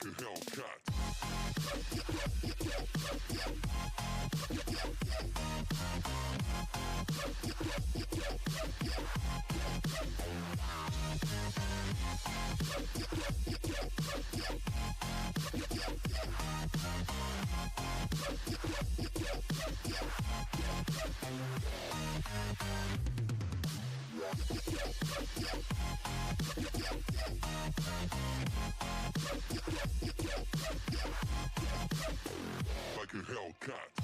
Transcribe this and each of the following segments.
a Hellcat. Like a Hellcat.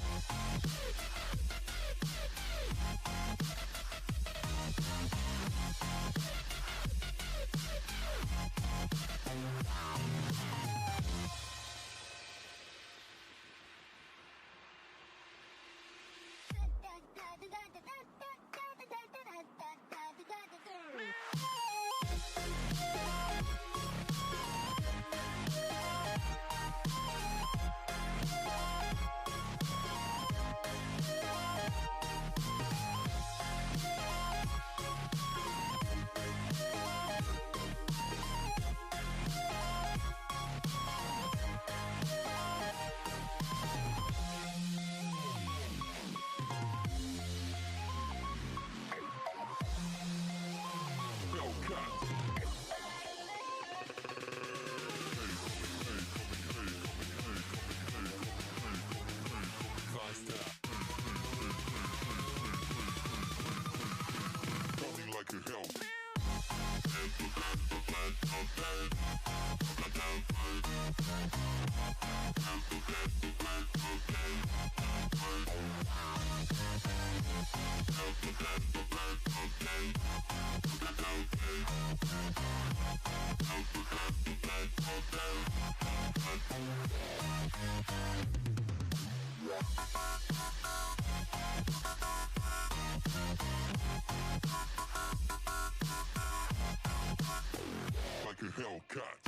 Like a hell. Like a Hellcat.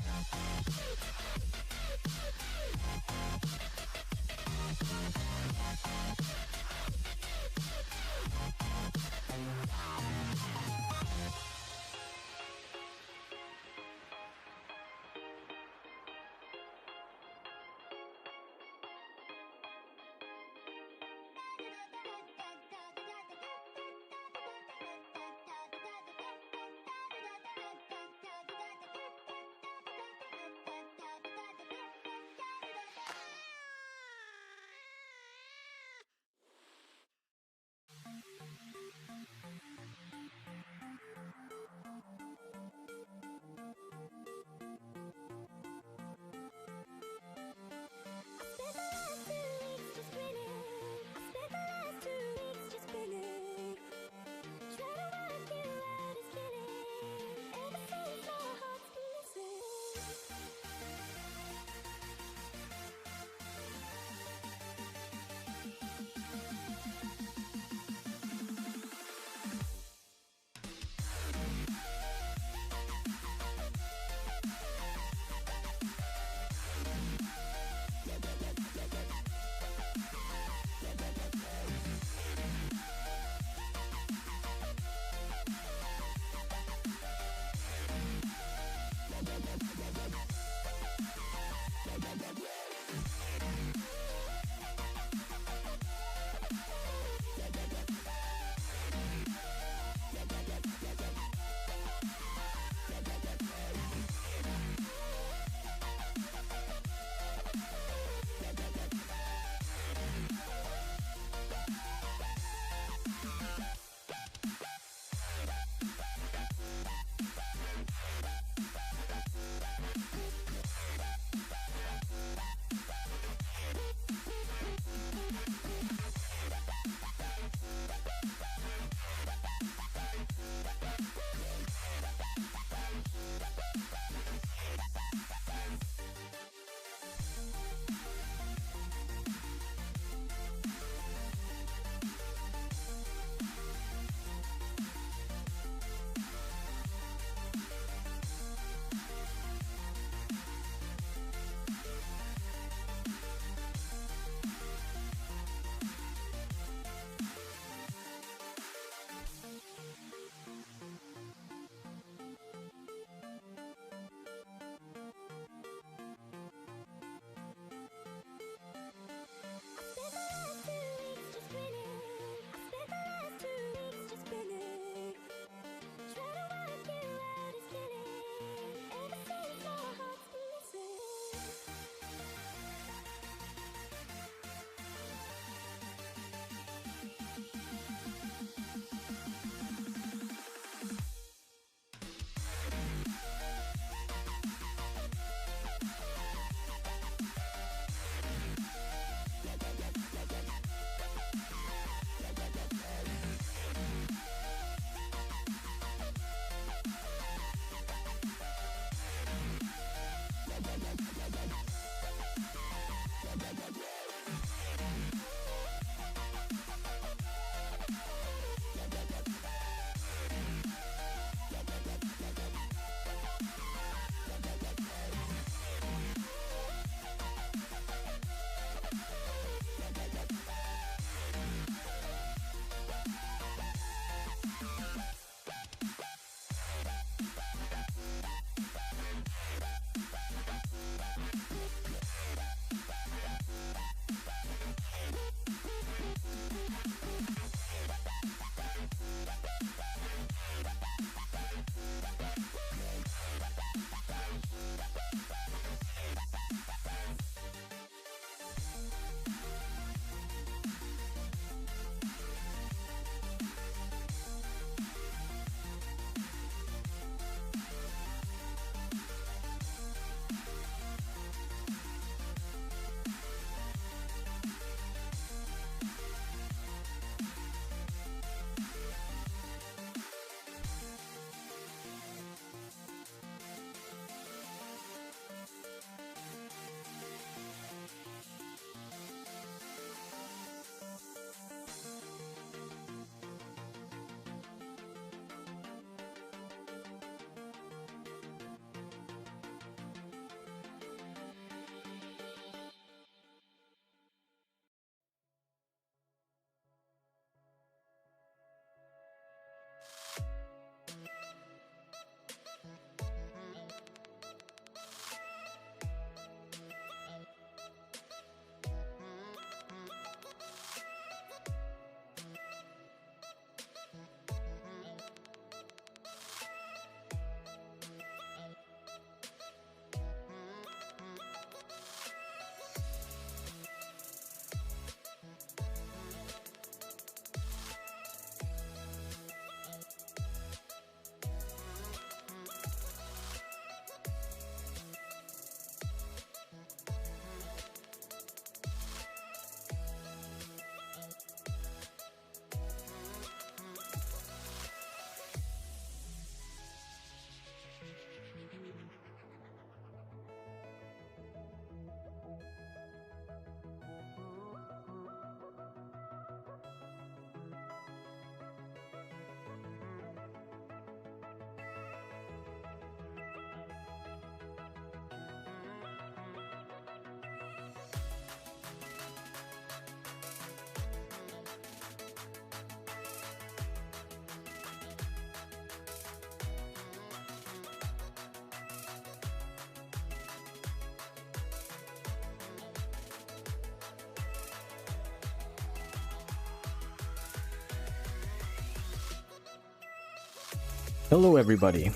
Hello everybody,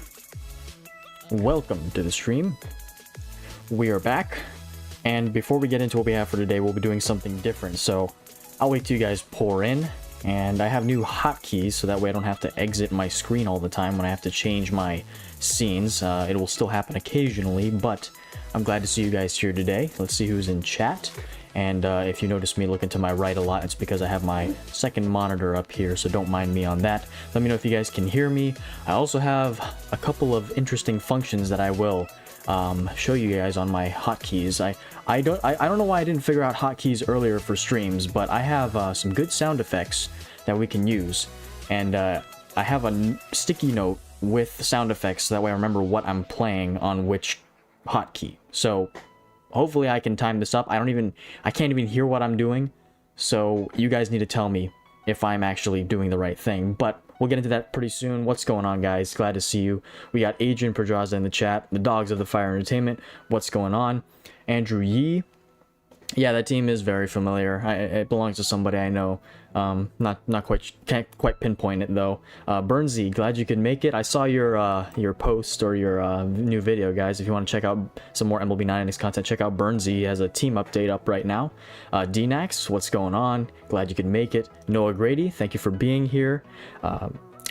welcome to the stream. We are back, and before we get into what we have for today, we'll be doing something different, so I'll wait till you guys pour in. And I have new hotkeys, so that way I don't have to exit my screen all the time when I have to change my scenes. It will still happen occasionally, but I'm glad to see you guys here today. Let's see who's in chat. And if you notice me looking to my right a lot, it's because I have my second monitor up here, so don't mind me on that. Let me know if you guys can hear me. I also have a couple of interesting functions that I will show you guys on my hotkeys. I don't know why I didn't figure out hotkeys earlier for streams, but I have some good sound effects that we can use. And I have a sticky note with sound effects, so that way I remember what I'm playing on which hotkey. So hopefully I can time this up. I can't even hear what I'm doing, so you guys need to tell me if I'm actually doing the right thing. But we'll get into that pretty soon. What's going on, guys? Glad to see you. We got Adrian Pedraza in the chat, the Dogs of the Fire Entertainment. What's going on? Andrew Yee. Yeah, that team is very familiar. It belongs to somebody I know. Can't quite pinpoint it though. Burnsy, glad you could make it. I saw your post or your new video, guys. If you want to check out some more MLB 9 Innings content, check out Burnsy. He has a team update up right now. DNAX, what's going on? Glad you could make it. Noah Grady, thank you for being here.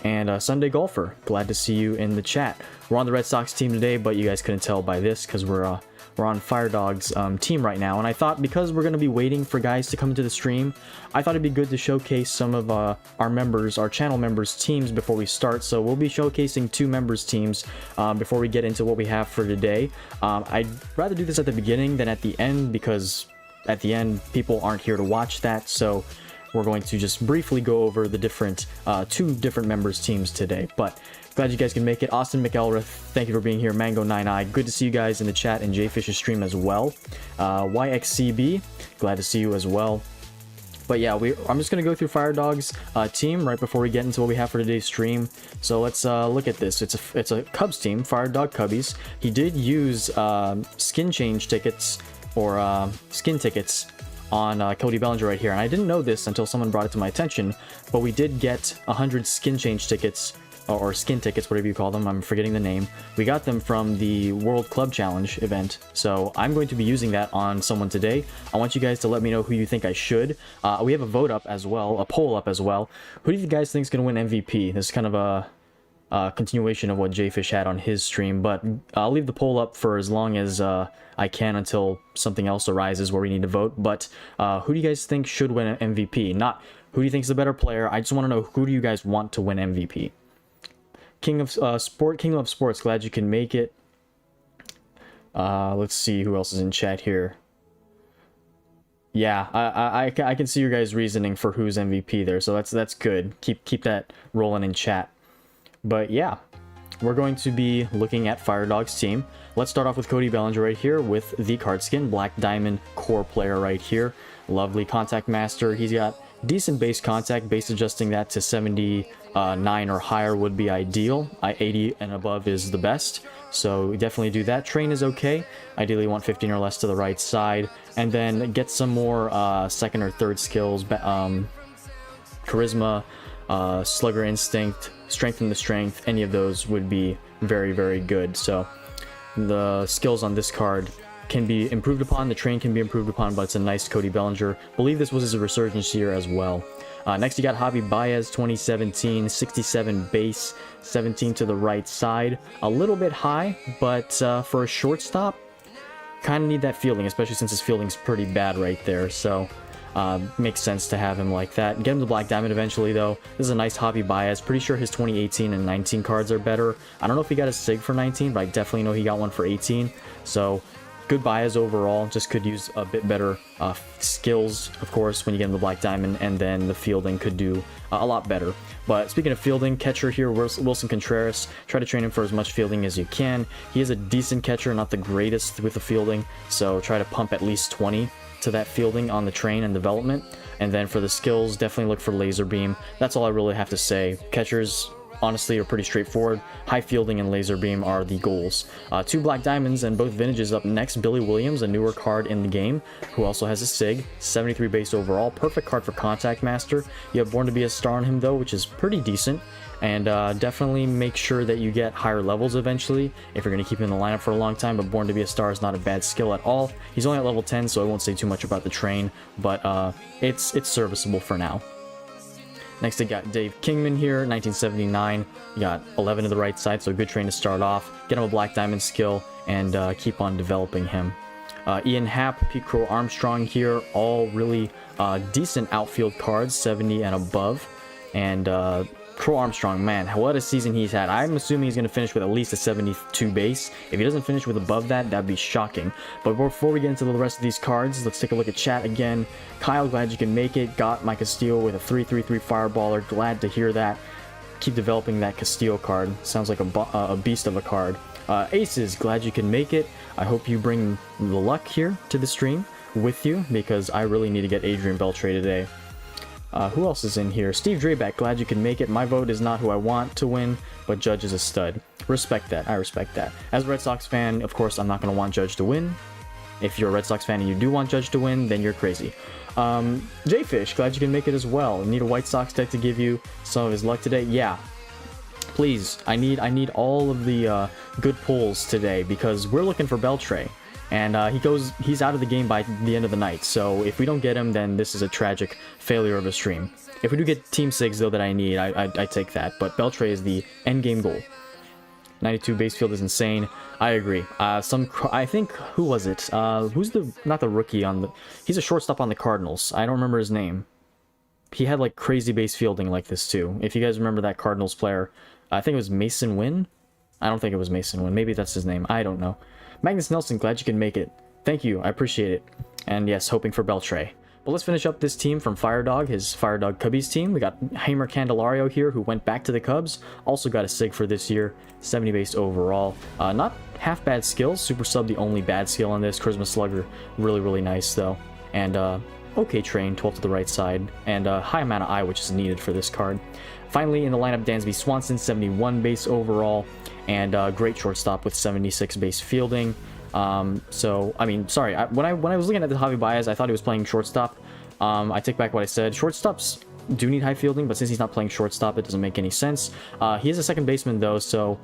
And Sunday Golfer, glad to see you in the chat. We're on the Red Sox team today, but you guys couldn't tell by this because we're on Fire Dog's team right now. And I thought, because we're going to be waiting for guys to come into the stream, I thought it'd be good to showcase some of our members, our channel members' teams before we start. So we'll be showcasing 2 members' teams before we get into what we have for today. I'd rather do this at the beginning than at the end, because at the end people aren't here to watch that. So we're going to just briefly go over the different 2 different members' teams today. But glad you guys can make it. Austin McElrath, thank you for being here. Mango 9i, good to see you guys in the chat, and Jfish's stream as well. YXCB, glad to see you as well. But yeah, I'm just going to go through Fire Dog's team right before we get into what we have for today's stream. So let's look at this. It's a Cubs team, Fire Dog Cubbies. He did use skin change tickets, or skin tickets, on Cody Bellinger right here. And I didn't know this until someone brought it to my attention, but we did get 100 skin change tickets, or skin tickets, whatever you call them. I'm forgetting the name. We got them from the World Club Challenge event, so I'm going to be using that on someone today. I want you guys to let me know who you think I should. We have a vote up as well, a poll up as well. Who do you guys think is going to win MVP? This is kind of a continuation of what Jfish had on his stream, but I'll leave the poll up for as long as I can until something else arises where we need to vote. But who do you guys think should win an MVP? Not who do you think is the better player. I just want to know, who do you guys want to win MVP? King of Sports, glad you can make it. Let's see who else is in chat here. Yeah, I can see your guys' reasoning for who's MVP there, so that's good. Keep that rolling in chat. But yeah, we're going to be looking at Fire Dog's team. Let's start off with Cody Bellinger right here with the card skin, Black Diamond core player right here. Lovely contact master. He's got decent base contact. Base adjusting that to 79 or higher would be ideal. 80 and above is the best, so definitely do that. Train is okay. Ideally you want 15 or less to the right side, and then get some more second or third skills. Charisma, slugger instinct, strengthen the strength, any of those would be very, very good. So the skills on this card can be improved upon, the train can be improved upon, but it's a nice Cody Bellinger. Believe this was his resurgence year as well. Next you got Javi Baez, 2017, 67 base, 17 to the right side. A little bit high, but for a shortstop, kind of need that fielding, especially since his fielding's pretty bad right there. So makes sense to have him like that. Get him to Black Diamond eventually though. This is a nice Javi Baez. Pretty sure his 2018 and 19 cards are better. I don't know if he got a SIG for 19, but I definitely know he got one for 18. So good Baez overall, just could use a bit better skills, of course, when you get in the Black Diamond, and then the fielding could do a lot better. But speaking of fielding, catcher here, Wilson Contreras, try to train him for as much fielding as you can. He is a decent catcher, not the greatest with the fielding, so try to pump at least 20 to that fielding on the train and development. And then for the skills, definitely look for laser beam. That's all I really have to say. Catchers, honestly, are pretty straightforward. High fielding and laser beam are the goals. 2 Black Diamonds and both vintages up next. Billy Williams, a newer card in the game, who also has a SIG, 73 base overall. Perfect card for Contact Master. You have Born to be a Star on him though, which is pretty decent. And definitely make sure that you get higher levels eventually if you're going to keep him in the lineup for a long time. But Born to be a Star is not a bad skill at all. He's only at level 10, so I won't say too much about the train, but it's serviceable for now. Next, I got Dave Kingman here, 1979. You got 11 to the right side, so a good train to start off. Get him a Black Diamond skill and keep on developing him. Ian Happ, Pete Crow Armstrong here, all really decent outfield cards, 70 and above. And Crow Armstrong, man, what a season he's had. I'm assuming he's going to finish with at least a 72 base. If he doesn't finish with above that, that'd be shocking. But before we get into the rest of these cards, let's take a look at chat again. Kyle, glad you can make it. Got my Castillo with a 3/3/3 fireballer. Glad to hear that. Keep developing that Castillo card. Sounds like a beast of a card. Aces, glad you can make it. I hope you bring the luck here to the stream with you, because I really need to get Adrian Beltre today. Who else is in here? Steve Drabeck, glad you can make it. My vote is not who I want to win, but Judge is a stud. Respect that. I respect that. As a Red Sox fan, of course, I'm not going to want Judge to win. If you're a Red Sox fan and you do want Judge to win, then you're crazy. Jfish, glad you can make it as well. Need a White Sox deck to give you some of his luck today? Yeah. Please, I need all of the good pulls today, because we're looking for Beltre. And he's out of the game by the end of the night. So if we don't get him, then this is a tragic failure of a stream. If we do get Team Sigs, though, that I need, I take that. But Beltre is the end game goal. 92 base field is insane. I agree. I think, who was it? Who's not the rookie on the... He's a shortstop on the Cardinals. I don't remember his name. He had like crazy base fielding like this too. If you guys remember that Cardinals player, I think it was Mason Wynn. I don't think it was Mason Wynn. Maybe that's his name. I don't know. Magnus Nelson, glad you can make it. Thank you. I appreciate it. And yes, hoping for Beltre. But let's finish up this team from Firedog, his Firedog Cubbies team. We got Hamer Candelario here, who went back to the Cubs. Also got a SIG for this year. 70 base overall. Not half bad skills. Super Sub, the only bad skill on this. Charisma Slugger, really, really nice though. And okay train, 12 to the right side. And high amount of eye, which is needed for this card. Finally, in the lineup, Dansby Swanson, 71 base overall. And great shortstop with 76 base fielding. So, I mean, sorry, when I was looking at the Javi Baez, I thought he was playing shortstop. I take back what I said. Shortstops do need high fielding, but since he's not playing shortstop, it doesn't make any sense. He is a second baseman, though, so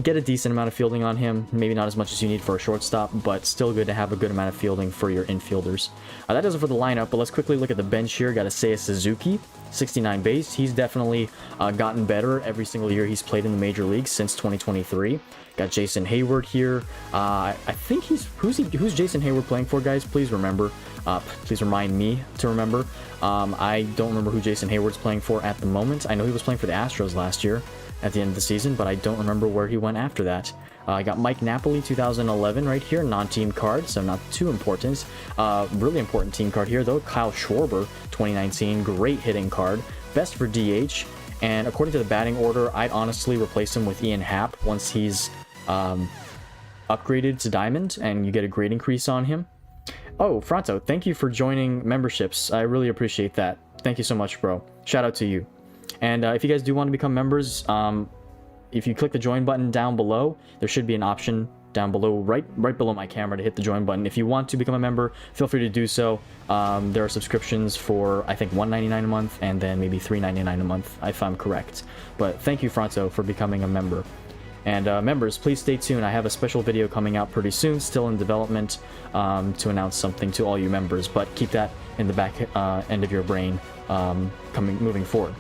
get a decent amount of fielding on him. Maybe not as much as you need for a shortstop, but still good to have a good amount of fielding for your infielders. That does it for the lineup, but let's quickly look at the bench here. Got Seiya Suzuki, 69 base. He's definitely gotten better every single year he's played in the major leagues since 2023. Got Jason Hayward here. I think who's Jason Hayward playing for, guys? Please remember. Please remind me to remember. I don't remember who Jason Hayward's playing for at the moment. I know he was playing for the Astros last year at the end of the season, but I don't remember where he went after that. I got Mike Napoli, 2011 right here, non-team card, so not too important. Really important team card here, though. Kyle Schwarber, 2019, great hitting card. Best for DH, and according to the batting order, I'd honestly replace him with Ian Happ once he's upgraded to Diamond, and you get a grade increase on him. Oh, Fronto, thank you for joining memberships. I really appreciate that. Thank you so much, bro. Shout out to you. And if you guys do want to become members, if you click the join button down below, there should be an option down below, right below my camera, to hit the join button. If you want to become a member, feel free to do so. There are subscriptions for, I think, $1.99 a month, and then maybe $3.99 a month, if I'm correct. But thank you, Fronto, for becoming a member. And members, please stay tuned. I have a special video coming out pretty soon, still in development, to announce something to all you members. But keep that in the back end of your brain moving forward.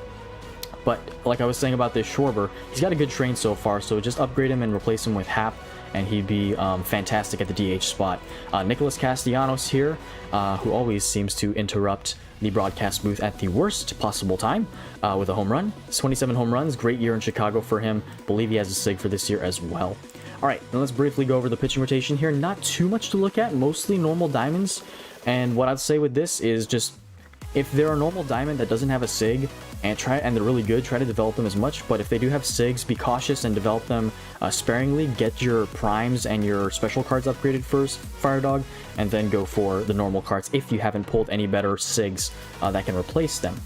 But like I was saying about this Schwarber, he's got a good train so far, so just upgrade him and replace him with Happ, and he'd be fantastic at the DH spot. Nicholas Castellanos here, who always seems to interrupt the broadcast booth at the worst possible time with a home run. 27 home runs, great year in Chicago for him. Believe he has a SIG for this year as well. All right, then let's briefly go over the pitching rotation here. Not too much to look at, mostly normal diamonds. And what I'd say with this is just, if they're a normal diamond that doesn't have a SIG, and they're really good, try to develop them as much. But if they do have SIGs, be cautious and develop them sparingly. Get your primes and your special cards upgraded first, Firedog, and then go for the normal cards if you haven't pulled any better SIGs that can replace them.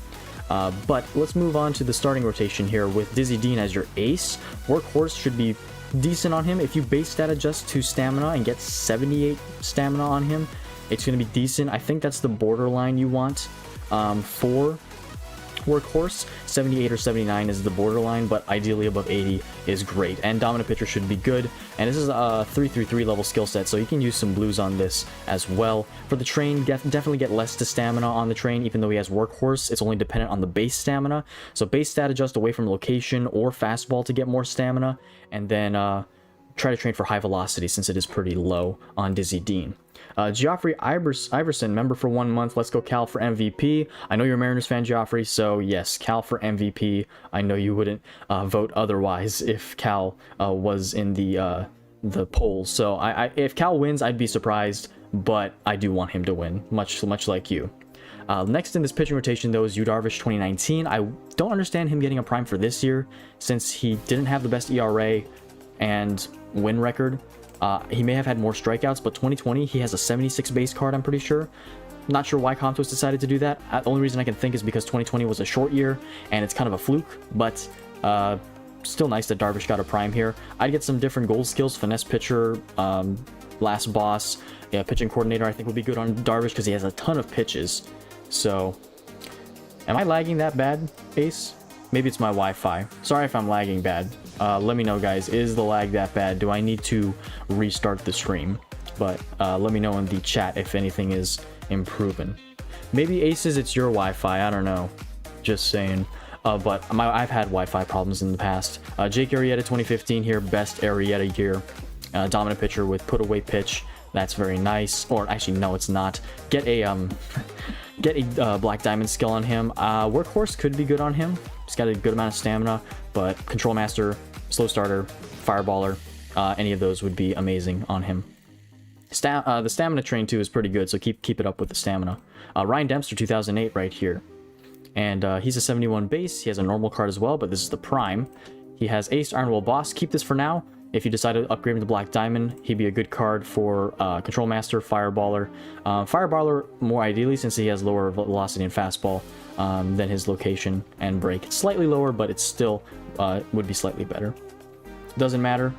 But let's move on to the starting rotation here with Dizzy Dean as your ace. Workhorse should be decent on him. If you base stat adjust to stamina and get 78 stamina on him, it's going to be decent. I think that's the borderline you want for Workhorse, 78 or 79 is the borderline, but ideally above 80 is great. And dominant pitcher should be good. And this is a 3-3 level skill set, so you can use some blues on this as well. For the train, definitely get less to stamina on the train, even though he has Workhorse. It's only dependent on the base stamina. So base stat adjust away from location or fastball to get more stamina, and then try to train for high velocity since it is pretty low on Dizzy Dean. Geoffrey Iverson, member for 1 month. Let's go Cal for MVP. I know you're a Mariners fan, Geoffrey, so yes, Cal for MVP. I know you wouldn't vote otherwise if Cal was in the polls. So if Cal wins, I'd be surprised, but I do want him to win, much like you. Next in this pitching rotation, though, is Yu Darvish 2019. I don't understand him getting a prime for this year since he didn't have the best ERA and win record. He may have had more strikeouts, but 2020, he has a 76 base card, I'm pretty sure. Not sure why Comtos decided to do that. The only reason I can think is because 2020 was a short year, and it's kind of a fluke, but still nice that Darvish got a prime here. I'd get some different goal skills. Finesse pitcher, last boss, yeah, pitching coordinator I think would be good on Darvish because he has a ton of pitches. So, am I lagging that bad, Ace? Maybe it's my Wi-Fi. Sorry if I'm lagging bad. Let me know, guys. Is the lag that bad? Do I need to restart the stream? But let me know in the chat if anything is improving. Maybe Aces, it's your Wi-Fi. I don't know. Just saying. But I've had Wi-Fi problems in the past. Jake Arrieta 2015 here. Best Arrieta year. Dominant pitcher with put-away pitch. That's very nice. Or actually, no, it's not. Get a Black Diamond skill on him. Workhorse could be good on him. He's got a good amount of stamina, but Control Master, Slow Starter, Fireballer, any of those would be amazing on him. The stamina train too is pretty good, so keep it up with the stamina. Ryan Dempster 2008 right here, and he's a 71 base. He has a normal card as well, but this is the prime. He has Ace, Iron Will, Boss. Keep this for now. If you decide to upgrade him to Black Diamond, he'd be a good card for Control Master, Fireballer. Fireballer more ideally since he has lower velocity and fastball than his location and break. It's slightly lower, but it still would be slightly better. Doesn't matter.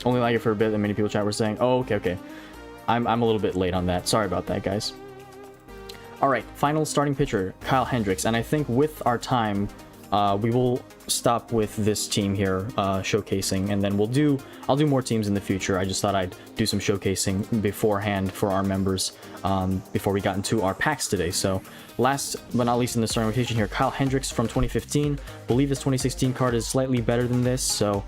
Only like it for a bit, and many people chat were saying, oh, okay. I'm a little bit late on that. Sorry about that, guys. Alright, final starting pitcher, Kyle Hendricks. And I think with our time, we will stop with this team here showcasing, and then I'll do more teams in the future. I just thought I'd do some showcasing beforehand for our members before we got into our packs today. So last but not least in the starting rotation here, Kyle Hendricks from 2015. Believe his 2016 card is slightly better than this, so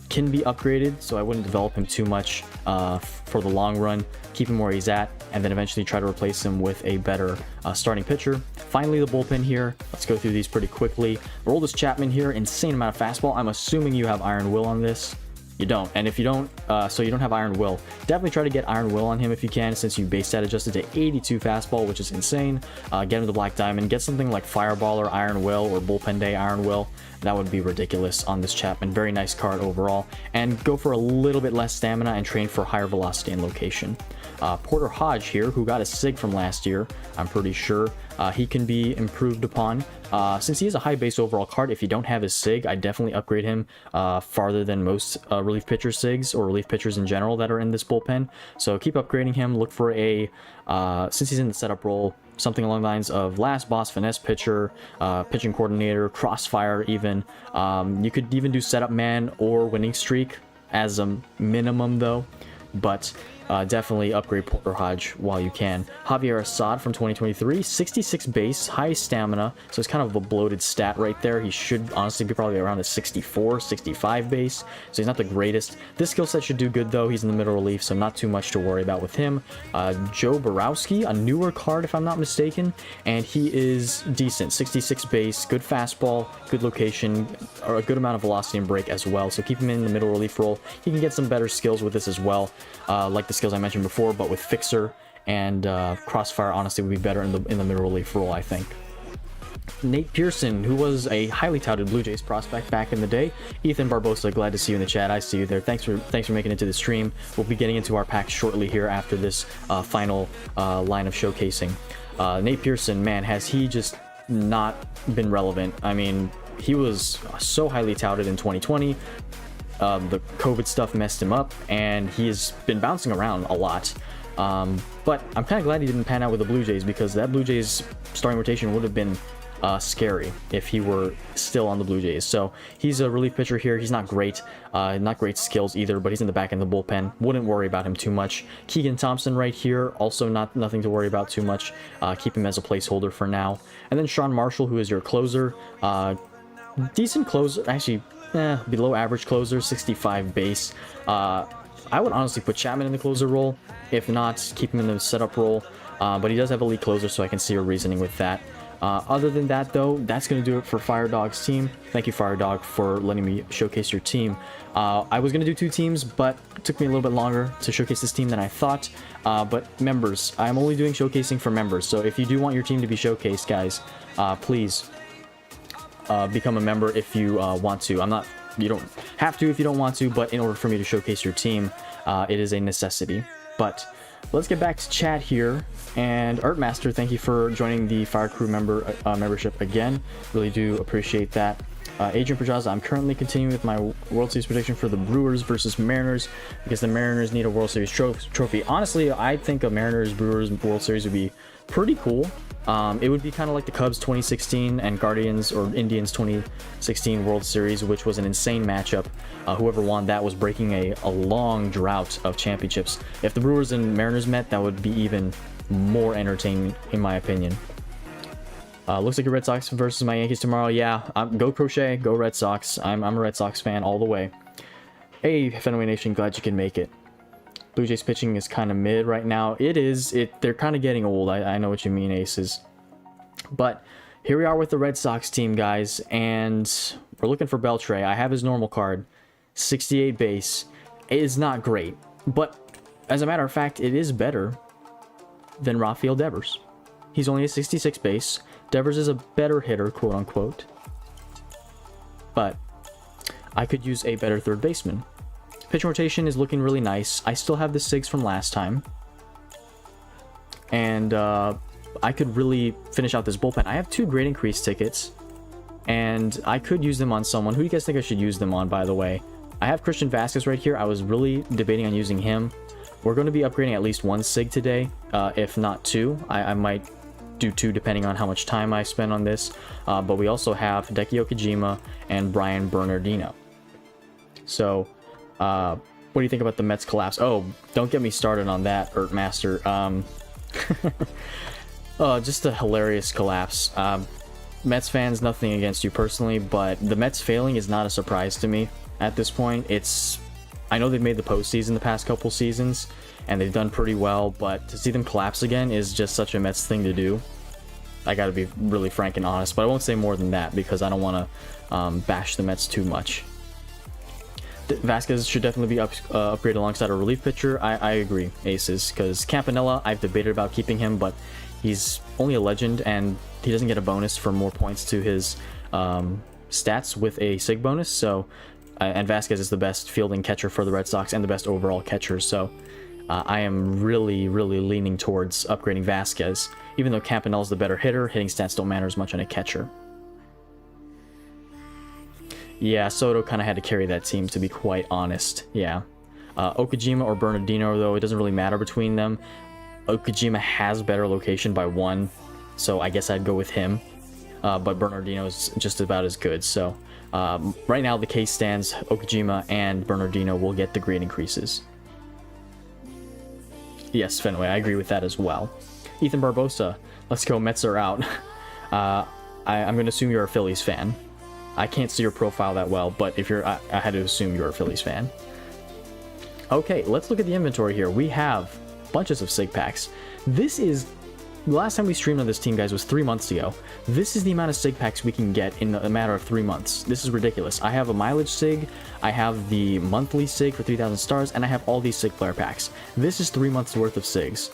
can be upgraded, so I wouldn't develop him too much for the long run. Keep him where he's at, and then eventually try to replace him with a better starting pitcher. Finally, the bullpen here. Let's go through these pretty quickly. Roldis Chapman here, insane amount of fastball. I'm assuming you have Iron Will on this. You don't, and if you don't, so you don't have Iron Will, definitely try to get Iron Will on him if you can, since you base stat adjusted to 82 fastball, which is insane. Get him the Black Diamond, get something like Fireballer Iron Will or Bullpen Day Iron Will. That would be ridiculous on this Chapman. Very nice card overall, and go for a little bit less stamina and train for higher velocity and location. Porter Hodge here, who got a SIG from last year, I'm pretty sure. He can be improved upon. Since he is a high base overall card, if you don't have his SIG, I definitely upgrade him farther than most relief pitcher SIGs or relief pitchers in general that are in this bullpen. So keep upgrading him. Look for a, since he's in the setup role, something along the lines of last boss, finesse pitcher, pitching coordinator, crossfire even. You could even do setup man or winning streak as a minimum though, but definitely upgrade Porter Hodge while you can. Javier Assad from 2023, 66 base, high stamina, so it's kind of a bloated stat right there. He should honestly be probably around a 64, 65 base, so he's not the greatest. This skill set should do good though. He's in the middle relief, so not too much to worry about with him. Joe Borowski, a newer card if I'm not mistaken, and he is decent. 66 base, good fastball, good location, or a good amount of velocity and break as well, so keep him in the middle relief role. He can get some better skills with this as well, like the skills I mentioned before, but with Fixer and Crossfire honestly would be better in the middle relief role, I think. Nate Pearson, who was a highly touted Blue Jays prospect back in the day. Ethan Barbosa, glad to see you in the chat. I see you there. Thanks for making it to the stream. We'll be getting into our packs shortly here after this final line of showcasing. Nate Pearson, man, has he just not been relevant? I mean, he was so highly touted in 2020. The COVID stuff messed him up, and he has been bouncing around a lot. But I'm kind of glad he didn't pan out with the Blue Jays, because that Blue Jays starting rotation would have been scary if he were still on the Blue Jays. So he's a relief pitcher here. He's not great skills either, but he's in the back end of the bullpen. Wouldn't worry about him too much. Keegan Thompson right here, also nothing to worry about too much. Keep him as a placeholder for now. And then Sean Marshall, who is your closer. Decent closer, actually below average closer, 65 base. I would honestly put Chapman in the closer role. If not, keep him in the setup role. But he does have a lead closer, so I can see your reasoning with that. Other than that, though, that's going to do it for Fire Dog's team. Thank you, Fire Dog, for letting me showcase your team. I was going to do 2 teams, but it took me a little bit longer to showcase this team than I thought. But members, I'm only doing showcasing for members. So if you do want your team to be showcased, guys, please become a member if you want to. You don't have to if you don't want to, but in order for me to showcase your team, it is a necessity. But let's get back to chat here. And Artmaster, thank you for joining the Fire Crew membership again. Really do appreciate that. Adrian Pedraza, I'm currently continuing with my World Series prediction for the Brewers versus Mariners because the Mariners need a World Series trophy. Honestly, I think a Mariners-Brewers World Series would be pretty cool. It would be kind of like the Cubs 2016 and Guardians or Indians 2016 World Series, which was an insane matchup. Whoever won that was breaking a long drought of championships. If the Brewers and Mariners met, that would be even more entertaining, in my opinion. Looks like a Red Sox versus my Yankees tomorrow. Yeah, go Crochet, go Red Sox. I'm a Red Sox fan all the way. Hey, Fenway Nation, glad you can make it. Blue Jays pitching is kind of mid right now. They're kind of getting old. I know what you mean, Aces. But here we are with the Red Sox team, guys, and we're looking for Beltre. I have his normal card, 68 base. It is not great, but as a matter of fact, it is better than Rafael Devers. He's only a 66 base. Devers is a better hitter, quote unquote, but I could use a better third baseman. Pitch rotation is looking really nice. I still have the SIGs from last time, and I could really finish out this bullpen. I have 2 grade increase tickets, and I could use them on someone. Who do you guys think I should use them on, by the way? I have Christian Vasquez right here. I was really debating on using him. We're going to be upgrading at least 1 SIG today, if not 2. I might do 2 depending on how much time I spend on this. But we also have Hideki Okajima and Brian Bernardino. So, what do you think about the Mets collapse? Oh, don't get me started on that, Ertmaster. Just a hilarious collapse. Mets fans, nothing against you personally, but the Mets failing is not a surprise to me at this point. I know they've made the postseason the past couple seasons, and they've done pretty well, but to see them collapse again is just such a Mets thing to do. I gotta be really frank and honest, but I won't say more than that because I don't want to bash the Mets too much. Vasquez should definitely be upgraded alongside a relief pitcher. I agree, Aces, because Campanella, I've debated about keeping him, but he's only a legend, and he doesn't get a bonus for more points to his stats with a SIG bonus, so... and Vasquez is the best fielding catcher for the Red Sox and the best overall catcher, so I am really leaning towards upgrading Vasquez, even though Campanella's the better hitter. Hitting stats don't matter as much on a catcher. Yeah, Soto kind of had to carry that team, to be quite honest. Yeah. Okajima or Bernardino, though, it doesn't really matter between them. Okajima has better location by 1, so I guess I'd go with him. But Bernardino is just about as good, so... right now the case stands, Okajima and Bernardino will get the grade increases. Yes, Fenway, I agree with that as well. Ethan Barbosa, let's go, Mets are out. I'm going to assume you're a Phillies fan. I can't see your profile that well, but if you're, I had to assume you're a Phillies fan. Okay, let's look at the inventory here. We have bunches of SIG packs. This is... The last time we streamed on this team, guys, was 3 months ago. This is the amount of SIG packs we can get in a matter of 3 months. This is ridiculous. I have a mileage SIG, I have the monthly SIG for 3,000 stars, and I have all these SIG player packs. This is 3 months worth of SIGs.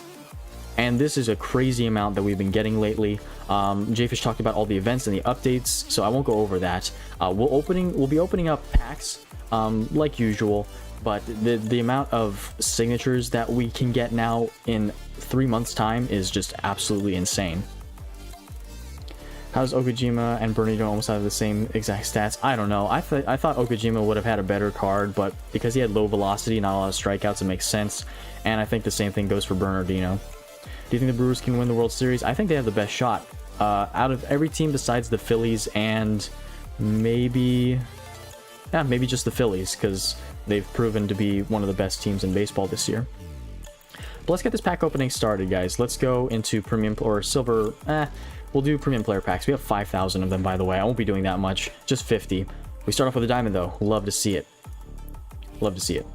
And this is a crazy amount that we've been getting lately. Jfish talked about all the events and the updates, so I won't go over that. We'll be opening up packs like usual, but the amount of signatures that we can get now in 3 months time is just absolutely insane. How does Okajima and Bernardino almost have the same exact stats? I don't know. I thought Okajima would have had a better card, but because he had low velocity, not a lot of strikeouts, it makes sense. And I think the same thing goes for Bernardino. Do you think the Brewers can win the World Series? I think they have the best shot. out of every team besides the Phillies and maybe just the Phillies, because they've proven to be one of the best teams in baseball this year. But let's get this pack opening started, guys. Let's go into premium or silver. We'll do premium player packs. We have 5,000 of them, by the way. I won't be doing that much, just 50. We start off with a diamond, though. Love to see it. Love to see it.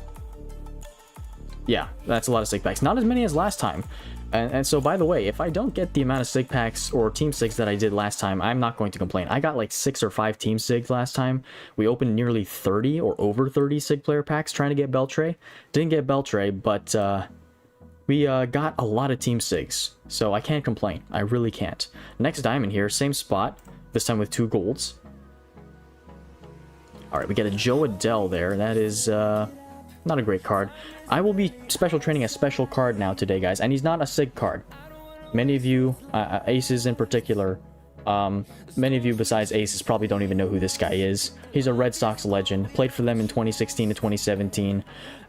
Yeah, that's a lot of sig packs. Not as many as last time. And so, by the way, if I don't get the amount of sig packs or team sigs that I did last time, I'm not going to complain. I got like 6 or 5 team sigs last time. We opened nearly 30 or over 30 sig player packs trying to get BELTRE. Didn't get BELTRE, but we got a lot of team sigs. So I can't complain. I really can't. Next diamond here, same spot, this time with 2 golds. Alright, we get a Joe Adell there. That is not a great card. I will be special training a special card now today, guys, and he's not a sig card. Many of you, Aces in particular, many of you besides Aces probably don't even know who this guy is. He's a Red Sox legend, played for them in 2016 to 2017,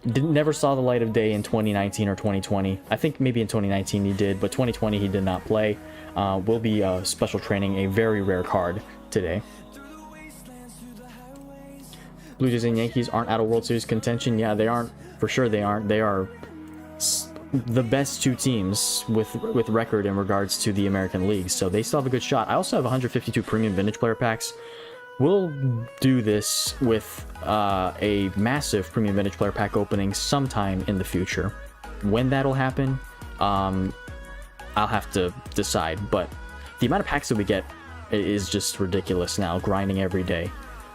never saw the light of day in 2019 or 2020. I think maybe in 2019 he did, but 2020 he did not play. We'll be special training a very rare card today. Blue Jays and Yankees aren't out of World Series contention. Yeah, they aren't. For sure they aren't. They are the best 2 teams with record in regards to the American League, so they still have a good shot. I also have 152 premium vintage player packs. We'll do this with a massive premium vintage player pack opening sometime in the future. When that'll happen, I'll have to decide, but the amount of packs that we get is just ridiculous now, grinding every day.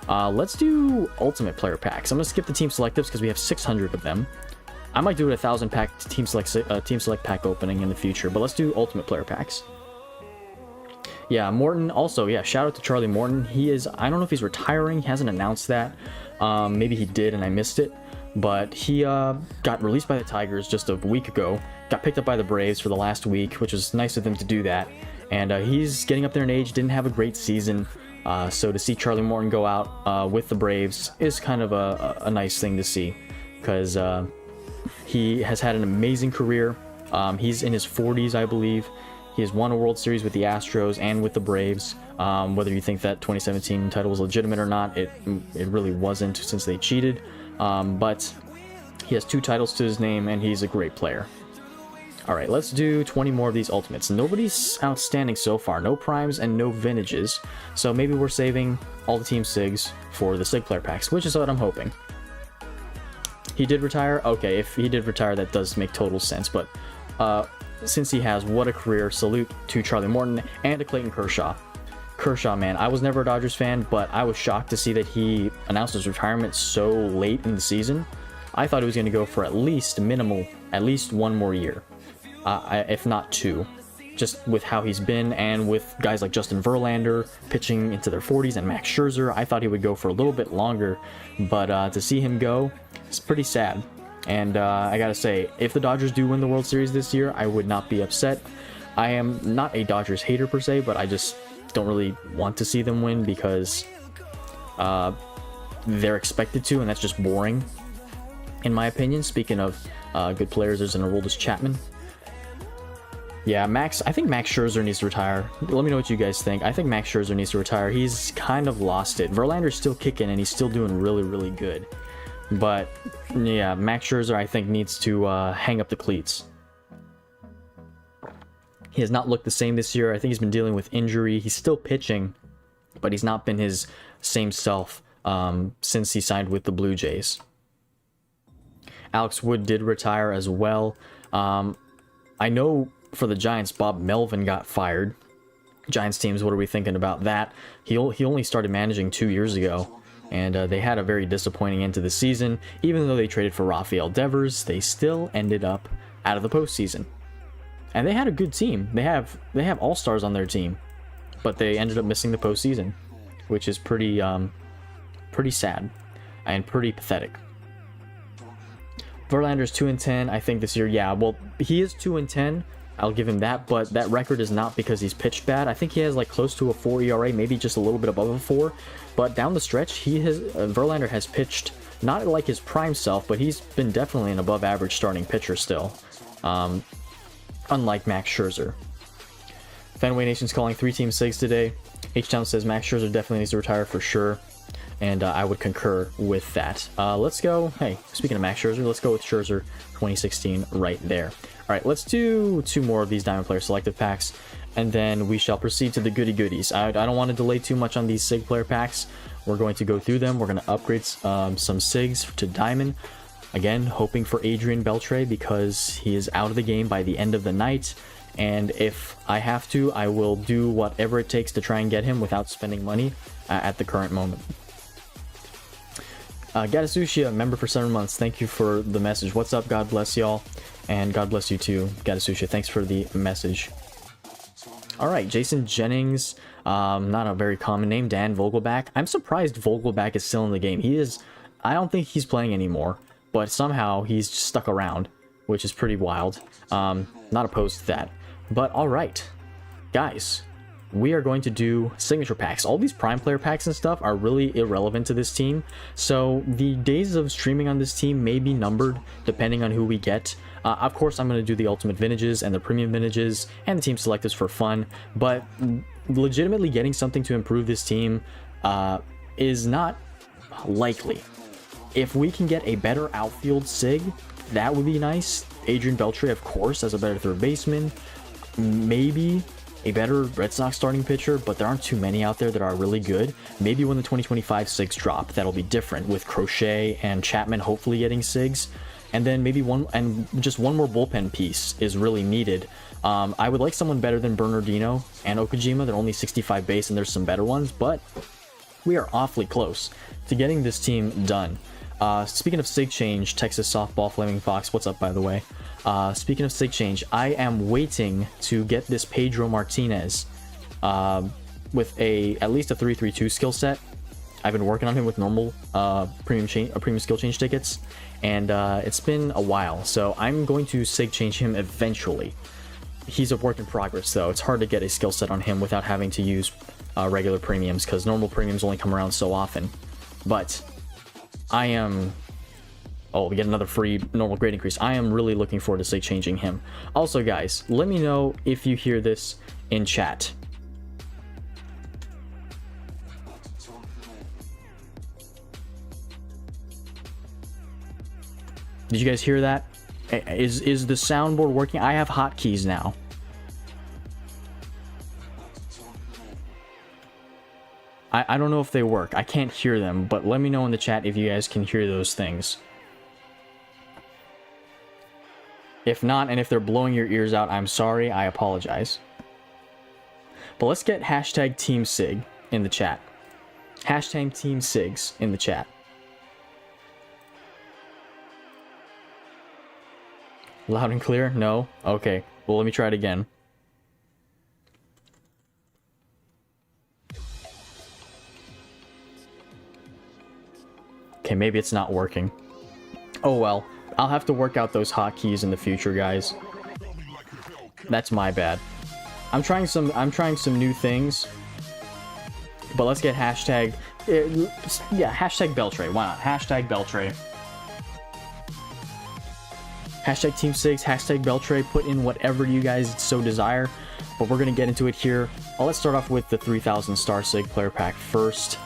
Let's do ultimate player packs. I'm gonna skip the team selectives because we have 600 of them. I might do a 1,000 pack team select pack opening in the future, but let's do ultimate player packs. Yeah, Morton also. Yeah, shout out to Charlie Morton. He is, I don't know if he's retiring. He hasn't announced that. Maybe he did and I missed it. But he got released by the Tigers just a week ago. Got picked up by the Braves for the last week, which was nice of them to do that. And he's getting up there in age. Didn't have a great season. So to see Charlie Morton go out with the Braves is kind of a nice thing to see, because he has had an amazing career. He's in his 40s, I believe. He has won a World Series with the Astros and with the Braves. Whether you think that 2017 title was legitimate or not, it really wasn't, since they cheated. But he has 2 titles to his name, and he's a great player. Alright, let's do 20 more of these ultimates. Nobody's outstanding so far. No primes and no vintages. So maybe we're saving all the team sigs for the sig player packs, which is what I'm hoping. He did retire? Okay, if he did retire, that does make total sense. But since he has, what a career. Salute to Charlie Morton and to Clayton Kershaw. Kershaw, man, I was never a Dodgers fan, but I was shocked to see that he announced his retirement so late in the season. I thought he was going to go for at least 1 more year. If not 2, just with how he's been, and with guys like Justin Verlander pitching into their 40s and Max Scherzer. I thought he would go for a little bit longer, but to see him go, it's pretty sad. And I gotta say, if the Dodgers do win the World Series this year, I would not be upset. I am not a Dodgers hater per se, but I just don't really want to see them win, because they're expected to, and that's just boring, in my opinion. Speaking of good players, there's an Aroldis Chapman. Yeah, I think Max Scherzer needs to retire. Let me know what you guys think. I think Max Scherzer needs to retire. He's kind of lost it. Verlander's still kicking, and he's still doing really, really good. But, yeah, Max Scherzer, I think, needs to hang up the cleats. He has not looked the same this year. I think he's been dealing with injury. He's still pitching, but he's not been his same self since he signed with the Blue Jays. Alex Wood did retire as well. I know for the Giants, Bob Melvin got fired. Giants teams, what are we thinking about that? He only started managing 2 years ago, and they had a very disappointing end to the season. Even though they traded for Rafael Devers, they still ended up out of the postseason. And they had a good team. They have all-stars on their team, but they ended up missing the postseason, which is pretty sad and pretty pathetic. Verlander's 2-10, I think, this year. Yeah, well, he is 2-10. I'll give him that, but that record is not because he's pitched bad. I think he has like close to a 4 ERA, maybe just a little bit above a 4. But down the stretch, Verlander has pitched not like his prime self, but he's been definitely an above-average starting pitcher still. Unlike Max Scherzer. Fenway Nation's calling 3-team SIGs today. H-Town says Max Scherzer definitely needs to retire for sure. And I would concur with that. Let's go. Hey, speaking of Max Scherzer, let's go with Scherzer 2016 right there. All right, let's do 2 more of these Diamond Player Selective packs, and then we shall proceed to the goody goodies. I don't want to delay too much on these SIG player packs. We're going to go through them. We're going to upgrade some SIGs to Diamond. Again, hoping for ADRIAN Beltre because he is out of the game by the end of the night. And if I have to, I will do whatever it takes to try and get him without spending money at the current moment. Gatasushi, a member for 7 months. Thank you for the message. What's up? God bless y'all. And God bless you too, Gatasushi. Thanks for the message. All right, Jason Jennings. Not a very common name. Dan Vogelback. I'm surprised Vogelback is still in the game. He is. I don't think he's playing anymore, but somehow he's just stuck around, which is pretty wild. Not opposed to that. But all right, guys. We are going to do signature packs. All these prime player packs and stuff are really irrelevant to this team, so the days of streaming on this team may be numbered depending on who we get. Of course, I'm going to do the ultimate vintages and the premium vintages and the team selectives for fun, but legitimately getting something to improve this team is not likely. If we can get a better outfield SIG, that would be nice. ADRIAN Beltre, of course, as a better third baseman. Maybe a better Red Sox starting pitcher, but there aren't too many out there that are really good. Maybe when the 2025 SIGs drop, that'll be different, with Crochet and Chapman hopefully getting SIGs. And then maybe just one more bullpen piece is really needed. I would like someone better than Bernardino and Okajima. They're only 65 base and there's some better ones, but we are awfully close to getting this team done. Speaking of SIG change, Texas Softball Flaming Fox, what's up by the way? Speaking of SIG change, I am waiting to get this Pedro Martinez with at least a 3-3-2 skill set. I've been working on him with normal premium skill change tickets, and it's been a while, so I'm going to SIG change him eventually. He's a work in progress though. It's hard to get a skill set on him without having to use regular premiums, because normal premiums only come around so often. But I am... Oh, we get another free normal grade increase. I am really looking forward to SIG changing him. Also, guys, let me know if you hear this in chat. Did you guys hear that? Is the soundboard working? I have hotkeys now. I don't know if they work. I can't hear them, but let me know in the chat if you guys can hear those things. If not, and if they're blowing your ears out, I'm sorry, I apologize. But let's get hashtag Team SIG in the chat. Hashtag Team SIGs in the chat. Loud and clear? No? Okay. Well, let me try it again. Okay, maybe it's not working. Oh well. I'll have to work out those hotkeys in the future, guys. That's my bad. I'm trying some new things. But let's get hashtag... yeah, hashtag Beltre. Why not? Hashtag Beltre. Hashtag Team SIGs, hashtag Beltre. Put in whatever you guys so desire. But we're going to get into it here. Let's start off with the 3,000 star SIG player pack first.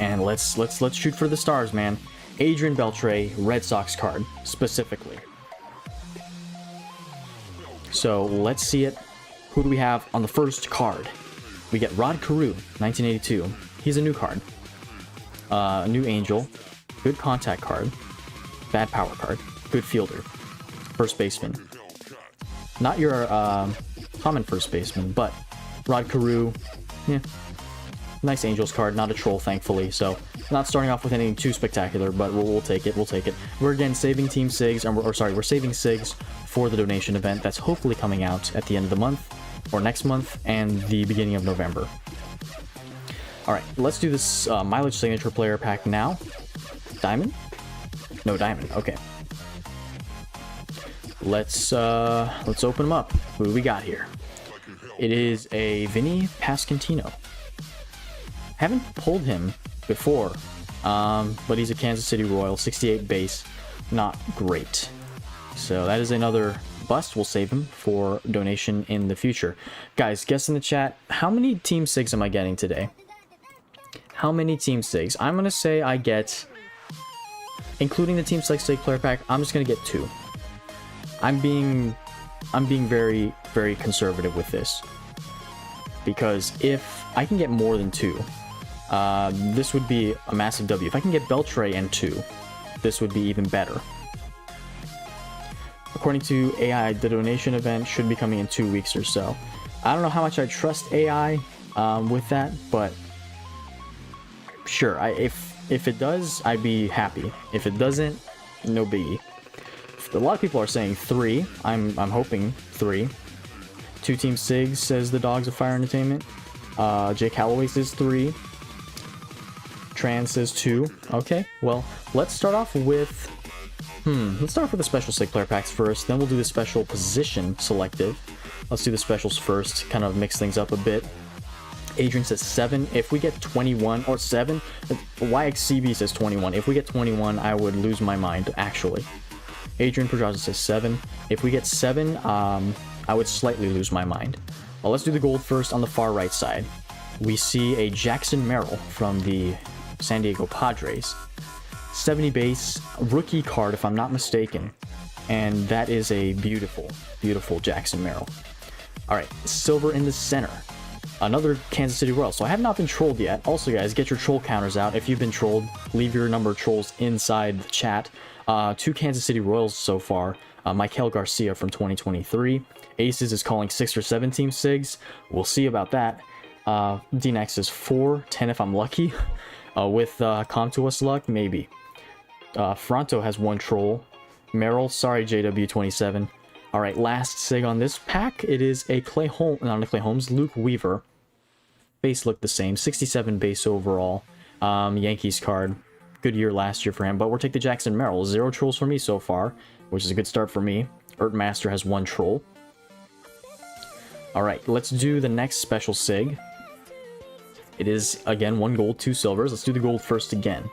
And let's shoot for the stars, man. ADRIAN Beltre, Red Sox card, specifically. So, let's see it. Who do we have on the first card? We get Rod Carew, 1982. He's a new card. A new Angel. Good contact card. Bad power card. Good fielder. First baseman. Not your common first baseman, but Rod Carew, yeah. Nice Angels card, not a troll, thankfully, so not starting off with anything too spectacular, but we'll take it, we'll take it. We're again saving Team SIGs, we're saving SIGs for the donation event that's hopefully coming out at the end of the month, or next month, and the beginning of November. Alright, let's do this mileage signature player pack now. Diamond? No, diamond, okay. Let's open them up. Who do we got here? It is a Vinny Pasquantino. Haven't pulled him before, but he's a Kansas City Royal, 68 base, not great. So that is another bust, we'll save him for donation in the future. Guys, guess in the chat, how many Team Sigs am I getting today? How many Team Sigs? I'm going to say I get, including the Team Sig player pack, I'm just going to get 2. I'm being very, very conservative with this. Because if I can get more than 2, this would be a massive W. If I can get BELTRE and 2, this would be even better. According to AI, the donation event should be coming in 2 weeks or so. I don't know how much I trust AI with that, but sure, if it does, I'd be happy. If it doesn't, no biggie. A lot of people are saying 3. I'm hoping 3. 2 Team Sigs, says the Dogs of Fire Entertainment. Jake Calloway says 3. Tran says 2. Okay, well, let's start off with the special Sig player packs first, then we'll do the special position selective. Let's do the specials first, kind of mix things up a bit. Adrian says 7. If we get 21 or 7, YXCB says 21. If we get 21, I would lose my mind, actually. Adrian Pedraza says 7. If we get 7, I would slightly lose my mind. Well, let's do the gold first. On the far right side, we see a Jackson Merrill from the San Diego Padres. 70 base, rookie card if I'm not mistaken. And that is a beautiful, beautiful Jackson Merrill. Alright, silver in the center. Another Kansas City Royals. So I have not been trolled yet. Also, guys, get your troll counters out. If you've been trolled, leave your number of trolls inside the chat. 2 Kansas City Royals so far. Michael Garcia from 2023. Aces is calling 6 or 7 Team Sigs. We'll see about that. DNX is 4, 10 if I'm lucky. With Come To Us luck, maybe. Fronto has 1 troll. Merrill, sorry JW27. Alright, last Sig on this pack. It is a Clay Holmes, not a Clay Holmes, Luke Weaver. Base looked the same, 67 base overall. Yankees card. Good year last year for him, but we'll take the Jackson Merrill. 0 trolls for me so far, which is a good start for me. Master has 1 troll. Alright, let's do the next special Sig. It is, again, 1 gold, 2 silvers. Let's do the gold first again.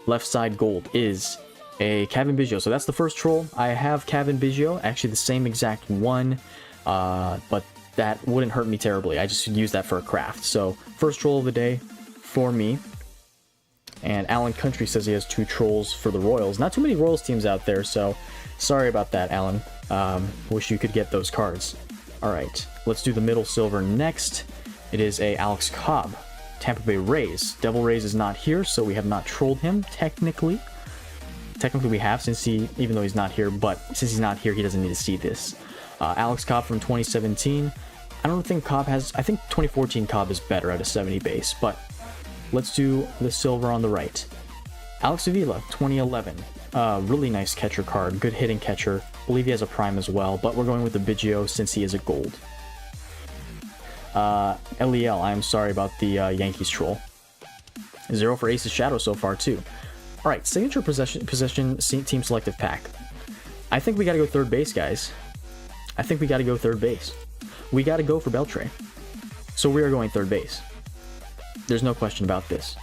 Left side gold is a Kevin Biggio. So that's the first troll. I have Kevin Biggio, actually the same exact one, but that wouldn't hurt me terribly. I just use that for a craft. So first troll of the day for me. And Alan Country says he has 2 trolls for the Royals. Not too many Royals teams out there, so sorry about that, Alan. Wish you could get those cards. Alright, let's do the middle silver next. It is a Alex Cobb, Tampa Bay Rays. Devil Rays is not here, so we have not trolled him, technically. Technically we have, even though he's not here, but since he's not here, he doesn't need to see this. Alex Cobb from 2017. I don't think Cobb has... I think 2014 Cobb is better at a 70 base, but let's do the silver on the right. Alex Avila, 2011. Really nice catcher card. Good hitting catcher. Believe he has a prime as well, but we're going with the Biggio since he is a gold. LEL, I'm sorry about the Yankees troll. 0 for Ace's Shadow so far, too. Alright, signature possession team selective pack. I think we gotta go third base, guys. I think we gotta go third base. We gotta go for BELTRE. So we are going third base. There's no question about this.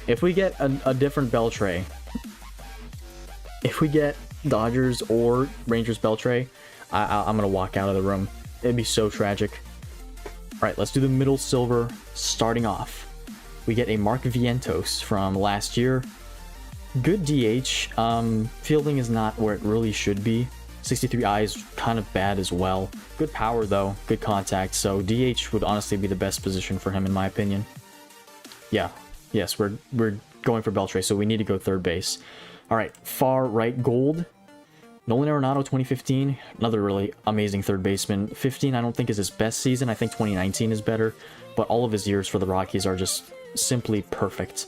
If we get a different BELTRE, if we get Dodgers or Rangers BELTRE, I'm gonna walk out of the room. It'd be so tragic. Alright, let's do the middle silver starting off. We get a Mark Vientos from last year. Good DH. Fielding is not where it really should be. 63i is kind of bad as well. Good power though, good contact, so DH would honestly be the best position for him in my opinion. Yeah, yes, we're going for BELTRE, so we need to go third base. Alright, far right gold. Nolan Arenado 2015, another really amazing third baseman. 15 I don't think is his best season, I think 2019 is better, but all of his years for the Rockies are just simply perfect.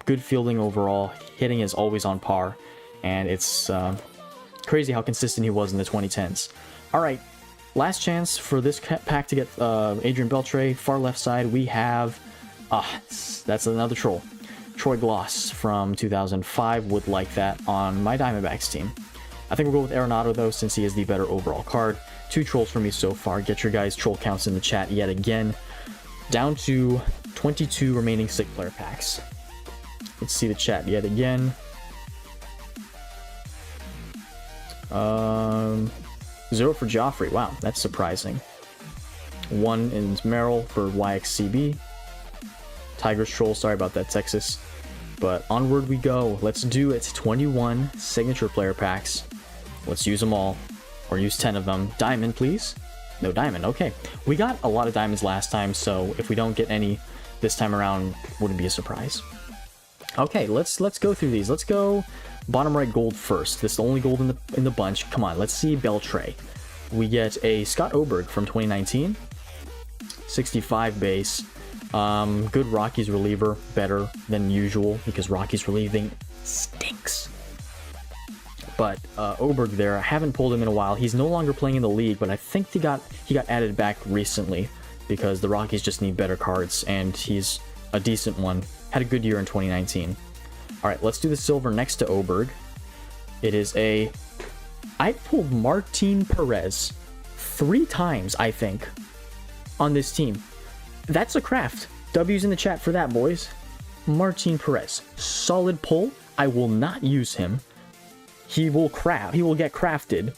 Good fielding overall, hitting is always on par, and it's crazy how consistent he was in the 2010s. Alright, last chance for this pack to get Adrian BELTRE. Far left side we have, that's another troll. Troy Gloss from 2005 would like that on my Diamondbacks team. I think we'll go with Arenado though, since he is the better overall card. 2 trolls for me so far. Get your guys' troll counts in the chat yet again. Down to 22 remaining Sig player packs. Let's see the chat yet again. 0 for Joffrey. Wow, that's surprising. 1 in Merrill for YXCB. Tiger's Troll, sorry about that, Texas. But onward we go. Let's do it. 21 signature player packs. Let's use them all. Or use 10 of them. Diamond, please. No diamond, okay. We got a lot of diamonds last time, so if we don't get any this time around, wouldn't be a surprise. Okay, let's go through these. Let's go bottom right gold first. This is the only gold in the bunch. Come on, let's see BELTRE. We get a Scott Oberg from 2019. 65 base. Good Rockies reliever, better than usual because Rockies relieving stinks. But Oberg there, I haven't pulled him in a while. He's no longer playing in the league, but I think he got added back recently because the Rockies just need better cards, and he's a decent one. Had a good year in 2019. All right, let's do the silver next to Oberg. It is a... I pulled Martin Perez 3 times, I think, on this team. That's a craft. W's in the chat for that, boys. Martin Perez. Solid pull. I will not use him. He will get crafted.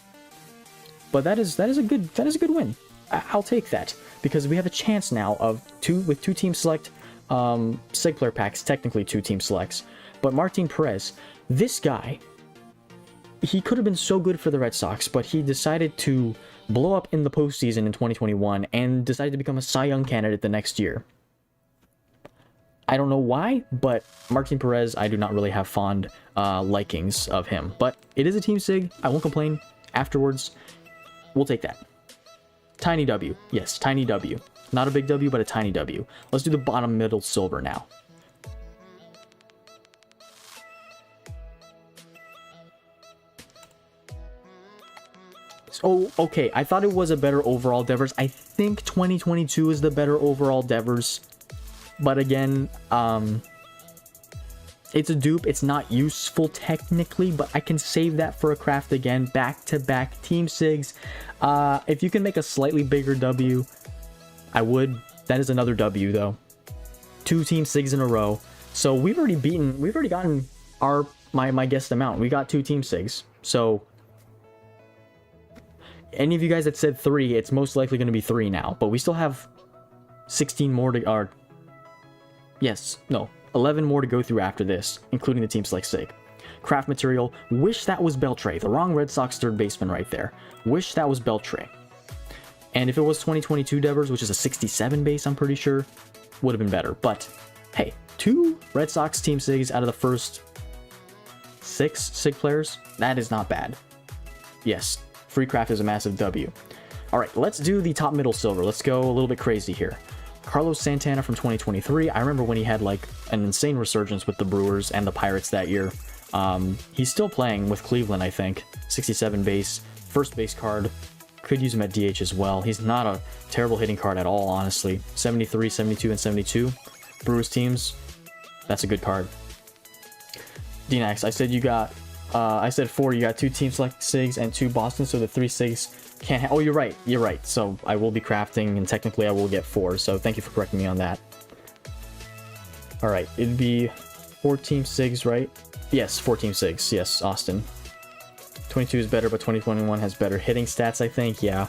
But that is a good win. I'll take that because we have a chance now of two team select seg player packs, technically 2 team selects. But Martin Perez, this guy, he could have been so good for the Red Sox, but he decided to blow up in the postseason in 2021 and decided to become a Cy Young candidate the next year. I don't know why, but Martin Perez, I do not really have fond likings of him. But it is a team sig. I won't complain. Afterwards, we'll take that. Tiny W. Yes, tiny W. Not a big W, but a tiny W. Let's do the bottom middle silver now. Oh, okay. I thought it was a better overall Devers. I think 2022 is the better overall Devers. But again, it's a dupe. It's not useful technically, but I can save that for a craft again. Back-to-back team sigs. If you can make a slightly bigger W, I would. That is another W though. 2 team sigs in a row. So we've already gotten my guessed amount. We got 2 team sigs. So any of you guys that said 3, it's most likely going to be 3 now. But we still have 16 more to... 11 more to go through after this, including the team select sig. Craft material. Wish that was BELTRE. The wrong Red Sox third baseman right there. Wish that was BELTRE. And if it was 2022 Devers, which is a 67 base, I'm pretty sure, would have been better. But, hey, 2 Red Sox team sigs out of the first 6 sig players. That is not bad. Yes. Free craft is a massive W. All right, let's do the top middle silver. Let's go a little bit crazy here. Carlos Santana from 2023. I remember when he had like an insane resurgence with the Brewers and the Pirates that year. He's still playing with Cleveland, I think. 67 base, first base card. Could use him at DH as well. He's not a terrible hitting card at all, honestly. 73, 72, and 72. Brewers teams, that's a good card. DNAX, I said you got... I said 4, you got 2 team select sigs and 2 Boston, so the 3 sigs can't oh, you're right. So I will be crafting, and technically I will get 4, so thank you for correcting me on that. Alright, it'd be 4 team sigs, right? Yes, 4 team sigs, yes, Austin. 22 is better, but 2021 has better hitting stats, I think, yeah.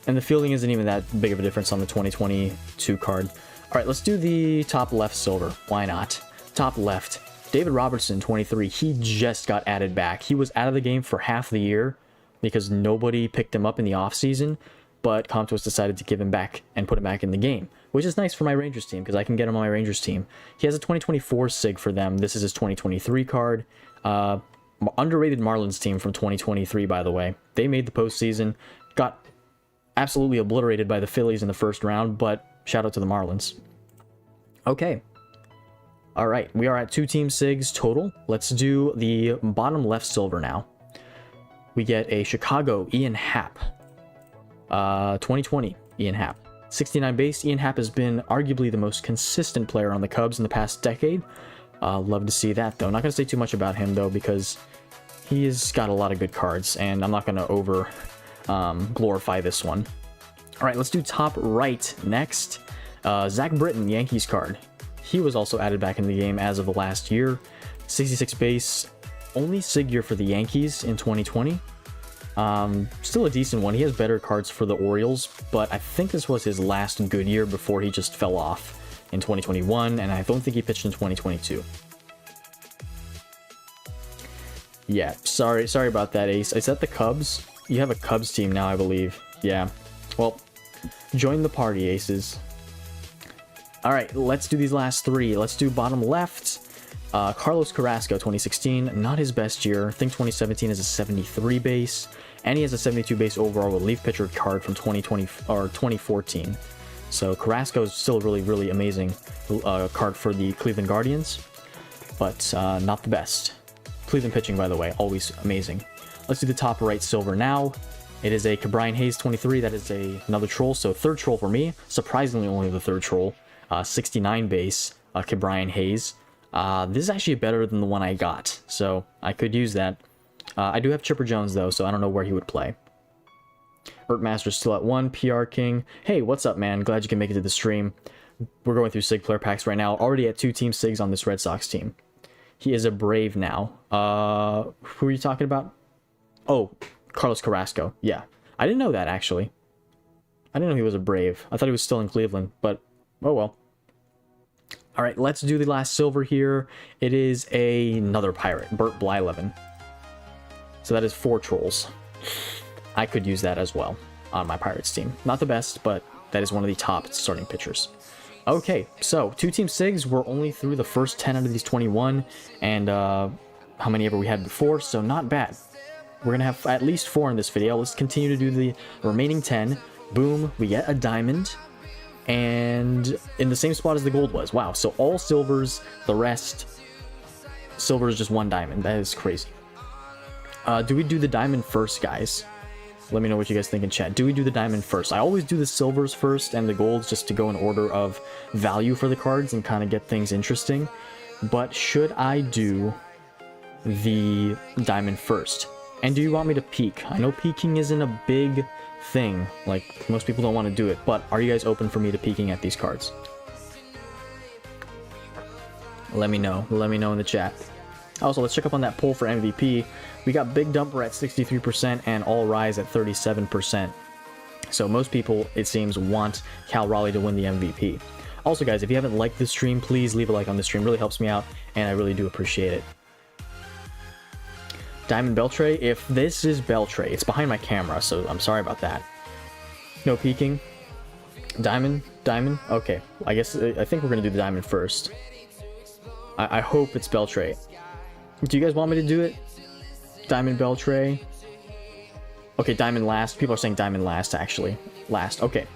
And the fielding isn't even that big of a difference on the 2022 card. Alright, let's do the top left silver. Why not? Top left. David Robertson, 23, he just got added back. He was out of the game for half the year because nobody picked him up in the offseason, but Comtos decided to give him back and put him back in the game, which is nice for my Rangers team because I can get him on my Rangers team. He has a 2024 sig for them. This is his 2023 card. Underrated Marlins team from 2023, by the way. They made the postseason, got absolutely obliterated by the Phillies in the first round, but shout out to the Marlins. Okay. All right, we are at 2 team sigs total. Let's do the bottom left silver now. We get a Chicago Ian Happ. 2020 Ian Happ. 69 base. Ian Happ has been arguably the most consistent player on the Cubs in the past decade. Love to see that, though. Not going to say too much about him, though, because he's got a lot of good cards, and I'm not going to over glorify this one. All right, let's do top right next. Zach Britton, Yankees card. He was also added back in the game as of the last year. 66 base, only sig year for the Yankees in 2020. Still a decent one. He has better cards for the Orioles, but I think this was his last good year before he just fell off in 2021, and I don't think he pitched in 2022. Yeah, sorry about that, Ace. Is that the Cubs? You have a Cubs team now, I believe. Yeah. Well, join the party, Aces. All right, let's do these last three. Let's do bottom left. Carlos Carrasco, 2016, not his best year. I think 2017 is a 73 base, and he has a 72 base overall relief pitcher card from 2020 or 2014. So Carrasco is still a really amazing card for the Cleveland Guardians, but not the best. Cleveland pitching, by the way, always amazing. Let's do the top right silver now. It is a Brian Hayes 23. That is another troll, so third troll for me. Surprisingly, only the third troll. 69 base, Brian Hayes. This is actually better than the one I got, so I could use that. I do have Chipper Jones, though, so I don't know where he would play. Ertmaster's still at 1. PR King. Hey, what's up, man? Glad you can make it to the stream. We're going through SIG player packs right now. Already at 2 Team SIGs on this Red Sox team. He is a Brave now. Who are you talking about? Oh, Carlos Carrasco. Yeah. I didn't know that, actually. I didn't know he was a Brave. I thought he was still in Cleveland, but oh well. All right, let's do the last silver here. It is another Pirate, Bert Blyleven. So that is 4 trolls. I could use that as well on my Pirates team. Not the best, but that is one of the top starting pitchers. Okay, so 2 Team SIGs. We're only through the first 10 out of these 21, and how many ever we had before, so not bad. We're going to have at least 4 in this video. Let's continue to do the remaining 10. Boom, we get a diamond, and in the same spot as the gold was. Wow, so all silvers, the rest, silver is just 1 diamond. That is crazy. Do we do the diamond first, guys? Let me know what you guys think in chat. Do we do the diamond first? I always do the silvers first and the golds just to go in order of value for the cards and kind of get things interesting. But should I do the diamond first? And do you want me to peek? I know peeking isn't a big thing. Like, most people don't want to do it. But are you guys open for me to peeking at these cards? Let me know. Let me know in the chat. Also, let's check up on that poll for MVP. We got Big Dumper at 63% and All Rise at 37%. So most people, it seems, want Cal Raleigh to win the MVP. Also, guys, if you haven't liked this stream, please leave a like on the stream. It really helps me out, and I really do appreciate it. Diamond Beltre. If this is Beltre, it's behind my camera, so I'm sorry about that. No peeking. Diamond? Diamond? Okay. I think we're going to do the diamond first. I hope it's Beltre. Do you guys want me to do it? Diamond Beltre. Okay, diamond last. People are saying diamond last, actually. Last. Okay.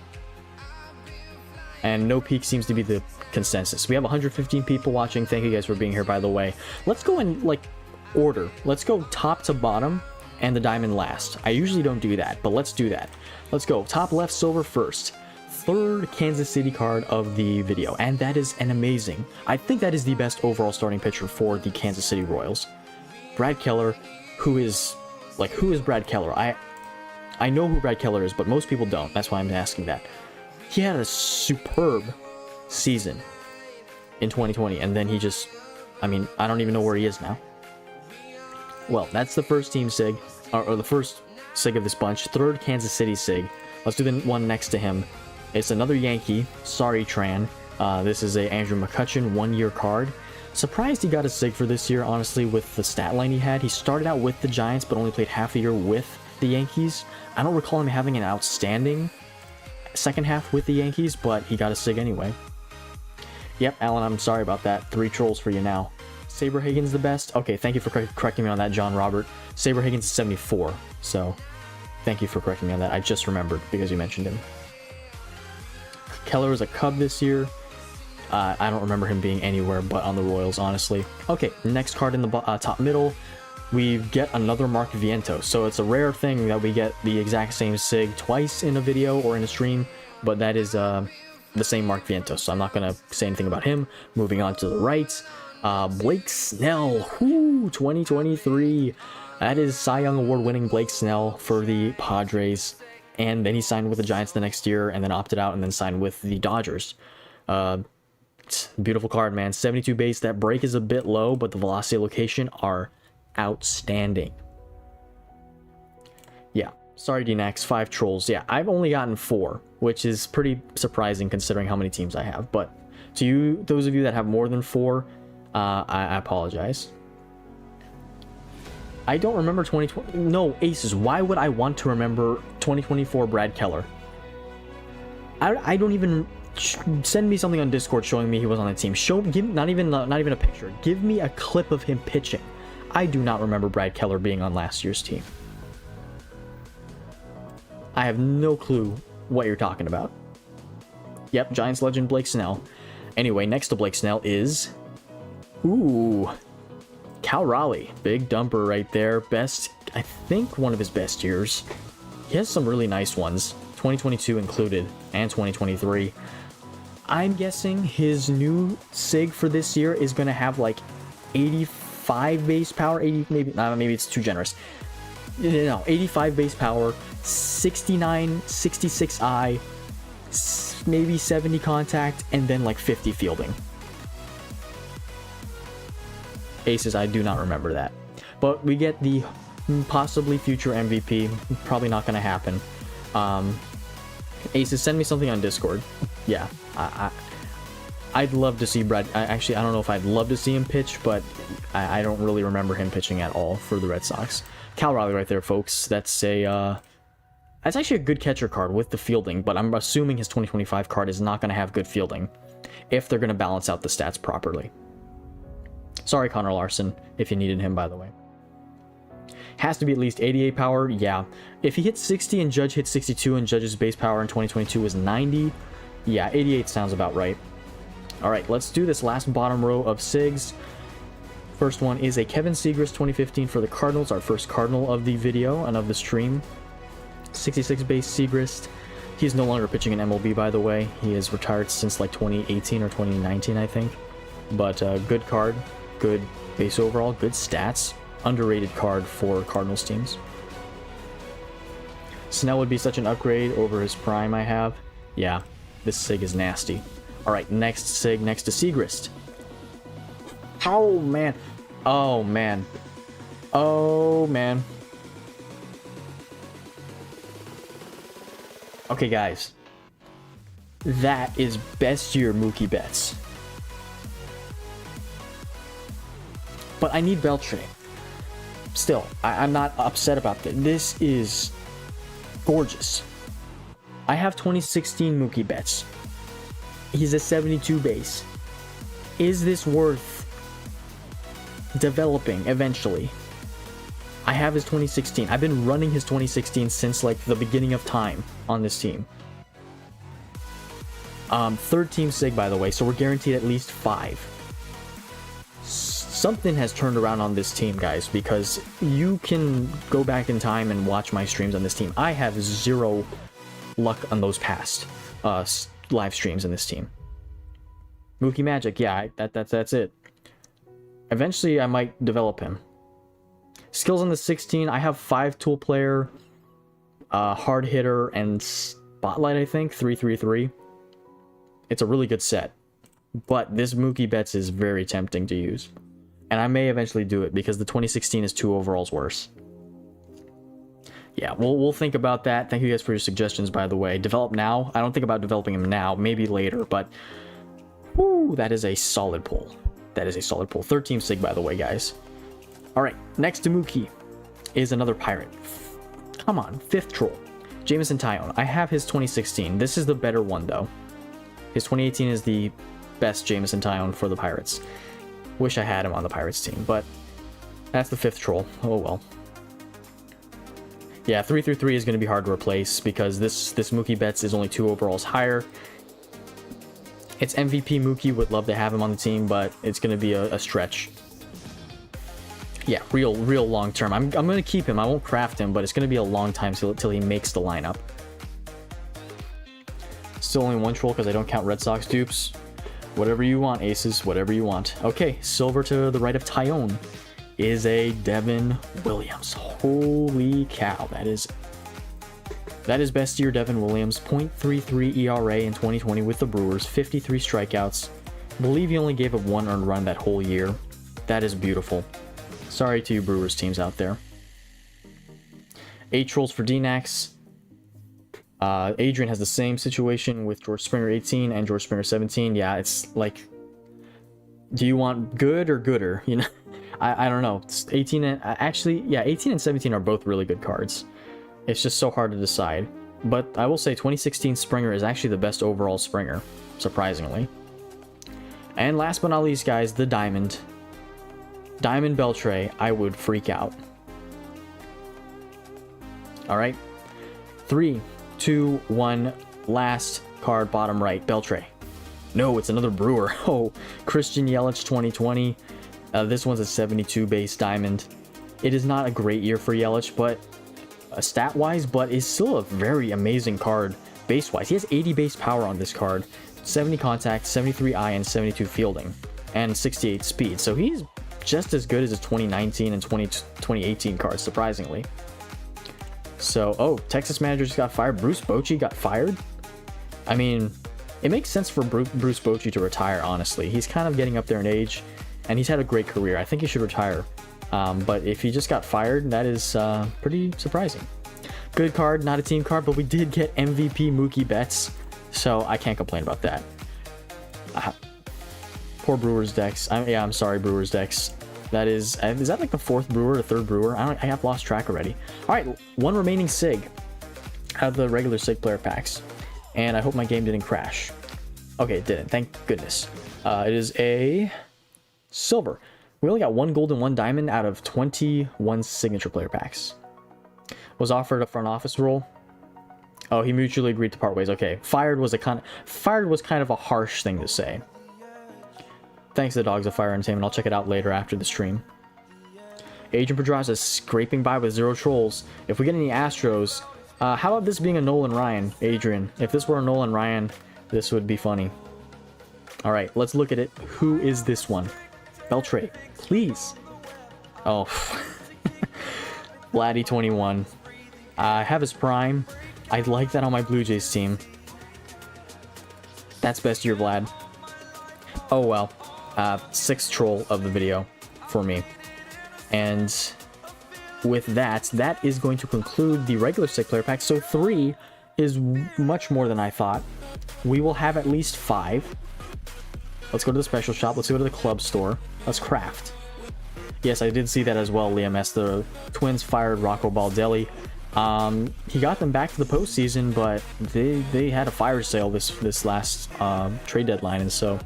And no peak seems to be the consensus. We have 115 people watching. Thank you guys for being here, by the way. Let's go in, like, order. Let's go top to bottom and the diamond last. I usually don't do that, but let's do that. Let's go top left silver first. 3rd Kansas City card of the video, and that is an amazing. I think that is the best overall starting pitcher for the Kansas City Royals. Brad Keller, who is Brad Keller? I know who Brad Keller is, but most people don't. That's why I'm asking that. He had a superb season in 2020, and then he just, I mean, I don't even know where he is now. Well, that's the first team SIG, or the first SIG of this bunch. 3rd Kansas City SIG. Let's do the one next to him. It's another Yankee. Sorry, Tran. This is a Andrew McCutchen 1-year card. Surprised he got a SIG for this year, honestly, with the stat line he had. He started out with the Giants, but only played half a year with the Yankees. I don't recall him having an outstanding second half with the Yankees, but he got a SIG anyway. Yep, Alan, I'm sorry about that. 3 trolls for you now. Saberhagen's the best? Okay, thank you for correcting me on that, John Robert. Saberhagen's 74, so thank you for correcting me on that. I just remembered because you mentioned him. Keller was a Cub this year. I don't remember him being anywhere but on the Royals, honestly. Okay, next card in the top middle, we get another Mark Vientos. So it's a rare thing that we get the exact same SIG twice in a video or in a stream, but that is the same Mark Vientos, so I'm not going to say anything about him. Moving on to the right, Blake Snell, 2023. That is Cy Young Award-winning Blake Snell for the Padres. And then he signed with the Giants the next year, and then opted out, and then signed with the Dodgers. Beautiful card, man. 72 base. That break is a bit low, but the velocity location are outstanding. Yeah. Sorry, DNAX, 5 trolls. Yeah, I've only gotten 4, which is pretty surprising considering how many teams I have. But to you, those of you that have more than 4, I apologize. I don't remember 2020. No, Aces. Why would I want to remember 2024 Brad Keller? I don't even. Send me something on Discord showing me he was on the team. Not even a picture. Give me a clip of him pitching. I do not remember Brad Keller being on last year's team. I have no clue what you're talking about. Yep, Giants legend Blake Snell. Anyway, next to Blake Snell is... Ooh. Cal Raleigh. Big dumper right there. Best, I think one of his best years. He has some really nice ones. 2022 included, and 2023. I'm guessing his new SIG for this year is going to have like 85 base power. 80, maybe it's too generous. No, 85 base power, 69, 66 eye, maybe 70 contact, and then like 50 fielding. Aces, I do not remember that. But we get the possibly future MVP. Probably not going to happen. Aces, send me something on Discord. Yeah, I'd love to see Brad. Actually, I don't know if I'd love to see him pitch, but I don't really remember him pitching at all for the Red Sox. Cal Raleigh right there, folks. That's actually a good catcher card with the fielding, but I'm assuming his 2025 card is not going to have good fielding if they're going to balance out the stats properly. Sorry, Connor Larson, if you needed him, by the way. Has to be at least 88 power, yeah. If he hits 60 and Judge hits 62 and Judge's base power in 2022 was 90, yeah, 88 sounds about right. Alright, let's do this last bottom row of SIGs. First one is a Kevin Seagrass 2015 for the Cardinals, our first Cardinal of the video and of the stream. 66 base Seagrass. He's no longer pitching in MLB, by the way. He is retired since like 2018 or 2019, I think. But good card, good base overall, good stats. Underrated card for Cardinals teams. Snell would be such an upgrade over his prime I have. Yeah, this SIG is nasty. Alright, next SIG next to Seagrass. Oh, man. Oh, man. Oh, man. Okay, guys. That is best year Mookie Betts. But I need BELTRE. Still, I'm not upset about this. This is gorgeous. I have 2016 Mookie Betts. He's a 72 base. Is this worth developing eventually? I have his 2016. I've been running his 2016 since like the beginning of time on this team. Third team SIG, by the way, so we're guaranteed at least 5. Something has turned around on this team, guys, because you can go back in time and watch my streams on this team. I have 0 luck on those past live streams in this team. Mookie Magic, yeah, that's it. Eventually, I might develop him. Skills on the 16, I have 5 tool player, hard hitter, and spotlight, I think, 333. It's a really good set. But this Mookie Betts is very tempting to use. And I may eventually do it because the 2016 is 2 overalls worse. Yeah, we'll think about that. Thank you guys for your suggestions, by the way. Develop now? I don't think about developing him now. Maybe later, but... Woo, that is a solid pull. That is a solid pull. Third team SIG, by the way, guys. Alright, next to Mookie is another Pirate. Come on, 5th troll. Jameson Taillon. I have his 2016. This is the better one, though. His 2018 is the best Jameson Taillon for the Pirates. Wish I had him on the Pirates team, but that's the 5th troll. Oh well. Yeah, 333 is going to be hard to replace because this Mookie Betts is only 2 overalls higher. It's MVP Mookie, would love to have him on the team, but it's going to be a stretch. Yeah, real long term. I'm going to keep him. I won't craft him, but it's going to be a long time till he makes the lineup. Still only 1 troll because I don't count Red Sox dupes. Whatever you want, Aces. Whatever you want. Okay, silver to the right of Taillon is a Devin Williams. Holy cow, that is best year Devin Williams. 0.33 ERA in 2020 with the Brewers. 53 strikeouts. I believe he only gave up 1 earned run that whole year. That is beautiful. Sorry to you Brewers teams out there. 8 trolls for DNAX. Adrian has the same situation with George Springer 18 and George Springer 17. Yeah, it's like, do you want good or gooder? You know, I don't know. It's 18 and actually, yeah, 18 and 17 are both really good cards. It's just so hard to decide. But I will say 2016 Springer is actually the best overall Springer, surprisingly. And last but not least, guys, the Diamond. Diamond Beltre, I would freak out. Alright. 3, 2, 1, last card, bottom right, Beltre. No, it's another Brewer. Oh, Christian Yelich 2020. This one's a 72 base Diamond. It is not a great year for Yelich, but stat-wise, but is still a very amazing card base-wise. He has 80 base power on this card, 70 contact, 73 eye, and 72 fielding, and 68 speed. So he's just as good as his 2019 and 2018 cards, surprisingly. So, oh, Texas manager just got fired. Bruce Bochy got fired? I mean, it makes sense for Bruce Bochy to retire, honestly. He's kind of getting up there in age, and he's had a great career. I think he should retire. But if he just got fired, that is pretty surprising. Good card, not a team card, but we did get MVP Mookie Betts, so I can't complain about that. Poor Brewers decks. I'm sorry, Brewers decks. That is that like the 4th Brewer or 3rd Brewer? I have lost track already. All right, one remaining SIG out of the regular SIG player packs, and I hope my game didn't crash. Okay, it didn't. Thank goodness. It is a silver. We only got 1 gold and 1 diamond out of 21 signature player packs. Was offered a front office role. Oh, he mutually agreed to part ways. Okay, fired was kind of a harsh thing to say. Thanks to the Dogs of Fire Entertainment. I'll check it out later after the stream. Adrian Pedraza is scraping by with 0 trolls. If we get any Astros, how about this being a Nolan Ryan, Adrian? If this were a Nolan Ryan, this would be funny. All right, let's look at it. Who is this one? Beltre, please. Oh, Vladdy 21. I have his prime. I'd like that on my Blue Jays team. That's best year, Vlad. Oh well. 6th troll of the video for me. And with that, that is going to conclude the regular SIG player pack. So 3 is much more than I thought. We will have at least 5. Let's go to the special shop. Let's go to the club store. Let's craft. Yes, I did see that as well, Liam S. The Twins fired Rocco Baldelli. He got them back to the postseason, but they had a fire sale this last trade deadline, and so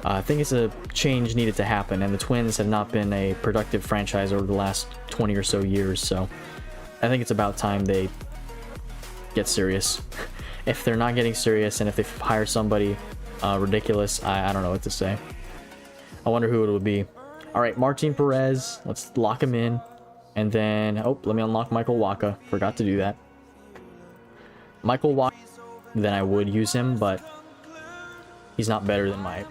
I think it's a change needed to happen. And the Twins have not been a productive franchise over the last 20 or so years, so I think it's about time they get serious. If they're not getting serious, and if they hire somebody ridiculous, I don't know what to say. I wonder who it would be. All right, Martin Perez, let's lock him in. And then, oh, let me unlock Michael Wacha. Forgot to do that. Michael Wacha, then I would use him, but he's not better than my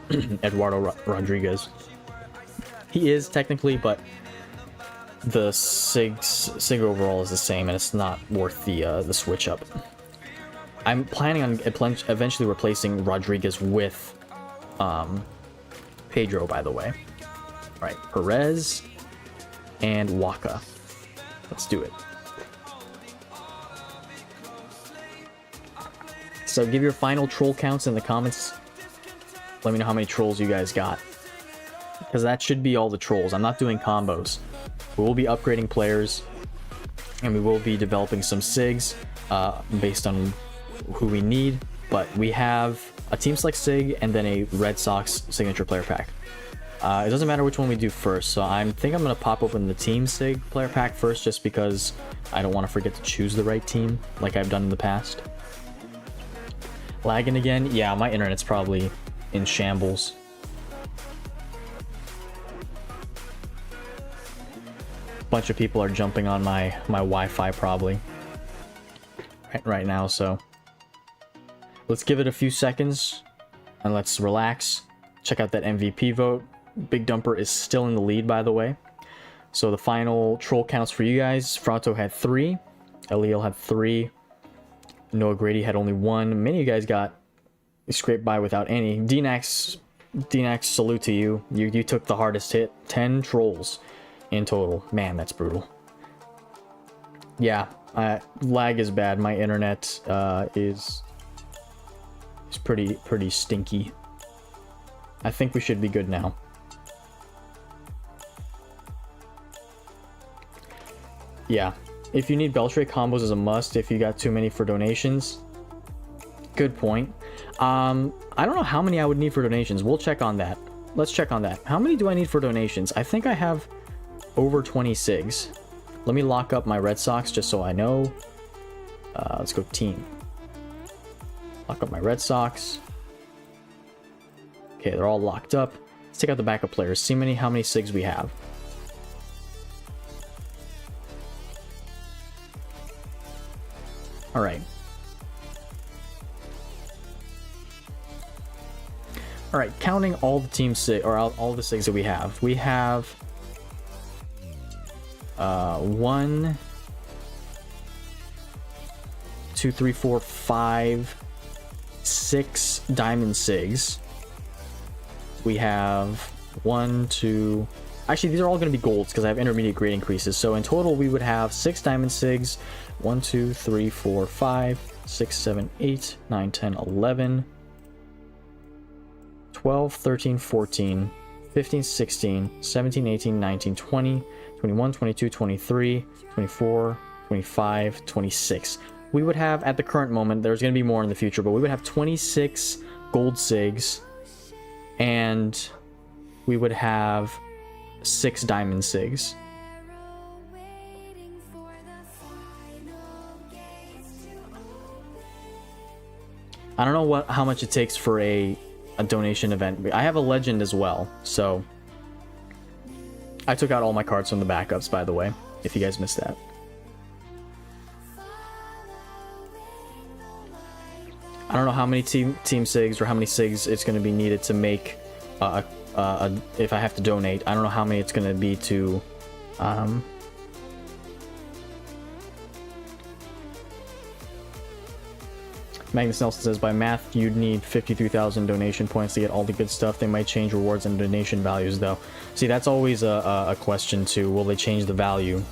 Eduardo Rodriguez. He is technically, but the Sig overall is the same, and it's not worth the switch up. I'm planning on eventually replacing Rodriguez with Pedro, by the way. All right, Perez and Wacha. Let's do it. So give your final troll counts in the comments. Let me know how many trolls you guys got, because that should be all the trolls. I'm not doing combos. We will be upgrading players, and we will be developing some SIGs based on who we need. But we have a Team Select SIG and then a Red Sox signature player pack. It doesn't matter which one we do first, so I think I'm going to pop open the Team SIG player pack first, just because I don't want to forget to choose the right team like I've done in the past. Lagging again? Yeah, my internet's probably in shambles. Bunch of people are jumping on my Wi-Fi probably right now, so let's give it a few seconds and let's relax. Check out that MVP vote. Big Dumper is still in the lead, by the way. So the final troll counts for you guys. Frato had 3. Eliel had 3. Noah Grady had only 1. Many of you guys got scraped by without any. DNAX, salute to you. You took the hardest hit. 10 trolls in total. Man, that's brutal. Yeah, Lag is bad. My internet is pretty stinky. I think we should be good now. Yeah, if you need Beltre, combos is a must if you got too many for donations. Good point. I don't know how many I would need for donations. We'll check on that. Let's check on that. How many do I need for donations? I think I have over 20 SIGs. Let me lock up my Red Sox just so I know. Let's go team. Lock up my Red Sox. Okay, they're all locked up. Let's take out the backup players. See how many SIGs we have. All right. All right, counting all the team SIG or all the SIGs that we have. We have 1, 2, 3, 4, 5, 6 diamond SIGs. We have 1, 2. Actually, these are all going to be golds because I have intermediate grade increases. So in total, we would have 6 diamond SIGs. 1, 2, 3, 4, 5, 6, 7, 8, 9, 10, 11, 12, 13, 14, 15, 16, 17, 18, 19, 20, 21, 22, 23, 24, 25, 26. We would have, at the current moment, there's going to be more in the future, but we would have 26 gold SIGs, and we would have 6 diamond SIGs. I don't know how much it takes for a donation event. I have a legend as well, so I took out all my cards from the backups, by the way, if you guys missed that. I don't know how many team SIGs or how many SIGs it's going to be needed to make if I have to donate. I don't know how many it's going to be to Magnus Nelson says, by math, you'd need 53,000 donation points to get all the good stuff. They might change rewards and donation values, though. See, that's always a question, too. Will they change the value?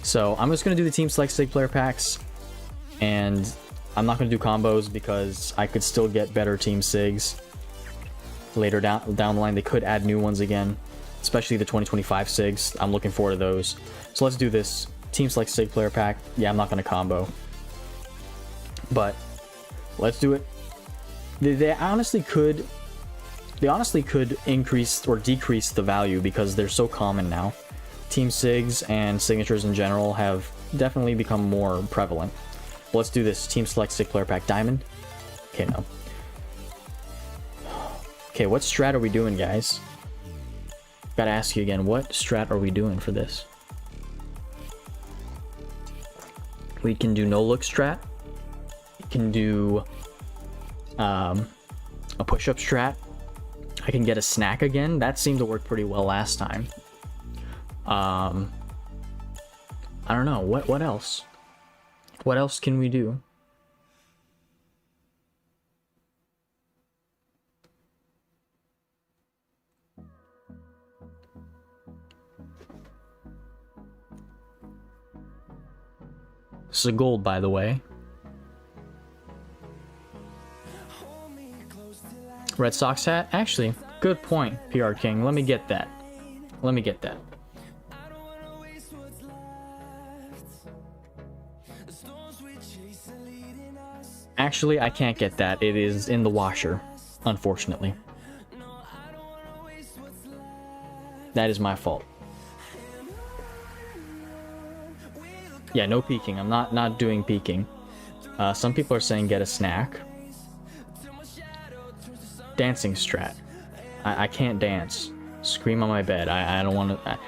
So, I'm just going to do the Team Select SIG player packs. And I'm not going to do combos because I could still get better Team SIGs. Later down the line, they could add new ones again. Especially the 2025 SIGs. I'm looking forward to those. So, let's do this. Team Select SIG player pack. Yeah, I'm not going to combo. But let's do it. They honestly could increase or decrease the value because they're so common now. Team SIGs and signatures in general have definitely become more prevalent. But let's do this. Team Select SIG player pack diamond. Okay, no. Okay, what strat are we doing, guys? Gotta ask you again, what strat are we doing for this? We can do no look strat. Can do a push-up strat. I can get a snack again. That seemed to work pretty well last time. I don't know. What else? What else can we do? This is a gold, by the way. Red Sox hat? Actually, good point, PR King. Let me get that. Let me get that. Actually, I can't get that. It is in the washer, unfortunately. That is my fault. Yeah, no peeking. I'm not doing peeking. Some people are saying get a snack. Dancing strat. I can't dance. Scream on my bed. I don't want to.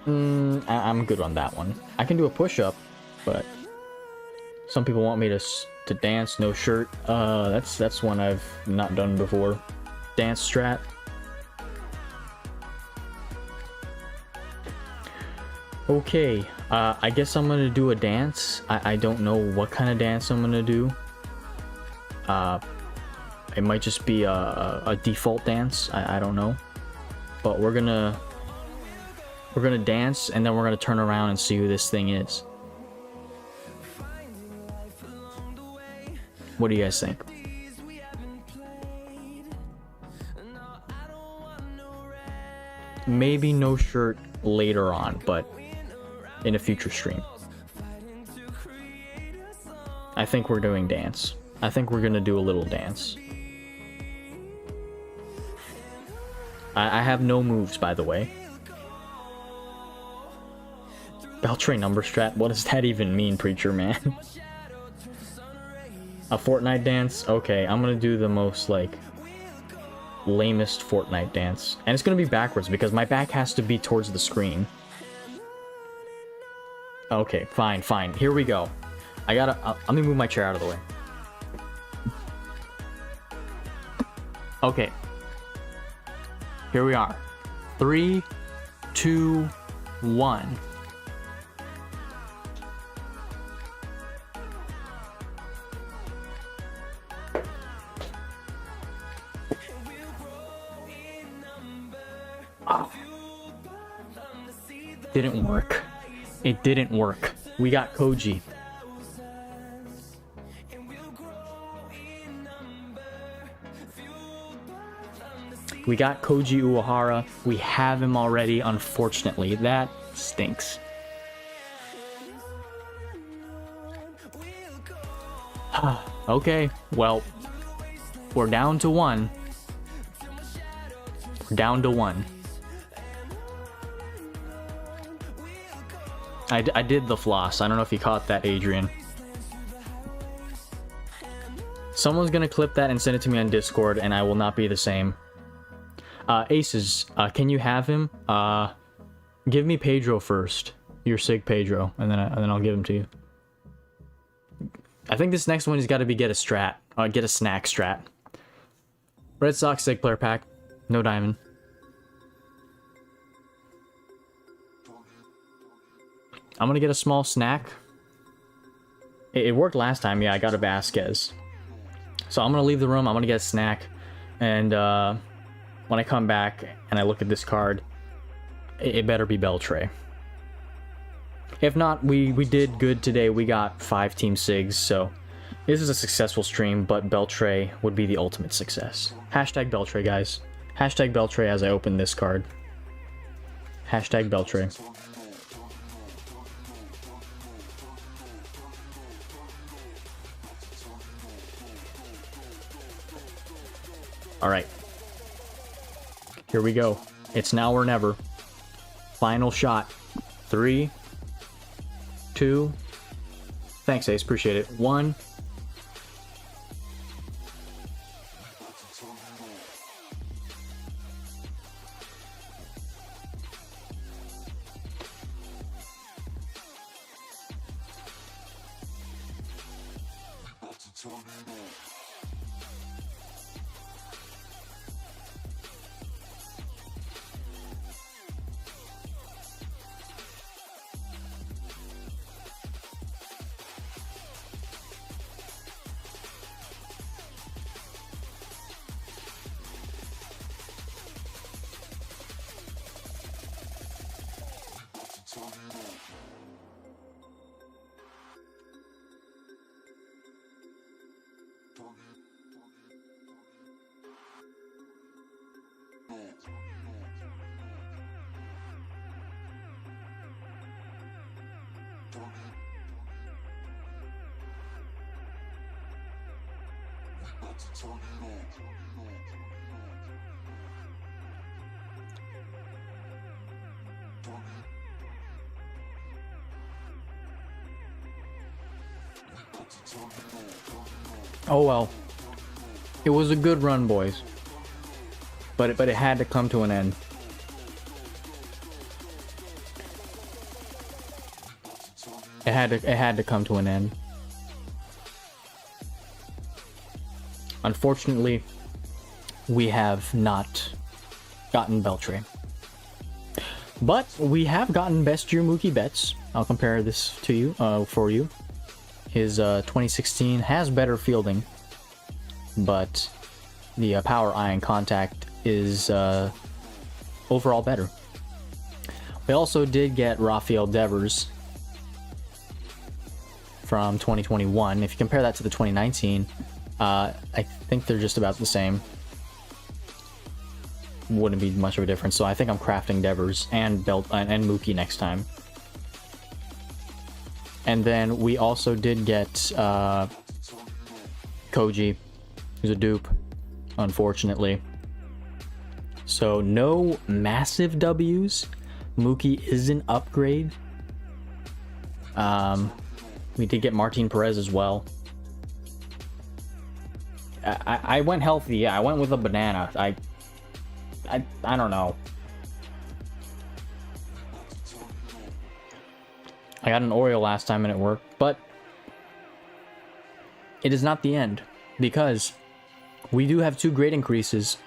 I'm good on that one. I can do a push-up, but some people want me to dance no shirt. That's one I've not done before. Dance strat. Okay. I guess I'm gonna do a dance. I don't know what kind of dance I'm gonna do. It might just be a default dance. I don't know. But we're gonna We're gonna dance, and then we're gonna turn around and see who this thing is. What do you guys think? Maybe no shirt later on, but in a future stream. I think we're doing dance. I think we're gonna do a little dance. I have no moves, by the way. Beltray number strat? What does that even mean, Preacher Man? A Fortnite dance? Okay, I'm gonna do the most, like, lamest Fortnite dance. And it's gonna be backwards because my back has to be towards the screen. Okay, fine, fine. Here we go. Let me move my chair out of the way. Okay. Here we are. 3, 2, 1. Didn't work. It didn't work. We got Koji. We got Koji Uehara. We have him already, unfortunately. That stinks. Okay, well, we're down to 1. We're down to 1. I did the floss. I don't know if you caught that, Adrian. Someone's gonna clip that and send it to me on Discord, and I will not be the same. Aces, can you have him? Give me Pedro first. Your Sig Pedro, and then I'll give him to you. I think this next one has got to be get a strat. Get a snack strat. Red Sox Sig player pack. No diamond. I'm gonna get a small snack. It worked last time. Yeah, I got a Vasquez. So I'm gonna leave the room. I'm gonna get a snack, and when I come back and I look at this card, it better be Beltray. If not, we did good today. We got 5 Team Sigs, so this is a successful stream, but Beltray would be the ultimate success. Hashtag Beltray, guys. Hashtag Beltray as I open this card. Hashtag Beltray. Alright. Here we go. It's now or never. Final shot. 3, 2. Thanks, Ace. Appreciate it. 1. Oh well. It was a good run, boys. But it had to come to an end. It had to come to an end. Unfortunately, we have not gotten Beltray. But we have gotten Best Year Mookie Betts. I'll compare this to you, for you. His 2016 has better fielding, but the power ion contact is overall better. We also did get Rafael Devers from 2021. If you compare that to the 2019, I think they're just about the same. Wouldn't be much of a difference. So I think I'm crafting Devers and Mookie next time. And then we also did get Koji, who's a dupe, unfortunately. So no massive W's. Mookie is an upgrade. We did get Martin Perez as well. I went healthy. Yeah, I went with a banana. I don't know. I got an Oreo last time and it worked, but it is not the end, because we do have 2 grade increases,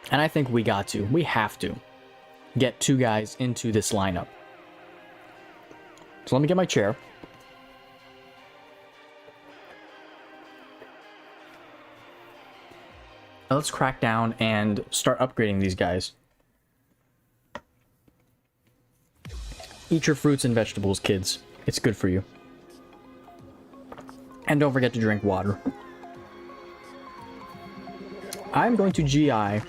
and I think we have to get 2 guys into this lineup. So let me get my chair. Now let's crack down and start upgrading these guys. Eat your fruits and vegetables, kids. It's good for you. And don't forget to drink water. I'm going to GI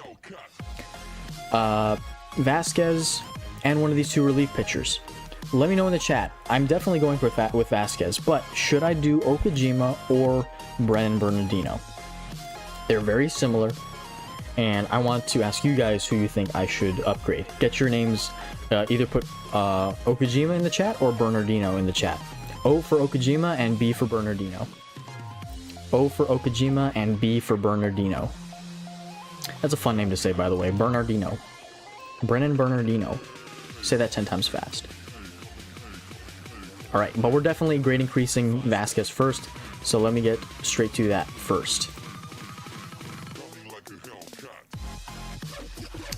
Vasquez and one of these 2 relief pitchers. Let me know in the chat. I'm definitely going with Vasquez, but should I do Okajima or Brennan Bernardino? They're very similar, and I want to ask you guys who you think I should upgrade. Get your names, either put Okajima in the chat or Bernardino in the chat. O for Okajima and B for Bernardino. O for Okajima and B for Bernardino. That's a fun name to say, by the way. Bernardino. Brennan Bernardino. Say that 10 times fast. Alright, but we're definitely grade increasing Vasquez first, so let me get straight to that first.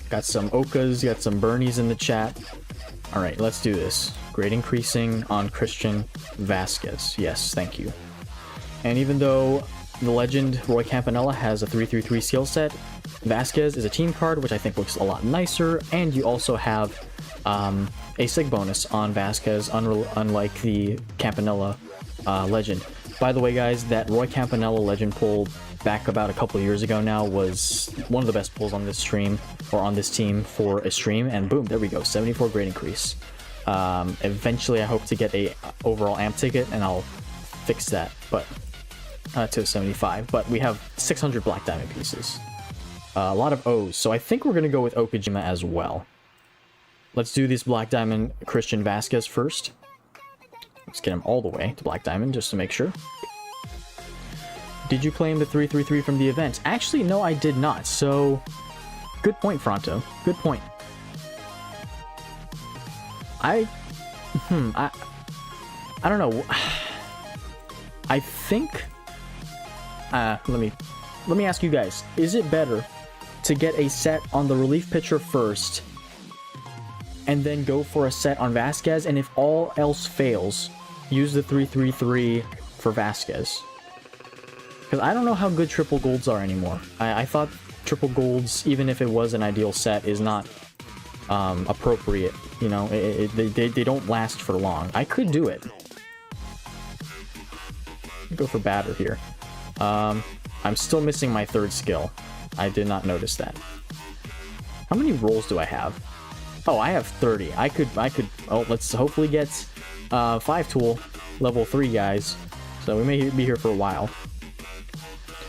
Got some Okas, got some Bernies in the chat. Alright, let's do this. Grade increasing on Christian Vasquez. Yes, thank you. And even though the legend Roy Campanella has a 3-3-3 skill set, Vasquez is a team card, which I think looks a lot nicer, and you also have a sig bonus on Vasquez, unlike the Campanella legend. By the way, guys, that Roy Campanella legend pull back about a couple of years ago now was one of the best pulls on this stream, or on this team for a stream, and boom, there we go, 74 grade increase. Eventually I hope to get a overall amp ticket and I'll fix that, but to 75, but we have 600 black diamond pieces. A lot of O's, so I think we're gonna go with Okajima as well. Let's do this black diamond Christian Vasquez first. Let's get him all the way to black diamond just to make sure. Did you claim the 3-3-3 from the event? Actually, no, I did not. So, good point, Fronto. Good point. I don't know. I think. Let me ask you guys: is it better to get a set on the relief pitcher first, and then go for a set on Vasquez, and if all else fails, use the 3-3-3 for Vasquez? Because I don't know how good triple golds are anymore. I thought triple golds, even if it was an ideal set, is not appropriate. You know, they don't last for long. I could do it. Go for batter here. I'm still missing my 3rd skill. I did not notice that. How many rolls do I have? Oh, I have 30. I could. Oh, let's hopefully get 5-tool level 3 guys. So we may be here for a while.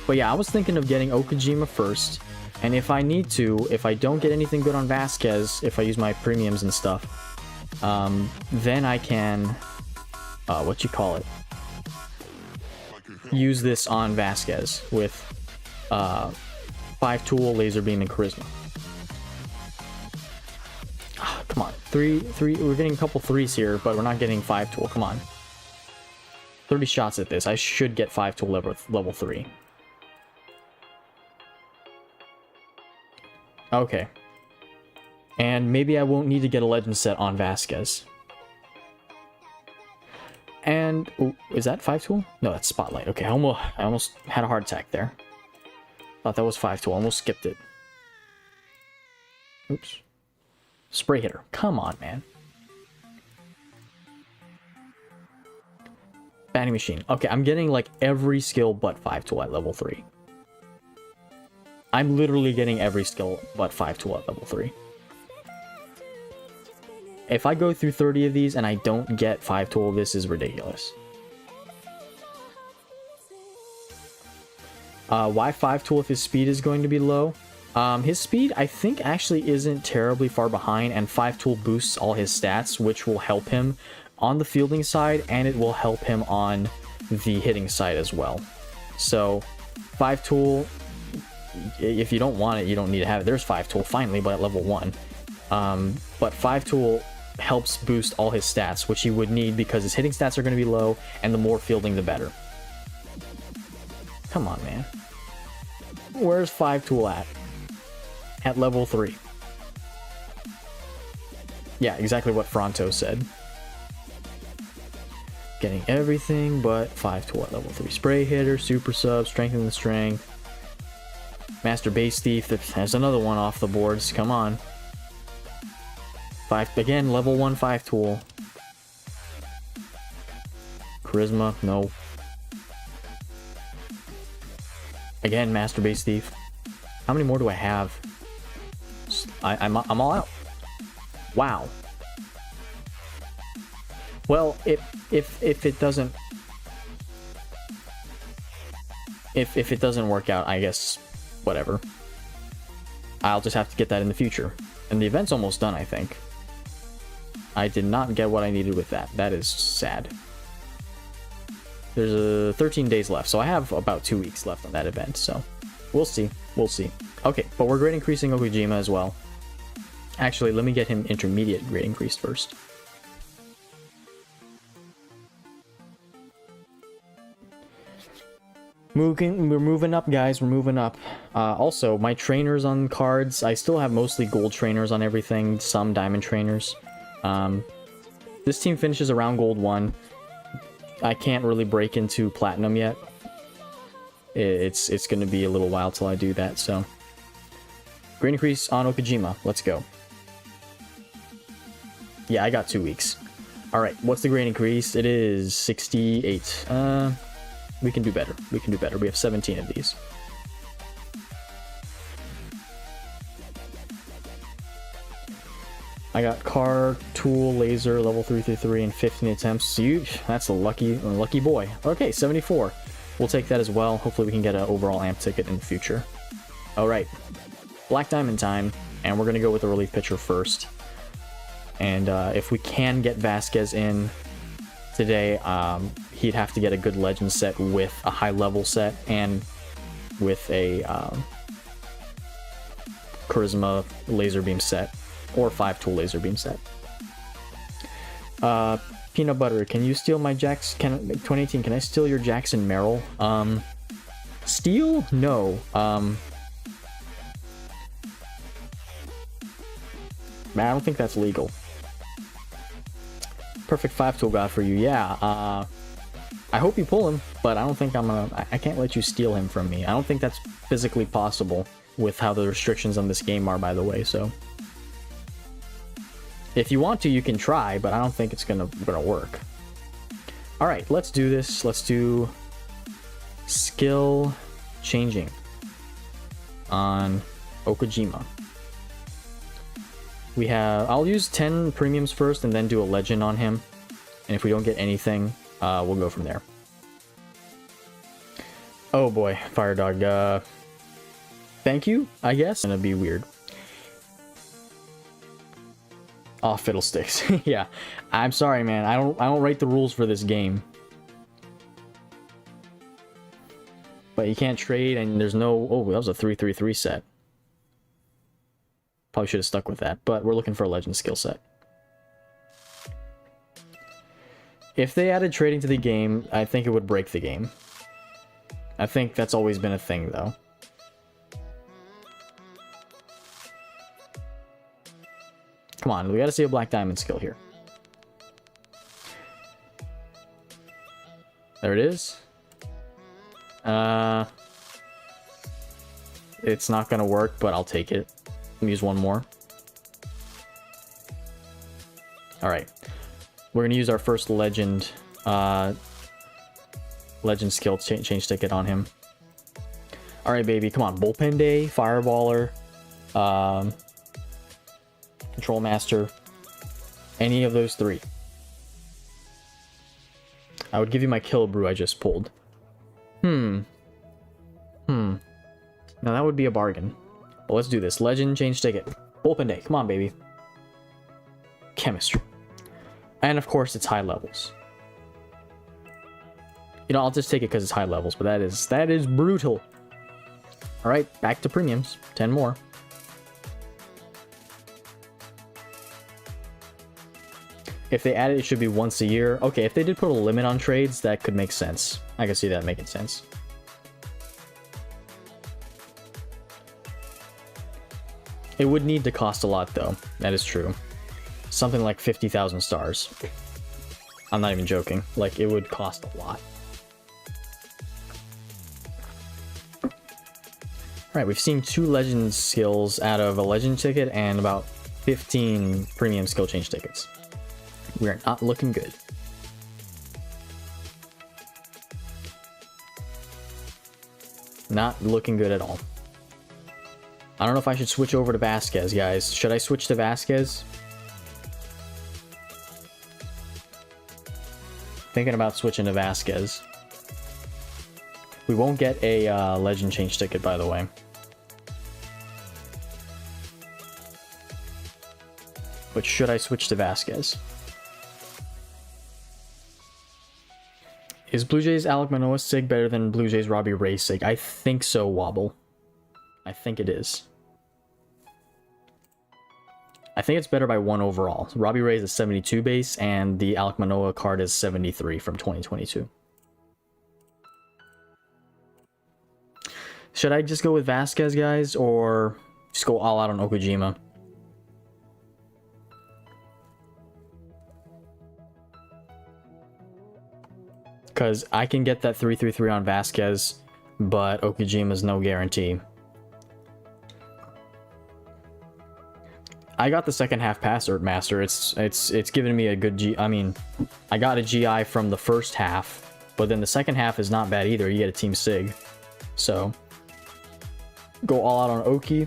But yeah, I was thinking of getting Okajima first, and if I need to, if I don't get anything good on Vasquez, if I use my premiums and stuff, then I can, use this on Vasquez with 5-tool, laser beam, and charisma. Oh, come on, three. We're getting a couple 3s here, but we're not getting 5-tool. Come on, 30 shots at this. I should get 5-tool level 3. Okay. And maybe I won't need to get a legend set on Vasquez. And ooh, is that 5-tool? No, that's spotlight. Okay, I almost had a heart attack there. Thought that was 5-tool. Almost skipped it. Oops. Spray hitter. Come on, man. Batting machine. Okay, I'm getting like every skill but 5 tool at level 3. I'm literally getting every skill but 5 tool at level 3. If I go through 30 of these and I don't get 5 tool, this is ridiculous. Why 5 tool if his speed is going to be low? His speed, I think, actually isn't terribly far behind, and 5 tool boosts all his stats, which will help him on the fielding side, and it will help him on the hitting side as well. So 5 tool, if you don't want it, you don't need to have it. There's 5 tool finally, but at level 1. But 5 tool helps boost all his stats, which he would need because his hitting stats are going to be low, and the more fielding the better. Come on, man. Where's 5 tool at? At level 3. Yeah, exactly what Fronto said. Getting everything but 5 tool at level 3. Spray hitter, super sub, strengthen the strength. Master base thief. There's another one off the boards. Come on. 5 again. Level 1 5 tool. Charisma. No. Again, master base thief. How many more do I have? I'm all out. Wow. Well, if it doesn't work out, I guess whatever. I'll just have to get that in the future. And the event's almost done, I think. I did not get what I needed with that. That is sad. There's 13 days left, so I have about 2 weeks left on that event, so we'll see. We'll see. Okay, but we're grade increasing Okajima as well. Actually, let me get him intermediate grade increased first. We're moving up, guys. We're moving up. Also, my trainers on cards, I still have mostly gold trainers on everything, some diamond trainers. This team finishes around gold 1. I can't really break into platinum yet. It's going to be a little while till I do that, so. Grade increase on Okajima. Let's go. Yeah, I got 2 weeks. Alright, what's the grade increase? It is 68. We can do better. We can do better. We have 17 of these. I got car, tool, laser, level 333, and 15 attempts. That's a lucky boy. Okay, 74. We'll take that as well. Hopefully we can get an overall amp ticket in the future. Alright. Black Diamond time. And we're going to go with the relief pitcher first. And if we can get Vasquez in today, he'd have to get a good legend set with a high level set and with a charisma laser beam set or 5 tool laser beam set. Peanut butter, can you steal my 2018, can I steal your Jackson Merrill? Steal? No. Man, I don't think that's legal. Perfect 5 tool god for you. Yeah, I hope you pull him, but I don't think I can't let you steal him from me. I don't think that's physically possible with how the restrictions on this game are, by the way, so. If you want to, you can try, but I don't think it's gonna work. Alright, let's do this. Let's do skill changing on Okajima. We have, I'll use 10 premiums first and then do a legend on him. And if we don't get anything, we'll go from there. Oh boy, Fire Dog. Thank you, I guess. It's gonna be weird. Oh, fiddlesticks. Yeah, I'm sorry, man. I don't write the rules for this game. But you can't trade, and there's no. Oh, that was a 3-3-3 set. Probably should have stuck with that, but we're looking for a legend skill set. If they added trading to the game, I think it would break the game. I think that's always been a thing, though. Come on, we gotta see a Black Diamond skill here. There it is. It's not gonna work, but I'll take it. Let me use one more. All right, we're gonna use our first legend skill change ticket on him. All right, baby, come on. Bullpen Day, Fireballer, Control Master, any of those three. I would give you my Killebrew I just pulled. Now that would be a bargain. But let's do this. Legend change ticket. Bullpen Day. Come on, baby. Chemistry. And of course, it's high levels. You know, I'll just take it because it's high levels, but that is brutal. All right, back to premiums. 10 more. If they add it, it should be once a year. Okay, if they did put a limit on trades, that could make sense. I can see that making sense. It would need to cost a lot, though. That is true. Something like 50,000 stars. I'm not even joking. Like, it would cost a lot. Alright, we've seen 2 legend skills out of a legend ticket and about 15 premium skill change tickets. We are not looking good. Not looking good at all. I don't know if I should switch over to Vasquez, guys. Should I switch to Vasquez? Thinking about switching to Vasquez. We won't get a legend change ticket, by the way. But should I switch to Vasquez? Is Blue Jays Alek Manoah sig better than Blue Jays Robbie Ray sig? I think so, Wobble. I think it is. I think it's better by 1 overall. Robbie Ray is a 72 base, and the Alek Manoah card is 73 from 2022. Should I just go with Vasquez, guys, or just go all out on Okajima? Because I can get that 3-3-3 on Vasquez, but Okajima's no guarantee. I got the second half passer master. It's given me a good G. I mean, I got a GI from the first half, but then the second half is not bad either. You get a team sig, so go all out on Oki.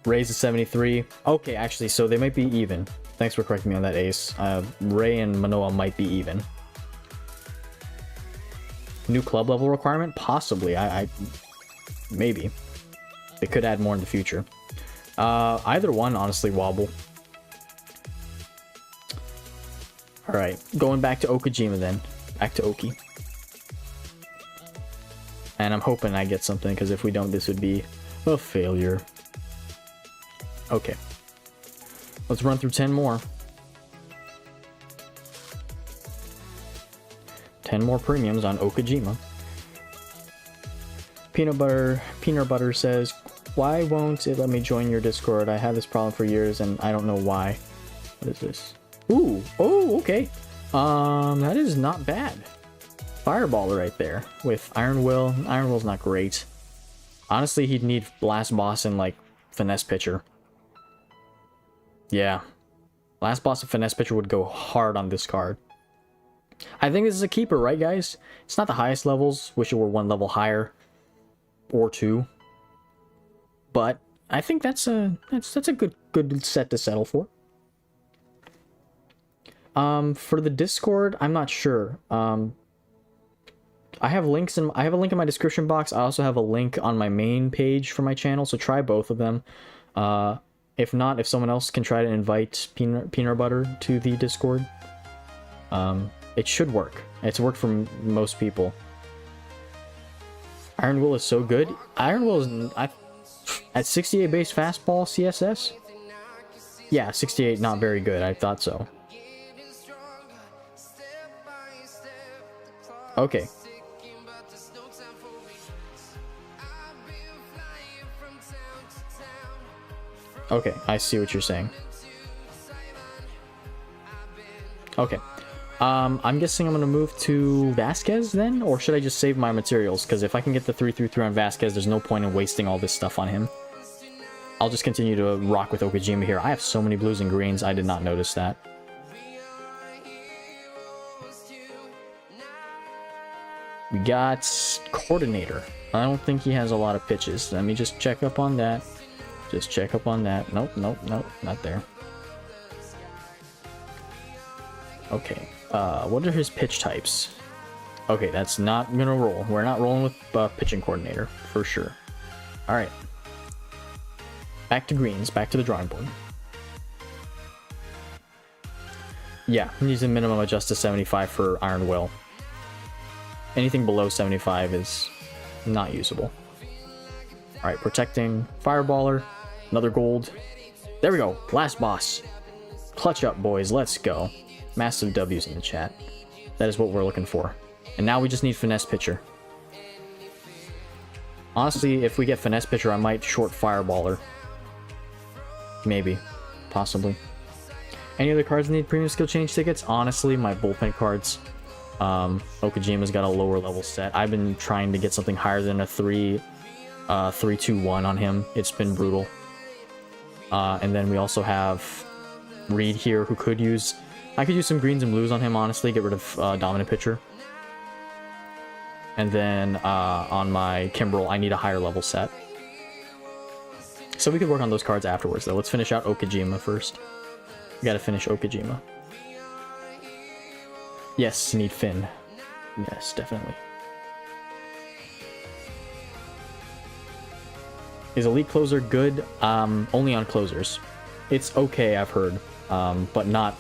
Ray's a 73. Okay, actually, so they might be even. Thanks for correcting me on that, Ace. Ray and Manoah might be even. New club level requirement? Possibly. I maybe. They could add more in the future. Either one, honestly, Wobble. Alright, going back to Okajima then. Back to Oki. And I'm hoping I get something, because if we don't, this would be a failure. Okay. Let's run through 10 more. 10 more premiums on Okajima. Peanut Butter says, why won't it let me join your Discord? I had this problem for years and I don't know why. What is this? Ooh, oh, okay. That is not bad. Fireballer right there with Iron Will. Iron Will's not great. Honestly, he'd need Blast Boss and like Finesse Pitcher. Yeah. Last Boss and Finesse Pitcher would go hard on this card. I think this is a keeper, right, guys? It's not the highest levels. Wish it were 1 level higher. Or 2. But I think that's a good set to settle for. For the Discord, I'm not sure. I have a link in my description box. I also have a link on my main page for my channel, so try both of them. If not, if someone else can try to invite Peanut Butter to the Discord, it should work. It's worked for most people. Iron Will is so good. Iron Will is at 68 base fastball CSS. Yeah, 68 not very good. I thought so. Okay. Okay, I see what you're saying. Okay. I'm guessing I'm going to move to Vasquez then? Or should I just save my materials? Because if I can get the 3-3-3 on Vasquez, there's no point in wasting all this stuff on him. I'll just continue to rock with Okajima here. I have so many blues and greens, I did not notice that. We got Coordinator. I don't think he has a lot of pitches. Let me just check up on that. Just check up on that. Nope, nope, nope, not there. Okay, what are his pitch types? Okay, that's not gonna roll. We're not rolling with pitching coordinator, for sure. Alright. Back to greens, back to the drawing board. Yeah, I'm using minimum adjust to 75 for Iron Will. Anything below 75 is not usable. Alright, protecting Fireballer. Another gold. There we go. Last boss. Clutch up, boys. Let's go. Massive W's in the chat. That is what we're looking for. And now we just need Finesse Pitcher. Honestly, if we get Finesse Pitcher, I might short Fireballer. Maybe. Possibly. Any other cards need premium skill change tickets? Honestly, my bullpen cards. Okajima's got a lower level set. I've been trying to get something higher than a 3-2-1 on him. It's been brutal. And then we also have Reed here, who could use... I could use some greens and blues on him, honestly. Get rid of Dominant Pitcher. And then on my Kimbrel, I need a higher level set. So we could work on those cards afterwards, though. Let's finish out Okajima first. We gotta finish Okajima. Yes, need Finn. Yes, definitely. Is Elite Closer good? Only on closers. It's okay, I've heard, but not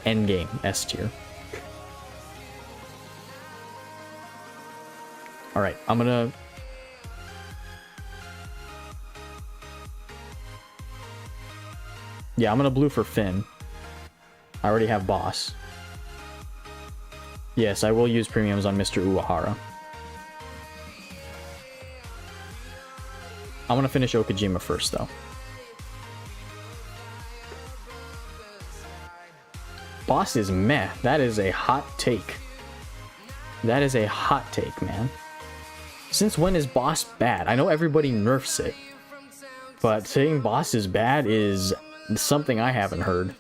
endgame S tier. Alright, I'm gonna... Yeah, I'm gonna blue for Finn. I already have Boss. Yes, I will use premiums on Mr. Uehara. I want to finish Okajima first, though. Boss is meh. That is a hot take. That is a hot take, man. Since when is Boss bad? I know everybody nerfs it, but saying Boss is bad is something I haven't heard.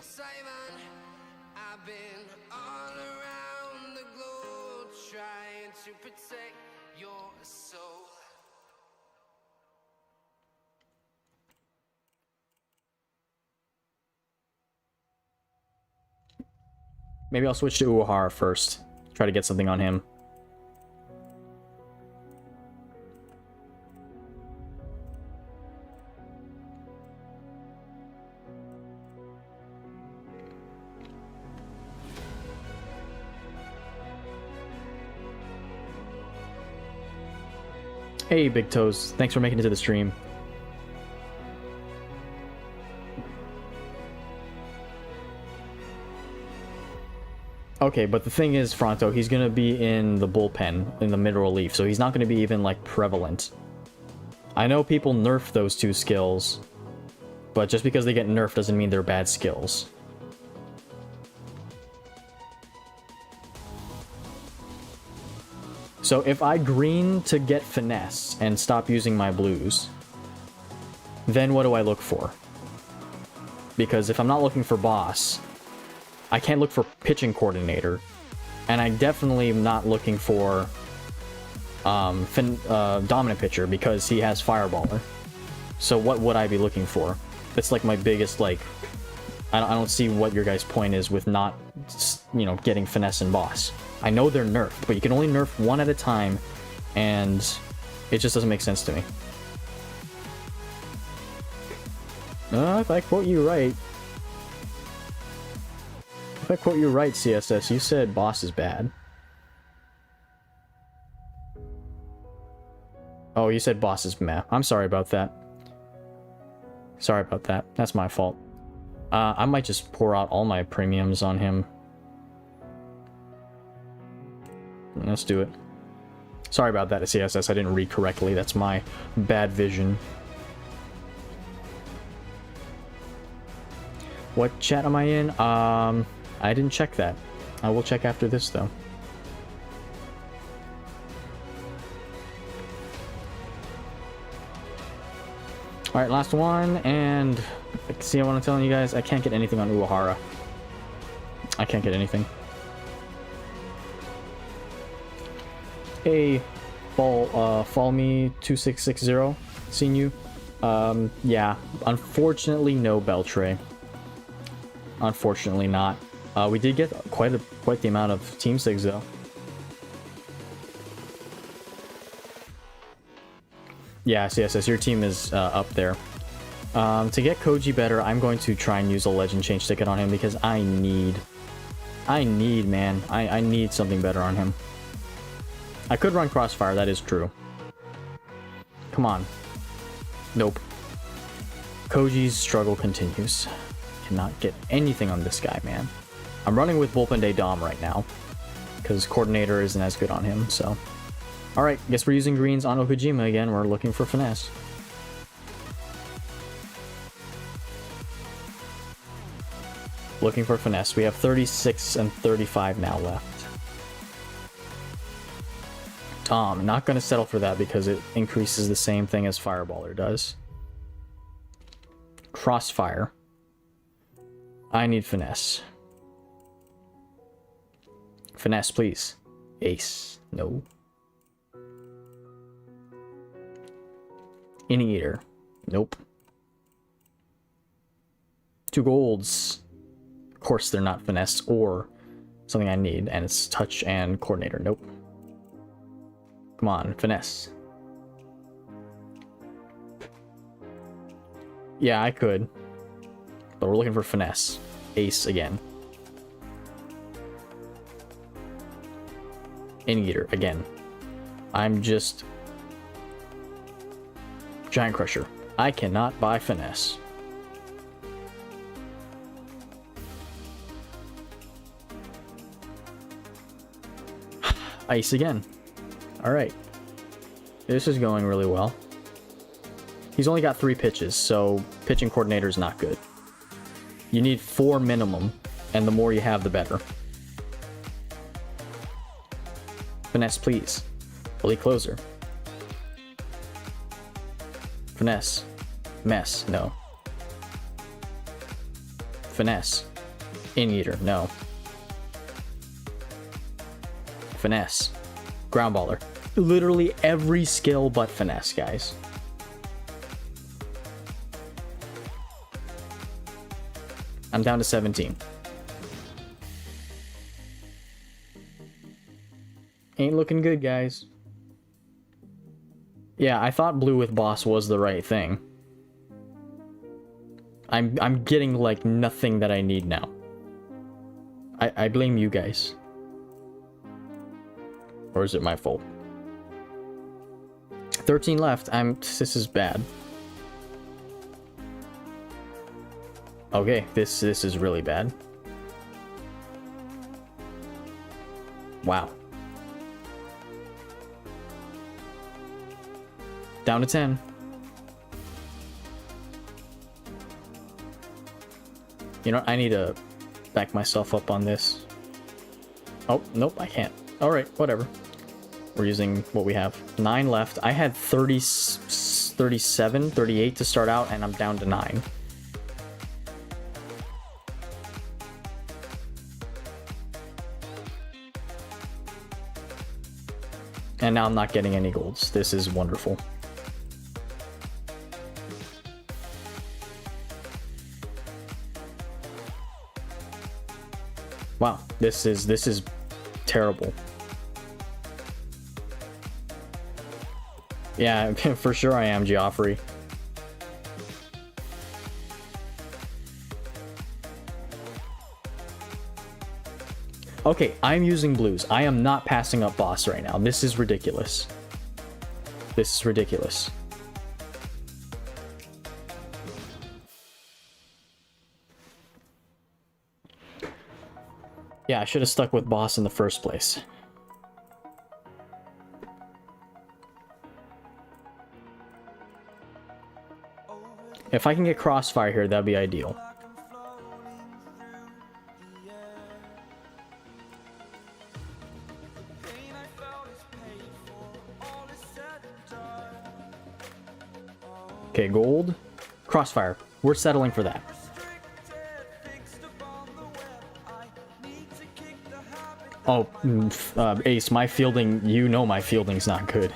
Maybe I'll switch to Uehara first. Try to get something on him. Hey, Big Toes. Thanks for making it to the stream. Okay, but the thing is, Fronto, he's gonna be in the bullpen, in the mid-relief, so he's not gonna be even, like, prevalent. I know people nerf those two skills, but just because they get nerfed doesn't mean they're bad skills. So if I green to get Finesse and stop using my blues, then what do I look for? Because if I'm not looking for Boss, I can't look for pitching coordinator, and I definitely am not looking for dominant pitcher because he has Fireballer. So what would I be looking for? It's like my biggest, like, I don't see what your guys' point is with not, you know, getting Finesse and Boss. I know they're nerfed, but you can only nerf one at a time, and it just doesn't make sense to me. If I quote you right... If I quote you right, CSS, you said Boss is bad. Oh, you said Boss is meh. I'm sorry about that. Sorry about that. That's my fault. I might just pour out all my premiums on him. Let's do it. Sorry about that, CSS. I didn't read correctly. That's my bad vision. What chat am I in? I didn't check that. I will check after this, though. Alright, last one, and see what I'm telling you guys? I can't get anything on Uehara. I can't get anything. Hey, follow me 2660, seen you. Yeah, unfortunately no Beltre. Unfortunately not. We did get quite the amount of team sigs though. Yes, your team is up there. To get Koji better, I'm going to try and use a legend change ticket on him because I need, man. I need something better on him. I could run Crossfire, that is true. Come on. Nope. Koji's struggle continues. Cannot get anything on this guy, man. I'm running with Bullpen Day Dom right now because Coordinator isn't as good on him, so. Alright, guess we're using greens on Okajima again. We're looking for finesse. Looking for finesse. We have 36 and 35 now left. Not gonna settle for that because it increases the same thing as Fireballer does. Crossfire. I need finesse. Finesse, please. Ace. No. Inning Eater. Nope. 2 golds. Of course they're not finesse or something I need, and it's touch and coordinator. Nope. Come on, finesse. Yeah, I could. But we're looking for finesse. Ace again. Inning Eater again. I'm just... Giant Crusher. I cannot buy finesse. Ice again. Alright. This is going really well. He's only got 3 pitches, so pitching coordinator is not good. You need 4 minimum, and the more you have, the better. Finesse, please. Elite closer. Finesse. Mess, no. Finesse. Inning Eater, no. Finesse. Ground baller. Literally every skill but finesse, guys. I'm down to 17. Ain't looking good, guys. Yeah, I thought blue with boss was the right thing. I'm getting like nothing that I need now. I blame you guys. Or is it my fault? 13 left. This is bad. Okay, this is really bad. Wow. Down to 10. You know, I need to back myself up on this. Oh, nope, I can't. Alright, whatever. We're using what we have. 9 left. I had 30, 37, 38 to start out, and I'm down to 9. And now I'm not getting any golds. This is wonderful. Wow, this is terrible. Yeah, for sure I am, Geoffrey. Okay, I'm using blues. I am not passing up boss right now. This is ridiculous. This is ridiculous. Yeah, I should have stuck with boss in the first place. If I can get crossfire here, that'd be ideal. Okay, gold. Crossfire. We're settling for that. Oh, Ace, my fielding, you know my fielding's not good.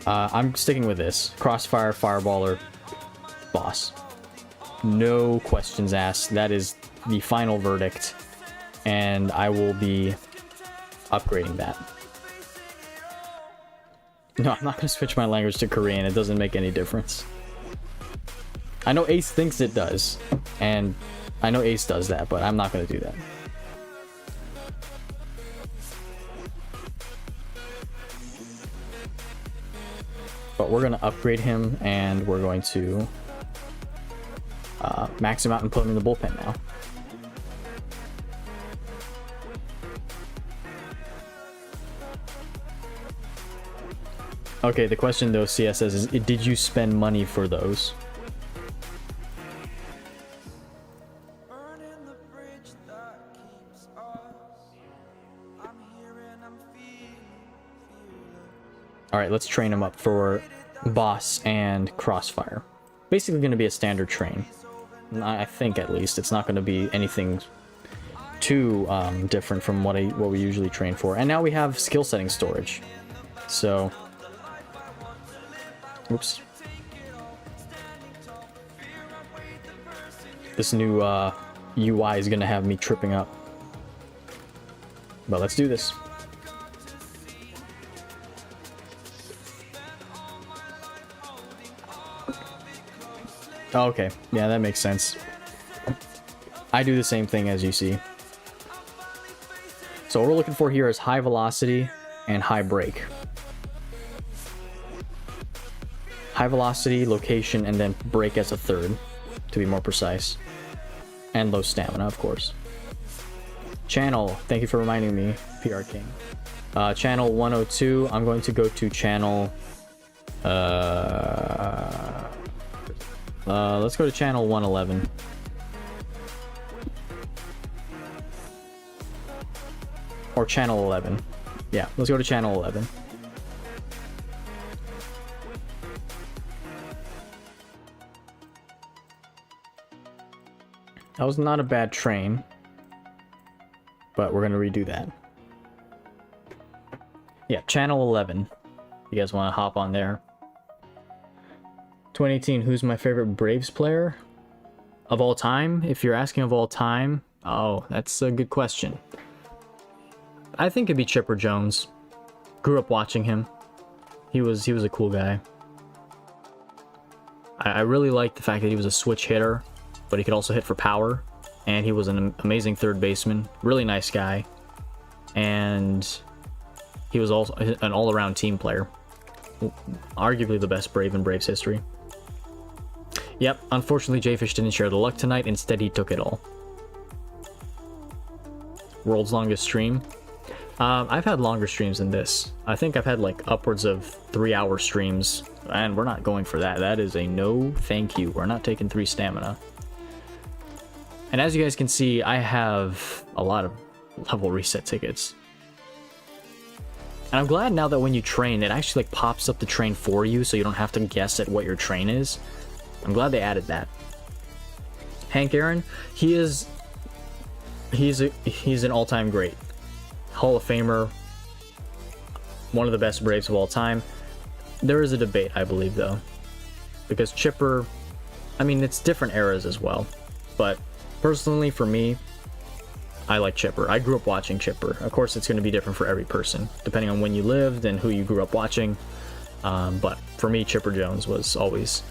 I'm sticking with this. Crossfire, Fireballer, Boss. No questions asked. That is the final verdict. And I will be upgrading that. No, I'm not going to switch my language to Korean. It doesn't make any difference. I know Ace thinks it does. And I know Ace does that, but I'm not going to do that. But we're going to upgrade him, and we're going to max him out and put him in the bullpen now. Okay, the question though, CS says, is did you spend money for those? Alright, let's train him up for Boss and Crossfire. Basically going to be a standard train. I think, at least. It's not going to be anything too different from what we usually train for. And now we have skill setting storage. So... Oops. This new UI is going to have me tripping up. But let's do this. Okay, yeah, that makes sense. I do the same thing as you see. So what we're looking for here is high velocity and high break. High velocity, location, and then break as a third, to be more precise. And low stamina, of course. Channel, thank you for reminding me, PR King. Channel 102, I'm going to go to channel... let's go to channel 111. Or channel 11. Yeah, let's go to channel 11. That was not a bad train, but we're going to redo that. Yeah, channel 11. You guys want to hop on there? 2018, who's my favorite Braves player? Of all time? If you're asking of all time, oh, that's a good question. I think it'd be Chipper Jones. Grew up watching him. He was a cool guy. I really liked the fact that he was a switch hitter, but he could also hit for power, and he was an amazing third baseman. Really nice guy, and he was also an all-around team player. Arguably the best Brave in Braves history. Yep, unfortunately Jayfish didn't share the luck tonight, instead he took it all. World's longest stream? I've had longer streams than this. I think I've had like upwards of 3-hour streams, and we're not going for that. That is a no thank you. We're not taking 3 stamina. And as you guys can see, I have a lot of level reset tickets. And I'm glad now that when you train, it actually like pops up the train for you, so you don't have to guess at what your train is. I'm glad they added that. Hank Aaron, he's an all-time great. Hall of Famer, one of the best Braves of all time. There is a debate, I believe, though, because Chipper, I mean, it's different eras as well, but personally for me, I like Chipper. I grew up watching Chipper. Of course, it's going to be different for every person, depending on when you lived and who you grew up watching, but for me, Chipper Jones was always,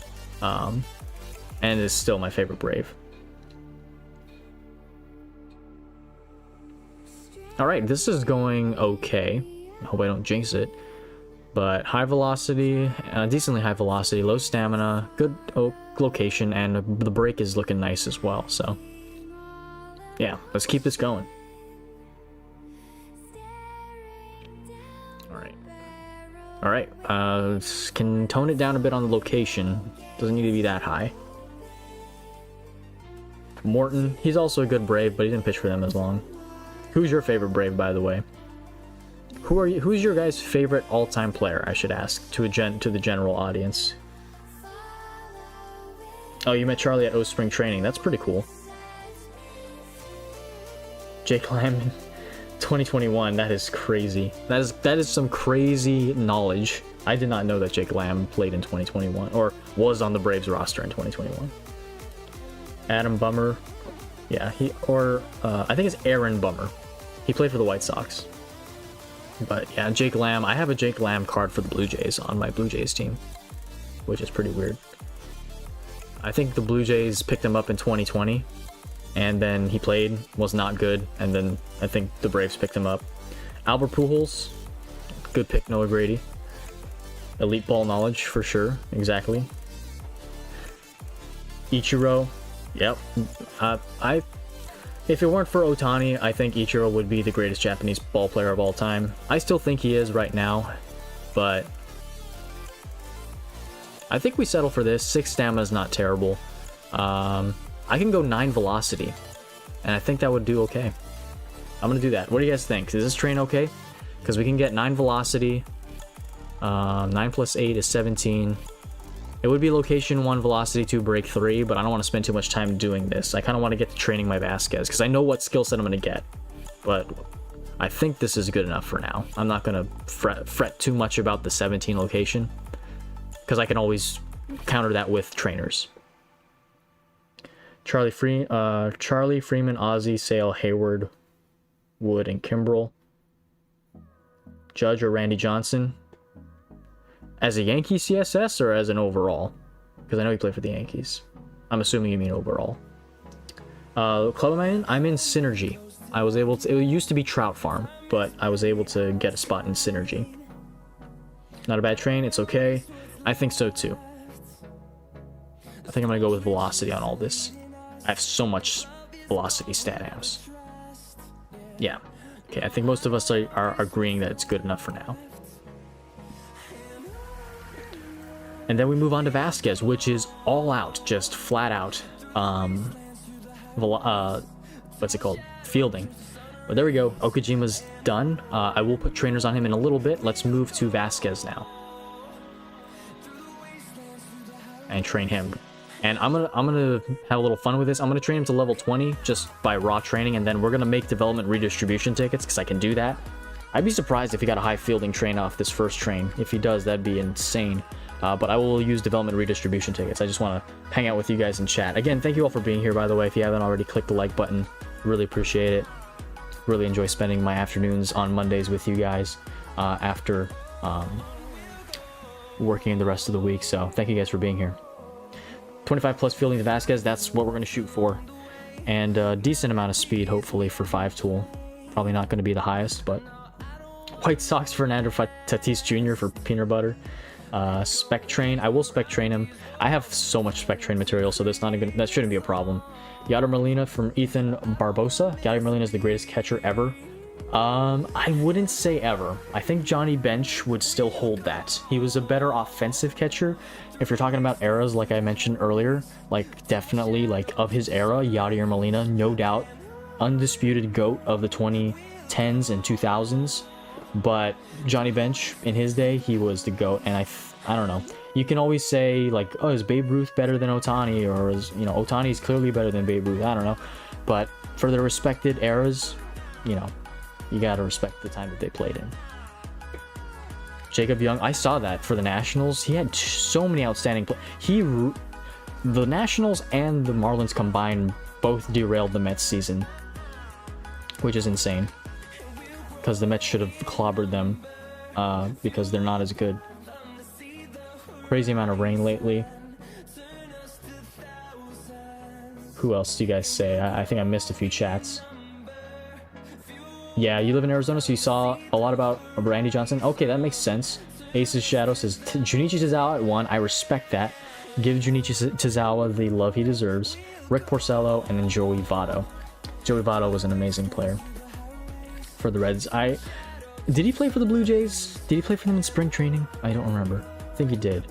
and is still my favorite Brave. Alright, this is going okay. I hope I don't jinx it. But high velocity, decently high velocity, low stamina, good location, and the break is looking nice as well, so... yeah, let's keep this going. Alright, can tone it down a bit on the location. Doesn't need to be that high. Morton, he's also a good Brave, but he didn't pitch for them as long. Who's your favorite Brave, by the way? Who's your guys' favorite all-time player, I should ask, to the general audience? Oh, you met Charlie at O Spring Training. That's pretty cool. Jake Lamb in 2021. That is crazy. That is some crazy knowledge. I did not know that Jake Lamb played in 2021 or was on the Braves roster in 2021. Adam Bummer. Yeah, I think it's Aaron Bummer. He played for the White Sox. But yeah, Jake Lamb. I have a Jake Lamb card for the Blue Jays on my Blue Jays team, which is pretty weird. I think the Blue Jays picked him up in 2020, and then he played, was not good, and then I think the Braves picked him up. Albert Pujols, good pick, Noah Grady. Elite ball knowledge for sure, exactly. Ichiro, yep. If it weren't for Ohtani, I think Ichiro would be the greatest Japanese ball player of all time. I still think he is right now, but I think we settle for this. 6 stamina is not terrible. I can go 9 velocity, and I think that would do okay. I'm gonna do that. What do you guys think? Is this train okay? Because we can get 9 velocity. 9 plus 8 is 17. It would be location 1, velocity 2, break 3, but I don't want to spend too much time doing this. I kind of want to get to training my Vasquez, because I know what skill set I'm going to get. But I think this is good enough for now. I'm not going to fret too much about the 17 location, because I can always counter that with trainers. Charlie Freeman, Ozzie, Sale, Hayward, Wood, and Kimbrel. Judge or Randy Johnson. As a Yankee CSS or as an overall? Because I know he played for the Yankees. I'm assuming you mean overall. Club am I in? I'm in Synergy. I was able to... It used to be Trout Farm, but I was able to get a spot in Synergy. Not a bad train. It's okay. I think so too. I think I'm going to go with velocity on all this. I have so much velocity stat amps. Yeah. Okay, I think most of us are agreeing that it's good enough for now. And then we move on to Vasquez, which is all out, just flat out, what's it called? Fielding. But there we go. Okajima's done. I will put trainers on him in a little bit. Let's move to Vasquez now. And train him. And I'm gonna have a little fun with this. I'm gonna train him to level 20 just by raw training, and then we're gonna make development redistribution tickets because I can do that. I'd be surprised if he got a high fielding train off this first train. If he does, that'd be insane. But I will use development redistribution tickets. I just want to hang out with you guys and chat. Again, thank you all for being here, by the way. If you haven't already, click the like button. Really appreciate it. Really enjoy spending my afternoons on Mondays with you guys after working the rest of the week. So thank you guys for being here. 25 plus fielding to Vasquez. That's what we're going to shoot for. And a decent amount of speed, hopefully, for 5-tool. Probably not going to be the highest, but... White Sox Fernando Tatis Jr. for peanut butter. Spec train. I will spec train him. I have so much spec train material, so that shouldn't be a problem. Yadier Molina from Ethan Barbosa. Yadier Molina is the greatest catcher ever. I wouldn't say ever. I think Johnny Bench would still hold that. He was a better offensive catcher. If you're talking about eras, like I mentioned earlier, like definitely like of his era, Yadier Molina, no doubt, undisputed GOAT of the 2010s and 2000s. But Johnny Bench, in his day, he was the GOAT, and I don't know. You can always say, like, oh, is Babe Ruth better than Ohtani? Or is, you know, Ohtani is clearly better than Babe Ruth. I don't know. But for the respected eras, you know, you gotta respect the time that they played in. Jacob Young, I saw that for the Nationals. He had so many outstanding the Nationals and the Marlins combined both derailed the Mets season, which is insane. Because the Mets should have clobbered them because they're not as good. Crazy amount of rain lately. Who else do you guys say? I think I missed a few chats. Yeah, you live in Arizona, so you saw a lot about Randy Johnson. Okay, that makes sense. Aces Shadow says, Junichi Tozawa at 1. I respect that. Give Junichi Tozawa the love he deserves. Rick Porcello, and then Joey Votto. Joey Votto was an amazing player for the Reds. Did he play for the Blue Jays? Did he play for them in spring training? I don't remember. I think he did.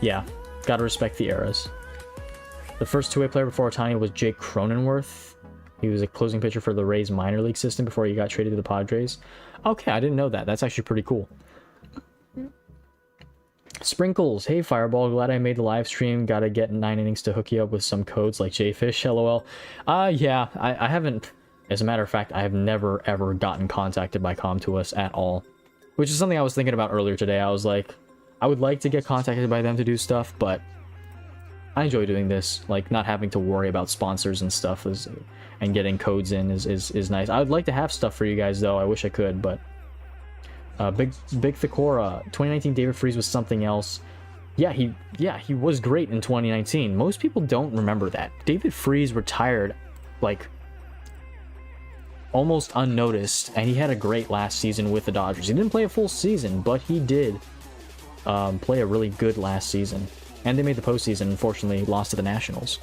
Yeah, gotta respect the eras. The first two-way player before Ohtani was Jake Cronenworth. He was a closing pitcher for the Rays minor league system before he got traded to the Padres. Okay, I didn't know that. That's actually pretty cool. Sprinkles, hey Fireball, glad I made the live stream. Gotta get 9 innings to hook you up with some codes like Jfish, lol. Yeah, I haven't, as a matter of fact, I have never ever gotten contacted by Com2uS at all. Which is something I was thinking about earlier today. I was like, I would like to get contacted by them to do stuff, but I enjoy doing this. Like, not having to worry about sponsors and stuff and getting codes in is nice. I would like to have stuff for you guys though. I wish I could, but Big Thakora, 2019 David Freese was something else. Yeah, he was great in 2019. Most people don't remember that. David Freese retired like almost unnoticed, and he had a great last season with the Dodgers. He didn't play a full season, but he did play a really good last season. And they made the postseason, unfortunately lost to the Nationals.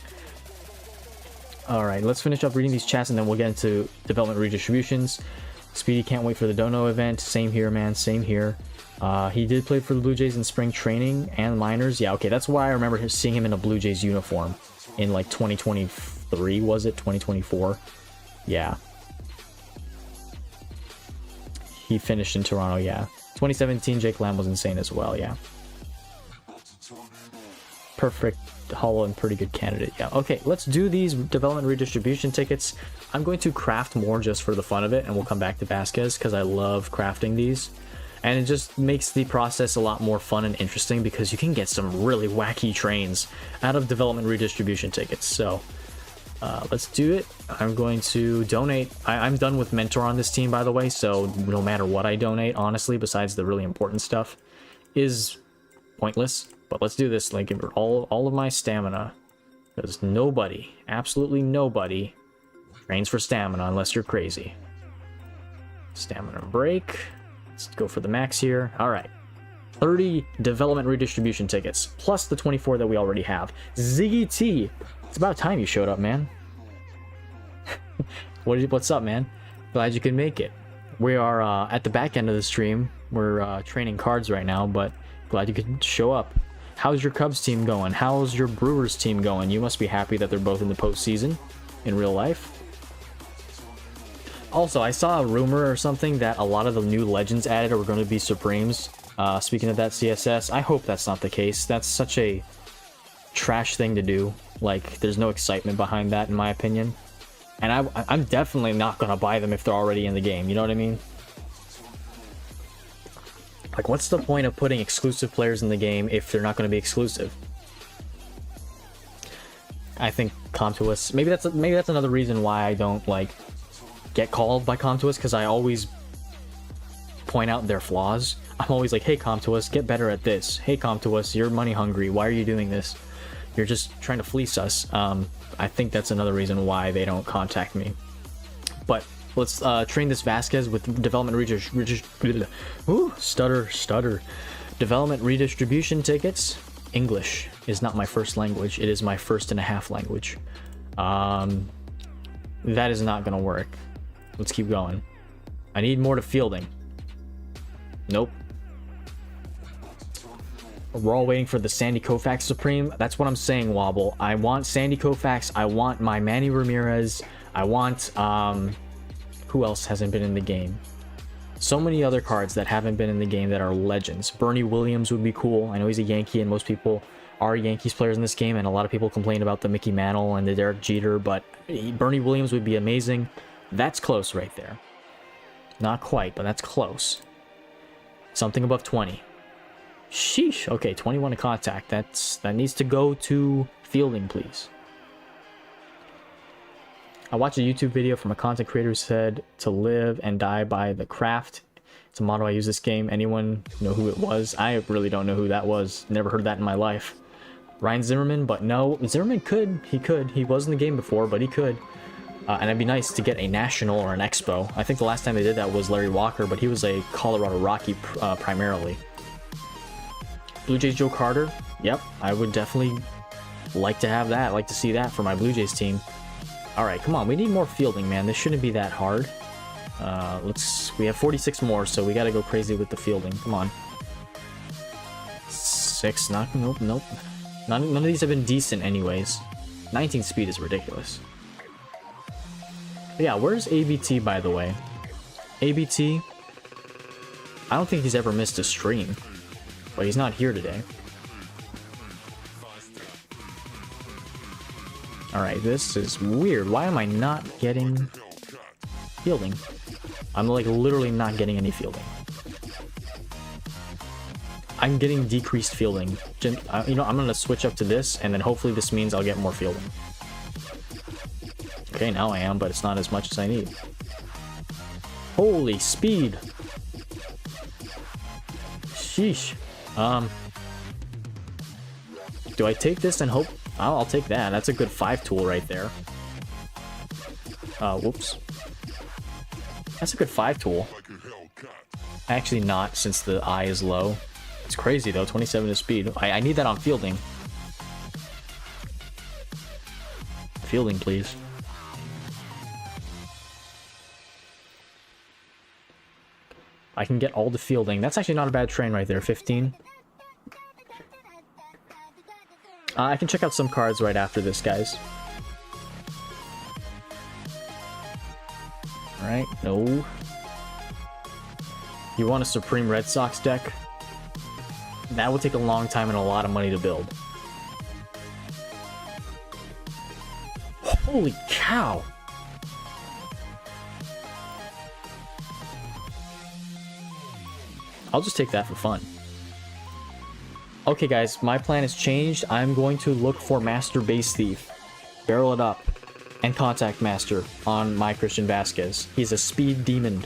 Alright, let's finish up reading these chats and then we'll get into development redistributions. Speedy can't wait for the Dono event. Same here, man. Same here. He did play for the Blue Jays in spring training and minors. Yeah, okay, that's why I remember seeing him in a Blue Jays uniform in like 2023, was it? 2024? Yeah. He finished in Toronto, yeah. 2017, Jake Lamb was insane as well, yeah. Perfect hollow and pretty good candidate, yeah. Okay, let's do these development redistribution tickets. I'm going to craft more just for the fun of it, and we'll come back to Vasquez because I love crafting these. And it just makes the process a lot more fun and interesting because you can get some really wacky trains out of development redistribution tickets. So let's do it. I'm going to donate. I'm done with Mentor on this team, by the way, so no matter what I donate, honestly, besides the really important stuff, is pointless. But let's do this, like, all of my stamina, because nobody, absolutely nobody, trains for stamina unless you're crazy. Stamina break. Let's go for the max here. All right. 30 development redistribution tickets, plus the 24 that we already have. Ziggy T, it's about time you showed up, man. What's up, man? Glad you could make it. We are at the back end of the stream. We're training cards right now, but glad you could show up. How's your Cubs team going? How's your Brewers team going? You must be happy that they're both in the postseason in real life. Also, I saw a rumor or something that a lot of the new legends added are going to be Supremes. Speaking of that CSS, I hope that's not the case. That's such a trash thing to do. Like, there's no excitement behind that, in my opinion. And I'm definitely not going to buy them if they're already in the game. You know what I mean? Like, what's the point of putting exclusive players in the game if they're not going to be exclusive? I think Com2uS, maybe that's another reason why I don't like get called by Com2uS, because I always point out their flaws. I'm always like, hey Com2uS, get better at this. Hey Com2uS, you're money hungry. Why are you doing this? You're just trying to fleece us. I think that's another reason why they don't contact me. But let's train this Vasquez with development development redistribution tickets. English is not my first language. It is my first and a half language. That is not gonna work. Let's keep going. I need more to fielding. Nope. We're all waiting for the Sandy Koufax Supreme. That's what I'm saying, Wobble. I want Sandy Koufax. I want my Manny Ramirez. I want who else hasn't been in the game? So many other cards that haven't been in the game that are legends. Bernie Williams would be cool. I know he's a Yankee and most people are Yankees players in this game, and a lot of people complain about the Mickey Mantle and the Derek Jeter, but Bernie Williams would be amazing. That's close right there. Not quite, but that's close. Something above 20. Sheesh. Okay, 21 to contact. That needs to go to fielding, please. I watched a YouTube video from a content creator who said to live and die by the craft. It's a motto I use this game. Anyone know who it was? I really don't know who that was. Never heard that in my life. Ryan Zimmerman, but no. Zimmerman could. He could. He was in the game before, but he could. And it'd be nice to get a national or an expo. I think the last time they did that was Larry Walker, but he was a Colorado Rocky primarily. Blue Jays Joe Carter. Yep, I would definitely like to have that. Like to see that for my Blue Jays team. All right, come on. We need more fielding, man. This shouldn't be that hard. We have 46 more, so we got to go crazy with the fielding. Come on. 6. Nope. None of these have been decent anyways. 19 speed is ridiculous. But yeah, where's ABT, by the way? ABT, I don't think he's ever missed a stream. but he's not here today. Alright, this is weird. Why am I not getting fielding? I'm like literally not getting any fielding. I'm getting decreased fielding. You know, I'm gonna switch up to this, and then hopefully this means I'll get more fielding. Okay, now I am, but it's not as much as I need. Holy speed! Sheesh. Do I take this and hope? Oh, I'll take that. That's a good 5 tool right there. Whoops. That's a good 5 tool. Actually not, since the eye is low. It's crazy though, 27 to speed. I need that on fielding. Fielding, please. I can get all the fielding. That's actually not a bad train right there, 15. I can check out some cards right after this, guys. Alright, no. You want a Supreme Red Sox deck? That would take a long time and a lot of money to build. Holy cow! I'll just take that for fun. Okay guys, my plan has changed. I'm going to look for Master Base Thief, barrel it up, and Contact Master on my Christian Vasquez. He's a speed demon.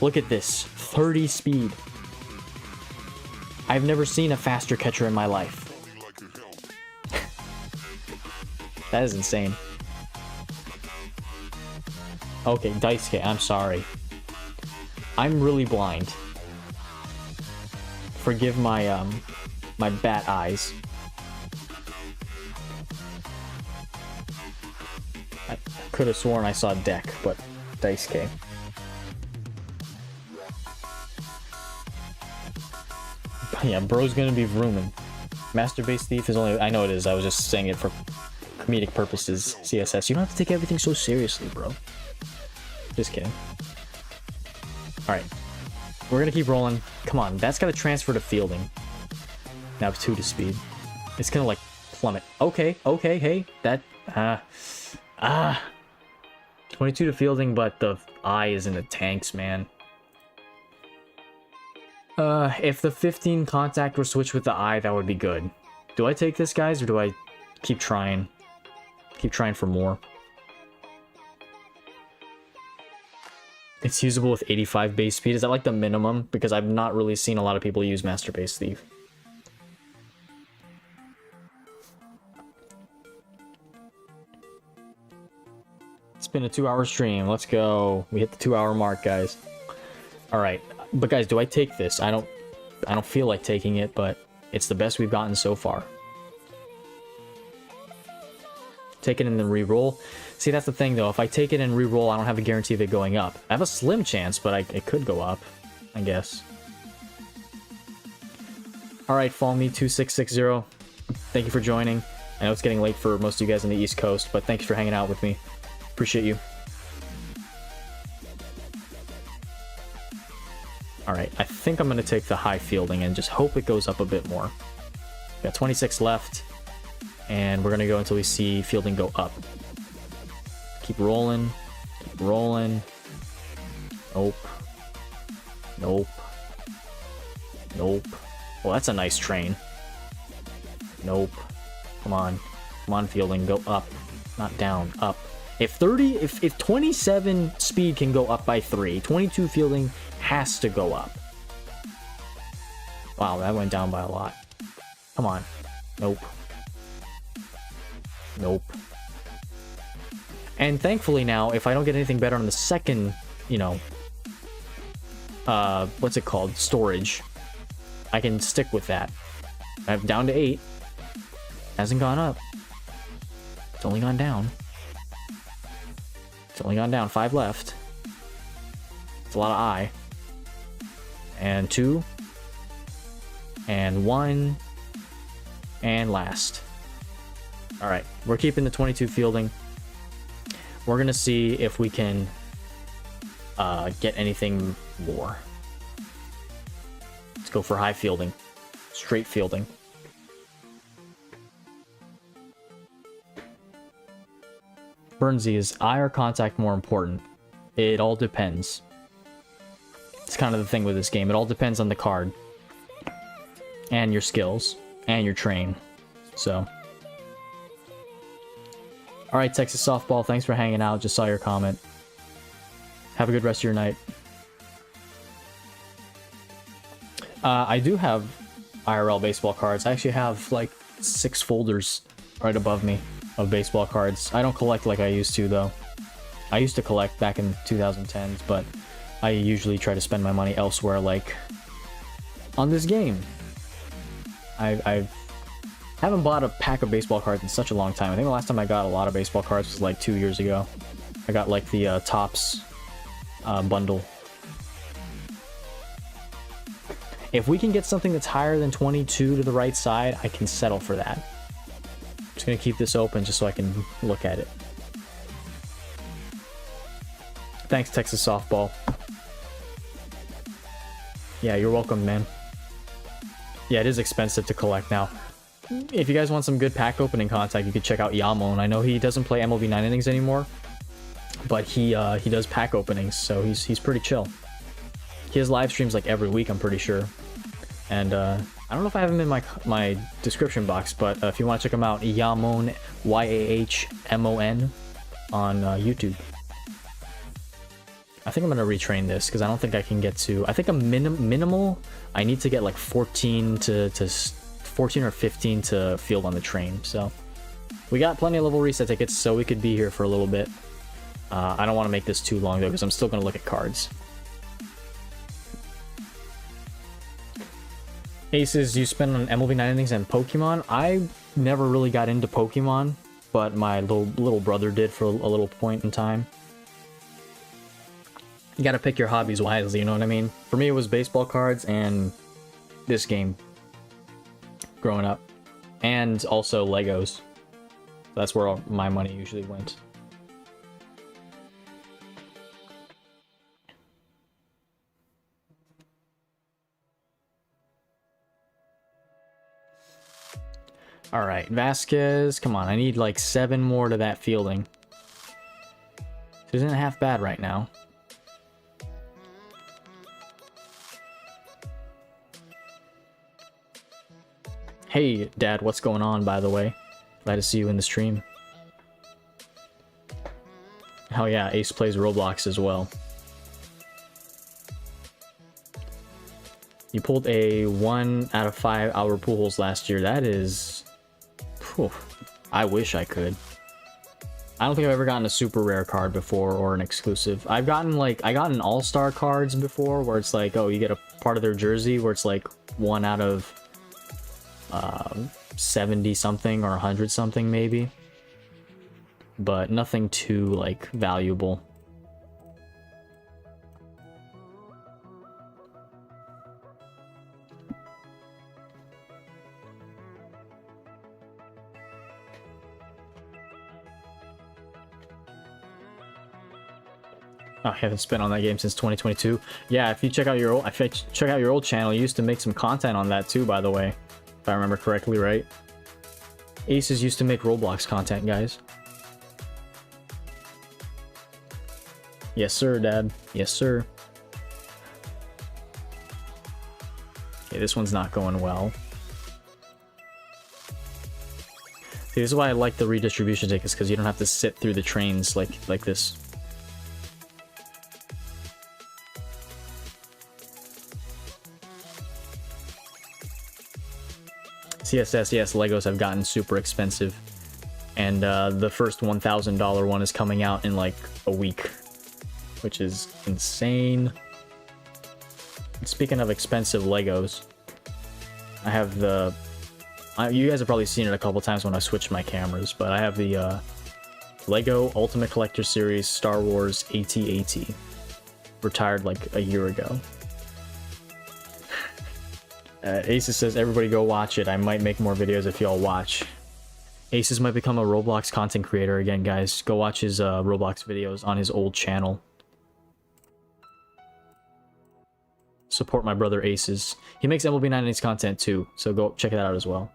Look at this, 30 speed. I've never seen a faster catcher in my life. That is insane. Okay, Daisuke, I'm sorry. I'm really blind. Forgive my, my bat eyes. I could have sworn I saw a deck, but Daisuke. Yeah, bro's gonna be vrooming. Master Base Thief is only... I know it is, I was just saying it for comedic purposes, CSS. You don't have to take everything so seriously, bro. Just kidding. Alright. We're gonna keep rolling. Come on, that's gotta transfer to fielding. Now it's 2 to speed. It's gonna, like, plummet. Okay, okay, hey. That... 22 to fielding, but the eye is in the tanks, man. If the 15 contact were switched with the eye, that would be good. Do I take this, guys, or do I keep trying? Keep trying for more. It's usable with 85 base speed. Is that like the minimum? Because I've not really seen a lot of people use Master Base Thief. It's been a 2-hour stream. Let's go. We hit the 2-hour mark, guys. Alright. But guys, do I take this? I don't feel like taking it, but it's the best we've gotten so far. Take it and then re-roll. See, that's the thing though. If I take it and re-roll, I don't have a guarantee of it going up. I have a slim chance, but it could go up, I guess. Alright, FallMe2660. Thank you for joining. I know it's getting late for most of you guys on the East Coast, but thanks for hanging out with me. Appreciate you. Alright, I think I'm going to take the high fielding and just hope it goes up a bit more. We got 26 left, and we're going to go until we see fielding go up. Keep rolling. Keep rolling. Nope. Nope. Nope. Well, that's a nice train. Nope. Come on. Come on, fielding. Go up. Not down. Up. If 27 speed can go up by 3, 22 fielding has to go up. Wow, that went down by a lot. Come on. Nope. Nope. And thankfully now, if I don't get anything better on the second, you know, what's it called? Storage. I can stick with that. I'm down to 8. Hasn't gone up. It's only gone down. It's only gone down. 5 left. It's a lot of I. And 2. And 1. And last. Alright, we're keeping the 22 fielding. We're gonna see if we can get anything more. Let's go for high fielding. straight fielding. Burnsy, is eye or contact more important? It all depends. It's kind of the thing with this game. It all depends on the card. And your skills. And your train. So. Alright, Texas Softball, thanks for hanging out. Just saw your comment. Have a good rest of your night. I do have IRL baseball cards. I actually have like 6 folders right above me of baseball cards. I don't collect like I used to, though. I used to collect back in 2010s, but I usually try to spend my money elsewhere, like on this game. I haven't bought a pack of baseball cards in such a long time. I think the last time I got a lot of baseball cards was like 2 years ago. I got like the Topps bundle. If we can get something that's higher than 22 to the right side, I can settle for that. I'm just gonna keep this open just so I can look at it. Thanks, Texas Softball. Yeah, you're welcome, man. Yeah, it is expensive to collect now. If you guys want some good pack opening content, you could check out Yamon. I know he doesn't play MLB 9 innings anymore, but he does pack openings, so he's pretty chill. He has live streams like every week, I'm pretty sure. And I don't know if I have him in my description box, but if you want to check him out, Yamon, Y-A-H-M-O-N on YouTube. I think I'm gonna retrain this because I don't think I can get to. I think a minimal. I need to get like 14 to 14 or 15 to field on the train. So we got plenty of level reset tickets, so we could be here for a little bit. I don't want to make this too long though, because I'm still gonna look at cards. Aces you spend on MLB 9 innings and Pokemon. I never really got into Pokemon, but my little brother did for a little point in time. You gotta pick your hobbies wisely, you know what I mean? For me, it was baseball cards and this game growing up, and also Legos. That's where all my money usually went. All right, Vasquez, come on, I need like 7 more to that fielding. This isn't half bad right now. Hey, Dad, what's going on, by the way? Glad to see you in the stream. Hell yeah, Ace plays Roblox as well. You pulled a 1 out of 5 hour pool holes last year. That is... Whew, I wish I could. I don't think I've ever gotten a super rare card before or an exclusive. I've gotten like... I got an all-star cards before where it's like, oh, you get a part of their jersey where it's like 1 out of... 70 something or 100 something maybe, but nothing too like valuable. I haven't spent on that game since 2022. Yeah, if you check out your old channel, you used to make some content on that too, by the way. If I remember correctly, right? Aces used to make Roblox content, guys. Yes, sir, Dad. Yes, sir. Okay, this one's not going well. See, this is why I like the redistribution tickets, because you don't have to sit through the trains like this. CSS, yes, Legos have gotten super expensive. And the first $1,000 one is coming out in like a week, which is insane. Speaking of expensive Legos, I have the... you guys have probably seen it a couple times when I switched my cameras, but I have the Lego Ultimate Collector Series Star Wars AT-AT. Retired like a year ago. Aces says, everybody go watch it. I might make more videos if y'all watch. Aces might become a Roblox content creator again, guys. Go watch his Roblox videos on his old channel. support my brother Aces. He makes MLB 9 content too, so go check that out as well.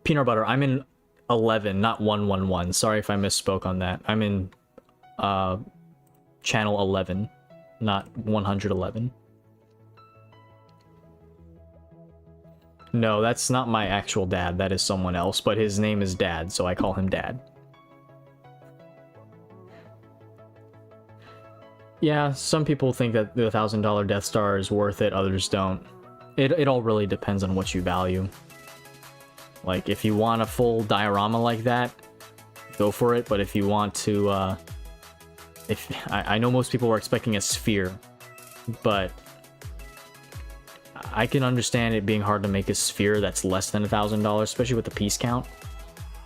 Peanut butter, I'm in 11, not 111. Sorry if I misspoke on that. I'm in channel 11, not 111. No, that's not my actual dad. That is someone else, but his name is Dad, so I call him Dad. Yeah, some people think that the $1,000 Death Star is worth it, others don't. It all really depends on what you value. Like, if you want a full diorama like that, go for it, but if you want to, I know most people were expecting a sphere, but I can understand it being hard to make a sphere that's less than $1,000, especially with the piece count.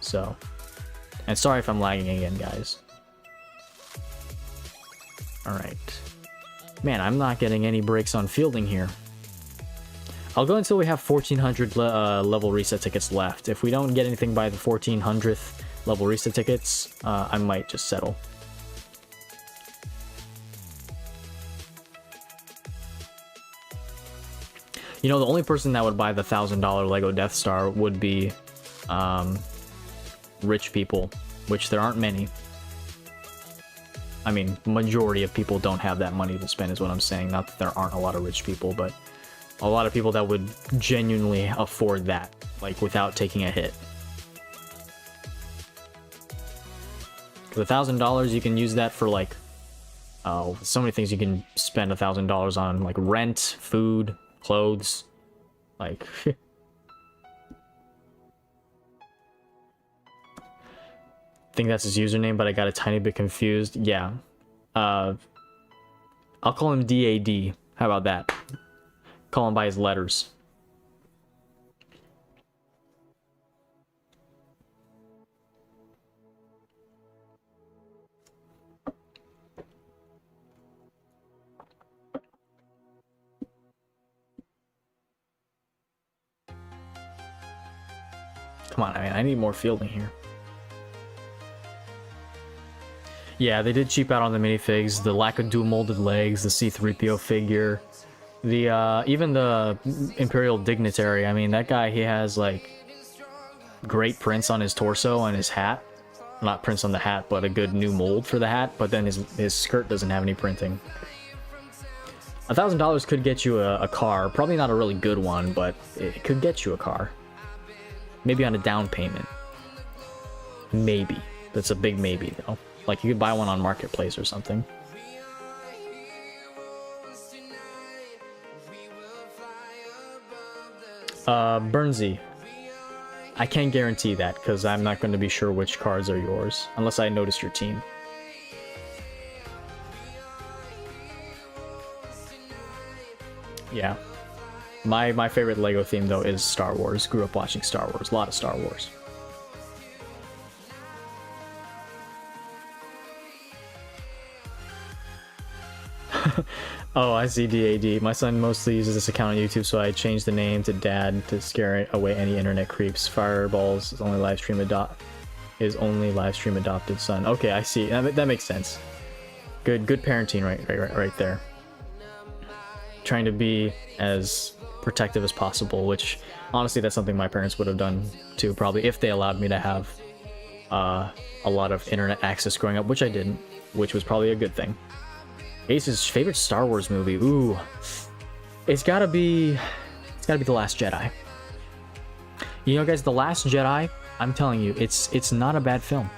So, and sorry if I'm lagging again, guys. Alright. Man, I'm not getting any breaks on fielding here. I'll go until we have 1,400 level reset tickets left. If we don't get anything by the 1,400th level reset tickets, I might just settle. You know, the only person that would buy the $1,000 Lego Death Star would be rich people, which there aren't many. I mean, majority of people don't have that money to spend is what I'm saying. Not that there aren't a lot of rich people, but a lot of people that would genuinely afford that, like, without taking a hit. For $1,000, you can use that for, like, oh, so many things you can spend $1,000 on, like rent, food, clothes, like... I think that's his username, but I got a tiny bit confused. Yeah. I'll call him DAD. How about that? Call him by his letters. Come on, I mean, I need more fielding here. Yeah, they did cheap out on the minifigs, the lack of dual molded legs, the C-3PO figure, the even the Imperial Dignitary. I mean, that guy, he has like great prints on his torso and his hat. Not prints on the hat, but a good new mold for the hat, but then his skirt doesn't have any printing. $1,000 could get you a car, probably not a really good one, but it could get you a car. Maybe on a down payment. Maybe. That's a big maybe, though. Like, you could buy one on Marketplace or something. Burnsy. I can't guarantee that, because I'm not going to be sure which cards are yours, unless I notice your team. Yeah. My favorite Lego theme, though, is Star Wars. Grew up watching Star Wars. A lot of Star Wars. Oh, I see DAD. My son mostly uses this account on YouTube, so I changed the name to Dad to scare away any internet creeps. Fireballs is only live stream adopted son. Okay, I see. That makes sense. Good parenting right there. Trying to be as protective as possible, which honestly that's something my parents would have done too, probably, if they allowed me to have a lot of internet access growing up, which I didn't, which was probably a good thing. Ace's favorite Star Wars movie. Ooh. It's gotta be The Last Jedi. You know, guys, The Last Jedi, I'm telling you, it's not a bad film.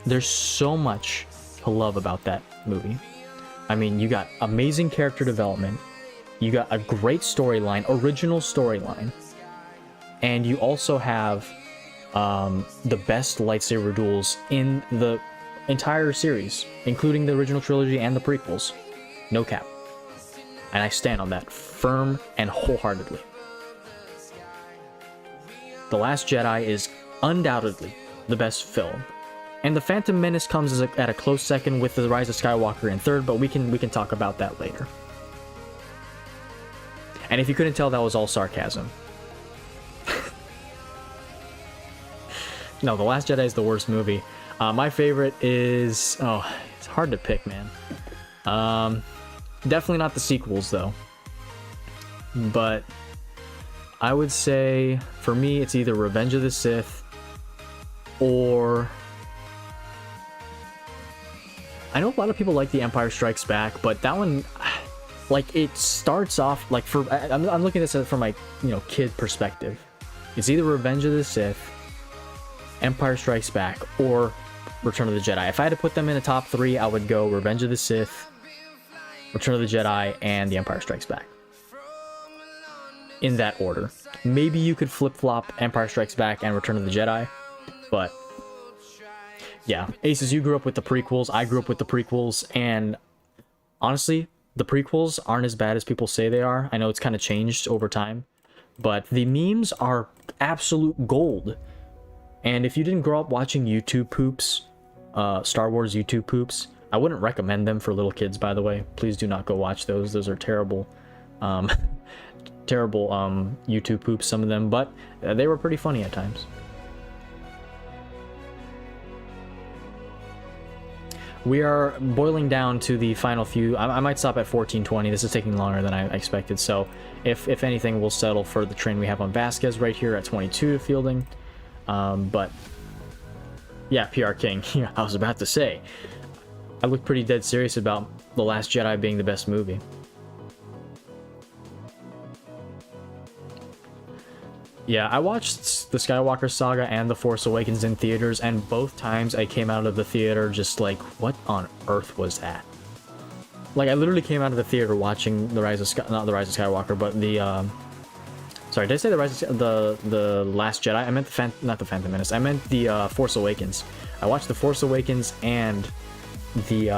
There's so much to love about that movie. I mean, you got amazing character development, you got a great storyline, original storyline, and you also have the best lightsaber duels in the entire series, including the original trilogy and the prequels. No cap. And I stand on that firm and wholeheartedly. The Last Jedi is undoubtedly the best film. And The Phantom Menace comes at a close second, with The Rise of Skywalker in third, but we can talk about that later. And if you couldn't tell, that was all sarcasm. No, The Last Jedi is the worst movie. My favorite is... Oh, it's hard to pick, man. Definitely not the sequels though. But I would say for me it's either Revenge of the Sith or I know a lot of people like The Empire Strikes Back, but that one, like, it starts off like I'm looking at this from my kid perspective. It's either Revenge of the Sith, Empire Strikes Back, or Return of the Jedi. If I had to put them in a top 3, I would go Revenge of the Sith, Return of the Jedi, and The Empire Strikes Back. In that order. Maybe you could flip-flop Empire Strikes Back and Return of the Jedi, but yeah. Aces, you grew up with the prequels, I grew up with the prequels, and honestly, the prequels aren't as bad as people say they are. I know it's kind of changed over time, but the memes are absolute gold. And if you didn't grow up watching YouTube poops, Star Wars YouTube poops, I wouldn't recommend them for little kids, by the way. Please do not go watch those. Those are terrible, terrible YouTube poops, some of them, but they were pretty funny at times. We are boiling down to the final few. I might stop at 1420. This is taking longer than I expected, so if anything, we'll settle for the train we have on Vasquez right here at 22 to fielding. But yeah, PR King. I was about to say, I look pretty dead serious about The Last Jedi being the best movie. Yeah, I watched the Skywalker Saga and The Force Awakens in theaters, and both times I came out of the theater just like, what on earth was that? Like, I literally came out of the theater watching The Rise of not The Rise of Skywalker, but the sorry, did I say the Last Jedi? I meant not the Phantom Menace. I meant the Force Awakens. I watched The Force Awakens and the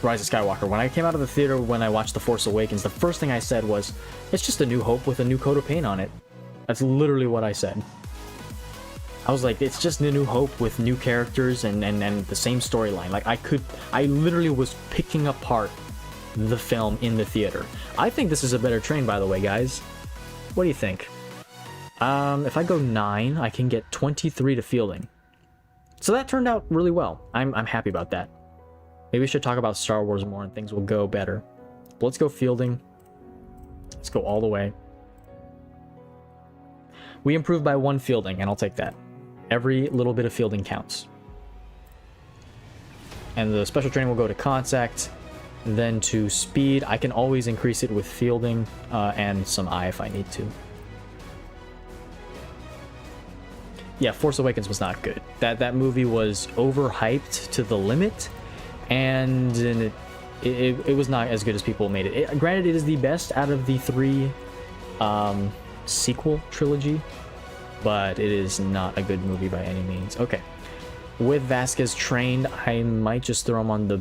Rise of Skywalker. When I came out of the theater, when I watched The Force Awakens, the first thing I said was, it's just a New Hope with a new coat of paint on it. That's literally what I said. I was like, it's just a New Hope with new characters and the same storyline. Like, I literally was picking apart the film in the theater. I think this is a better train, by the way, guys. What do you think? If I go 9, I can get 23 to fielding. So that turned out really well. I'm happy about that. Maybe we should talk about Star Wars more and things will go better. But let's go fielding. Let's go all the way. We improved by 1 fielding, and I'll take that. Every little bit of fielding counts. And the special training will go to contact, then to speed. I can always increase it with fielding and some eye if I need to. Yeah, Force Awakens was not good. That movie was overhyped to the limit, and it was not as good as people made it. Granted, it is the best out of the 3 sequel trilogy, but it is not a good movie by any means. Okay, with Vasquez trained, I might just throw him on the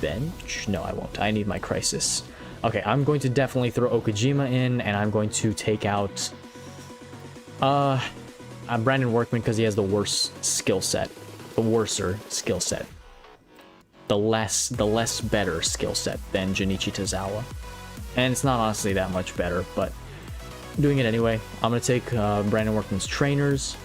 bench. No, I won't. I need my crisis. Okay, I'm going to definitely throw Okajima in, and I'm going to take out Brandon Workman because he has the worst skill set, the worser skill set. The less better skill set than Junichi Tozawa. And it's not honestly that much better, but doing it anyway. I'm going to take Brandon Workman's trainers.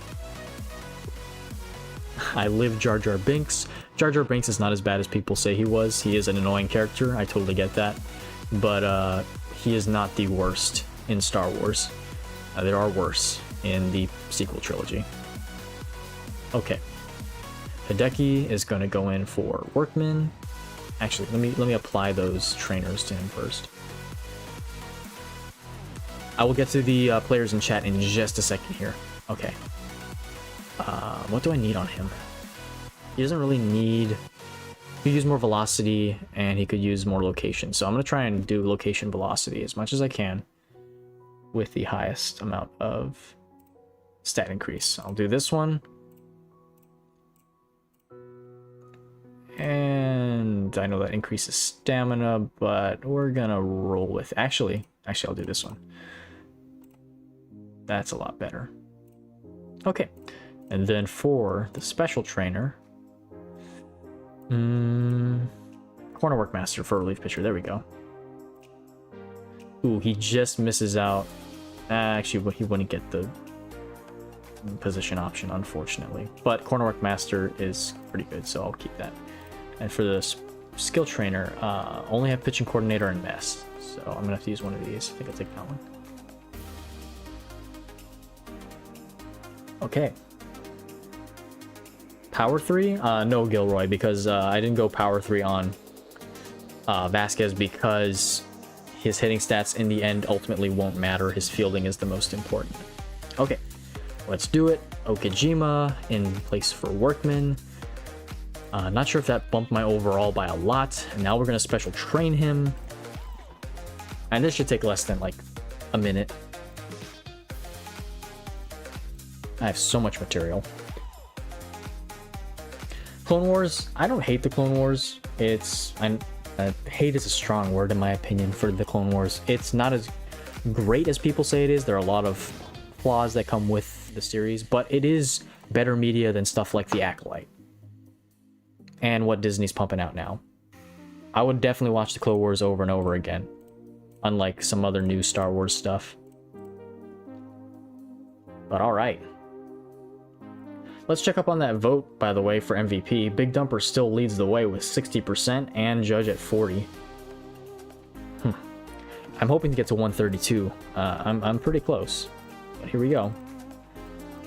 I live Jar Jar Binks. Jar Jar Binks is not as bad as people say he was. He is an annoying character, I totally get that. But he is not the worst in Star Wars. There are worse in the sequel trilogy. Okay. Hideki is going to go in for Workman. Actually, let me apply those trainers to him first. I will get to the players in chat in just a second here. Okay. What do I need on him? He doesn't really need... He could use more velocity, and he could use more location. So I'm going to try and do location velocity as much as I can with the highest amount of stat increase. I'll do this one. And I know that increases stamina, but we're gonna roll with... Actually, I'll do this one. That's a lot better. Okay. And then for the special trainer... Corner Work Master for relief pitcher. There we go. Ooh, he just misses out. Actually, he wouldn't get the position option, unfortunately. But Corner Work Master is pretty good, so I'll keep that. And for the skill trainer. Only have pitching coordinator and mess. So I'm gonna have to use one of these. I think I'll take that one. Okay. Power 3? No Gilroy, because I didn't go Power 3 on Vasquez because his hitting stats in the end ultimately won't matter. His fielding is the most important. Okay, let's do it. Okajima in place for Workman. Not sure if that bumped my overall by a lot. And now we're going to special train him. And this should take less than like a minute. I have so much material. Clone Wars, I don't hate the Clone Wars. Hate is a strong word in my opinion for the Clone Wars. It's not as great as people say it is. There are a lot of flaws that come with the series, but it is better media than stuff like The Acolyte and what Disney's pumping out now. I would definitely watch the Clone Wars over and over again, unlike some other new Star Wars stuff. But alright. Let's check up on that vote, by the way, for MVP. Big Dumper still leads the way with 60% and Judge at 40. I'm hoping to get to 132. I'm pretty close. But here we go.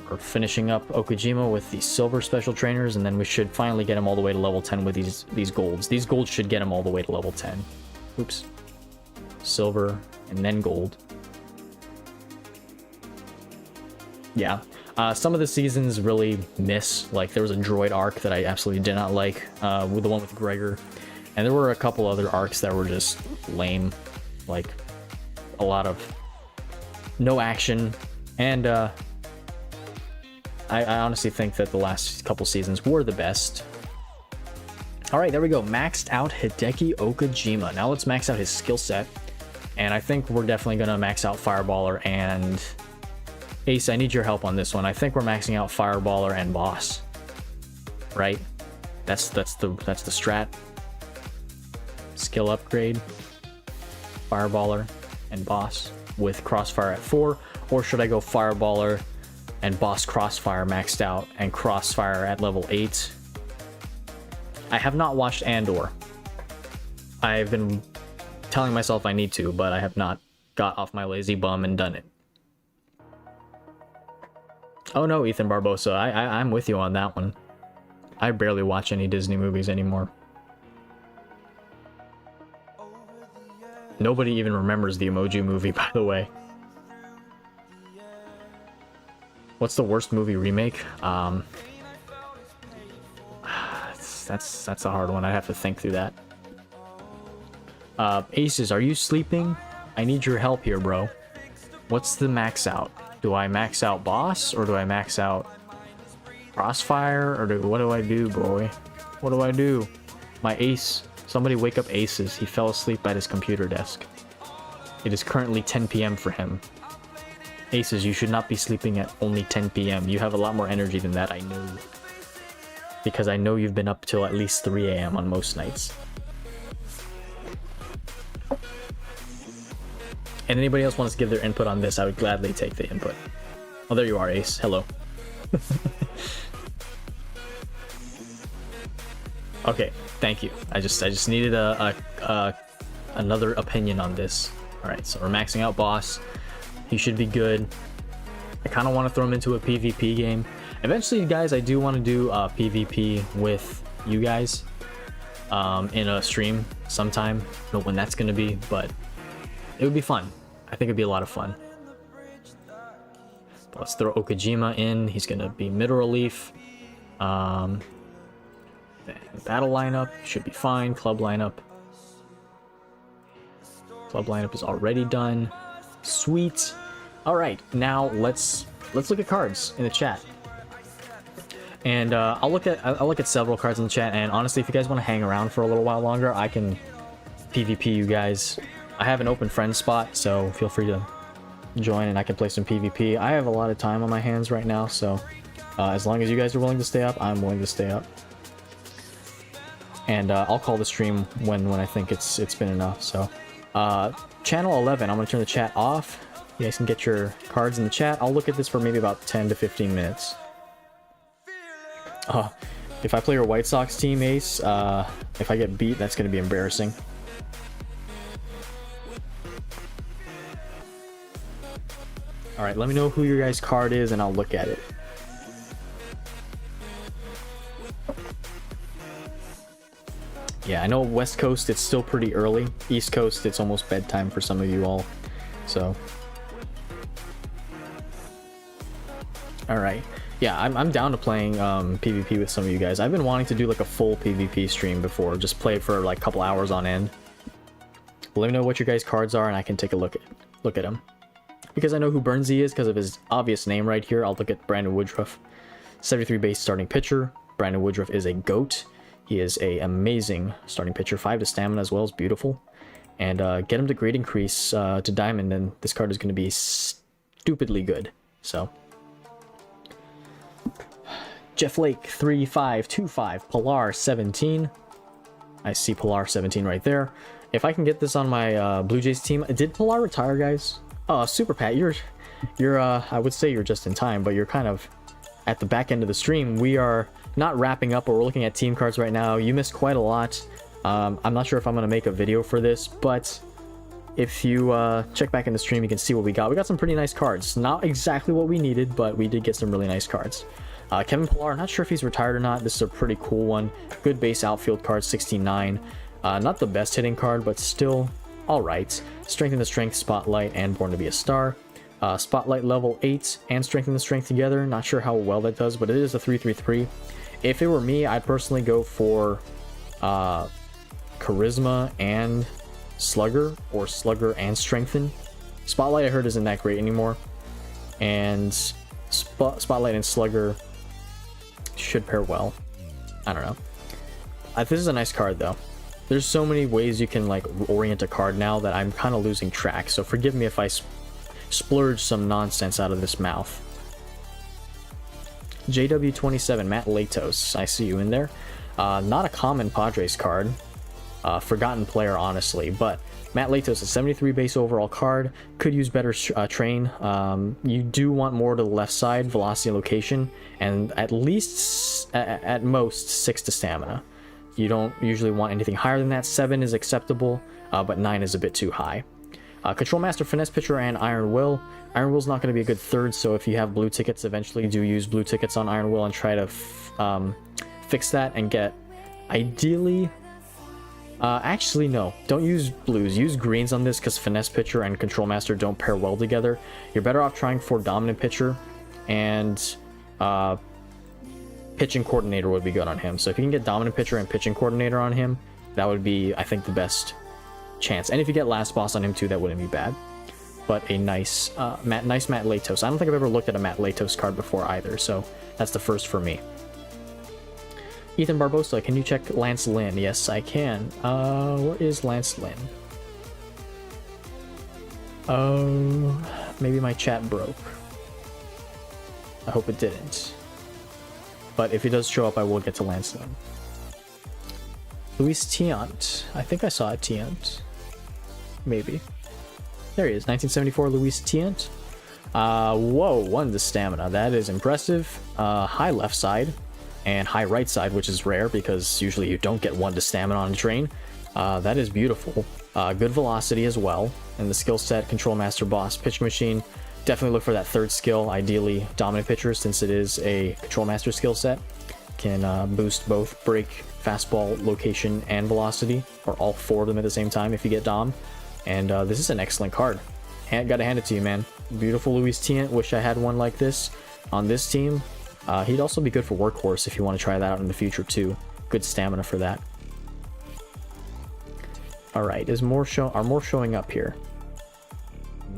We're finishing up Okajima with the silver special trainers, and then we should finally get him all the way to level 10 with these golds. These golds should get him all the way to level 10. Oops. Silver, and then gold. Yeah. Some of the seasons really miss. Like, there was a droid arc that I absolutely did not like, with the one with Gregor. And there were a couple other arcs that were just lame. Like, a lot of no action. And, I honestly think that the last couple seasons were the best. Alright, there we go. Maxed out Hideki Okajima. Now let's max out his skill set. And I think we're definitely going to max out Fireballer and... Ace, I need your help on this one. I think we're maxing out Fireballer and Boss. Right? That's the strat. Skill upgrade. Fireballer and Boss with Crossfire at 4. Or should I go Fireballer and Boss Crossfire maxed out and Crossfire at level 8? I have not watched Andor. I've been telling myself I need to, but I have not got off my lazy bum and done it. Oh no, Ethan Barbosa, I'm with you on that one. I barely watch any Disney movies anymore. Nobody even remembers the Emoji Movie, by the way. What's the worst movie remake? That's a hard one. I have to think through that. Aces, are you sleeping? I need your help here, bro. What's the max out? Do I max out Boss, or do I max out Crossfire, or what do I do, boy? What do I do? My Ace. Somebody wake up Aces. He fell asleep at his computer desk. It is currently 10 p.m. for him. Aces, you should not be sleeping at only 10 p.m. You have a lot more energy than that, I know. Because I know you've been up till at least 3 a.m. on most nights. And anybody else wants to give their input on this, I would gladly take the input. Oh, there you are, Ace. Hello. Okay, thank you. I just needed another opinion on this. All right, so we're maxing out Boss. He should be good. I kind of want to throw him into a PvP game. Eventually, guys, I do want to do a PvP with you guys in a stream sometime. I don't know when that's going to be, but it would be fun. I think it'd be a lot of fun. But let's throw Okajima in. He's going to be mid-relief. Battle lineup should be fine. Club lineup. Club lineup is already done. Sweet. All right, now let's look at cards in the chat. And I'll look at several cards in the chat. And honestly, if you guys want to hang around for a little while longer, I can PvP you guys. I have an open friend spot, so feel free to join and I can play some PvP. I have a lot of time on my hands right now, so as long as you guys are willing to stay up, I'm willing to stay up. And I'll call the stream when I think it's been enough. So channel 11, I'm gonna turn the chat off. You guys can get your cards in the chat. I'll look at this for maybe about 10 to 15 minutes. If I play your White Sox team, Ace, if I get beat, that's going to be embarrassing. Alright, let me know who your guys' card is and I'll look at it. Yeah, I know West Coast, it's still pretty early. East Coast, it's almost bedtime for some of you all. So... Alright. Yeah, I'm down to playing PvP with some of you guys. I've been wanting to do like a full PvP stream before. Just play for like a couple hours on end. Let me know what your guys' cards are and I can take a look at them. Because I know who Burnsy is because of his obvious name right here. I'll look at Brandon Woodruff. 73 base starting pitcher. Brandon Woodruff is a GOAT. He is a amazing starting pitcher. 5 to stamina as well is beautiful. And get him to grade increase to diamond, and this card is going to be stupidly good. So, Jeff Lake 3525 Pilar 17. I see Pilar 17 right there. If I can get this on my Blue Jays team, did Pilar retire, guys? Super Pat, you're I would say you're just in time, but you're kind of at the back end of the stream. We are not wrapping up, but we're looking at team cards right now. You missed quite a lot. I'm not sure if I'm going to make a video for this, but if you check back in the stream, you can see what we got. We got some pretty nice cards. Not exactly what we needed, but we did get some really nice cards. Kevin Pillar, not sure if he's retired or not. This is a pretty cool one. Good base outfield card, 69. Not the best hitting card, but still alright. Strength in the Strength, Spotlight, and Born to be a Star. Spotlight level 8 and Strength in the Strength together. Not sure how well that does, but it is a 3/3/3. If it were me, I'd personally go for Charisma and Slugger, or Slugger and Strengthen. Spotlight I heard isn't that great anymore, and Spotlight and Slugger should pair well. I don't know. This is a nice card though. There's so many ways you can like orient a card now that I'm kind of losing track, so forgive me if I splurge some nonsense out of this mouth. JW27 Matt Latos, I see you in there. Not a common Padres card. Forgotten player, honestly, but Matt Latos, a 73 base overall card, could use better train. You do want more to the left side, velocity and location, and at least, at most, 6 to stamina. You don't usually want anything higher than that. 7 is acceptable, but 9 is a bit too high. Control Master, Finesse Pitcher, and Iron Will. Iron Will's not going to be a good third, so if you have blue tickets, eventually do use blue tickets on Iron Will and try to fix that and get, ideally... actually, no. Don't use blues. Use greens on this because Finesse Pitcher and Control Master don't pair well together. You're better off trying for Dominant Pitcher, and Pitching Coordinator would be good on him. So if you can get Dominant Pitcher and Pitching Coordinator on him, that would be, I think, the best chance. And if you get Last Boss on him too, that wouldn't be bad. But a nice Matt Latos. I don't think I've ever looked at a Matt Latos card before either, so that's the first for me. Ethan Barbosa, can you check Lance Lynn? Yes, I can. Where is Lance Lynn? Oh, maybe my chat broke. I hope it didn't. But if it does show up, I will get to Lance Lynn. Luis Tiant. I think I saw a Tiant. Maybe. There he is. 1974 Luis Tiant. Whoa, 1 to stamina. That is impressive. High left side and high right side, which is rare because usually you don't get 1 to stamina on a train. That is beautiful. Good velocity as well. And the skill set, Control Master, Boss, Pitching Machine. Definitely look for that third skill, ideally Dominant Pitcher, since it is a Control Master skill set. Can boost both break, fastball, location, and velocity, or all 4 of them at the same time if you get Dom. And this is an excellent card. Gotta hand it to you, man. Beautiful Luis Tiant. Wish I had one like this on this team. He'd also be good for Workhorse if you want to try that out in the future too. Good stamina for that. Alright, are more showing up here?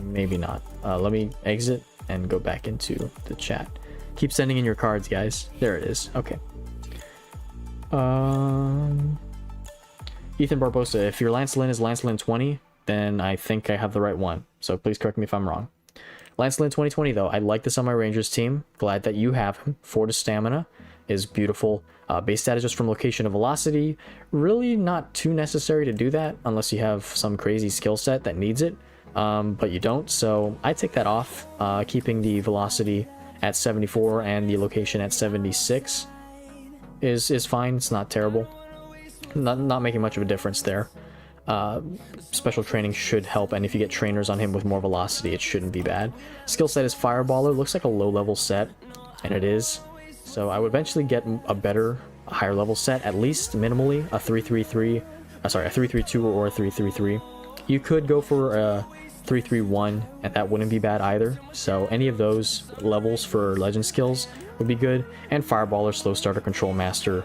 Maybe not. Let me exit and go back into the chat. Keep sending in your cards, guys. There it is. Okay. Ethan Barbosa, if your Lance Lynn is Lance Lynn 20, then I think I have the right one. So please correct me if I'm wrong. Lance Lynn 2020, though. I like this on my Rangers team. Glad that you have him. 4 to stamina is beautiful. Base stat is just from location to velocity. Really not too necessary to do that unless you have some crazy skill set that needs it. But you don't, so I take that off, keeping the velocity at 74 and the location at 76 is fine. It's not terrible. Not making much of a difference there. Special training should help, and if you get trainers on him with more velocity, it shouldn't be bad. Skill set is Fireballer. Looks like a low level set, and it is. So I would eventually get a higher level set, at least minimally a 3-3-3. Sorry, a 3-3-2 or a 3-3-3. You could go for a 3-3-1, and that wouldn't be bad either. So any of those levels for legend skills would be good. And Fireballer, Slow Starter, Control Master.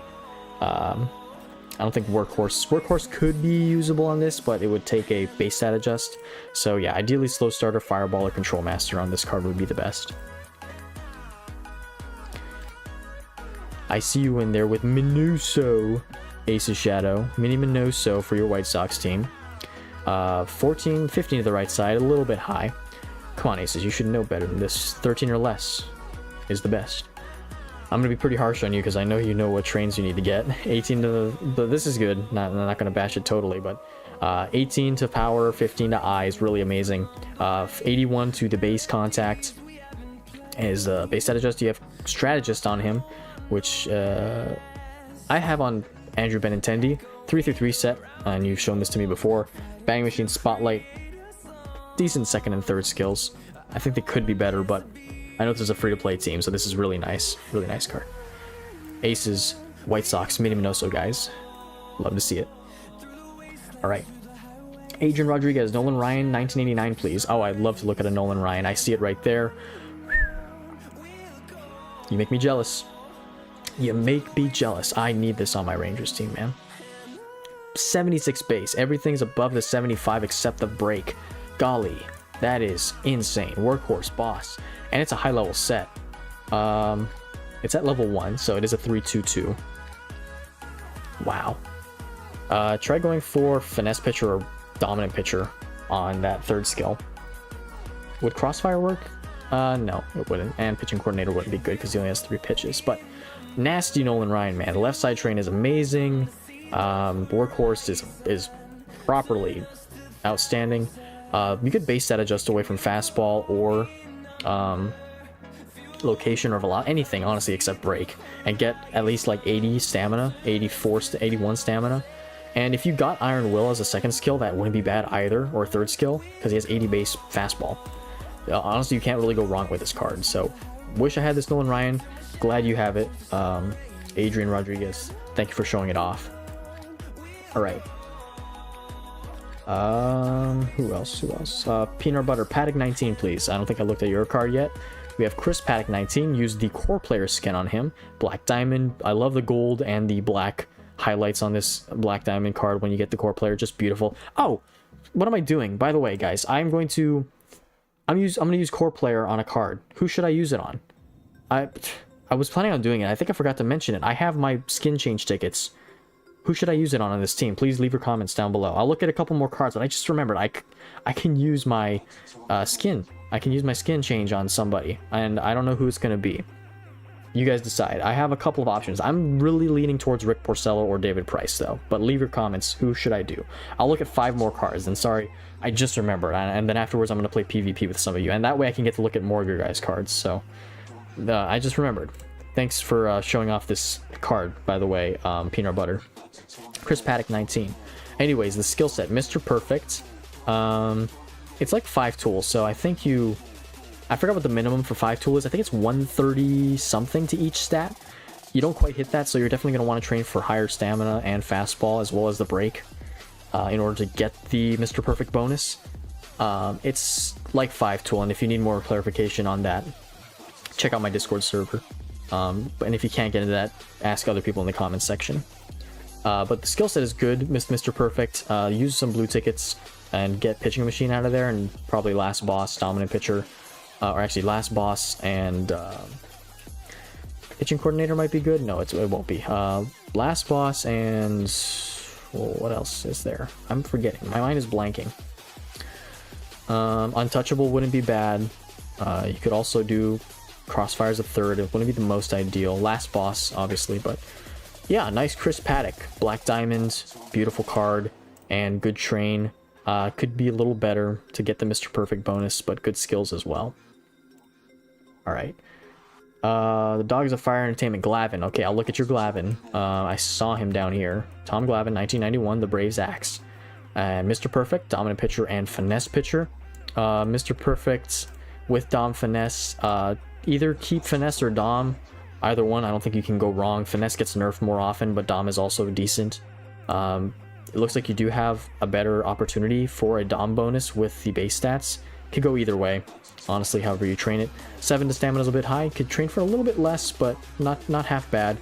I don't think Workhorse could be usable on this, but it would take a base stat adjust. So yeah, ideally Slow Starter, Fireballer, Control Master on this card would be the best. I see you in there with Minoso, Ace's Shadow. Mini Minoso for your White Sox team. 14, 15 to the right side, a little bit high. Come on, Aces, you should know better than this. 13 or less is the best. I'm going to be pretty harsh on you because I know you know what trains you need to get. 18 to the... This is good. I'm not going to bash it totally, but 18 to power, 15 to eye is really amazing. 81 to the base contact is base stat adjust. You have strategist on him, which I have on Andrew Benintendi. 3-3 set, and you've shown this to me before. Bang Machine, Spotlight, decent second and third skills. I think they could be better, but I know this is a free-to-play team, so this is really nice card. Aces, White Sox, Mini Minoso, guys. Love to see it. All right. Adrian Rodriguez, Nolan Ryan, 1989, please. Oh, I'd love to look at a Nolan Ryan. I see it right there. You make me jealous. You make me jealous. I need this on my Rangers team, man. 76 base. Everything's above the 75 except the break. Golly, that is insane. Workhorse, boss. And it's a high level set. It's at level 1, so it is a 3-2-2. Wow. Try going for finesse pitcher or dominant pitcher on that third skill. Would Crossfire work? No, it wouldn't. And pitching coordinator wouldn't be good because he only has 3 pitches. But nasty Nolan Ryan, man. The left side train is amazing. Workhorse is properly outstanding. You could base that adjust away from fastball or location or velocity, anything honestly except break, and get at least like 80 stamina, 84 to 81 stamina. And if you got Iron Will as a second skill, that wouldn't be bad either, or third skill, because he has 80 base fastball. Honestly, you can't really go wrong with this card. So wish I had this Nolan Ryan. Glad you have it. Adrian Rodriguez, thank you for showing it off. All right. Who else? Peanut Butter Paddock 19, please. I don't think I looked at your card yet. We have Chris Paddock 19. Use the core player skin on him. Black Diamond. I love the gold and the black highlights on this Black Diamond card when you get the core player. Just beautiful. Oh, what am I doing? By the way, guys, I'm going to use core player on a card. Who should I use it on? I was planning on doing it. I think I forgot to mention it. I have my skin change tickets. Who should I use it on this team? Please leave your comments down below. I'll look at a couple more cards, but I just remembered I can use my skin. I can use my skin change on somebody, and I don't know who it's going to be. You guys decide. I have a couple of options. I'm really leaning towards Rick Porcello or David Price, though. But leave your comments. Who should I do? I'll look at 5 more cards, and sorry, I just remembered. And then afterwards, I'm going to play PvP with some of you, and that way I can get to look at more of your guys' cards. So I just remembered. Thanks for showing off this card, by the way, Peanut Butter. Chris Paddock 19. Anyways, the skill set, Mr. Perfect. It's like 5 tools, so I think I forgot what the minimum for 5 tool is. I think it's 130 something to each stat. You don't quite hit that, so you're definitely going to want to train for higher stamina and fastball as well as the break in order to get the Mr. Perfect bonus. It's like 5 tool, and if you need more clarification on that, check out my Discord server. And if you can't get into that, ask other people in the comments section. But the skill set is good, Mr. Perfect. Use some blue tickets and get pitching machine out of there, and probably last boss, dominant pitcher, or actually last boss and pitching coordinator might be good. No, it won't be. Last boss and what else is there? I'm forgetting. My mind is blanking. Untouchable wouldn't be bad. You could also do Crossfire's a third. It wouldn't be the most ideal. Last boss, obviously, but yeah, nice Chris Paddock. Black Diamonds, beautiful card, and good train. Could be a little better to get the Mr. Perfect bonus, but good skills as well. All right. The Dogs of Fire Entertainment, Glavin. Okay, I'll look at your Glavin. I saw him down here. Tom Glavin, 1991, the Braves Axe. Mr. Perfect, dominant pitcher and finesse pitcher. Mr. Perfect with Dom Finesse. Either keep Finesse or Dom. Either one, I don't think you can go wrong. Finesse gets nerfed more often, but Dom is also decent. It looks like you do have a better opportunity for a Dom bonus with the base stats. Could go either way, honestly, however you train it. 7 to stamina is a bit high. Could train for a little bit less, but not half bad.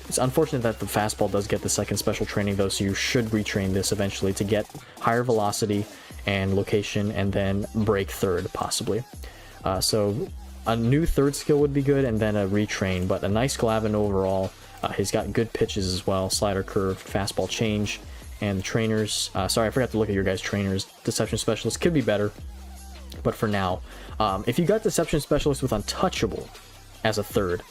It's unfortunate that the fastball does get the second special training though, so you should retrain this eventually to get higher velocity and location, and then break third possibly. So a new third skill would be good, and then a retrain, but a nice Glavin overall. He's got good pitches as well, slider, curve, fastball change, and the trainers. Sorry, I forgot to look at your guys' trainers. Deception Specialist could be better, but for now, if you got Deception Specialist with Untouchable as a third,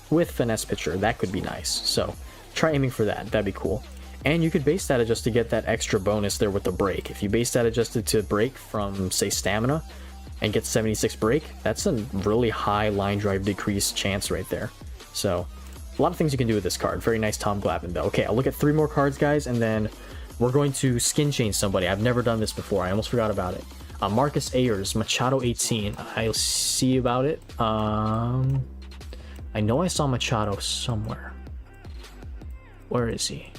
with Finesse Pitcher, that could be nice. So try aiming for that, that'd be cool. And you could base stat adjust to get that extra bonus there with the break. If you base stat adjusted to break from, say, Stamina, and get 76 break, that's a really high line drive decrease chance right there. So a lot of things you can do with this card. Very nice Tom Glavin though. Okay, I'll look at 3 more cards, guys, and then we're going to skin change somebody. I've never done this before. I almost forgot about it. Marcus Ayers, Machado 18. I'll see about it. I know I saw Machado somewhere. Where is he?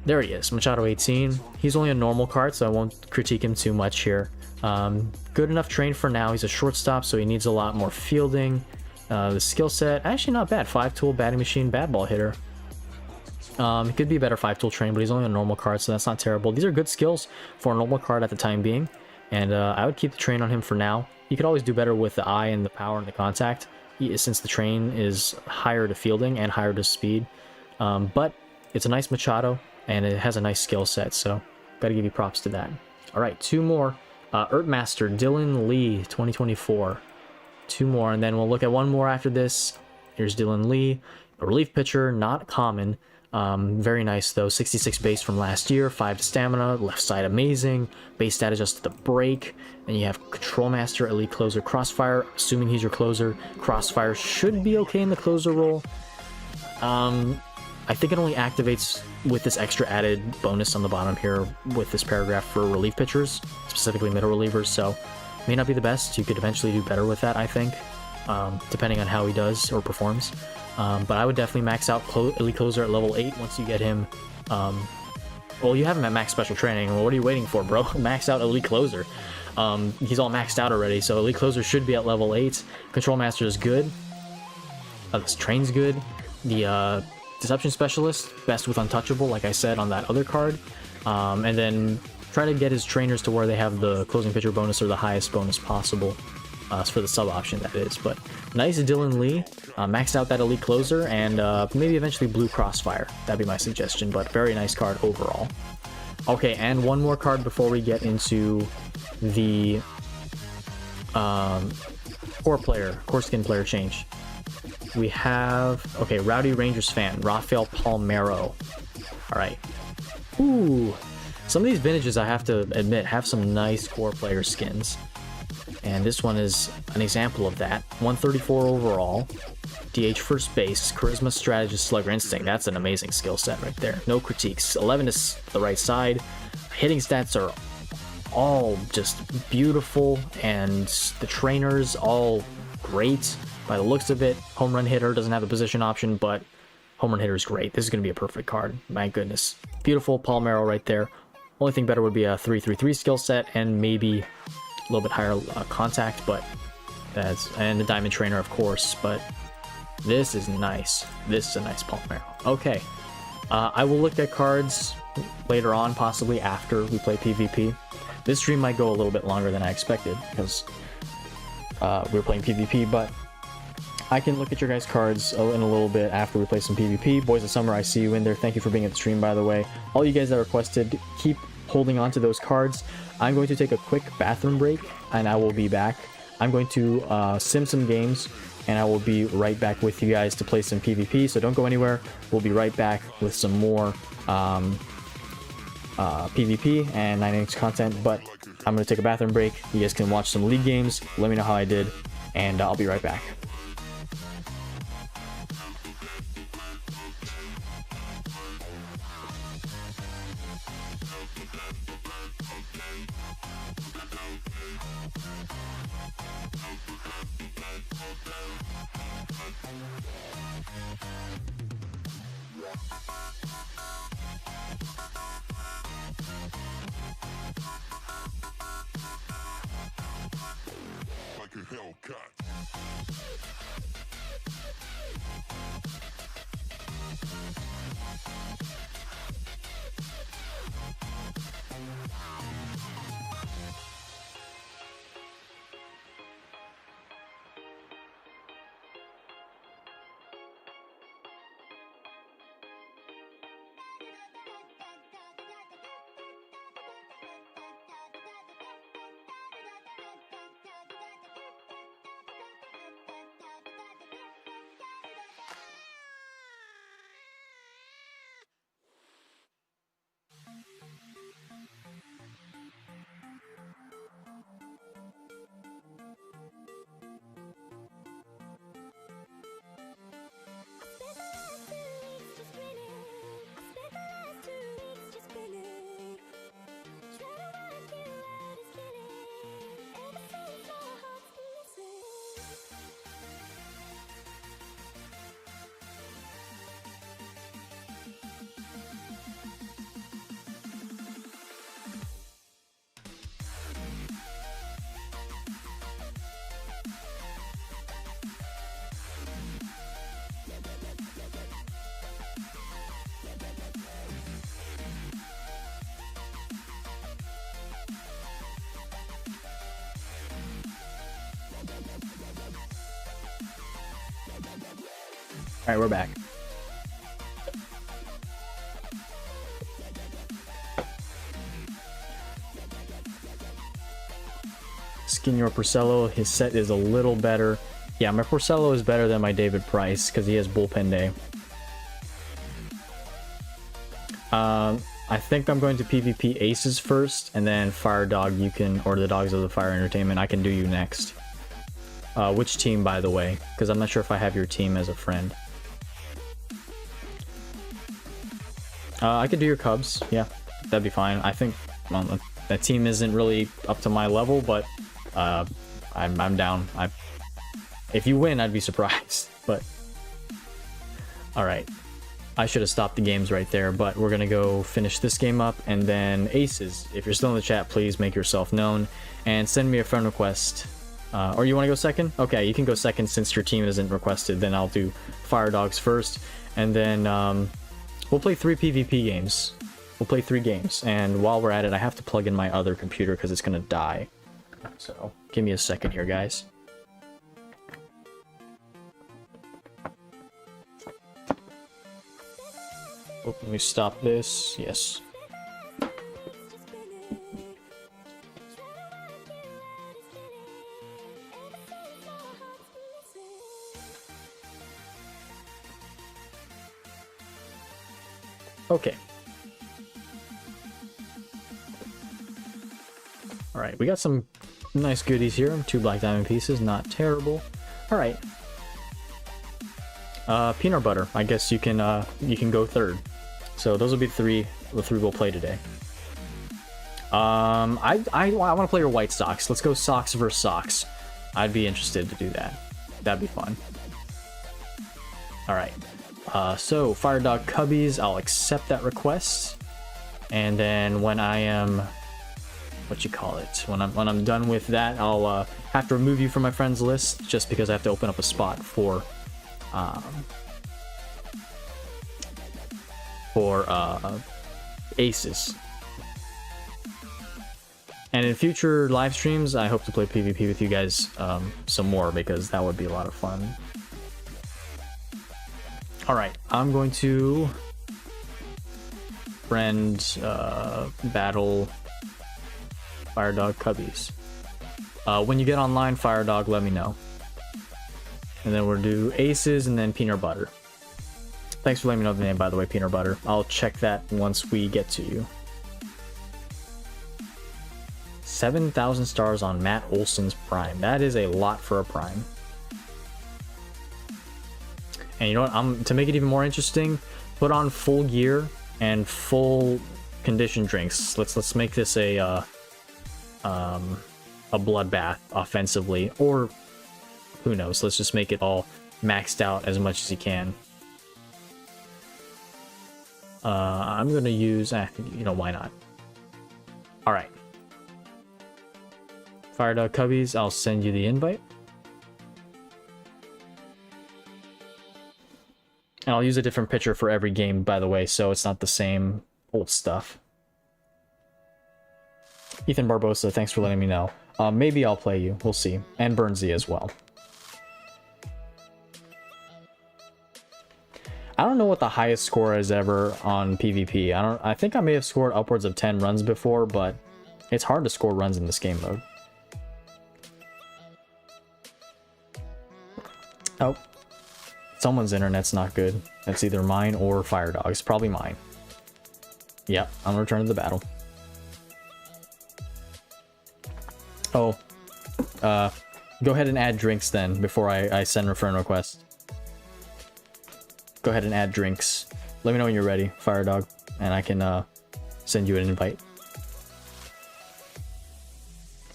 There he is, Machado 18. He's only a normal card, so I won't critique him too much here. Good enough train for now. He's a shortstop, so he needs a lot more fielding. The skill set, actually not bad. 5-tool, batting machine, bad ball hitter. He could be a better 5-tool train, but he's only a normal card, so that's not terrible. These are good skills for a normal card at the time being, and I would keep the train on him for now. You could always do better with the eye and the power and the contact, since the train is higher to fielding and higher to speed. But it's a nice Machado, and it has a nice skill set, so gotta give you props to that. All right, 2 more. Master Dylan Lee, 2024. 2 more, and then we'll look at 1 more after this. Here's Dylan Lee, a relief pitcher, not common. Very nice though. 66 base from last year, 5 to stamina, left side amazing, base stat adjusted to break. Then you have Control Master, Elite Closer, Crossfire, assuming he's your closer. Crossfire should be okay in the closer role. I think it only activates with this extra added bonus on the bottom here with this paragraph for relief pitchers, specifically middle relievers, so may not be the best. You could eventually do better with that, I think, depending on how he does or performs. But I would definitely max out Elite Closer at level 8 once you get him. Well, you have him at max special training. Well, what are you waiting for, bro? Max out Elite Closer. He's all maxed out already, so Elite Closer should be at level 8. Control Master is good. This train's good. The Deception Specialist, best with Untouchable, like I said on that other card. And then try to get his trainers to where they have the closing pitcher bonus or the highest bonus possible. For the sub option, that is. But nice Dylan Lee, maxed out that Elite Closer, and maybe eventually Blue Crossfire. That'd be my suggestion, but very nice card overall. Okay, and 1 more card before we get into the core skin player change. We have, okay, Rowdy Rangers fan, Rafael Palmeiro. Alright. Ooh, some of these vintages, I have to admit, have some nice core player skins. And this one is an example of that. 134 overall, DH first base, Charisma, Strategist, Slugger, Instinct. That's an amazing skill set right there. No critiques. 11 is the right side. Hitting stats are all just beautiful, and the trainers all great by the looks of it. Home run hitter doesn't have the position option, but home run hitter is great. This is going to be a perfect card. My goodness. Beautiful Palmeiro right there. Only thing better would be a 3-3-3 skill set and maybe a little bit higher contact, but and the Diamond Trainer, of course. But this is nice. This is a nice Palmeiro. Okay. I will look at cards later on, possibly after we play PvP. This stream might go a little bit longer than I expected because we're playing PvP, but I can look at your guys' cards in a little bit after we play some PvP. Boys of Summer, I see you in there. Thank you for being at the stream, by the way. All you guys that requested, keep holding on to those cards. I'm going to take a quick bathroom break, and I will be back. I'm going to sim some games, and I will be right back with you guys to play some PvP, so don't go anywhere. We'll be right back with some more PvP and 9 Innings content, but I'm going to take a bathroom break. You guys can watch some league games. Let me know how I did, and I'll be right back. Like a Hellcat. All right, we're back. Skin your Porcello, his set is a little better. Yeah, my Porcello is better than my David Price because he has bullpen day. I think I'm going to PvP Aces first, and then Fire Dog, you can, or the Dogs of the Fire Entertainment, I can do you next. Which team, by the way? Because I'm not sure if I have your team as a friend. I could do your Cubs, yeah, that'd be fine. I think, well, that team isn't really up to my level, but I'm down. If you win, I'd be surprised, but alright. I should have stopped the games right there, but we're gonna go finish this game up, and then Aces. If you're still in the chat, please make yourself known, and send me a friend request. Or you want to go second? Okay, you can go second since your team isn't requested. Then I'll do Fire Dogs first, and then we'll play 3 PvP games. We'll play 3 games, and while we're at it, I have to plug in my other computer because it's gonna die. So give me a second here, guys. Oh, let me stop this. Yes. Okay. Alright, we got some nice goodies here. 2 black diamond pieces, not terrible. Alright. Peanut butter. I guess you can go third. So those will be the 3 we'll play today. I want to play your White Sox. Let's go Sox versus Sox. I'd be interested to do that. That'd be fun. Alright. So Fire Dog Cubbies, I'll accept that request. And then when I am, what you call it, when I'm done with that, I'll have to remove you from my friends list just because I have to open up a spot for Aces. And in future live streams, I hope to play PvP with you guys some more because that would be a lot of fun. Alright, I'm going to friend battle Fire Dog Cubbies. When you get online, Fire Dog, let me know. And then we'll do Aces and then Peanut Butter. Thanks for letting me know the name, by the way, Peanut Butter. I'll check that once we get to you. 7,000 stars on Matt Olson's Prime. That is a lot for a Prime. And you know what? To make it even more interesting, put on full gear and full condition drinks. Let's make this a bloodbath offensively, or who knows? Let's just make it all maxed out as much as you can. I'm gonna use, you know, why not? All right. Fire Dog Cubbies, I'll send you the invite. And I'll use a different picture for every game, by the way, so it's not the same old stuff. Ethan Barbosa, thanks for letting me know. Maybe I'll play you. We'll see. And Burnsy as well. I don't know what the highest score is ever on PvP. I think I may have scored upwards of 10 runs before, but it's hard to score runs in this game mode. Oh. Someone's internet's not good. That's either mine or Fire Dog's. Probably mine. Yep, I'm gonna return to the battle. Oh. Go ahead and add drinks then, before I send a friend request. Go ahead and add drinks. Let me know when you're ready, Fire Dog, and I can send you an invite.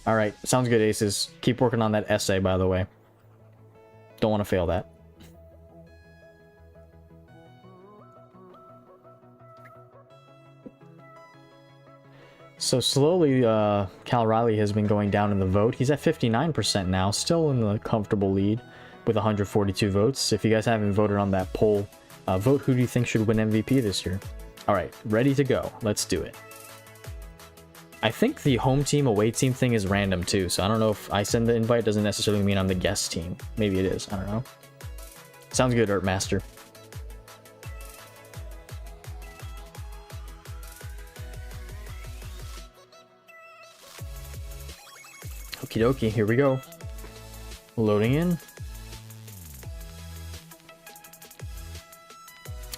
Alright, sounds good, Aces. Keep working on that essay, by the way. Don't want to fail that. So slowly, Cal Riley has been going down in the vote. He's at 59% now, still in the comfortable lead with 142 votes. If you guys haven't voted on that poll, vote who do you think should win MVP this year. All right, ready to go. Let's do it. I think the home team, away team thing is random too, so I don't know if I send the invite doesn't necessarily mean I'm the guest team. Maybe it is, I don't know. Sounds good, Art Master. Okie dokie, here we go. Loading in.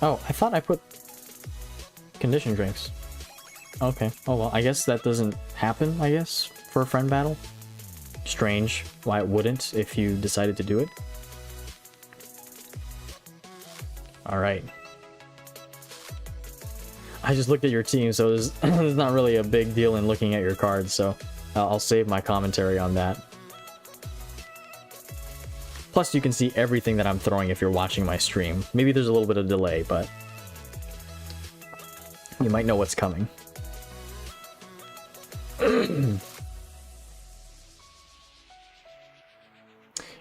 Oh, I thought I put condition drinks. Okay, oh well, I guess that doesn't happen, I guess, for a friend battle. Strange why it wouldn't if you decided to do it. Alright. I just looked at your team, so there's not really a big deal in looking at your cards, so I'll save my commentary on that. Plus, you can see everything that I'm throwing if you're watching my stream. Maybe there's a little bit of delay, but you might know what's coming.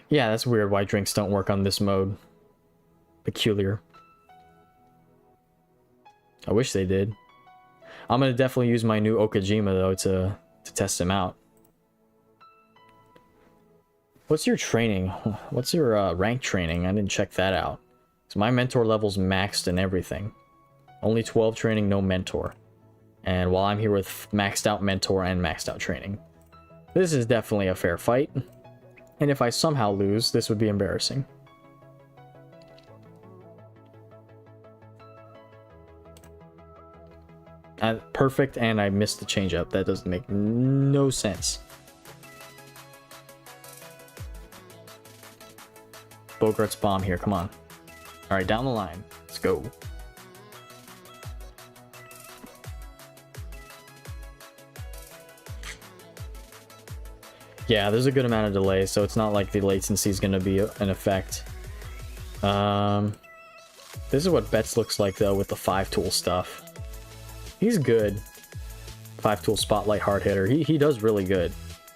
Yeah, that's weird why drinks don't work on this mode. Peculiar. I wish they did. I'm gonna definitely use my new Okajima though to test him out. What's your training? What's your rank training? I didn't check that out. So my mentor level's maxed and everything. Only 12 training, no mentor. And while I'm here with maxed out mentor and maxed out training. This is definitely a fair fight. And if I somehow lose, this would be embarrassing. Perfect, and I missed the changeup. That doesn't make no sense. Bogart's bomb here, come on. Alright, down the line. Let's go. Yeah, there's a good amount of delay, so it's not like the latency is going to be an effect. This is what Betts looks like, though, with the 5-tool stuff. He's good. 5-tool spotlight hard hitter. He does really good.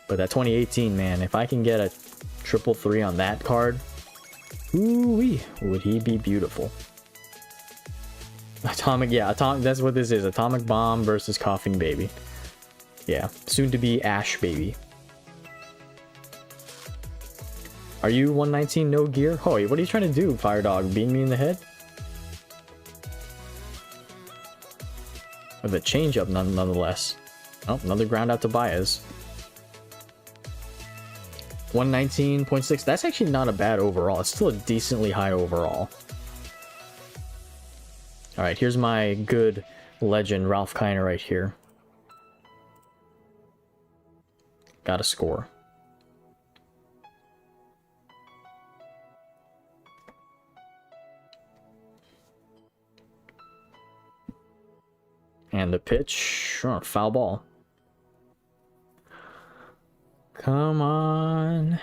But that 2018, man, if I can get a 333 on that card, ooh-wee, would he be beautiful. Atomic, yeah, that's what this is. Atomic Bomb versus Coughing Baby. Yeah, soon to be Ash Baby. Are you 119 no gear? Hoy, what are you trying to do, Fire Dog? Beam me in the head? With a changeup nonetheless. Oh, another ground out to Baez. 119.6. That's actually not a bad overall. It's still a decently high overall. Alright, here's my good legend, Ralph Kiner, right here. Gotta score. And the pitch, oh, foul ball. Come on.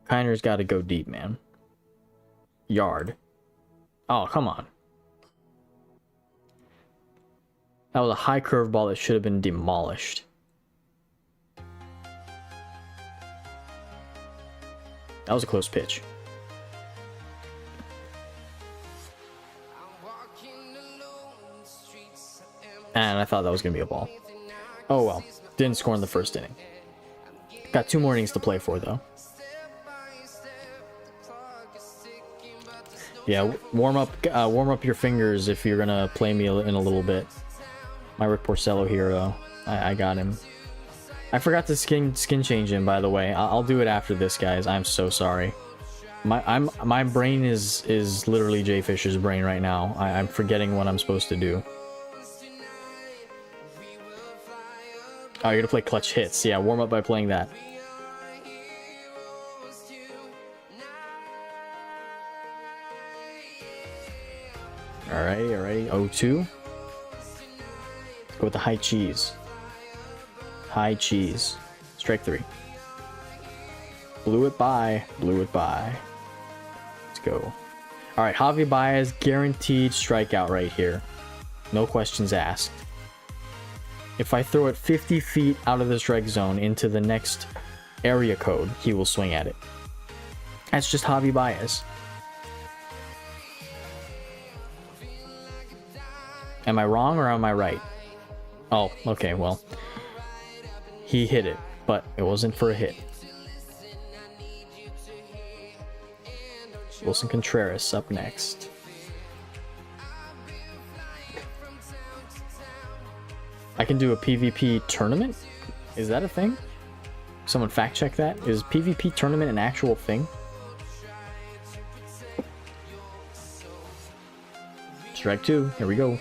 Kiner's got to go deep, man. Yard. Oh, come on. That was a high curveball that should have been demolished. That was a close pitch. And I thought that was going to be a ball. Oh well. Didn't score in the first inning. Got 2 more innings to play for, though. Yeah, warm up your fingers if you're going to play me in a little bit. My Rick Porcello here, though. I got him. I forgot to skin change him, by the way. I'll do it after this, guys. I'm so sorry. My brain is literally Jay Fisher's brain right now. I'm forgetting what I'm supposed to do. Oh, you're gonna play clutch hits. Yeah, warm up by playing that. Alrighty. 0-2. Let's go with the high cheese. High cheese. Strike 3. Blew it by. Let's go. Alright, Javi Baez, guaranteed strikeout right here. No questions asked. If I throw it 50 feet out of the strike zone into the next area code, he will swing at it. That's just Javi Baez. Am I wrong or am I right? Oh, okay, well. He hit it, but it wasn't for a hit. Wilson Contreras up next. I can do a PvP tournament? Is that a thing? Someone fact check that. Is PvP tournament an actual thing? Strike 2. Here we go.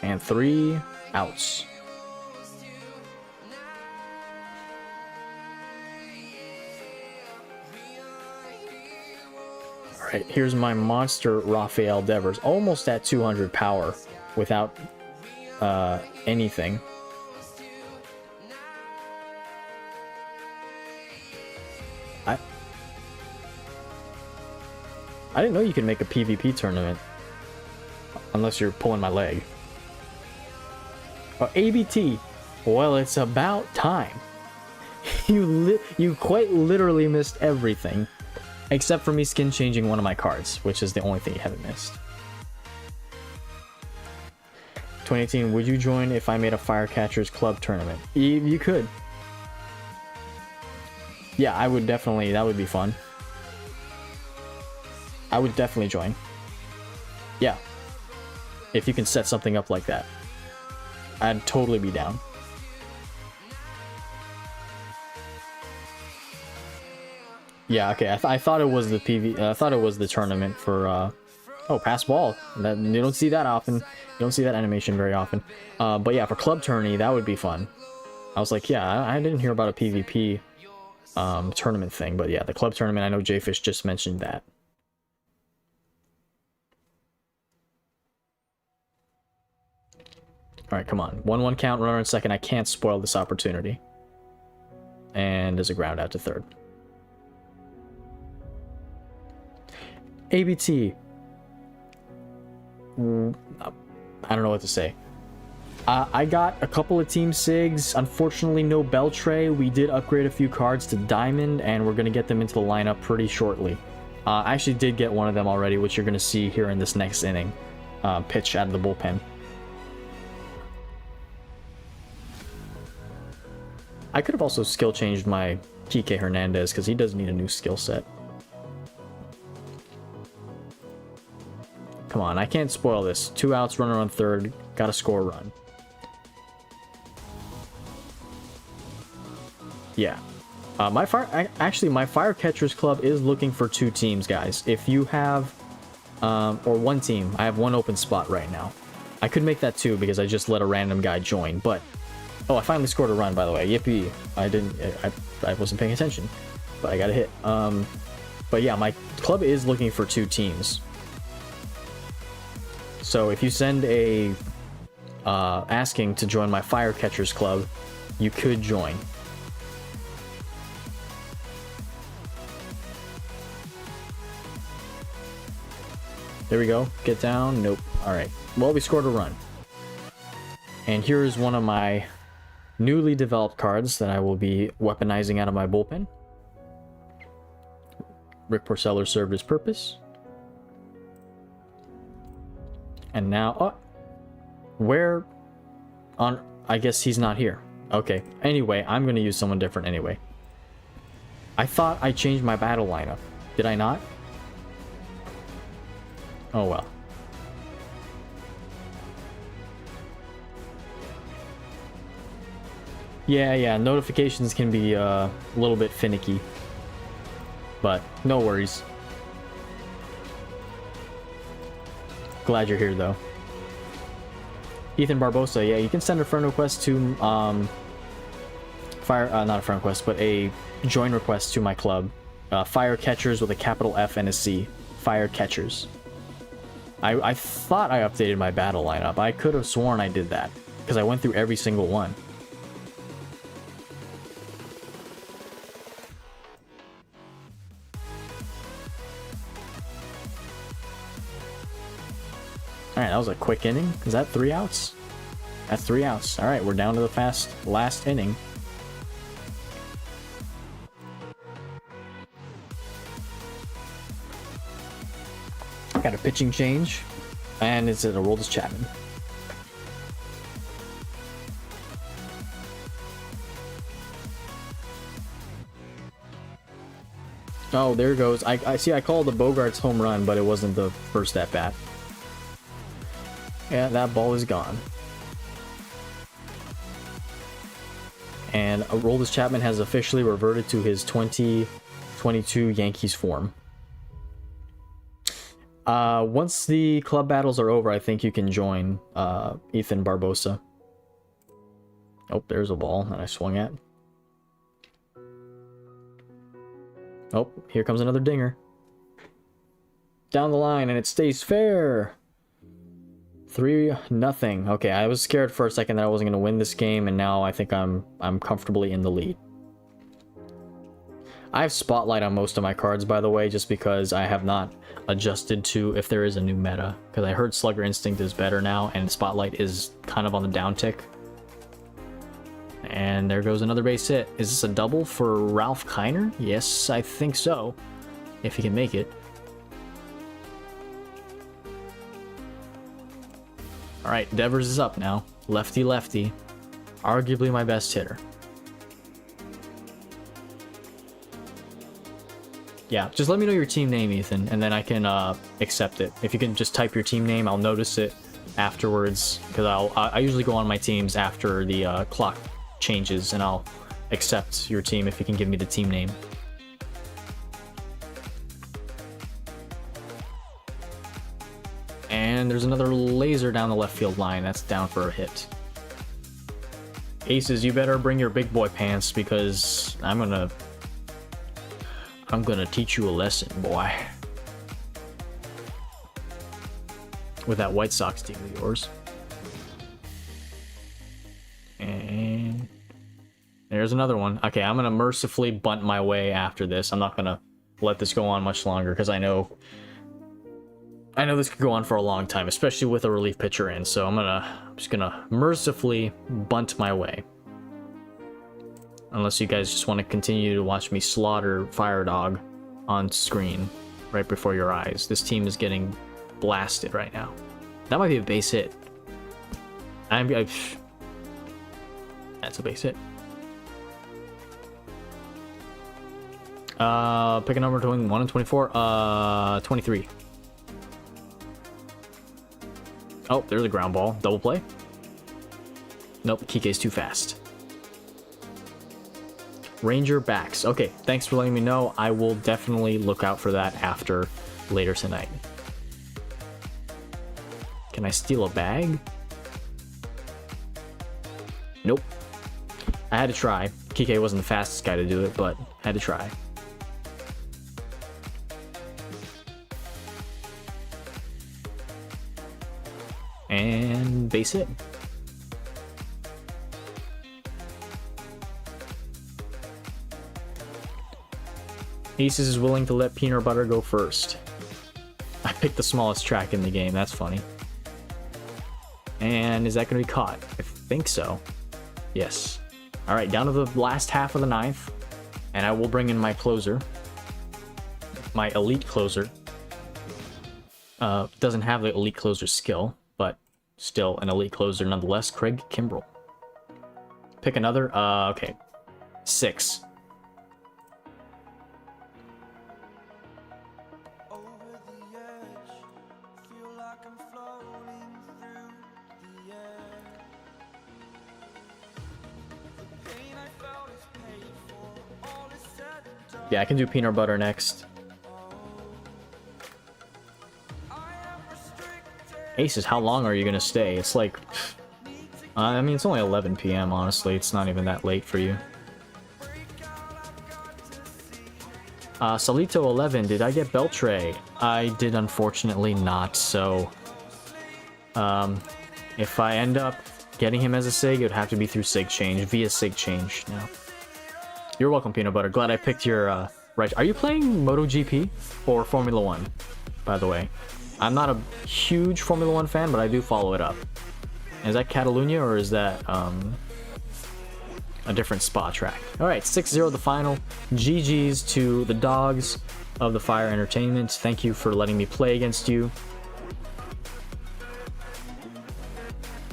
And 3 outs. Alright, here's my monster Rafael Devers. Almost at 200 power without anything. I didn't know you could make a PvP tournament. Unless you're pulling my leg. ABT. Well, it's about time. You quite literally missed everything. Except for me skin changing one of my cards, which is the only thing you haven't missed. 2018, would you join if I made a Firecatchers Club tournament? You could. Yeah, I would definitely. That would be fun. I would definitely join. Yeah. If you can set something up like that. I'd totally be down. Yeah, okay. I thought it was the I thought it was the tournament for. Oh, pass ball. That you don't see that often. You don't see that animation very often. But yeah, for club tourney, that would be fun. I was like, yeah, I didn't hear about a PvP tournament thing, but yeah, the club tournament. I know Jfish just mentioned that. All right, come on. 1-1 count, runner in second. I can't spoil this opportunity. And there's a ground out to third. ABT. I don't know what to say. I got a couple of Team Sigs. Unfortunately, no BELTRE. We did upgrade a few cards to Diamond, and we're going to get them into the lineup pretty shortly. I actually did get one of them already, which you're going to see here in this next inning. Pitch out of the bullpen. I could have also skill changed my Kike Hernandez, because he does need a new skill set. Come on, I can't spoil this. 2 outs, runner on third. Gotta score a run. Yeah. My Firecatchers Club is looking for 2 teams, guys. If you have... or 1 team. I have 1 open spot right now. I could make that too because I just let a random guy join, but... Oh, I finally scored a run, by the way. Yippee. I wasn't paying attention, but I got a hit. But yeah, my club is looking for 2 teams. So if you send a asking to join my Fire Catchers Club, you could join. There we go. Get down. Nope. Alright. Well, we scored a run. And here's one of my newly developed cards that I will be weaponizing out of my bullpen. Rick Porcello served his purpose. And now... Oh! Where... on... I guess he's not here. Okay. Anyway, I'm going to use someone different anyway. I thought I changed my battle lineup. Did I not? Oh well. Yeah, notifications can be a little bit finicky. But no worries. Glad you're here though. Ethan Barbosa, yeah, you can send a friend request to not a friend request, but a join request to my club. Fire Catchers with a capital F and a C. Fire Catchers. I thought I updated my battle lineup. I could have sworn I did that because I went through every single one. Alright, that was a quick inning. Is that 3 outs? That's 3 outs. Alright, we're down to the last inning. Got a pitching change. And it's a Aroldis Chapman. Oh, there goes. I see I called the Bogarts home run, but it wasn't the first at bat. Yeah, that ball is gone. And Aroldis Chapman has officially reverted to his 2022 Yankees form. Once the club battles are over, I think you can join Ethan Barbosa. Oh, there's a ball that I swung at. Oh, here comes another dinger. Down the line, and it stays fair. 3-0. Okay, I was scared for a second that I wasn't going to win this game, and now I think I'm comfortably in the lead. I have Spotlight on most of my cards, by the way, just because I have not adjusted to if there is a new meta. Because I heard Slugger Instinct is better now, and Spotlight is kind of on the downtick. And there goes another base hit. Is this a double for Ralph Kiner? Yes, I think so. If he can make it. Alright, Devers is up now. Lefty-lefty. Arguably my best hitter. Yeah, just let me know your team name, Ethan, and then I can accept it. If you can just type your team name, I'll notice it afterwards. Because I usually go on my teams after the clock changes, and I'll accept your team if you can give me the team name. And there's another laser down the left field line. That's down for a hit. Aces, you better bring your big boy pants because I'm gonna teach you a lesson, boy. With that White Sox team of yours. And there's another one. Okay, I'm gonna mercifully bunt my way after this. I'm not gonna let this go on much longer because I know this could go on for a long time, especially with a relief pitcher in. So I'm just gonna mercifully bunt my way. Unless you guys just want to continue to watch me slaughter Fire Dog on screen right before your eyes. This team is getting blasted right now. That might be a base hit. That's a base hit. Pick a number between 1 and 24. 23. Oh, there's a ground ball. Double play? Nope, Kike's too fast. Ranger backs. Okay, thanks for letting me know. I will definitely look out for that after later tonight. Can I steal a bag? Nope. I had to try. Kike wasn't the fastest guy to do it, but had to try. And base hit. Aces is willing to let Peanut Butter go first. I picked the smallest track in the game. That's funny. And is that going to be caught? I think so. Yes. All right, down to the last half of the ninth. And I will bring in my closer. My elite closer. Doesn't have the elite closer skill, but still an elite closer nonetheless. Craig Kimbrell. Pick another. Okay. 6. Yeah, I can do Peanut Butter next. Aces, how long are you gonna stay? It's like... I mean, it's only 11 p.m., honestly. It's not even that late for you. Solito 11, did I get Beltre? I did, unfortunately not, so... if I end up getting him as a SIG, it would have to be through SIG change, via SIG change now. You're welcome, Peanut Butter. Glad I picked your, right... Are you playing MotoGP or Formula 1, by the way? I'm not a huge Formula 1 fan, but I do follow it up. Is that Catalunya, or is that, a different spa track? Alright, 6-0 the final. GG's to the dogs of the Fire Entertainment. Thank you for letting me play against you.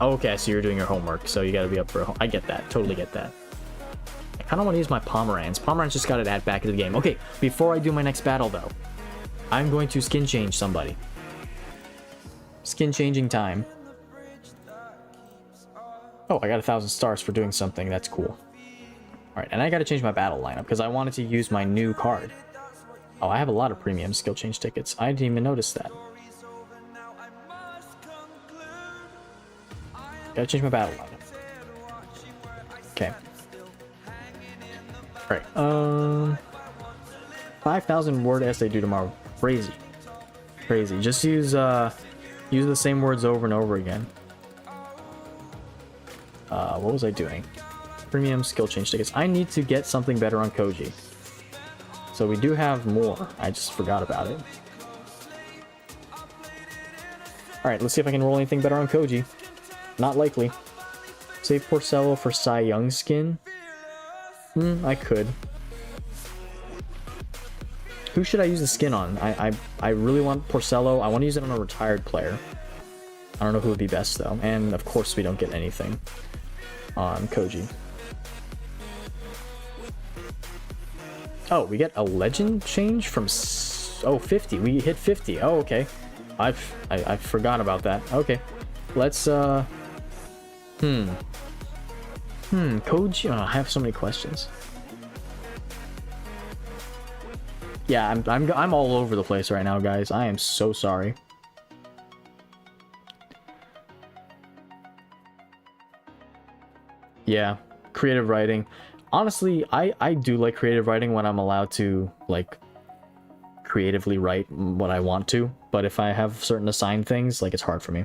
Oh, okay, so you're doing your homework, so you gotta be up for I get that. Totally get that. I kind of want to use my Pomerans. Pomerans just got to add back into the game. Okay, before I do my next battle, though, I'm going to skin change somebody. Skin changing time. Oh, I got 1,000 stars for doing something. That's cool. Alright, and I got to change my battle lineup because I wanted to use my new card. Oh, I have a lot of premium skill change tickets. I didn't even notice that. Gotta change my battle lineup. Okay. Alright, 5,000 word essay due tomorrow. Crazy. Crazy. Just use the same words over and over again. What was I doing? Premium skill change tickets. I need to get something better on Koji. So we do have more. I just forgot about it. Alright, let's see if I can roll anything better on Koji. Not likely. Save Porcello for Cy Young skin. I could. Who should I use the skin on? I really want Porcello. I want to use it on a retired player. I don't know who would be best, though. And, of course, we don't get anything on Koji. Oh, we get a legend change from... Oh, 50. We hit 50. Oh, okay. I forgot about that. Okay. Let's, Koji? Oh, I have so many questions. Yeah, I'm all over the place right now, guys. I am so sorry. Yeah, creative writing. Honestly, I do like creative writing when I'm allowed to, like, creatively write what I want to. But if I have certain assigned things, like, it's hard for me.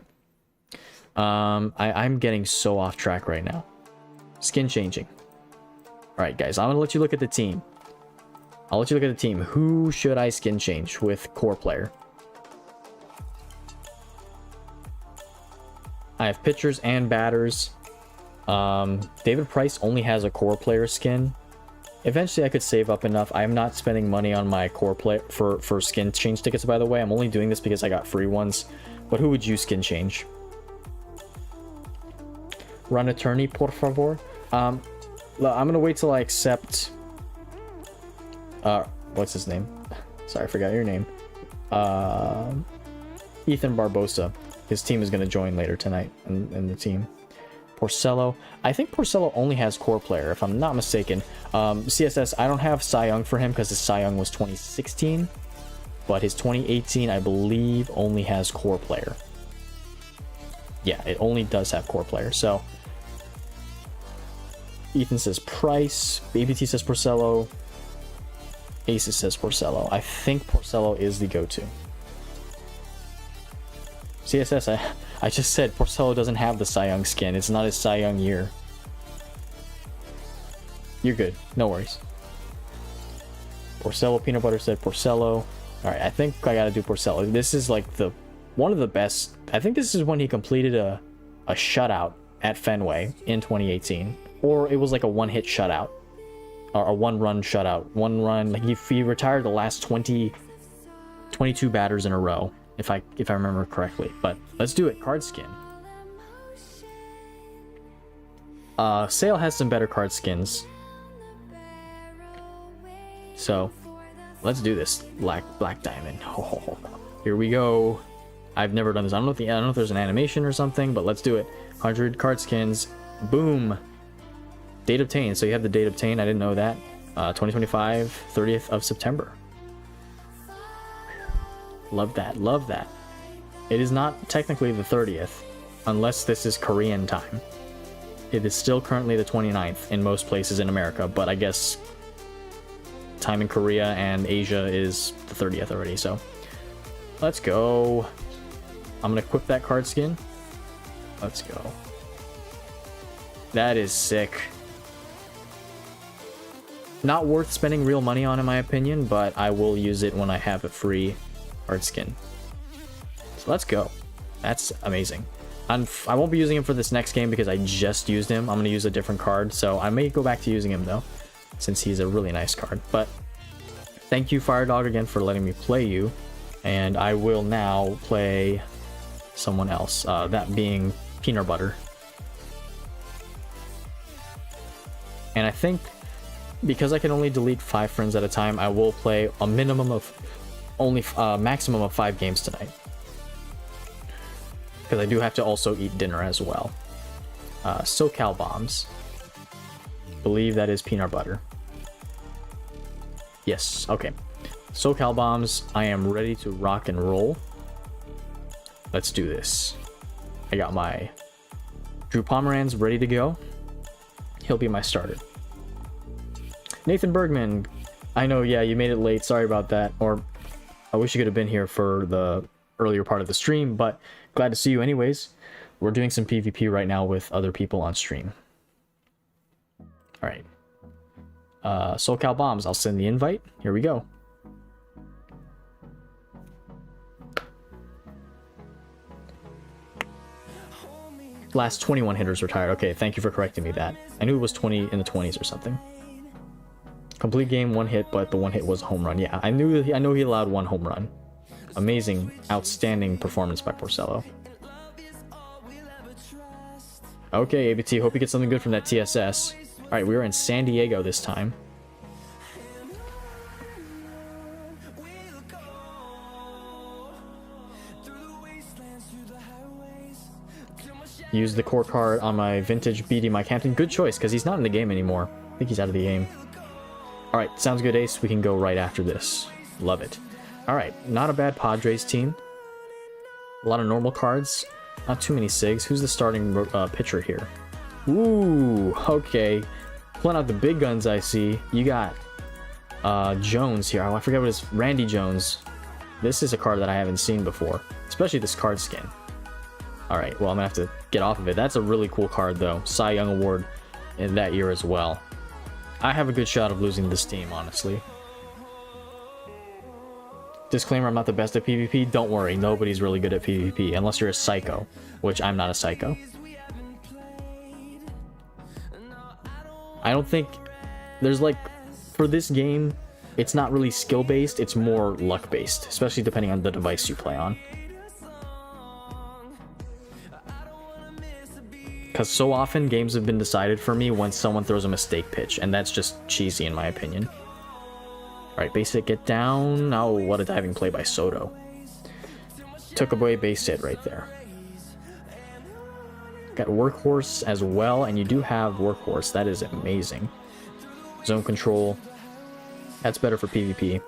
I'm getting so off track right now. Skin changing. Alright, guys, I'm gonna let you look at the team. I'll let you look at the team. Who should I skin change with core player? I have pitchers and batters. David Price only has a core player skin. Eventually I could save up enough. I'm not spending money on my core play for skin change tickets, by the way. I'm only doing this because I got free ones. But who would you skin change? Run attorney, por favor. I'm gonna wait till I accept... what's his name? Sorry, I forgot your name. Ethan Barbosa. His team is gonna join later tonight in the team. Porcello. I think Porcello only has core player, if I'm not mistaken. CSS, I don't have Cy Young for him because his Cy Young was 2016. But his 2018, I believe, only has core player. Yeah, it only does have core players. So Ethan says Price, ABT says Porcello, Aces says Porcello. I think Porcello is the go-to. CSS, I just said Porcello doesn't have the Cy Young skin. It's not his Cy Young year. You're good. No worries. Porcello Peanut Butter said Porcello. Alright, I think I gotta do Porcello. This is like one of the best. I think this is when he completed a shutout at Fenway in 2018. Or it was like a one-hit shutout. Or a one-run shutout. One run. Like he retired the last 22 batters in a row. If I remember correctly. But let's do it. Card skin. Sale has some better card skins. So let's do this. Black Diamond. Oh, here we go. I've never done this. I don't know if there's an animation or something, but let's do it. 100 card skins. Boom. Date obtained. So you have the date obtained. I didn't know that. 2025, 30th of September. Love that. Love that. It is not technically the 30th, unless this is Korean time. It is still currently the 29th in most places in America, but I guess time in Korea and Asia is the 30th already, so let's go. I'm gonna equip that card skin. Let's go. That is sick. Not worth spending real money on, in my opinion, but I will use it when I have a free card skin. So let's go. That's amazing. I won't be using him for this next game because I just used him. I'm going to use a different card, so I may go back to using him though, since he's a really nice card. But thank you, Firedog, again for letting me play you, and I will now play someone else, that being Peanut Butter. And I think because I can only delete 5 friends at a time, I will play a minimum of maximum of 5 games tonight. Because I do have to also eat dinner as well. SoCal Bombs. Believe that is Peanut Butter. Yes, okay. SoCal Bombs, I am ready to rock and roll. Let's do this. I got my Drew Pomeranz ready to go. He'll be my starter. Nathan Bergman. I know, yeah, you made it late. Sorry about that. Or I wish you could have been here for the earlier part of the stream, but glad to see you anyways. We're doing some PvP right now with other people on stream. Alright. SoCal Bombs, I'll send the invite. Here we go. Last 21 hitters retired. Okay, thank you for correcting me that. I knew it was 20 in the 20s or something. Complete game, 1 hit, but the 1 hit was a home run. Yeah, I know he allowed 1 home run. Amazing, outstanding performance by Porcello. Okay, ABT, hope you get something good from that TSS. Alright, we are in San Diego this time. Use the core card on my vintage BD Mike Hampton. Good choice, because he's not in the game anymore. I think he's out of the game. Alright, sounds good, Ace. We can go right after this. Love it. Alright, not a bad Padres team. A lot of normal cards. Not too many SIGs. Who's the starting pitcher here? Ooh, okay. Pulling out the big guns, I see. You got Jones here. Oh, I forget what it is. Randy Jones. This is a card that I haven't seen before. Especially this card skin. Alright, well, I'm going to have to get off of it. That's a really cool card, though. Cy Young Award in that year as well. I have a good shot of losing this team, honestly. Disclaimer, I'm not the best at PvP. Don't worry, nobody's really good at PvP, unless you're a psycho, which I'm not a psycho. I don't think... There's like... For this game, it's not really skill-based, it's more luck-based, especially depending on the device you play on. Because so often games have been decided for me when someone throws a mistake pitch, and that's just cheesy in my opinion. Alright, base hit, get down. Oh, what a diving play by Soto. Took away base hit right there. Got Workhorse as well, and you do have Workhorse. That is amazing. Zone control. That's better for PvP.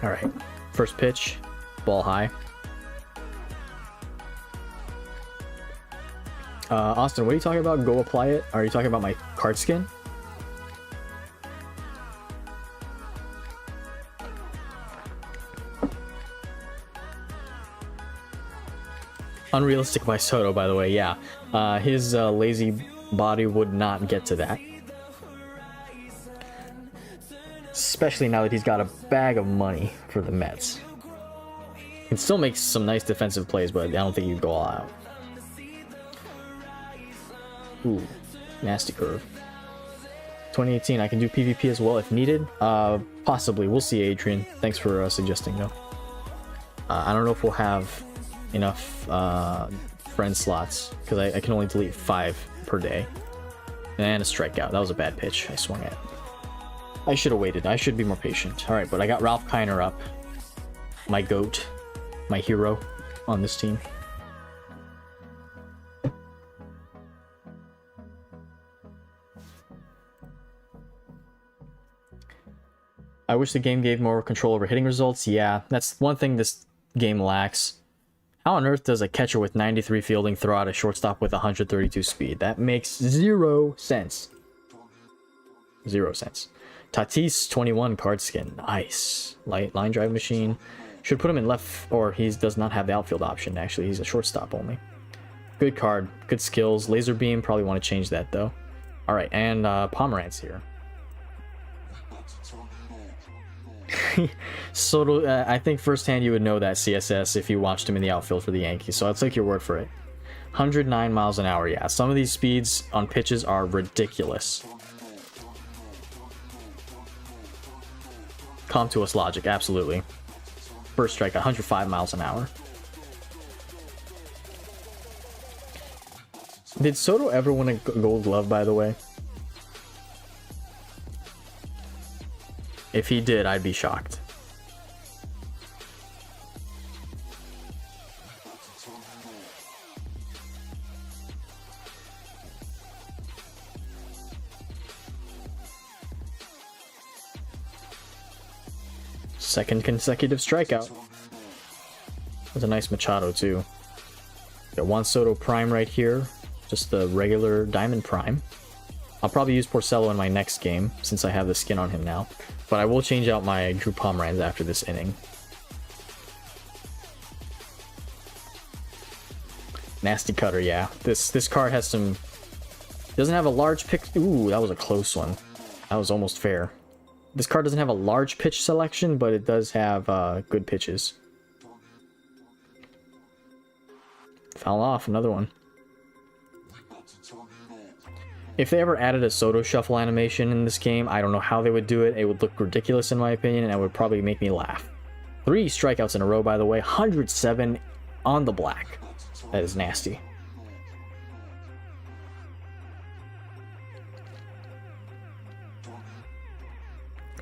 Alright, first pitch. Ball high. Austin, what are you talking about? Go apply it? Are you talking about my card skin? Unrealistic by Soto, by the way, yeah. His lazy body would not get to that. Especially now that he's got a bag of money for the Mets. He can still make some nice defensive plays, but I don't think he'd go all out. Ooh, nasty curve. 2018, I can do PvP as well if needed. Possibly. We'll see, Adrian. Thanks for suggesting, though. I don't know if we'll have enough friend slots, because I can only delete 5 per day. And a strikeout. That was a bad pitch I swung at. I should have waited. I should be more patient. Alright, but I got Ralph Kiner up. My GOAT. My hero on this team. I wish the game gave more control over hitting results. Yeah, that's one thing this game lacks. How on earth does a catcher with 93 fielding throw out a shortstop with 132 speed? That makes 0 sense. 0 sense. Tatis 21 card skin. Nice. Light line drive machine. Should put him in left, or he does not have the outfield option. Actually, he's a shortstop only. Good card. Good skills. Laser beam. Probably want to change that though. All right, and Pomeranz here. Soto, I think firsthand you would know that CSS if you watched him in the outfield for the Yankees, so I'll take your word for it. 109 miles an hour, yeah. Some of these speeds on pitches are ridiculous. Come to us, logic, absolutely. First strike, 105 miles an hour. Did Soto ever win a Gold Glove, by the way? If he did, I'd be shocked. Second consecutive strikeout. That's a nice Machado, too. Got Juan Soto Prime right here. Just the regular Diamond Prime. I'll probably use Porcello in my next game, since I have the skin on him now. But I will change out my Drew Pomeranz after this inning. Nasty cutter, yeah. This card has some... Doesn't have a large pick... Ooh, that was a close one. That was almost fair. This card doesn't have a large pitch selection, but it does have good pitches. Foul off, another one. If they ever added a Soto shuffle animation in this game, I don't know how they would do it. It would look ridiculous in my opinion, and it would probably make me laugh. 3 strikeouts in a row, by the way. 107 on the black. That is nasty.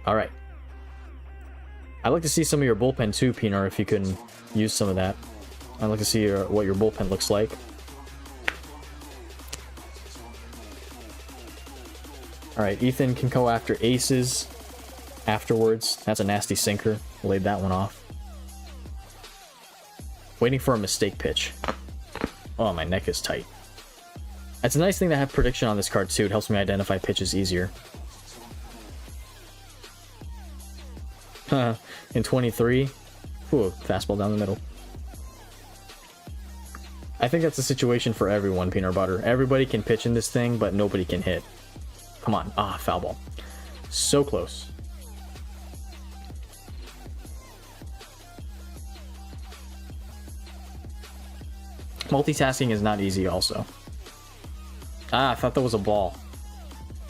Alright. I'd like to see some of your bullpen too, Pinar, if you can use some of that. I'd like to see what your bullpen looks like. Alright, Ethan can go after aces afterwards. That's a nasty sinker. Laid that one off. Waiting for a mistake pitch. Oh, my neck is tight. It's a nice thing to have prediction on this card too. It helps me identify pitches easier. In 23. Ooh, fastball down the middle. I think that's a situation for everyone, Peanut Butter. Everybody can pitch in this thing, but nobody can hit. Come on. Ah, foul ball. So close. Multitasking is not easy also. Ah, I thought that was a ball.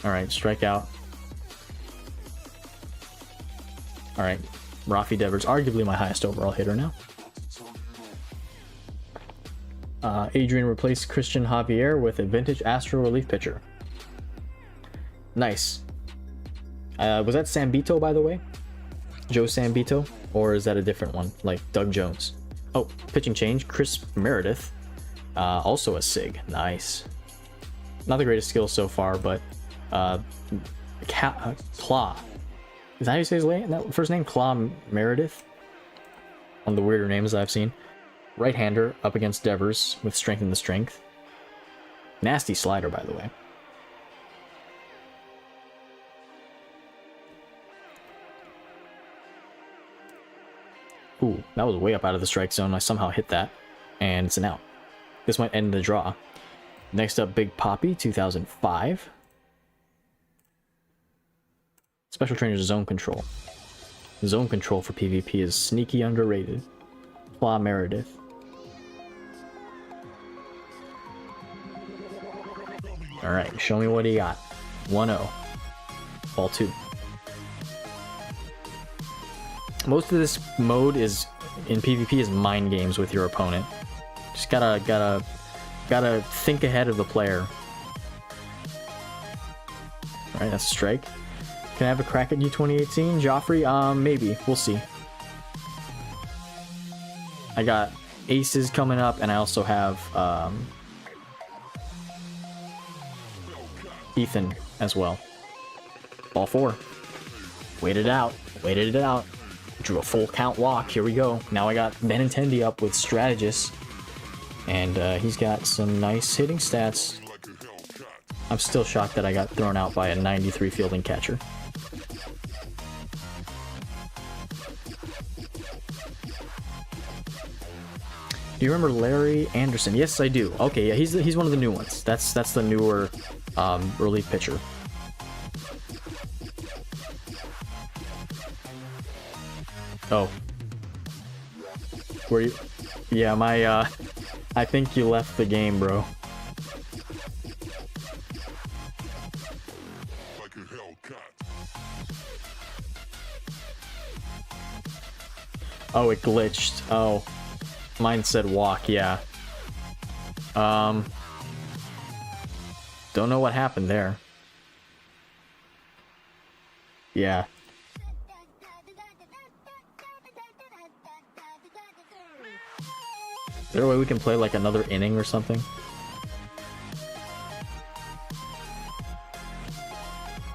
Alright, strike out. Alright, Rafi Devers, arguably my highest overall hitter now. Adrian replaced Christian Javier with a vintage Astro relief pitcher. Nice. Was that Sambito, by the way? Joe Sambito? Or is that a different one, like Doug Jones? Oh, pitching change, Chris Meredith. Also a SIG. Nice. Not the greatest skill so far, but Claw. Is that how you say his first name? Claw Meredith? One of the weirder names I've seen. Right-hander up against Devers with strength in the strength. Nasty slider, by the way. Ooh, that was way up out of the strike zone. I somehow hit that, and it's an out. This might end the draw. Next up, Big Poppy, 2005. Special Trainer's Zone Control. Zone Control for PvP is sneaky underrated. Claw Meredith. Alright, show me what he got. 1-0. Ball 2. Most of this mode is in PvP is mind games with your opponent. Just gotta think ahead of the player. Alright, that's a strike. Can I have a crack at you 2018? Joffrey? Maybe. We'll see. I got aces coming up, and I also have Ethan as well. Ball 4. Waited it out. Waited it out. Drew a full count walk. Here we go. Now I got Benintendi up with Strategist. And he's got some nice hitting stats. I'm still shocked that I got thrown out by a 93 fielding catcher. Do you remember Larry Anderson? Yes, I do. Okay, yeah, he's one of the new ones. That's the newer relief pitcher. Oh. Were you? Yeah, my I think you left the game, bro. Like a Hellcat. Oh, it glitched. Oh. Mine said walk, yeah. Don't know what happened there. Yeah. Is there a way we can play like another inning or something?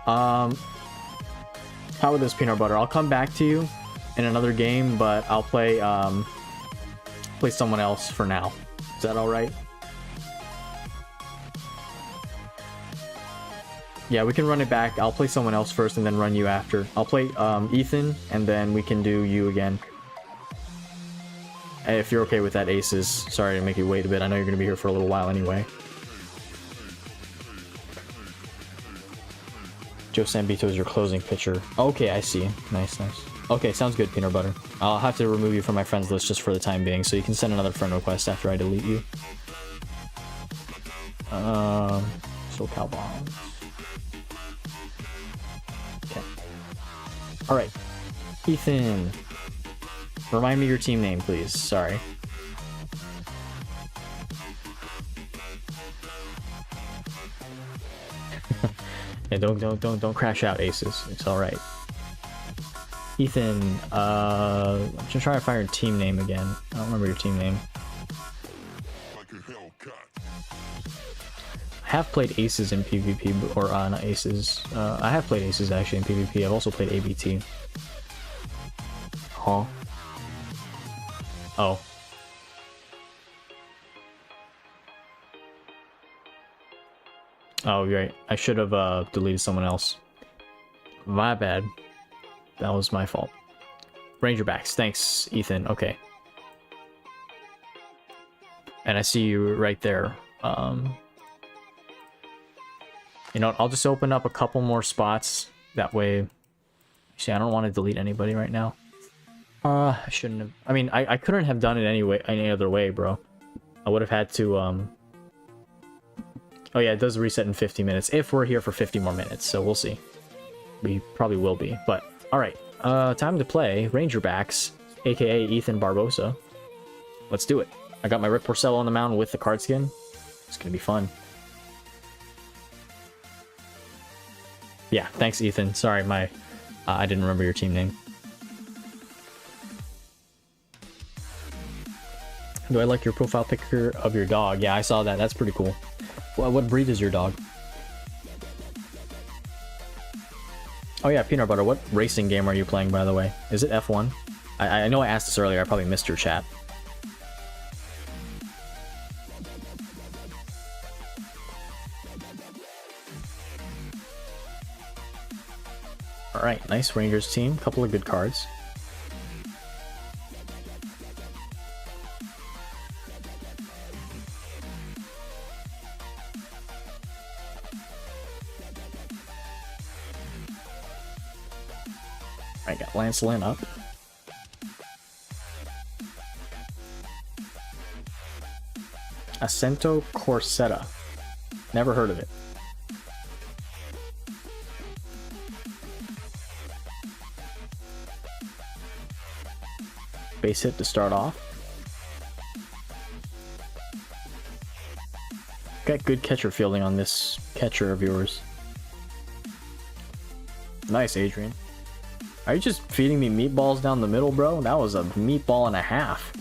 How about this, Peanut Butter? I'll come back to you in another game, but I'll play play someone else for now. Is that alright? Yeah, we can run it back. I'll play someone else first and then run you after. I'll play Ethan, and then we can do you again. If you're okay with that, Aces. Sorry to make you wait a bit. I know you're going to be here for a little while anyway. Joe Sambito is your closing pitcher. Okay, I see. Nice, nice. Okay, sounds good, Peanut Butter. I'll have to remove you from my friends list just for the time being, so you can send another friend request after I delete you. SoCal Bonds. Okay. Alright. Ethan. Remind me your team name, please. Sorry. Yeah, don't crash out, Aces. It's all right. Ethan, I'm just trying to find your team name again. I don't remember your team name. Like a Hellcat. I have played Aces in PvP, or not Aces. I have played Aces actually in PvP. I've also played ABT. Huh? Oh. Oh, right. I should have deleted someone else. My bad. That was my fault. Rangerbacks. Thanks, Ethan. Okay. And I see you right there. You know what? I'll just open up a couple more spots. That way... See, I don't want to delete anybody right now. I shouldn't have... I mean, I couldn't have done it any other way, bro. I would have had to, Oh yeah, it does reset in 50 minutes, if we're here for 50 more minutes, so we'll see. We probably will be, but... Alright, time to play Rangerbacks, aka Ethan Barbosa. Let's do it. I got my Rick Porcello on the mound with the card skin. It's gonna be fun. Yeah, thanks, Ethan. Sorry, I didn't remember your team name. Do I like your profile picture of your dog? Yeah, I saw that. That's pretty cool. Well, what breed is your dog? Oh yeah, Peanut Butter. What racing game are you playing, by the way? Is it F1? I know I asked this earlier, I probably missed your chat. Alright, nice Rangers team. Couple of good cards. Alright, got Lance Lynn up. Acento Corsetta. Never heard of it. Base hit to start off. Got good catcher fielding on this catcher of yours. Nice, Adrian. Are you just feeding me meatballs down the middle, bro? That was a meatball and a half.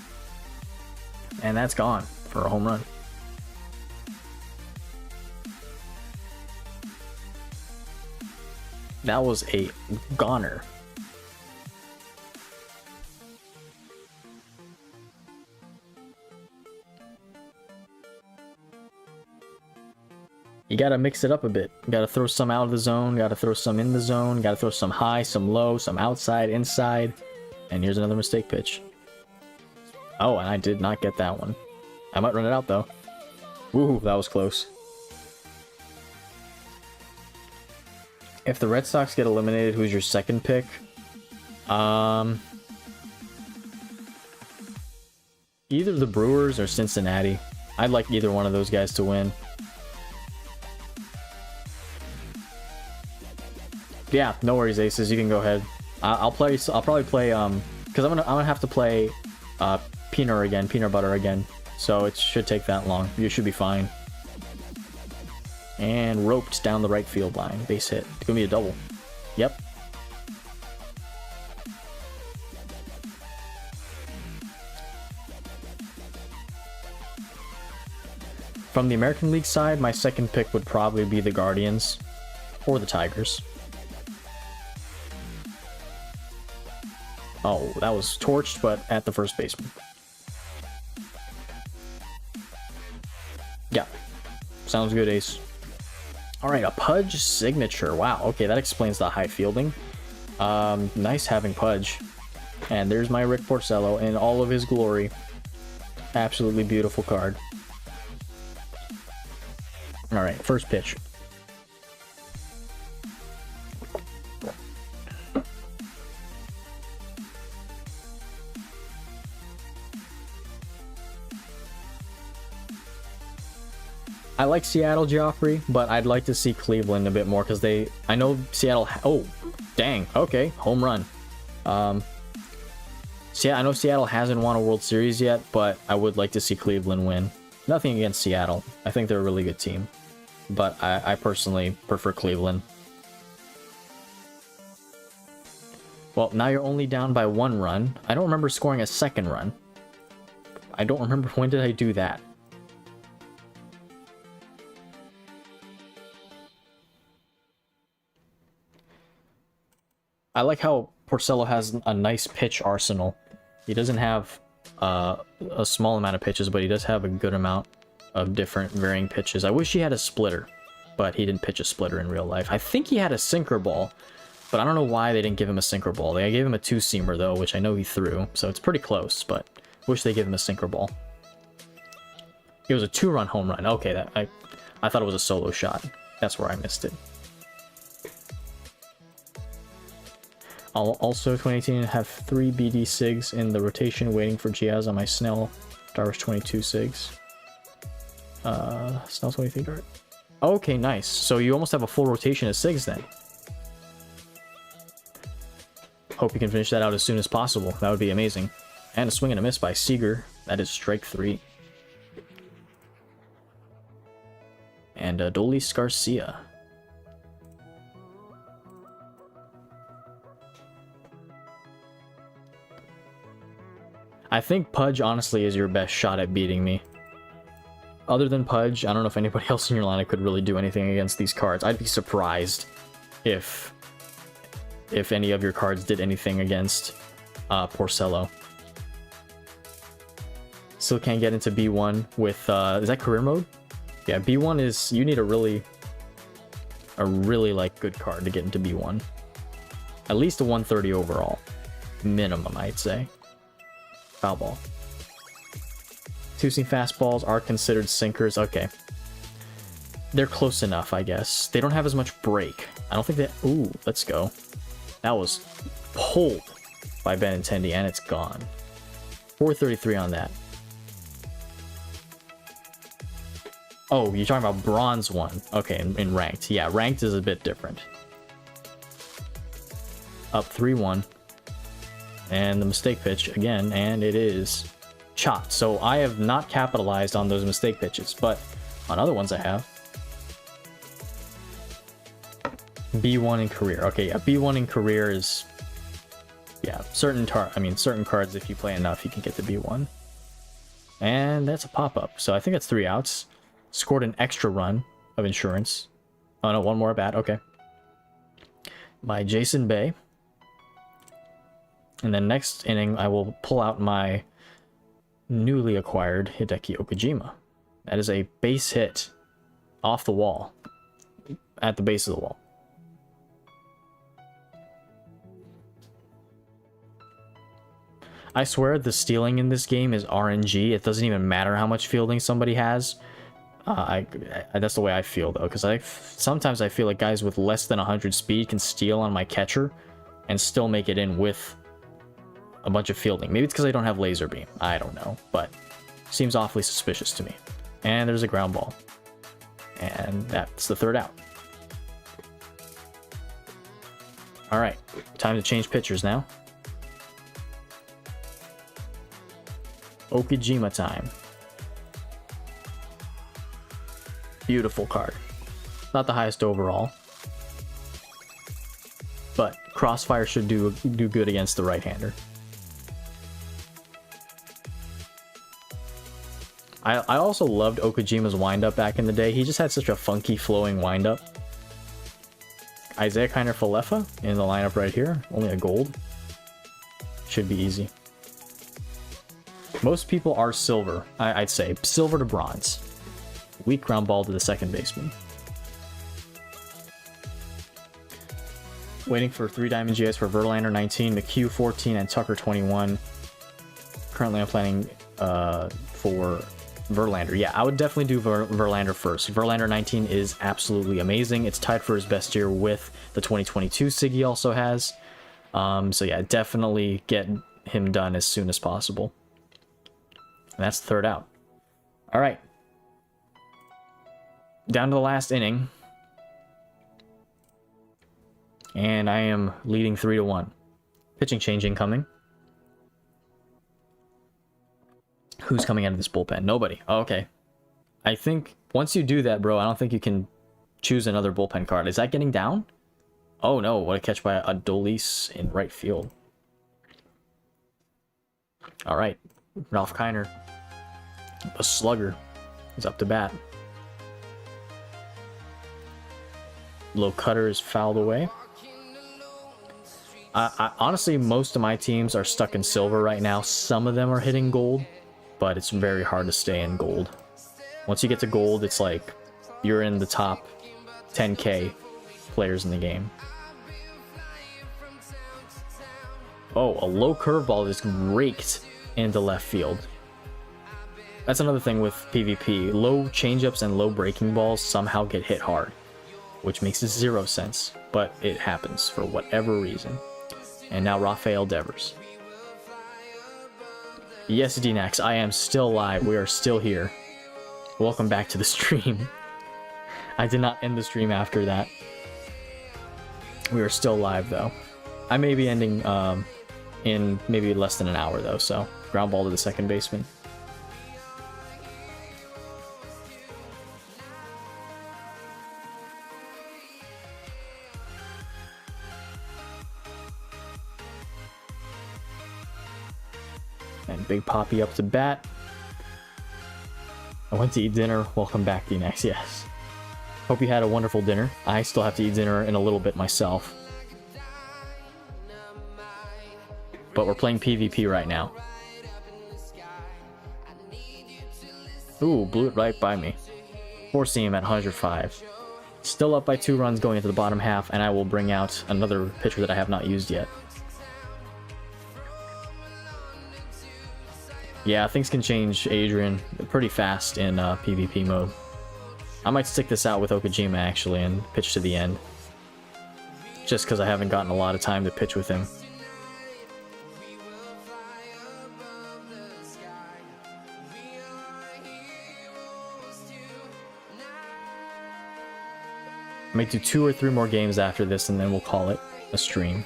And that's gone for a home run. That was a goner. You gotta mix it up a bit. You gotta throw some out of the zone, gotta throw some in the zone, gotta throw some high, some low, some outside, inside. And here's another mistake pitch. Oh, and I did not get that one. I might run it out though. Ooh, that was close. If the Red Sox get eliminated, who's your second pick? Either the Brewers or Cincinnati. I'd like either one of those guys to win. Yeah, no worries, Aces. You can go ahead. I'll probably play because I'm gonna have to play peanut butter again. So it should take that long. You should be fine. And roped down the right field line. Base hit. It's gonna be a double. Yep. From the American League side, my second pick would probably be the Guardians or the Tigers. Oh, that was torched, but at the first baseman. Yeah. Sounds good, Ace. Alright, a Pudge signature. Wow, okay, that explains the high fielding. Nice having Pudge. And there's my Rick Porcello in all of his glory. Absolutely beautiful card. Alright, first pitch. I like Seattle, Joffrey, but I'd like to see Cleveland a bit more because I know Seattle. Oh, dang. Okay, home run. Yeah, I know Seattle hasn't won a World Series yet, but I would like to see Cleveland win. Nothing against Seattle. I think they're a really good team, but I personally prefer Cleveland. Well, now you're only down by 1 run. I don't remember scoring a second run. I don't remember when did I do that. I like how Porcello has a nice pitch arsenal. He doesn't have a small amount of pitches, but he does have a good amount of different varying pitches. I wish he had a splitter, but he didn't pitch a splitter in real life. I think he had a sinker ball, but I don't know why they didn't give him a sinker ball. They gave him a 2-seamer though, which I know he threw, so it's pretty close, but wish they gave him a sinker ball. It was a 2-run home run. Okay, I thought it was a solo shot. That's where I missed it. I'll also 2018 have 3 BD SIGs in the rotation waiting for Giaz on my Snell Darvish 22 SIGs. Snell 23 Dart. Okay, nice. So you almost have a full rotation of SIGs then. Hope you can finish that out as soon as possible. That would be amazing. And a swing and a miss by Seager. That is strike 3. And Adolis Garcia. I think Pudge, honestly, is your best shot at beating me. Other than Pudge, I don't know if anybody else in your lineup could really do anything against these cards. I'd be surprised if any of your cards did anything against Porcello. Still can't get into B1 with, is that career mode? Yeah, B1 is, you need a really like good card to get into B1. At least a 130 overall. Minimum, I'd say. Foul ball. Two-seam fastballs are considered sinkers. Okay. They're close enough, I guess. They don't have as much break. I don't think that... Ooh, let's go. That was pulled by Benintendi, and it's gone. 433 on that. Oh, you're talking about bronze one. Okay, in ranked. Yeah, ranked is a bit different. Up 3-1. And the mistake pitch again, and it is chopped. So I have not capitalized on those mistake pitches, but on other ones I have. B1 in career. Okay, yeah, B1 in career is... Yeah, certain cards, if you play enough, you can get to B1. And that's a pop-up. So I think that's 3 outs. Scored an extra run of insurance. Oh no, one more at bat. Okay. By Jason Bay. And then next inning, I will pull out my newly acquired Hideki Okajima. That is a base hit off the wall. At the base of the wall. I swear the stealing in this game is RNG. It doesn't even matter how much fielding somebody has. That's the way I feel though, because sometimes I feel like guys with less than 100 speed can steal on my catcher and still make it in with a bunch of fielding. Maybe it's because I don't have laser beam. I don't know, but seems awfully suspicious to me. And there's a ground ball. And that's the 3rd out. Alright, time to change pitchers now. Okajima time. Beautiful card. Not the highest overall. But Crossfire should do good against the right-hander. I also loved Okajima's windup back in the day. He just had such a funky flowing windup. Isaiah Kiner Falefa in the lineup right here. Only a gold. Should be easy. Most people are silver, I'd say. Silver to bronze. Weak ground ball to the second baseman. Waiting for 3 Diamond GS for Verlander 19, McHugh 14, and Tucker 21. Currently I'm planning for Verlander. Yeah, I would definitely do Verlander first. Verlander 19 is absolutely amazing. It's tied for his best year with the 2022 Siggy also has. So yeah, definitely get him done as soon as possible. And that's the 3rd out. All right. Down to the last inning. And I am leading 3-1. Pitching change incoming. Who's coming out of this bullpen? Nobody. Oh, okay. I think once you do that, bro, I don't think you can choose another bullpen card. Is that getting down? Oh no, what a catch by Adolis in right field. All right. Ralph Kiner, a slugger, is up to bat. Low cutter is fouled away. Honestly, most of my teams are stuck in silver right now. Some of them are hitting gold, but it's very hard to stay in gold. Once you get to gold, it's like you're in the top 10k players in the game. Oh, a low curveball is raked into left field. That's another thing with PvP. Low changeups and low breaking balls somehow get hit hard, which makes 0 sense, but it happens for whatever reason. And now Rafael Devers. Yes, DNax, I am still live. We are still here. Welcome back to the stream. I did not end the stream after that. We are still live, though. I may be ending in maybe less than an hour, though, so ground ball to the second baseman. And Big Poppy up to bat. I went to eat dinner. Welcome back, DNax. Yes. Hope you had a wonderful dinner. I still have to eat dinner in a little bit myself. but we're playing PvP right now. Ooh, blew it right by me. Forcing him at 105. Still up by 2 runs going into the bottom half, and I will bring out another pitcher that I have not used yet. Yeah, things can change, Adrian, pretty fast in PvP mode. I might stick this out with Okajima, actually, and pitch to the end. Just because I haven't gotten a lot of time to pitch with him. I might do 2 or 3 more games after this, and then we'll call it a stream.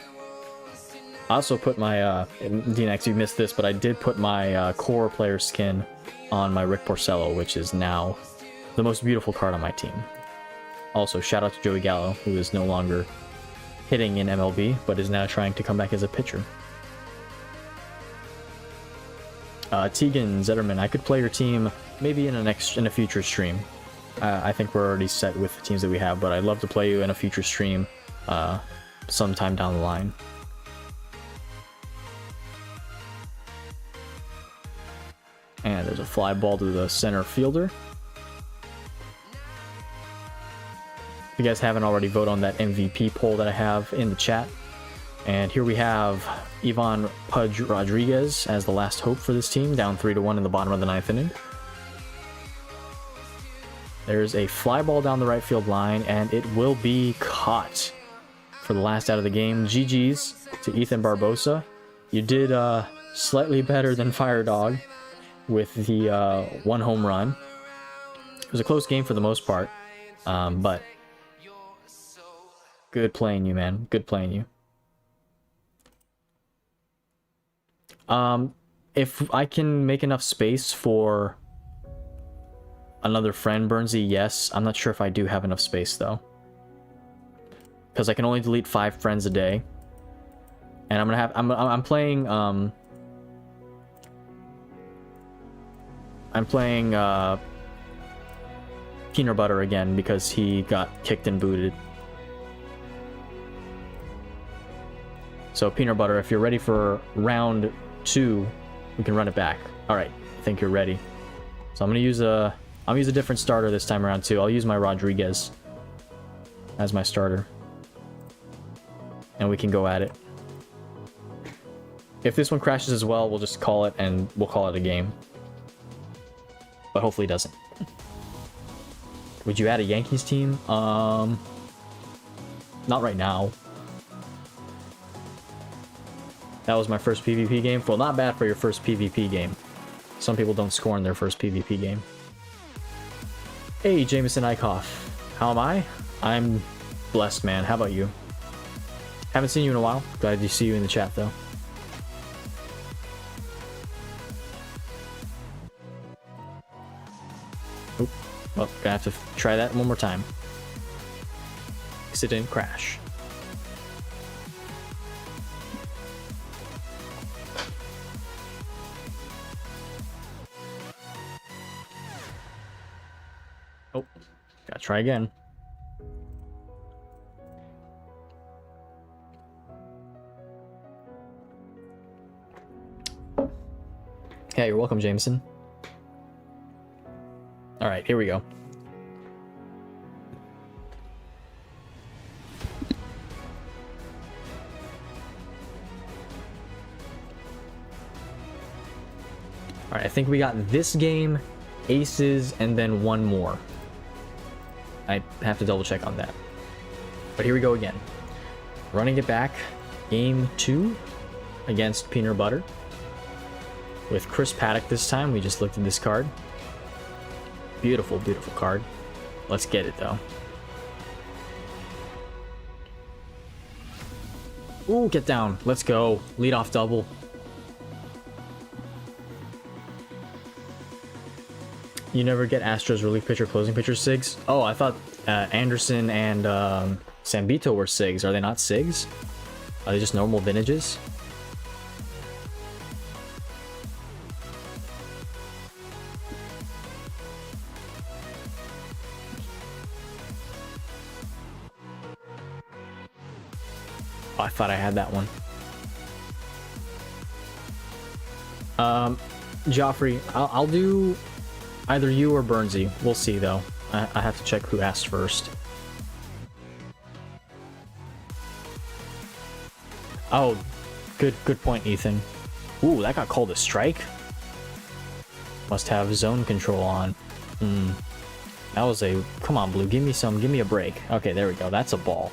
I also put my, DNX, you missed this, but I did put my core player skin on my Rick Porcello, which is now the most beautiful card on my team. Also, shout out to Joey Gallo, who is no longer hitting in MLB, but is now trying to come back as a pitcher. Tegan Zetterman, I could play your team maybe in a future stream. I think we're already set with the teams that we have, but I'd love to play you in a future stream sometime down the line. And there's a fly ball to the center fielder. If you guys haven't already, vote on that MVP poll that I have in the chat. And here we have Ivan Pudge Rodriguez as the last hope for this team, down 3-1 in the bottom of the 9th inning. There's a fly ball down the right field line, and it will be caught for the last out of the game. GG's to Ethan Barbosa. You did slightly better than Fire Dog with the 1 home run. It was a close game for the most part, but good playing you, man. Good playing you. If I can make enough space for another friend, Burnsy, yes. I'm not sure if I do have enough space, though. Because I can only delete 5 friends a day. And I'm gonna have... I'm playing... I'm playing, Peanut Butter again, because he got kicked and booted. So, Peanut Butter, if you're ready for round 2, we can run it back. Alright, I think you're ready. So I'm gonna use a different starter this time around too. I'll use my Rodriguez as my starter. And we can go at it. If this one crashes as well, we'll just call it, and we'll call it a game. But hopefully it doesn't. Would you add a Yankees team? Not right now. That was my first PvP game. Well, not bad for your first PvP game. Some people don't score in their first PvP game. Hey, Jameson Eichhoff. How am I? I'm blessed, man. How about you? Haven't seen you in a while. Glad to see you in the chat, though. Oop. Well, gonna have to try that one more time. Because it didn't crash. Oh, gotta try again. Yeah, you're welcome, Jameson. All right, here we go. All right, I think we got this game, aces, and then one more. I have to double check on that. But here we go again. Running it back, game 2 against Peanut Butter. With Chris Paddock this time. We just looked at this card. Beautiful, beautiful card. Let's get it, though. Ooh, get down. Let's go. Lead off double. You never get Astros relief pitcher, closing pitcher SIGs? Oh, I thought Anderson and Sambito were SIGs. Are they not SIGs? Are they just normal vintages? Oh, I thought I had that one. Joffrey, I'll do either you or Burnsy. We'll see though. I have to check who asked first. Oh, good point, Ethan. Ooh, that got called a strike. Must have zone control on. That was a... Come on, Blue. Give me a break. Okay, there we go. That's a ball.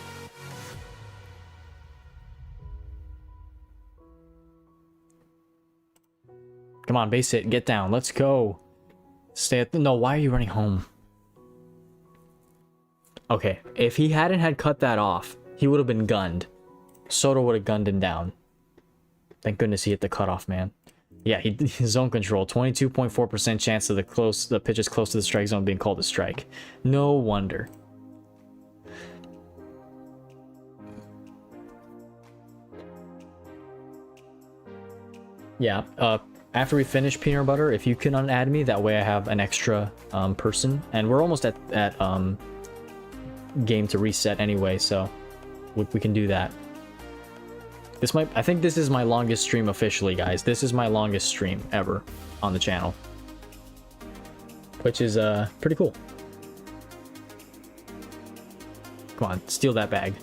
Come on, base hit. Get down. Let's go. Stay at the... No, why are you running home? Okay, if he hadn't had cut that off, he would have been gunned. Soto would have gunned him down. Thank goodness he hit the cutoff, man. Yeah, he zone control. 22.4% chance of the pitch is close to the strike zone being called a strike. No wonder. Yeah, after we finish peanut butter, if you can unadd me, that way I have an extra person. And we're almost at game to reset anyway, so we can do that. I think this is my longest stream officially, guys. This is my longest stream ever on the channel, which is pretty cool. Come on, steal that bag.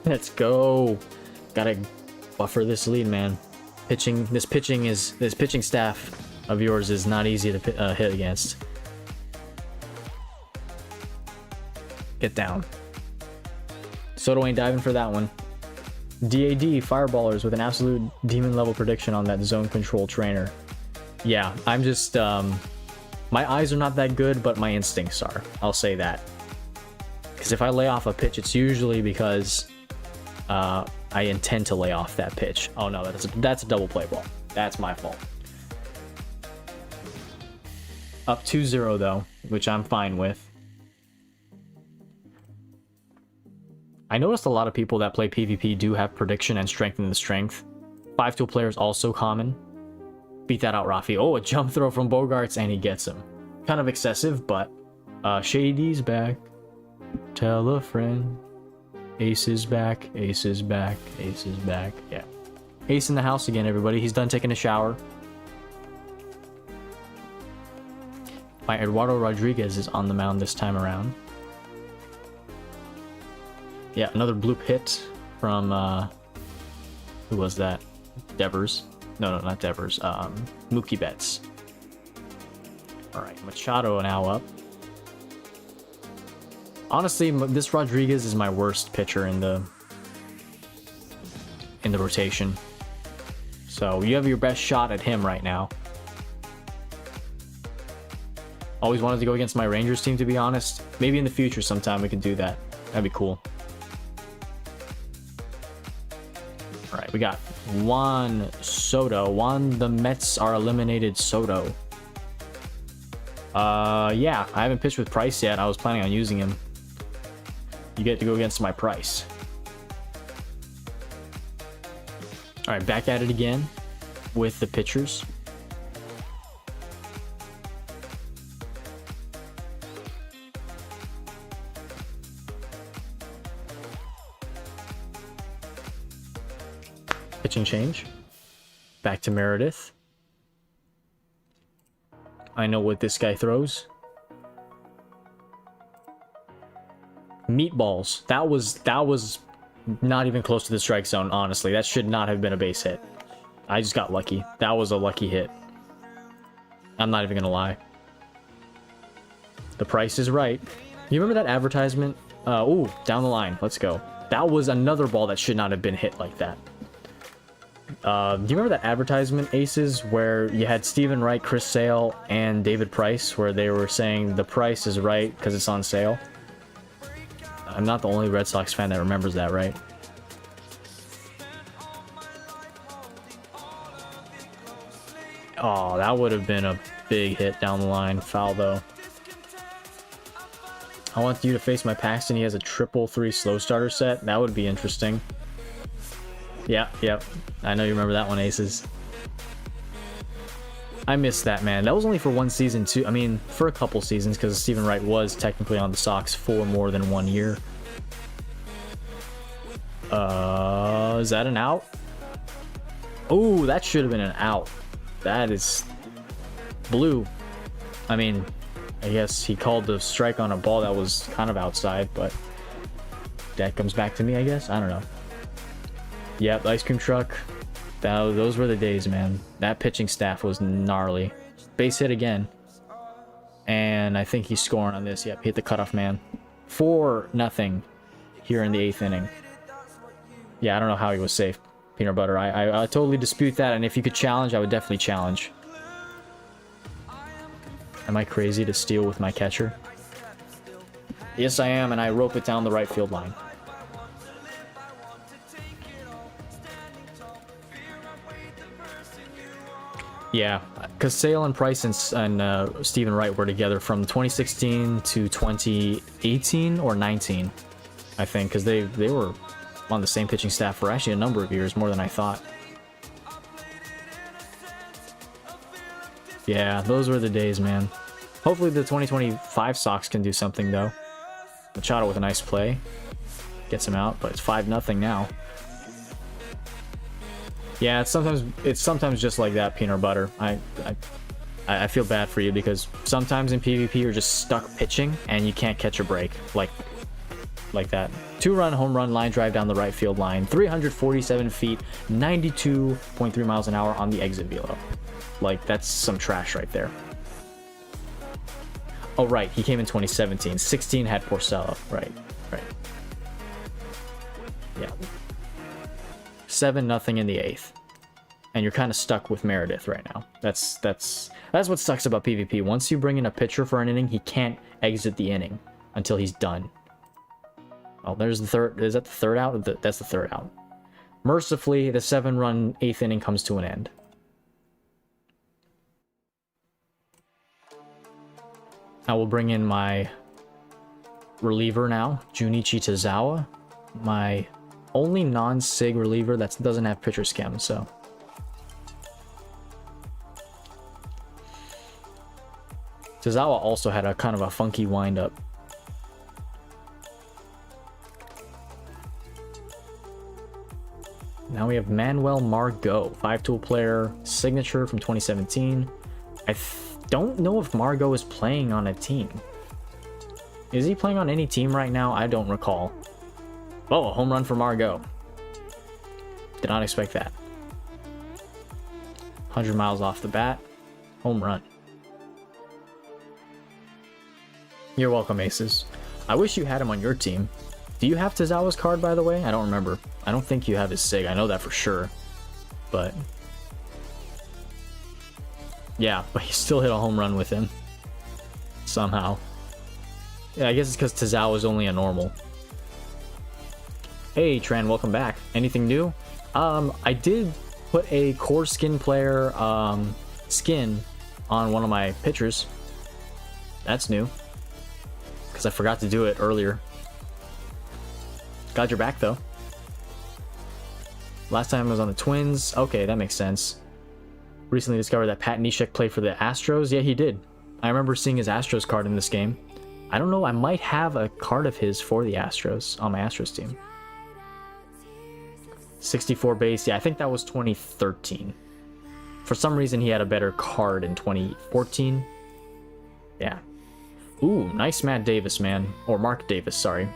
Let's go. Gotta buffer this lead, man. This pitching staff of yours is not easy to hit against. Get down. Soto ain't diving for that one. DAD Fireballers with an absolute demon level prediction on that zone control trainer. Yeah, I'm just my eyes are not that good, but my instincts are. I'll say that. Because if I lay off a pitch, it's usually because I intend to lay off that pitch. Oh no, that's a double play ball. That's my fault. Up 2-0 though, which I'm fine with. I noticed a lot of people that play PvP do have prediction and strengthen the strength. 5-tool players also common. Beat that out, Rafi. Oh, a jump throw from Bogarts and he gets him. Kind of excessive, but Shady's back. Tell a friend. Ace is back. Ace is back. Ace is back. Yeah. Ace in the house again, everybody. He's done taking a shower. My Eduardo Rodriguez is on the mound this time around. Yeah, another bloop hit from, who was that? Devers. No, not Devers. Mookie Betts. Alright, Machado now up. Honestly, this Rodriguez is my worst pitcher in the rotation. So you have your best shot at him right now. Always wanted to go against my Rangers team, to be honest. Maybe in the future sometime we could do that. That'd be cool. Alright, we got Juan Soto. The Mets are eliminated Soto. Yeah, I haven't pitched with Price yet. I was planning on using him. You get to go against my Price. Alright, back at it again with the pitchers. Pitching change. Back to Meredith. I know what this guy throws. Meatballs. That was not even close to the strike zone, honestly. That should not have been a base hit. I just got lucky. That was a lucky hit. I'm not even gonna lie. The price is right. You remember that advertisement? Ooh, down the line. Let's go. That was another ball that should not have been hit like that. Do you remember that advertisement, Aces, where you had Stephen Wright, Chris Sale, and David Price, where they were saying the price is right because it's on sale? I'm not the only Red Sox fan that remembers that, right? Oh, that would have been a big hit down the line. Foul, though. I want you to face my Paxton. He has a 3-3 slow starter set. That would be interesting. Yeah, yep. I know you remember that one, Aces. I missed that, man. That was only for one season, too. I mean, for a couple seasons, because Stephen Wright was technically on the Sox for more than 1 year. Is that an out? Oh, that should have been an out. That is blue. I mean, I guess he called the strike on a ball that was kind of outside, but that comes back to me, I guess. I don't know. Yep, the ice cream truck. Those were the days, man. That pitching staff was gnarly. Base hit again. And I think he's scoring on this. Yep, hit the cutoff man. 4-0 here in the 8th inning. Yeah, I don't know how he was safe, Peanut Butter. I totally dispute that, and if you could challenge, I would definitely challenge. Am I crazy to steal with my catcher? Yes, I am, and I rope it down the right field line. Yeah, because Sale and Price and Stephen Wright were together from 2016 to 2018 or 19, I think, because they were on the same pitching staff for actually a number of years, more than I thought. Yeah, those were the days, man. Hopefully the 2025 Sox can do something, though. Machado with a nice play. Gets him out, but it's 5-0 now. Yeah, it's sometimes just like that, Peanut Butter. I feel bad for you because sometimes in PvP you're just stuck pitching and you can't catch a break like that. 2-run home run line drive down the right field line, 347 feet, 92.3 miles an hour on the exit velo. Like, that's some trash right there. Oh right, he came in 2017. 16 had Porcello. Right. Yeah. 7-0 in the 8th. And you're kind of stuck with Meredith right now. That's what sucks about PvP. Once you bring in a pitcher for an inning, he can't exit the inning until he's done. Oh, there's the third. Is that the third out? That's the third out. Mercifully, the 7-run 8th inning comes to an end. I will bring in my reliever now, Junichi Tazawa. My only non-sig reliever that doesn't have pitcher schem, so. Tazawa also had a kind of a funky windup. Now we have Manuel Margot, 5-tool player, signature from 2017. I don't know if Margot is playing on a team. Is he playing on any team right now? I don't recall. Oh, a home run for Margot. Did not expect that. 100 miles off the bat. Home run. You're welcome, Aces. I wish you had him on your team. Do you have Tazawa's card, by the way? I don't remember. I don't think you have his SIG. I know that for sure. But yeah, but he still hit a home run with him. Somehow. Yeah, I guess it's because Tazawa is only a normal. Hey, Tran, welcome back. Anything new? I did put a core skin player skin on one of my pitchers. That's new. Because I forgot to do it earlier. Got your back, though. Last time I was on the Twins. Okay, that makes sense. Recently discovered that Pat Neshek played for the Astros. Yeah, he did. I remember seeing his Astros card in this game. I don't know, I might have a card of his for the Astros on my Astros team. 64 base. Yeah, I think that was 2013. For some reason, he had a better card in 2014. Yeah. Ooh, nice Matt Davis, man. Or Mark Davis, sorry.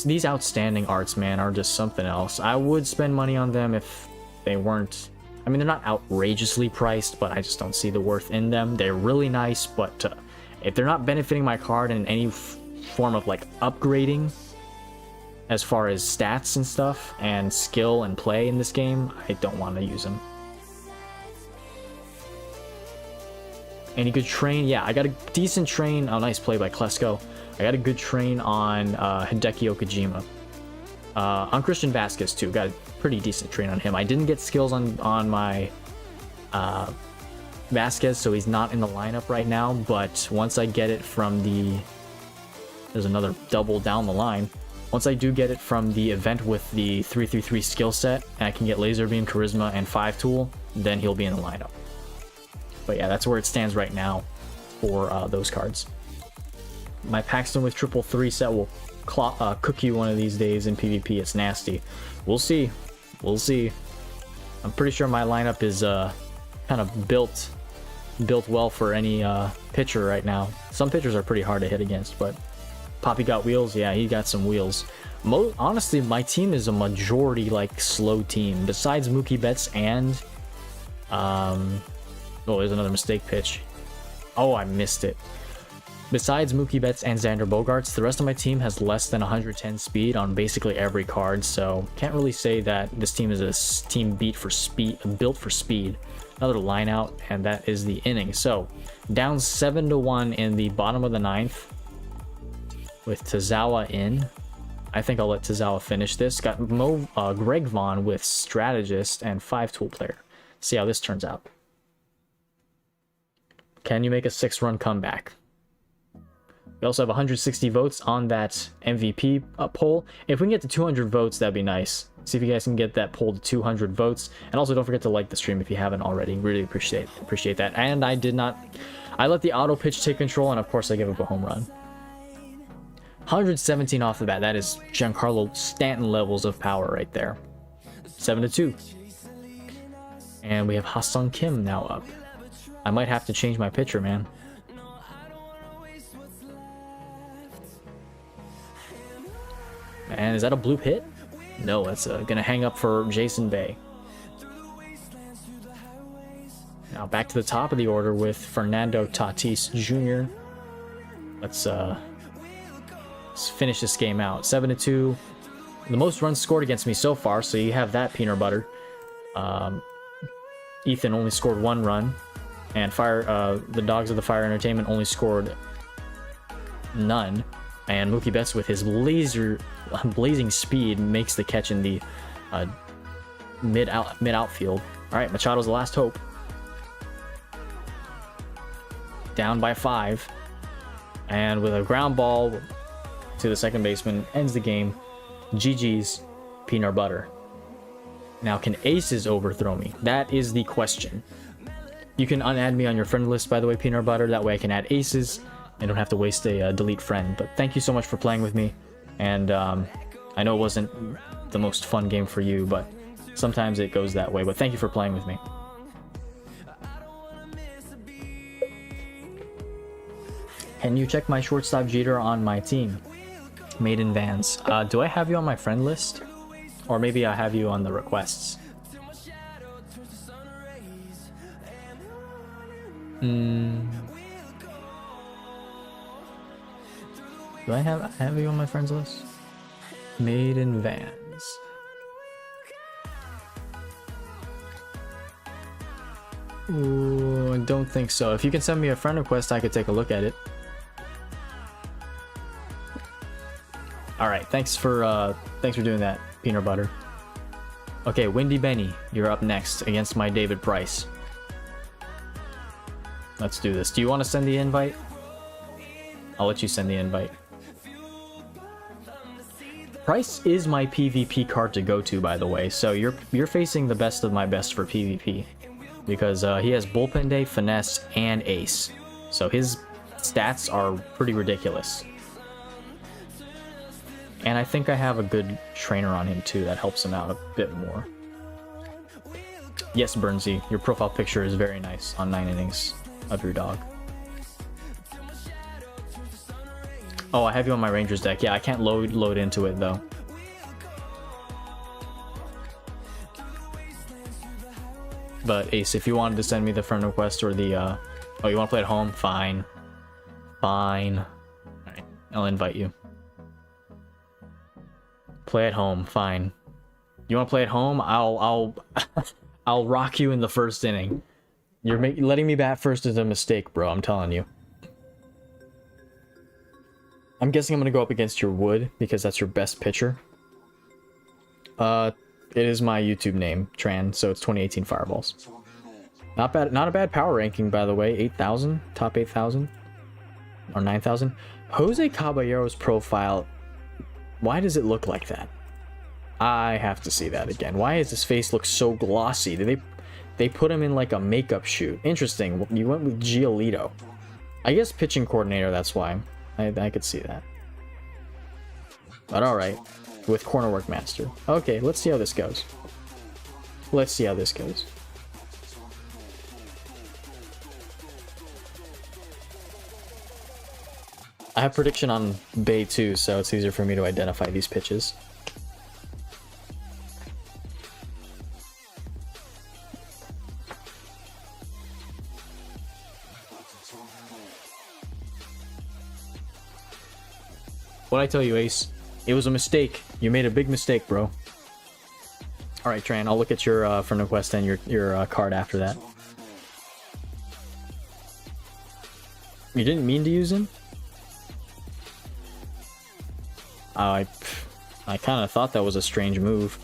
These outstanding arts, man, are just something else. I would spend money on them if they weren't... I mean, they're not outrageously priced, but I just don't see the worth in them. They're really nice, but if they're not benefiting my card in any form of, like, upgrading, as far as stats and stuff, and skill and play in this game, I don't want to use them. Any good train? Yeah, I got a decent train. Oh, nice play by Klesko. I got a good train on Hideki Okajima. On Christian Vasquez, too. Got a pretty decent train on him. I didn't get skills on my Vasquez, so he's not in the lineup right now, but once I get it from the... There's another double down the line. Once I do get it from the event with the 333 skill set, and I can get Laser Beam, Charisma, and 5-tool, then he'll be in the lineup. But yeah, that's where it stands right now for those cards. My Paxton with 333 set will cook you one of these days in PvP. It's nasty. We'll see. We'll see. I'm pretty sure my lineup is kind of built well for any pitcher right now. Some pitchers are pretty hard to hit against, but Poppy got wheels. Yeah, he got some wheels. Honestly, my team is a majority like slow team. Besides Mookie Betts and oh, there's another mistake pitch. Oh, I missed it. Besides Mookie Betts and Xander Bogaerts, the rest of my team has less than 110 speed on basically every card, so can't really say that this team is a team built for speed. Another line out, and that is the inning. So down 7-1 in the bottom of the ninth with Tazawa in. I think I'll let Tazawa finish this. Got Greg Vaughn with strategist and 5-tool player. See how this turns out. Can you make a 6-run comeback? We also have 160 votes on that MVP poll. If we can get to 200 votes, that'd be nice. See if you guys can get that poll to 200 votes. And also don't forget to like the stream if you haven't already. Really appreciate that. And I let the auto pitch take control, and of course I give up a home run. 117 off the bat. That is Giancarlo Stanton levels of power right there. 7-2. And we have Ha-Sung Kim now up. I might have to change my pitcher, man. And is that a bloop hit? No, that's gonna hang up for Jason Bay. Now back to the top of the order with Fernando Tatis Jr. Let's finish this game out. 7-2. The most runs scored against me so far, so you have that, peanut butter. Ethan only scored 1 run, and the Dogs of the Fire Entertainment only scored none. And Mookie Betts with his blazing speed makes the catch in the mid outfield. All right, Machado's the last hope. Down by 5, and with a ground ball to the second baseman, ends the game. GG's, peanut butter. Now, can aces overthrow me? That is the question. You can unadd me on your friend list, by the way, peanut butter. That way I can add aces. I don't have to waste a delete friend. But thank you so much for playing with me. And I know it wasn't the most fun game for you, but sometimes it goes that way. But thank you for playing with me. Can you check my shortstop Jeter on my team? Made in Vans. Do I have you on my friend list? Or maybe I have you on the requests. Do I have you on my friends list? Made in Vans. Ooh, I don't think so. If you can send me a friend request, I could take a look at it. All right, thanks for doing that, peanut butter. Okay, Windy Benny, you're up next against my David Price. Let's do this. Do you want to send the invite? I'll let you send the invite. Price is my PvP card to go to, by the way, so you're facing the best of my best for PvP, because he has bullpen day, finesse, and ace, so his stats are pretty ridiculous. And I think I have a good trainer on him too that helps him out a bit more. Yes, Burnsy, your profile picture is very nice on 9 innings of your dog. Oh, I have you on my Rangers deck. Yeah, I can't load into it though. But Ace, if you wanted to send me the friend request or the oh, you want to play at home? Fine. Fine. Alright, I'll invite you. Play at home, fine. You want to play at home? I'll I'll rock you in the first inning. You're letting me bat first is a mistake, bro. I'm telling you. I'm guessing I'm gonna go up against your Wood because that's your best pitcher. It is my YouTube name, Tran, so it's 2018 Fireballs. Not bad, not a bad power ranking, by the way. 8,000, top 8,000 or 9,000. Jose Caballero's profile. Why does it look like that? I have to see that again. Why does his face look so glossy? Did they put him in like a makeup shoot? Interesting. You went with Giolito. I guess pitching coordinator, that's why. I could see that. But alright. With corner work master. Okay, let's see how this goes. Let's see how this goes. I have prediction on Bay too, so it's easier for me to identify these pitches. What'd I tell you, Ace? It was a mistake. You made a big mistake, bro. Alright, Tran, I'll look at your friend request and your card after that. You didn't mean to use him? I kind of thought that was a strange move.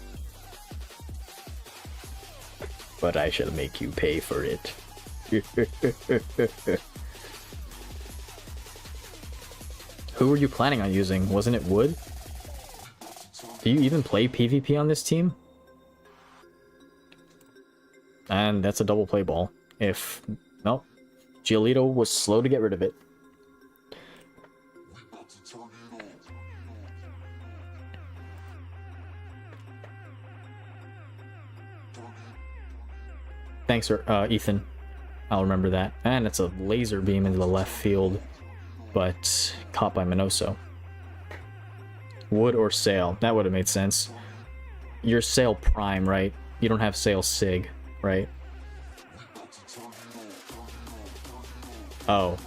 But I shall make you pay for it. Who were you planning on using? Wasn't it Wood? Do you even play PvP on this team? And that's a double play ball. If... no. Giolito was slow to get rid of it. Thanks, Ethan. I'll remember that. And it's a laser beam into the left field, but caught by Minoso. Wood or Sale? That would have made sense. You're Sale Prime, right? You don't have Sale Sig, right? Oh.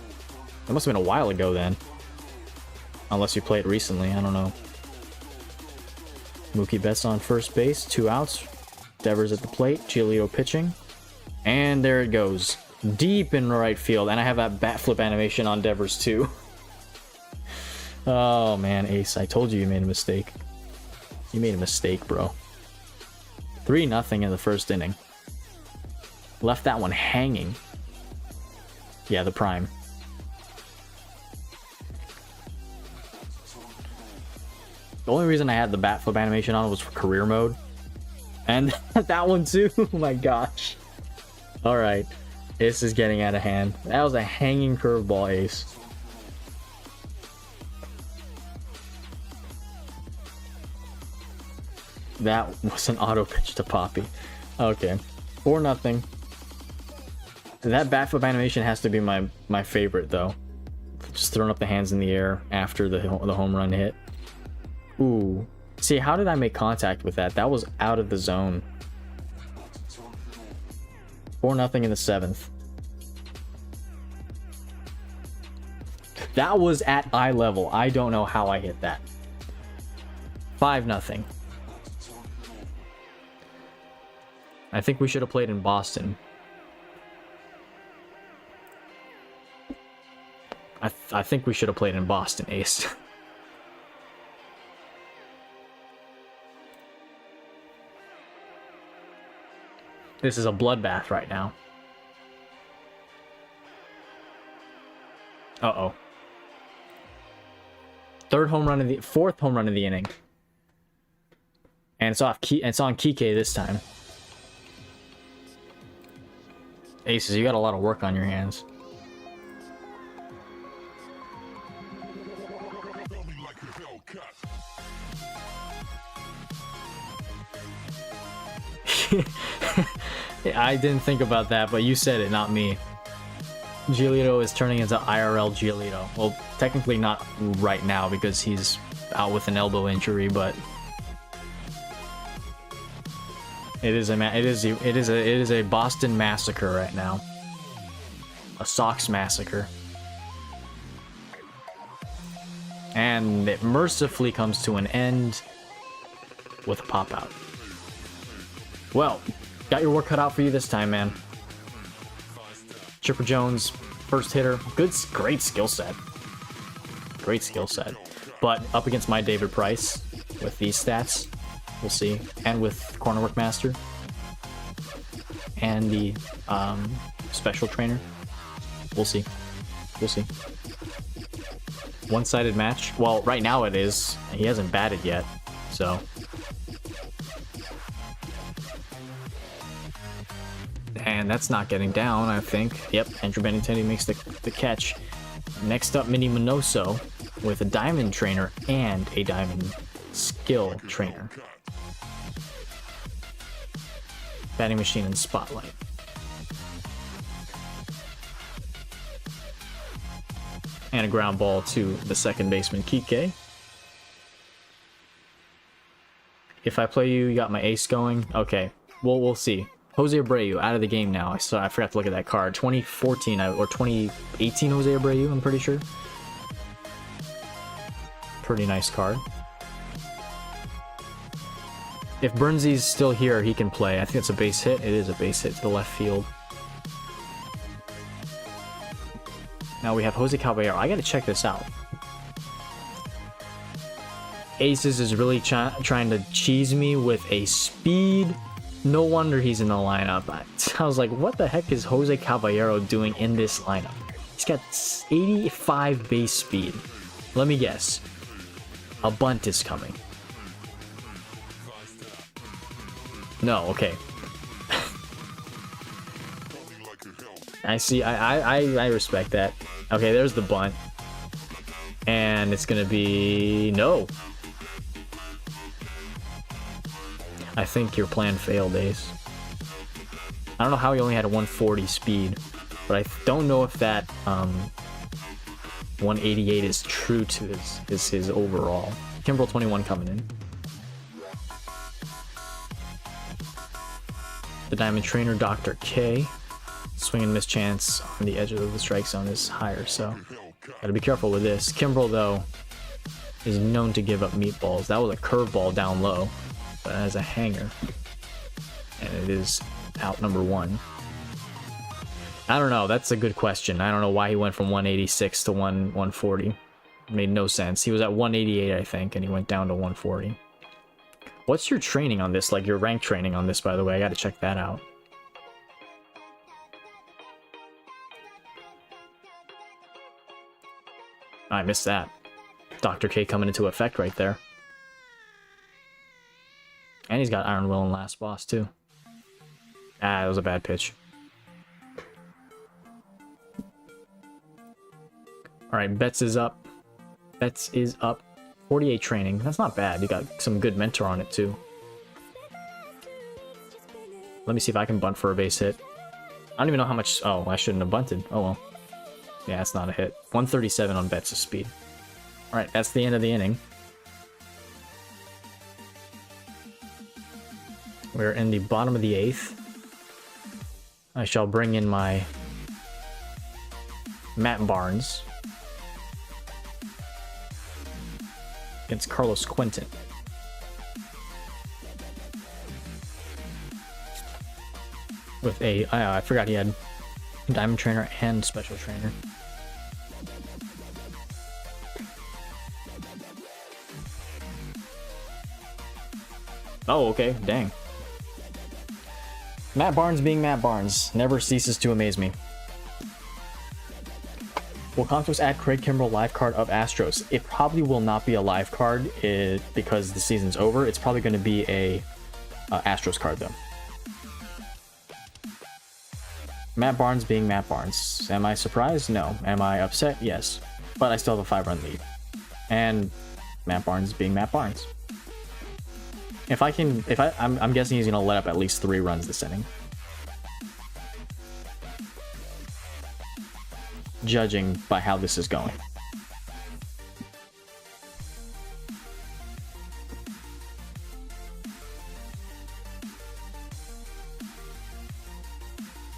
That must have been a while ago then. Unless you played recently, I don't know. Mookie Betts on first base, 2 outs. Devers at the plate, Giolito pitching. And there it goes. Deep in right field. And I have that bat flip animation on Devers too. Oh man, Ace, I told you made a mistake. You made a mistake, bro. 3-0 in the first inning. Left that one hanging. Yeah, the prime. The only reason I had the bat flip animation on was for career mode. And that one too. Oh my gosh. Alright. This is getting out of hand. That was a hanging curveball, Ace. That was an auto pitch to Poppy. Okay. 4-0. That bat flip animation has to be my favorite though. Just throwing up the hands in the air after the home run hit. Ooh. See, how did I make contact with that? That was out of the zone. 4-0 in the 7th. That was at eye level. I don't know how I hit that. 5-0. I think we should have played in Boston. I think we should have played in Boston, Ace. This is a bloodbath right now. Uh-oh. Fourth home run of the inning. And it's on Kike this time. Aces, you got a lot of work on your hands. I didn't think about that, but you said it, not me. Giolito is turning into IRL Giolito. Well, technically not right now because he's out with an elbow injury, but it is a Boston massacre right now. A Sox massacre. And it mercifully comes to an end with a pop out. Well, got your work cut out for you this time, man. Chipper Jones, first hitter. Great skill set. Great skill set. But up against my David Price with these stats, we'll see. And with Corner Work Master. And the special trainer. We'll see. We'll see. One-sided match. Well, right now it is. He hasn't batted yet, so. And that's not getting down, I think. Yep, Andrew Benintendi makes the catch. Next up, Minnie Minoso with a diamond trainer and a diamond skill trainer. Batting machine and spotlight. And a ground ball to the second baseman, Kike. If I play you, you got my ace going. Okay, well, we'll see. Jose Abreu out of the game now. I forgot to look at that card. 2014 or 2018 Jose Abreu, I'm pretty sure. Pretty nice card. If Burnsy's still here, he can play. I think it's a base hit. It is a base hit to the left field. Now we have Jose Caballero. I gotta check this out. Aces is really trying to cheese me with a speed. No wonder he's in the lineup. I was like, what the heck is Jose Caballero doing in this lineup? He's got 85 base speed. Let me guess. A bunt is coming. No, okay. I see. I respect that. Okay, there's the bunt. And it's gonna be... No. I think your plan failed, Ace. I don't know how he only had a 140 speed, but I don't know if that 188 is true to his overall. Kimbrel 21 coming in. The Diamond Trainer, Dr. K. Swing and miss chance on the edge of the strike zone is higher, so gotta be careful with this. Kimbrel, though, is known to give up meatballs. That was a curveball down low, but as a hanger. And it is out number 1. I don't know. That's a good question. I don't know why he went from 186 to 140. Made no sense. He was at 188, I think, and he went down to 140. What's your training on this? Like your rank training on this, by the way. I gotta check that out. I missed that. Dr. K coming into effect right there. And he's got Iron Will and Last Boss, too. Ah, that was a bad pitch. Alright, Betts is up. Betts is up. 48 training. That's not bad. You got some good mentor on it, too. Let me see if I can bunt for a base hit. I don't even know how much... Oh, I shouldn't have bunted. Oh, well. Yeah, that's not a hit. 137 on Betts' speed. Alright, that's the end of the inning. We're in the bottom of the 8th. I shall bring in my Matt Barnes against Carlos Quentin. With a... I forgot he had Diamond Trainer and Special Trainer. Oh, okay. Dang. Matt Barnes being Matt Barnes never ceases to amaze me. Will Contos add Craig Kimbrel live card of Astros? It probably will not be a live card because the season's over. It's probably going to be a Astros card, though. Matt Barnes being Matt Barnes. Am I surprised? No. Am I upset? Yes. But I still have a 5-run lead. And Matt Barnes being Matt Barnes. I'm guessing he's gonna let up at least 3 runs this inning. Judging by how this is going.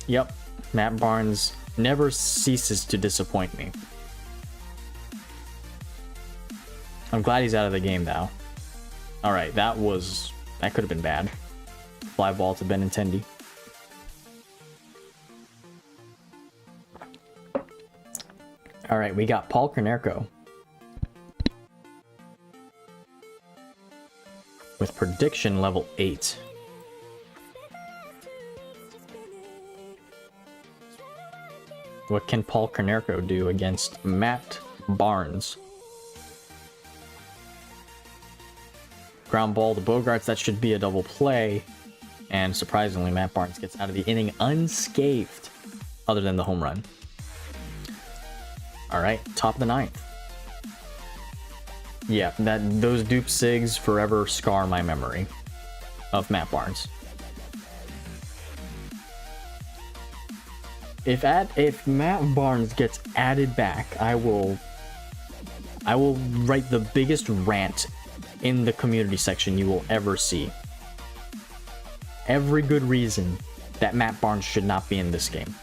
Yep, Matt Barnes never ceases to disappoint me. I'm glad he's out of the game now. Alright, that could have been bad. Fly ball to Benintendi. Alright, we got Paul Konerko. With prediction level 8. What can Paul Konerko do against Matt Barnes? Ground ball to Bogarts, that should be a double play. And surprisingly, Matt Barnes gets out of the inning unscathed, other than the home run. Alright, top of the 9th. Yeah, those dupe sigs forever scar my memory of Matt Barnes. If Matt Barnes gets added back, I will write the biggest rant in the community section you will ever see. Every good reason that Matt Barnes should not be in this game.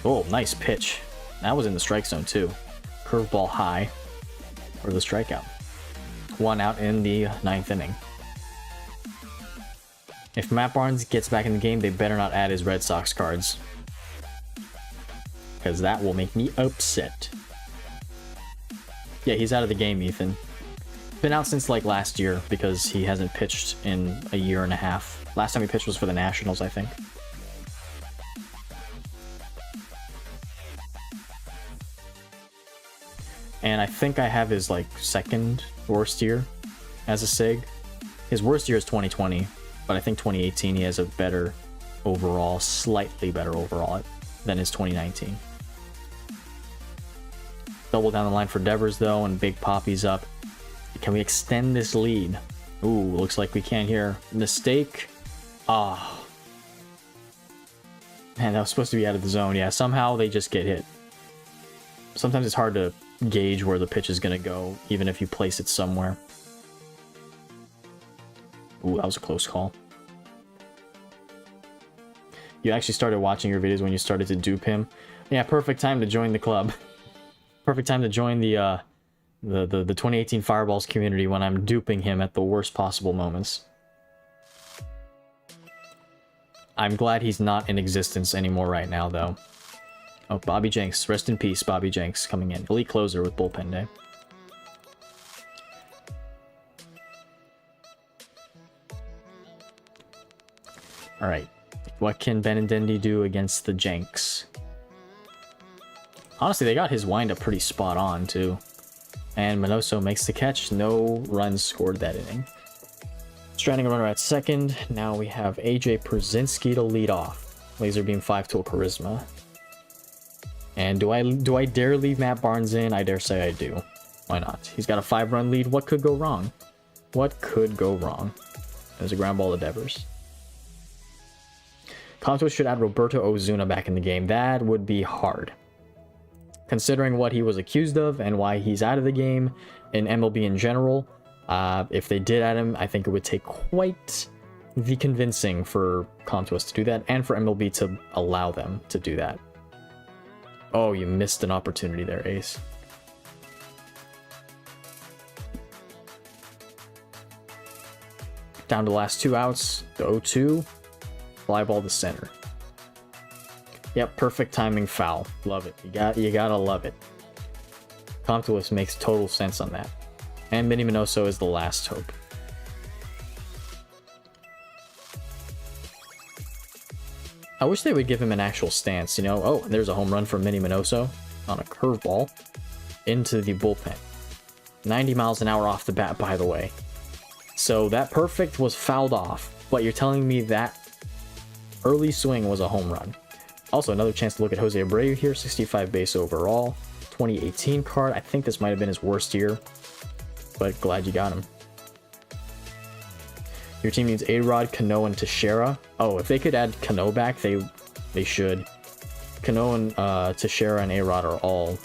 Oh, nice pitch. That was in the strike zone too. Curveball high for the strikeout. 1 out in the 9th inning. If Matt Barnes gets back in the game, they better not add his Red Sox cards, because that will make me upset. Yeah, he's out of the game, Ethan. Been out since like last year because he hasn't pitched in a year and a half. Last time he pitched was for the Nationals, I think. And I think I have his like second worst year as a SIG. His worst year is 2020, but I think 2018 he has a better overall, slightly better overall than his 2019. Double down the line for Devers though, and Big Poppy's up. Can we extend this lead? Ooh, looks like we can here. Mistake. Ah. Man, that was supposed to be out of the zone. Yeah, somehow they just get hit. Sometimes it's hard to gauge where the pitch is going to go, even if you place it somewhere. Ooh, that was a close call. You actually started watching your videos when you started to dupe him. Yeah, perfect time to join the club. Perfect time to join the 2018 Fireballs community when I'm duping him at the worst possible moments. I'm glad he's not in existence anymore right now, though. Oh, Bobby Jenks. Rest in peace, Bobby Jenks coming in. Elite closer with bullpen day. Alright. What can Benintendi do against the Jenks? Honestly, they got his windup pretty spot on, too. And Minoso makes the catch. No runs scored that inning. Stranding a runner at second. Now we have AJ Przinsky to lead off. Laser beam 5-tool charisma. And do I dare leave Matt Barnes in? I dare say I do. Why not? He's got a 5-run lead. What could go wrong? What could go wrong? There's a ground ball to Devers. Contos should add Roberto Ozuna back in the game. That would be hard, considering what he was accused of and why he's out of the game in MLB in general. If they did add him, I think it would take quite the convincing for Contos to do that, and for MLB to allow them to do that. Oh, you missed an opportunity there, Ace. Down to the last 2 outs. The 0-2. Fly ball to center. Yep, perfect timing foul. Love it. You gotta love it. Contos makes total sense on that. And Minnie Minoso is the last hope. I wish they would give him an actual stance, you know? Oh, and there's a home run from Minnie Minoso on a curveball into the bullpen. 90 miles an hour off the bat, by the way. So that perfect was fouled off, but you're telling me that early swing was a home run. Also, another chance to look at Jose Abreu here, 65 base overall, 2018 card. I think this might have been his worst year, but glad you got him. Your team needs A-Rod, Cano, and Teixeira. Oh, if they could add Cano back, they should. Cano and Teixeira and A-Rod are all...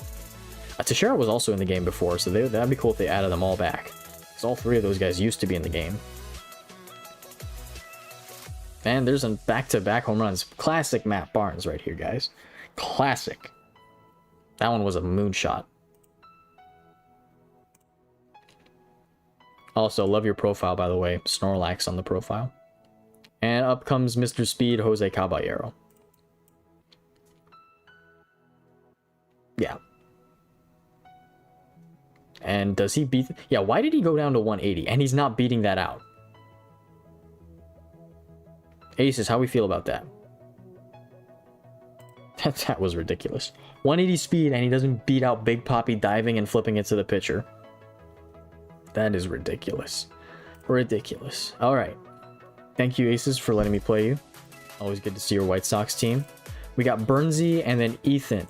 Teixeira was also in the game before, so that'd be cool if they added them all back, because all 3 of those guys used to be in the game. And there's a back-to-back home runs. Classic Matt Barnes right here, guys. Classic. That one was a moonshot. Also, love your profile, by the way. Snorlax on the profile. And up comes Mr. Speed, Jose Caballero. Yeah. And does he beat... Yeah, why did he go down to 180? And he's not beating that out. Aces, how we feel about that? That was ridiculous. 180 speed, and he doesn't beat out Big Poppy diving and flipping it to the pitcher. That is ridiculous. Ridiculous. Alright. Thank you, Aces, for letting me play you. Always good to see your White Sox team. We got Burnsy and then Ethan.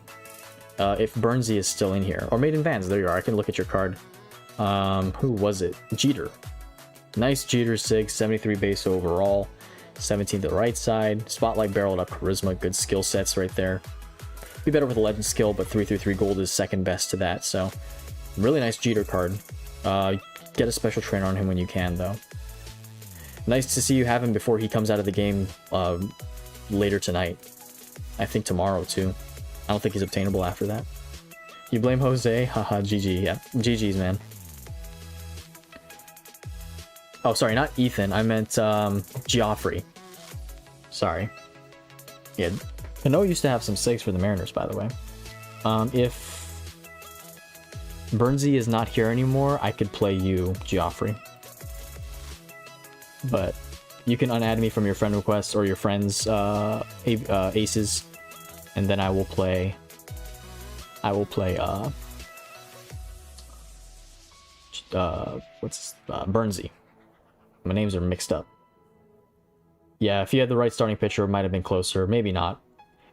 If Burnsy is still in here. Or Maiden Vans, there you are. I can look at your card. Who was it? Jeter. Nice Jeter sig, 73 base overall. 17 to the right side. Spotlight, barreled up, charisma, good skill sets right there. Be better with a legend skill, but 333 gold is second best to that. So really nice Jeter card. Get a special trainer on him when you can, though. Nice to see you have him before he comes out of the game later tonight. I think tomorrow, too. I don't think he's obtainable after that. You blame Jose? Haha, GG. Yeah, GG's, man. Oh, sorry, not Ethan. I meant Geoffrey. Sorry. Yeah, Cano used to have some sigs for the Mariners, by the way. If Burnsy is not here anymore, I could play you, Geoffrey. But you can unadd me from your friend requests or your friends' aces, and then I will play Burnsy. My names are mixed up. Yeah, if you had the right starting pitcher, it might have been closer. Maybe not.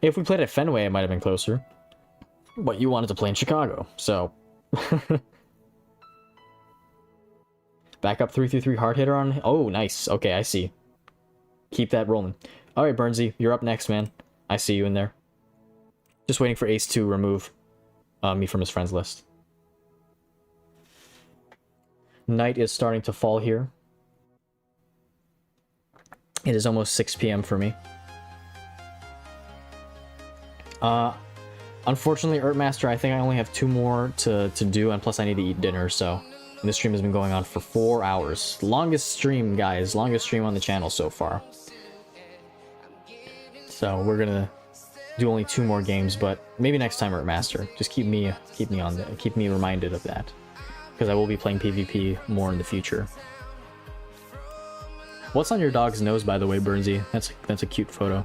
If we played at Fenway, it might have been closer. But you wanted to play in Chicago, so... Back up 333 hard hitter on... Oh, nice. Okay, I see. Keep that rolling. Alright, Burnsy, you're up next, man. I see you in there. Just waiting for Ace to remove me from his friends list. Night is starting to fall here. It is almost 6 p.m. for me. Unfortunately, Master, I think I only have 2 more to do, and plus I need to eat dinner, so... And this stream has been going on for 4 hours. Longest stream, guys. Longest stream on the channel so far. So we're gonna do only 2 more games, but maybe next time, Master. Just keep me reminded of that, because I will be playing PvP more in the future. What's on your dog's nose, by the way, Burnsy? That's a cute photo.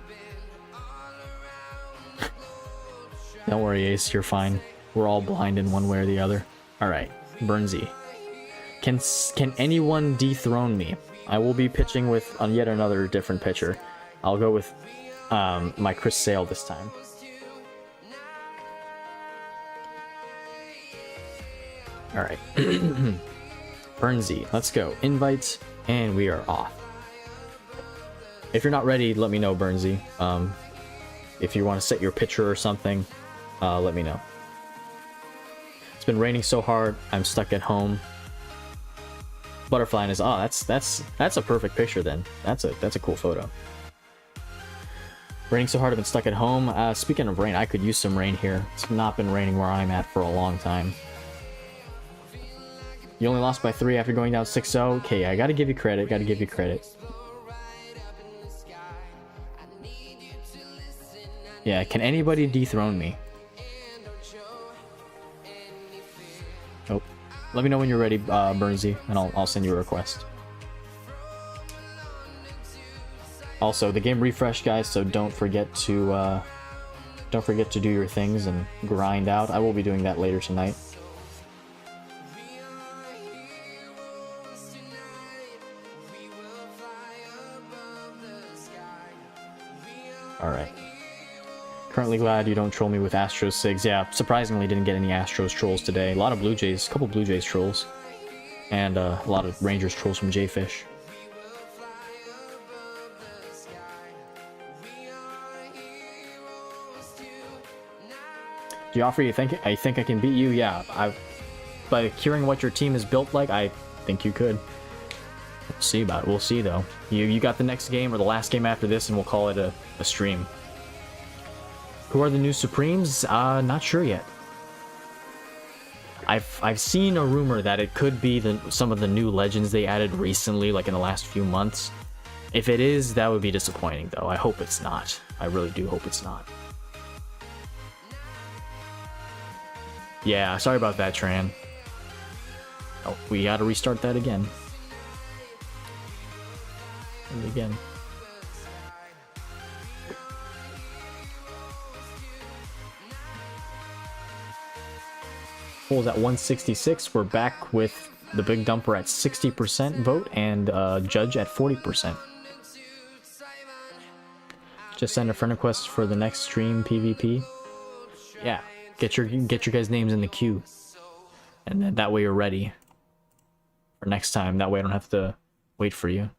Don't worry, Ace. You're fine. We're all blind in one way or the other. All right, Burnsy. Can anyone dethrone me? I will be pitching with yet another different pitcher. I'll go with my Chris Sale this time. All right. Burnsy, let's go. Invites, and we are off. If you're not ready, let me know, Burnsy. If you want to set your pitcher or something, let me know. It's been raining so hard, I'm stuck at home. Butterfly is that's a perfect picture then. That's a cool photo. Raining so hard I've been stuck at home. Speaking of rain, I could use some rain here. It's not been raining where I'm at for a long time. You only lost by 3 after going down 6-0. Okay, I gotta give you credit. Yeah, can anybody dethrone me? Oh, let me know when you're ready, Burnsy, and I'll send you a request. Also, the game refreshed, guys, so don't forget to do your things and grind out. I will be doing that later tonight. All right. Currently glad you don't troll me with Astros Sigs. Yeah, surprisingly didn't get any Astros trolls today. A lot of Blue Jays, a couple Blue Jays trolls. And a lot of Rangers trolls from Jfish. Geoffrey, I think I can beat you. Yeah, by hearing what your team is built like, I think you could. We'll see about it. We'll see though. You got the next game or the last game after this, and we'll call it a stream. Who are the new Supremes? Not sure yet. I've seen a rumor that it could be some of the new legends they added recently, like in the last few months. If it is, that would be disappointing though. I hope it's not. I really do hope it's not. Yeah, sorry about that, Tran. Oh, we gotta restart that again. And again. Polls at 166. We're back with the Big Dumper at 60% vote and Judge at 40%. Just send a friend request for the next stream PvP. Yeah, get your guys' names in the queue, and then that way you're ready for next time. That way I don't have to wait for you.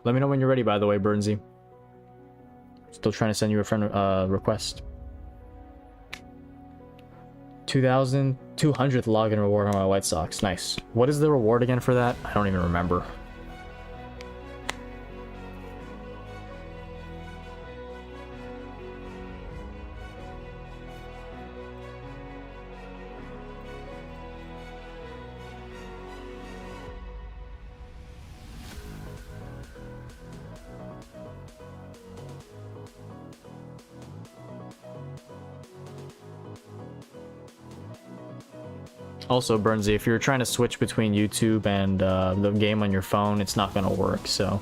Let me know when you're ready, by the way, Burnsy. Still trying to send you a friend request. 2,200th login reward on my White Sox. Nice. What is the reward again for that? I don't even remember. Also, Burnsy, if you're trying to switch between YouTube and the game on your phone, it's not gonna work, so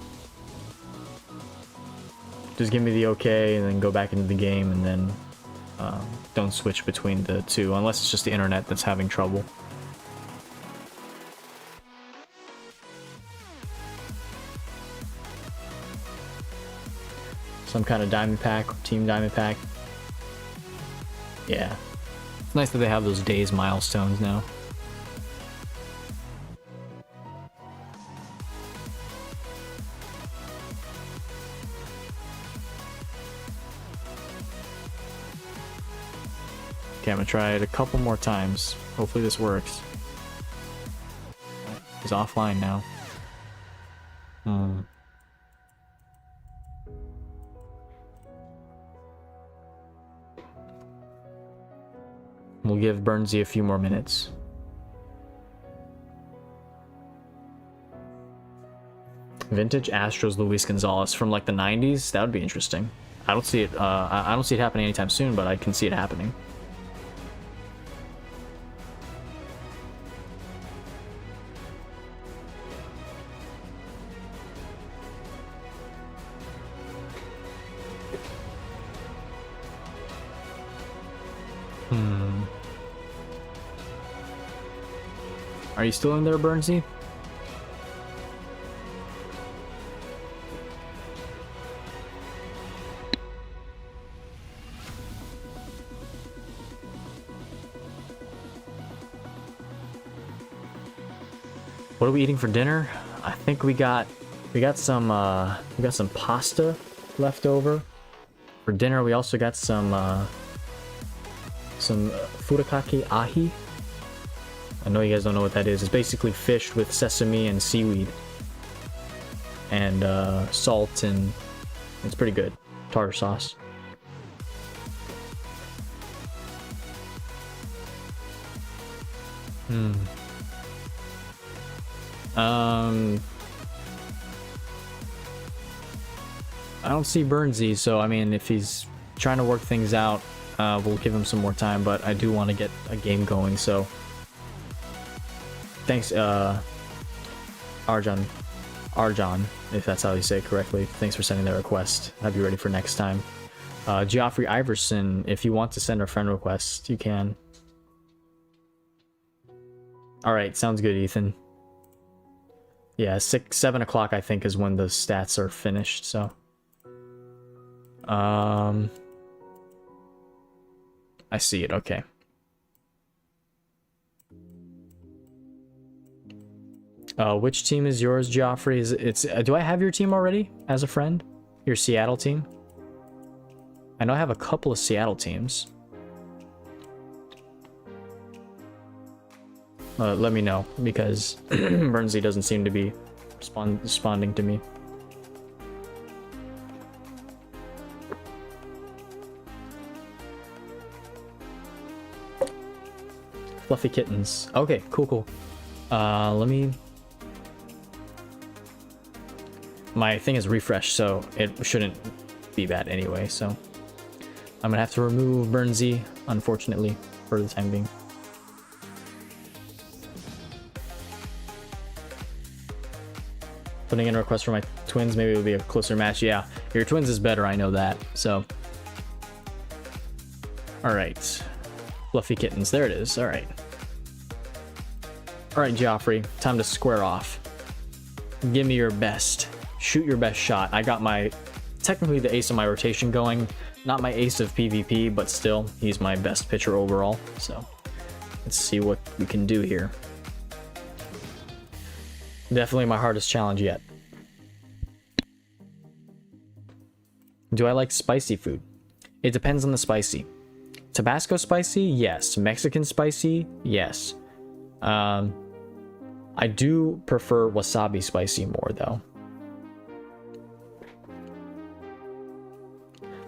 just give me the okay and then go back into the game, and then don't switch between the two unless it's just the internet that's having trouble. Some kind of diamond pack, team diamond pack. Yeah, it's nice that they have those days milestones now. Okay, I'm gonna try it a couple more times. Hopefully this works. He's offline now. We'll give Burnsy a few more minutes. Vintage Astros Luis Gonzalez from like the 90s. That would be interesting. I don't see it. I don't see it happening anytime soon, but I can see it happening. Are you still in there, Burnsy? What are we eating for dinner? I think we got some pasta left over for dinner. We also got some furikake ahi. I know you guys don't know what that is. It's basically fish with sesame and seaweed and salt, and it's pretty good. Tartar sauce. I don't see Burnsy, so I mean, if he's trying to work things out, we'll give him some more time, but I do want to get a game going, so thanks, Arjan, if that's how you say it correctly. Thanks for sending the request. I'll be ready for next time. Geoffrey Iverson, if you want to send a friend request, you can. Alright, sounds good, Ethan. Yeah, 7 o'clock I think is when the stats are finished, so. I see it, okay. Which team is yours, Geoffrey? Do I have your team already as a friend? Your Seattle team? I know I have a couple of Seattle teams. Let me know, because Burnsy doesn't seem to be responding to me. Fluffy kittens. Okay, cool. Let me... My thing is refreshed, so it shouldn't be bad anyway, so... I'm gonna have to remove Burnsy, unfortunately, for the time being. Putting in a request for my twins, maybe it'll be a closer match. Yeah, your twins is better, I know that, so... Alright. Fluffy kittens, there it is, alright. Alright, Geoffrey, time to square off. Give me your best. Shoot your best shot. I got technically the ace of my rotation going. Not my ace of PvP, but still, he's my best pitcher overall. So, let's see what we can do here. Definitely my hardest challenge yet. Do I like spicy food? It depends on the spicy. Tabasco spicy? Yes. Mexican spicy? Yes. I do prefer wasabi spicy more though.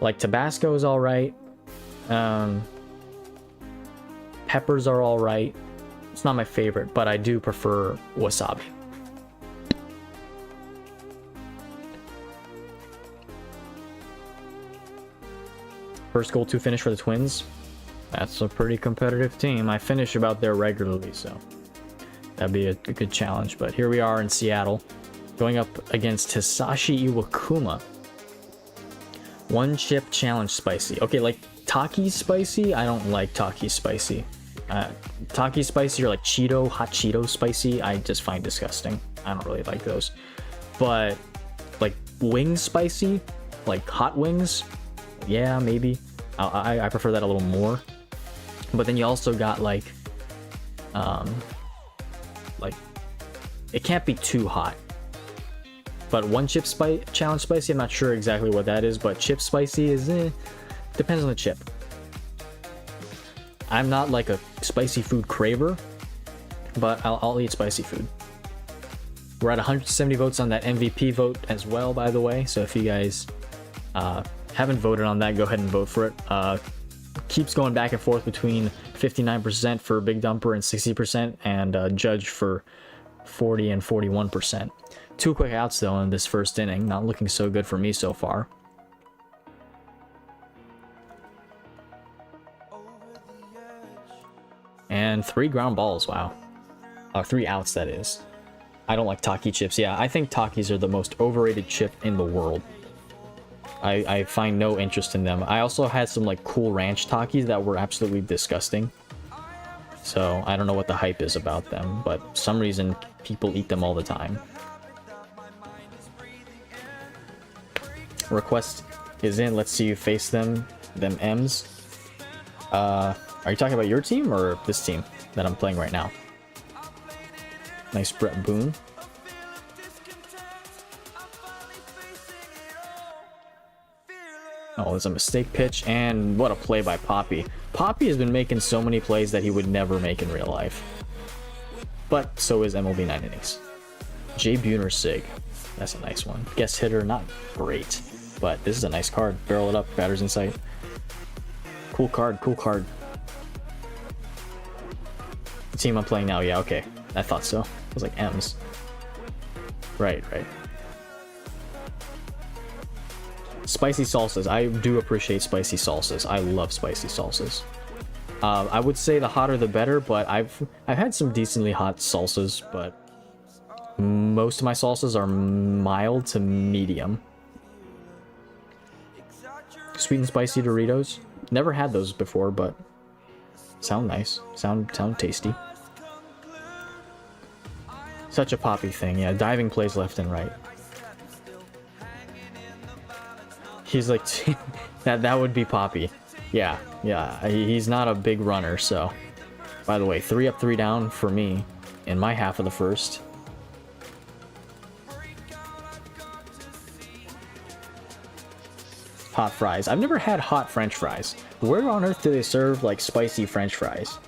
Like Tabasco is alright. Peppers are alright. It's not my favorite, but I do prefer wasabi. First goal to finish for the Twins. That's a pretty competitive team. I finish about there regularly, so that'd be a good challenge. But here we are in Seattle, going up against Hisashi Iwakuma. One chip challenge spicy. Okay, like Taki spicy, I don't like Taki spicy. Taki spicy or like Cheeto, hot Cheeto spicy, I just find disgusting. I don't really like those. But like wings spicy, like hot wings, yeah, maybe. I prefer that a little more. But then you also got like it can't be too hot. But one chip challenge spicy, I'm not sure exactly what that is, but chip spicy is depends on the chip. I'm not like a spicy food craver, but I'll eat spicy food. We're at 170 votes on that MVP vote as well, by the way. So if you guys haven't voted on that, go ahead and vote for it. Keeps going back and forth between 59% for Big Dumper and 60%, and Judge for 40 and 41%. 2 quick outs though in this first inning. Not looking so good for me so far. And 3 ground balls, wow. 3 outs, that is. I don't like Taki chips. Yeah, I think Takis are the most overrated chip in the world. I find no interest in them. I also had some like Cool Ranch Takis that were absolutely disgusting. So I don't know what the hype is about them, but for some reason people eat them all the time. Request is in. Let's see you face them M's. Are you talking about your team or this team that I'm playing right now? Nice Brett Boone. Oh, there's a mistake pitch, and what a play by Poppy. Poppy has been making so many plays that he would never make in real life. But so is MLB 9 Innings. Jay Buhner Sig. That's a nice one. Guest hitter, not great, but this is a nice card. Barrel it up, batter's in sight. Cool card, cool card. The team I'm playing now, yeah, okay. I thought so. It was like M's. Right. Spicy salsas. I do appreciate spicy salsas. I love spicy salsas. I would say the hotter the better, but I've had some decently hot salsas, but most of my salsas are mild to medium. Sweet and spicy Doritos. Never had those before, but sound nice. Sound tasty. Such a Poppy thing, yeah. Diving plays left and right. He's like, that would be Poppy. Yeah. He's not a big runner, so. By the way, 3 up, 3 down for me in my half of the first. Hot fries. I've never had hot French fries. Where on earth do they serve like spicy French fries?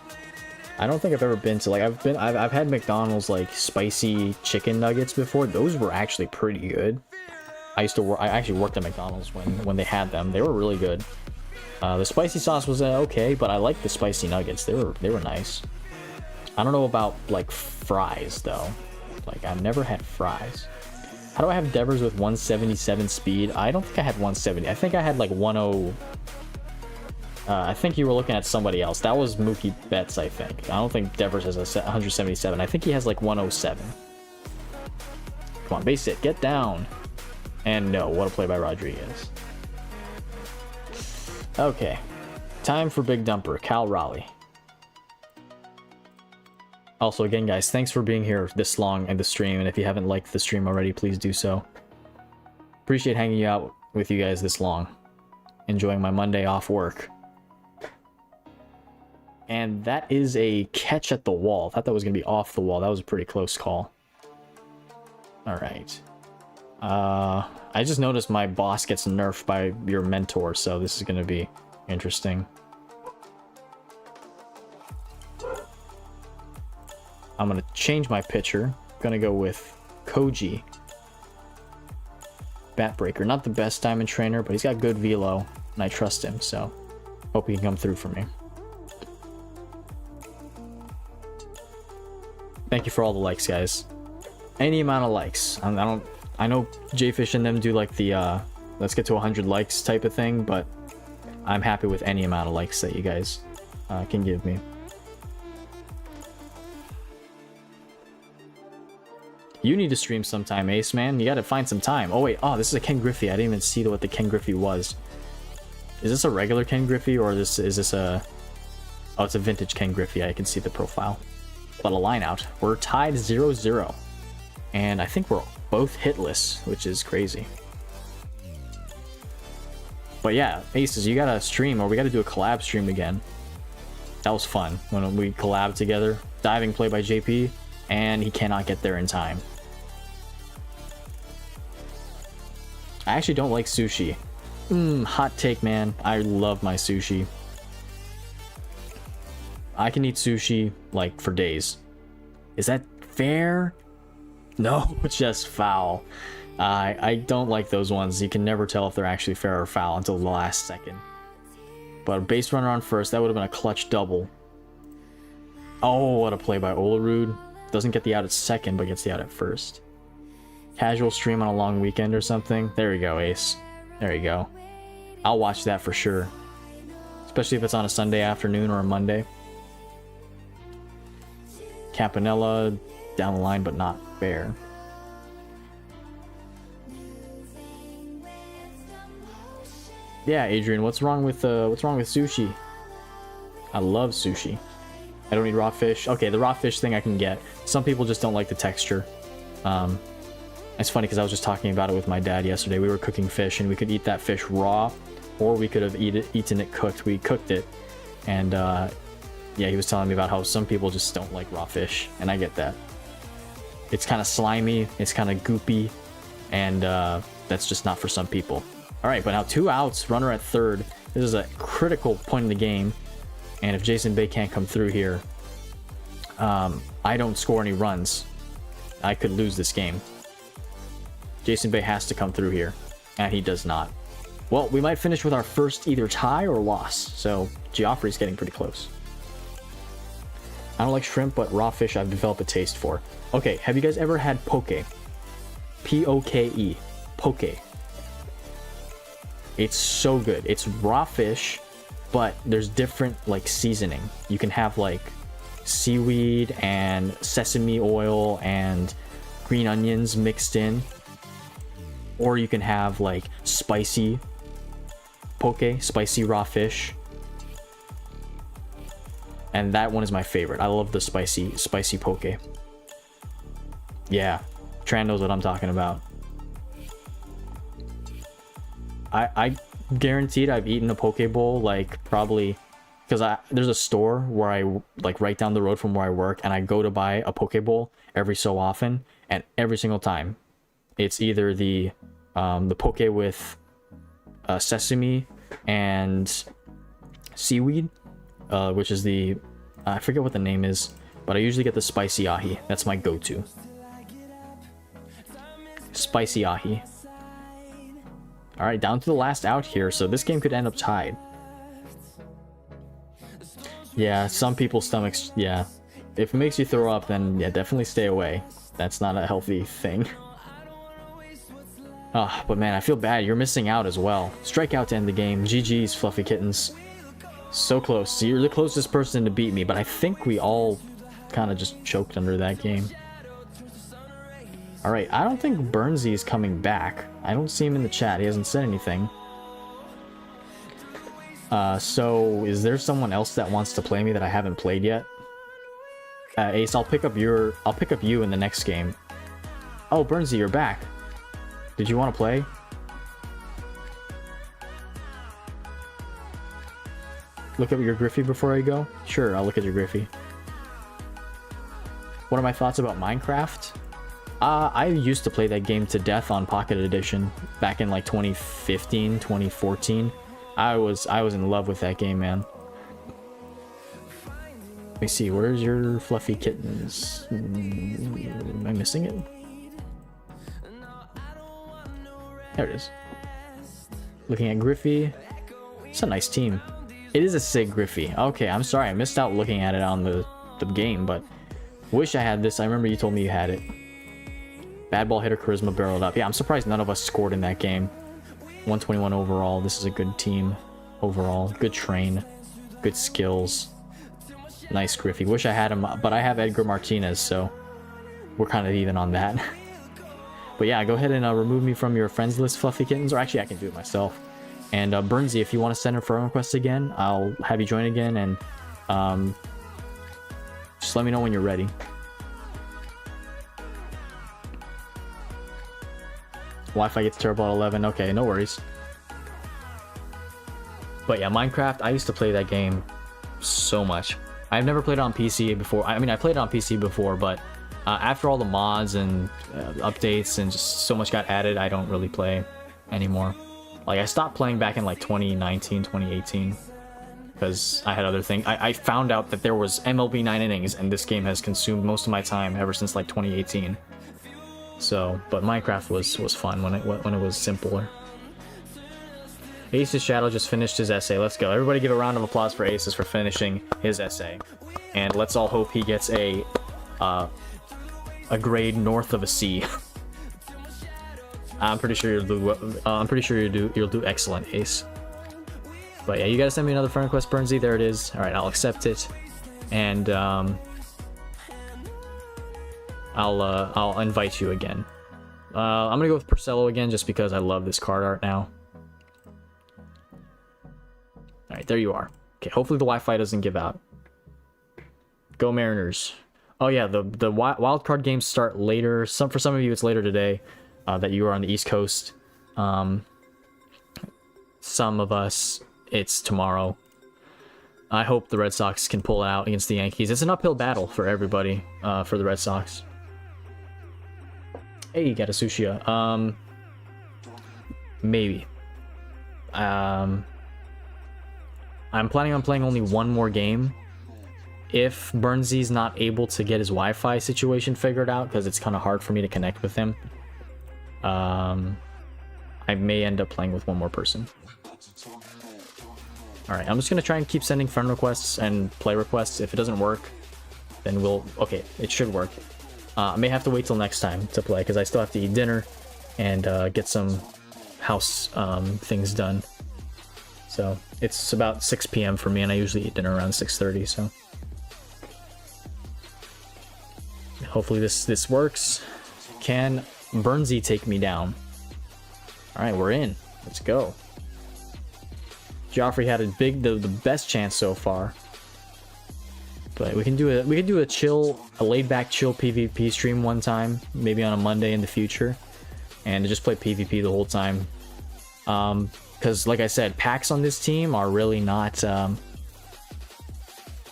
I don't think I've ever been to like I've had McDonald's like spicy chicken nuggets before. Those were actually pretty good. I actually worked at McDonald's when they had them. They were really good. The spicy sauce was okay, but I liked the spicy nuggets. They were nice. I don't know about like fries though. Like I've never had fries. How do I have Devers with 177 speed? I don't think I had 170. I think I had like 10. I think you were looking at somebody else. That was Mookie Betts, I think. I don't think Devers has a 177. I think he has like 107. Come on, base hit, get down. And no, what a play by Rodriguez. Okay, time for Big Dumper, Cal Raleigh. Also, again, guys, thanks for being here this long in the stream, and if you haven't liked the stream already, please do so. Appreciate hanging out with you guys this long. Enjoying my Monday off work. And that is a catch at the wall. I thought that was going to be off the wall. That was a pretty close call. All right. I just noticed my boss gets nerfed by your mentor, so this is gonna be interesting. I'm gonna change my pitcher. Gonna go with Koji. Bat Breaker. Not the best diamond trainer, but he's got good velo, and I trust him, so hope he can come through for me. Thank you for all the likes, guys. Any amount of likes. I know Jfish and them do like the let's get to 100 likes type of thing, but I'm happy with any amount of likes that you guys can give me. You need to stream sometime, Ace, man. You gotta find some time. Oh, wait. Oh, this is a Ken Griffey. I didn't even see what the Ken Griffey was. Is this a regular Ken Griffey, or is this a... Oh, it's a vintage Ken Griffey. I can see the profile. But a line out. We're tied 0-0. And I think we're both hitless, which is crazy. But yeah, Aces, you gotta stream, or we gotta do a collab stream again. That was fun when we collabed together. Diving play by JP, and he cannot get there in time. I actually don't like sushi. Hot take, man. I love my sushi. I can eat sushi, like, for days. Is that fair? No, it's just foul. I don't like those ones. You can never tell if they're actually fair or foul until the last second. But a base runner on first, that would have been a clutch double. Oh, what a play by Olerud. Doesn't get the out at second, but gets the out at first. Casual stream on a long weekend or something. There you go, Ace. There you go. I'll watch that for sure. Especially if it's on a Sunday afternoon or a Monday. Campanella down the line, but not fair. Yeah, Adrian, what's wrong with sushi? I love sushi. I don't eat raw fish. Okay, the raw fish thing I can get. Some people just don't like the texture. It's funny because I was just talking about it with my dad yesterday. We were cooking fish, and we could eat that fish raw, or we could have eaten it cooked. We cooked it, and yeah, he was telling me about how some people just don't like raw fish, and I get that. It's kind of slimy, it's kind of goopy, and that's just not for some people. All right, but now 2 outs, runner at third. This is a critical point in the game, and if Jason Bay can't come through here, I don't score any runs, I could lose this game. Jason Bay has to come through here, and he does not. Well, we might finish with our first either tie or loss, so Geoffrey's getting pretty close. I don't like shrimp, but raw fish I've developed a taste for. Okay, have you guys ever had poke? P-O-K-E. Poke. It's so good. It's raw fish, but there's different, like, seasoning. You can have, like, seaweed and sesame oil and green onions mixed in. Or you can have, like, spicy poke, spicy raw fish. And that one is my favorite. I love the spicy poke. Yeah, Tran knows what I'm talking about. I guaranteed I've eaten a poke bowl, like, probably, because there's a store where I, like, right down the road from where I work, and I go to buy a poke bowl every so often, and every single time it's either the poke with sesame and seaweed, which is the, I forget what the name is, but I usually get the spicy ahi. That's my go-to. Spicy ahi. All right, down to the last out here, so this game could end up tied. Yeah, some people's stomachs, yeah. If it makes you throw up, then yeah, definitely stay away. That's not a healthy thing. Ah, but man, I feel bad. You're missing out as well. Strikeout to end the game. GG's, Fluffy Kittens. So close. So you're the closest person to beat me, but I think we all kind of just choked under that game. Alright, I don't think Burnsy is coming back. I don't see him in the chat. He hasn't said anything. So is there someone else that wants to play me that I haven't played yet? Ace, I'll pick up you in the next game. Oh, Burnsy, you're back. Did you want to play? Look at your Griffey before I go? Sure, I'll look at your Griffey. What are my thoughts about Minecraft? I used to play that game to death on Pocket Edition back in like 2015, 2014. I was in love with that game, man. Let me see, where's your fluffy kittens? Am I missing it? There it is. Looking at Griffey. It's a nice team. It is a sick Griffey. Okay, I'm sorry, I missed out looking at it on the game, but wish I had this. I remember you told me you had it. Bad ball hitter, charisma, barreled up. Yeah, I'm surprised none of us scored in that game. 121 overall. This is a good team overall. Good train. Good skills. Nice Griffey. Wish I had him, but I have Edgar Martinez, so we're kind of even on that. But yeah, go ahead and remove me from your friends list, Fluffy Kittens. Or actually, I can do it myself. And Burnsy, if you want to send a friend request again, I'll have you join again. And just let me know when you're ready. Wi-Fi gets terrible at 11. Okay, no worries. But yeah, Minecraft, I used to play that game so much. I've never played it on PC before. I mean, I played it on PC before, but after all the mods and updates and just so much got added, I don't really play anymore. Like, I stopped playing back in like 2019, 2018 because I had other things. I found out that there was MLB 9 Innings, and this game has consumed most of my time ever since like 2018. So, but Minecraft was fun when it was simpler. Ace's Shadow just finished his essay. Let's go. Everybody give a round of applause for Aces for finishing his essay. And let's all hope he gets a grade north of a C. I'm pretty sure you'll do excellent, Ace. But yeah, you gotta send me another friend request, Burnsy. There it is. All right, I'll accept it. And I'll invite you again. I'm gonna go with Porcello again just because I love this card art now. All right, there you are. Okay, hopefully the Wi-Fi doesn't give out. Go Mariners. Oh yeah, the wild card games start later. For some of you, it's later today. That you are on the East Coast. Some of us, it's tomorrow. I hope the Red Sox can pull it out against the Yankees. It's an uphill battle for everybody, for the Red Sox. Hey, you got a Sushia. Maybe. I'm planning on playing only one more game. If Burnsy's not able to get his Wi-Fi situation figured out, because it's kind of hard for me to connect with him, I may end up playing with one more person. Alright, I'm just going to try and keep sending friend requests and play requests. If it doesn't work, then we'll... Okay, it should work. I may have to wait till next time to play, because I still have to eat dinner and get some house things done. So, it's about 6 p.m. for me, and I usually eat dinner around 6:30, so... Hopefully this works. Can Burnsy take me down? Alright, we're in. Let's go. Joffrey had the best chance so far. But we can do a laid back chill PvP stream one time, maybe on a Monday in the future, and just play PvP the whole time. Because like I said, packs on this team are really not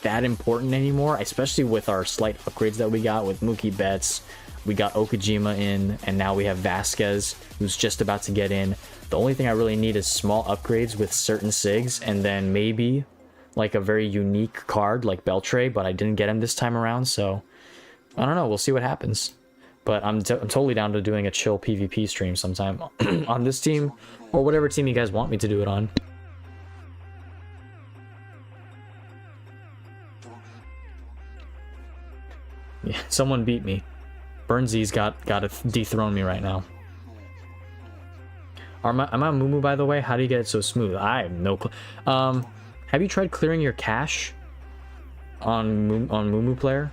that important anymore, especially with our slight upgrades that we got with Mookie Betts. We got Okajima in, and now we have Vasquez, who's just about to get in. The only thing I really need is small upgrades with certain SIGs, and then maybe like a very unique card like Beltre, but I didn't get him this time around, so I don't know. We'll see what happens. But I'm totally down to doing a chill PvP stream sometime on this team, or whatever team you guys want me to do it on. Yeah, someone beat me. Burnsy's got to dethrone me right now. Am I on Mumu, by the way? How do you get it so smooth? I have no clue. Have you tried clearing your cache on Mumu Player?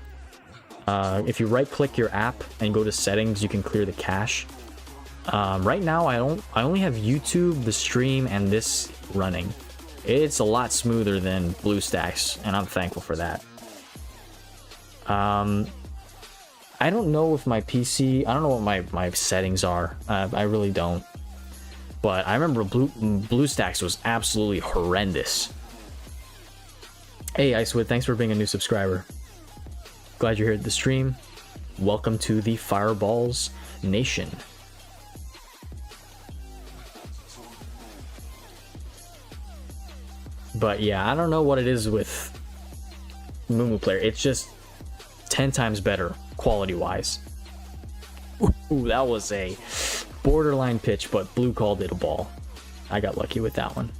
If you right-click your app and go to settings, you can clear the cache. Right now, I only have YouTube, the stream, and this running. It's a lot smoother than BlueStacks, and I'm thankful for that. I don't know if my PC... I don't know what my settings are. I really don't. But I remember BlueStacks was absolutely horrendous. Hey, Icewood, thanks for being a new subscriber. Glad you're here at the stream. welcome to the Fireballs Nation. But yeah, I don't know what it is with Mumu player. It's just 10 times better quality-wise. Ooh, that was a borderline pitch, but Blue called it a ball. I got lucky with that one.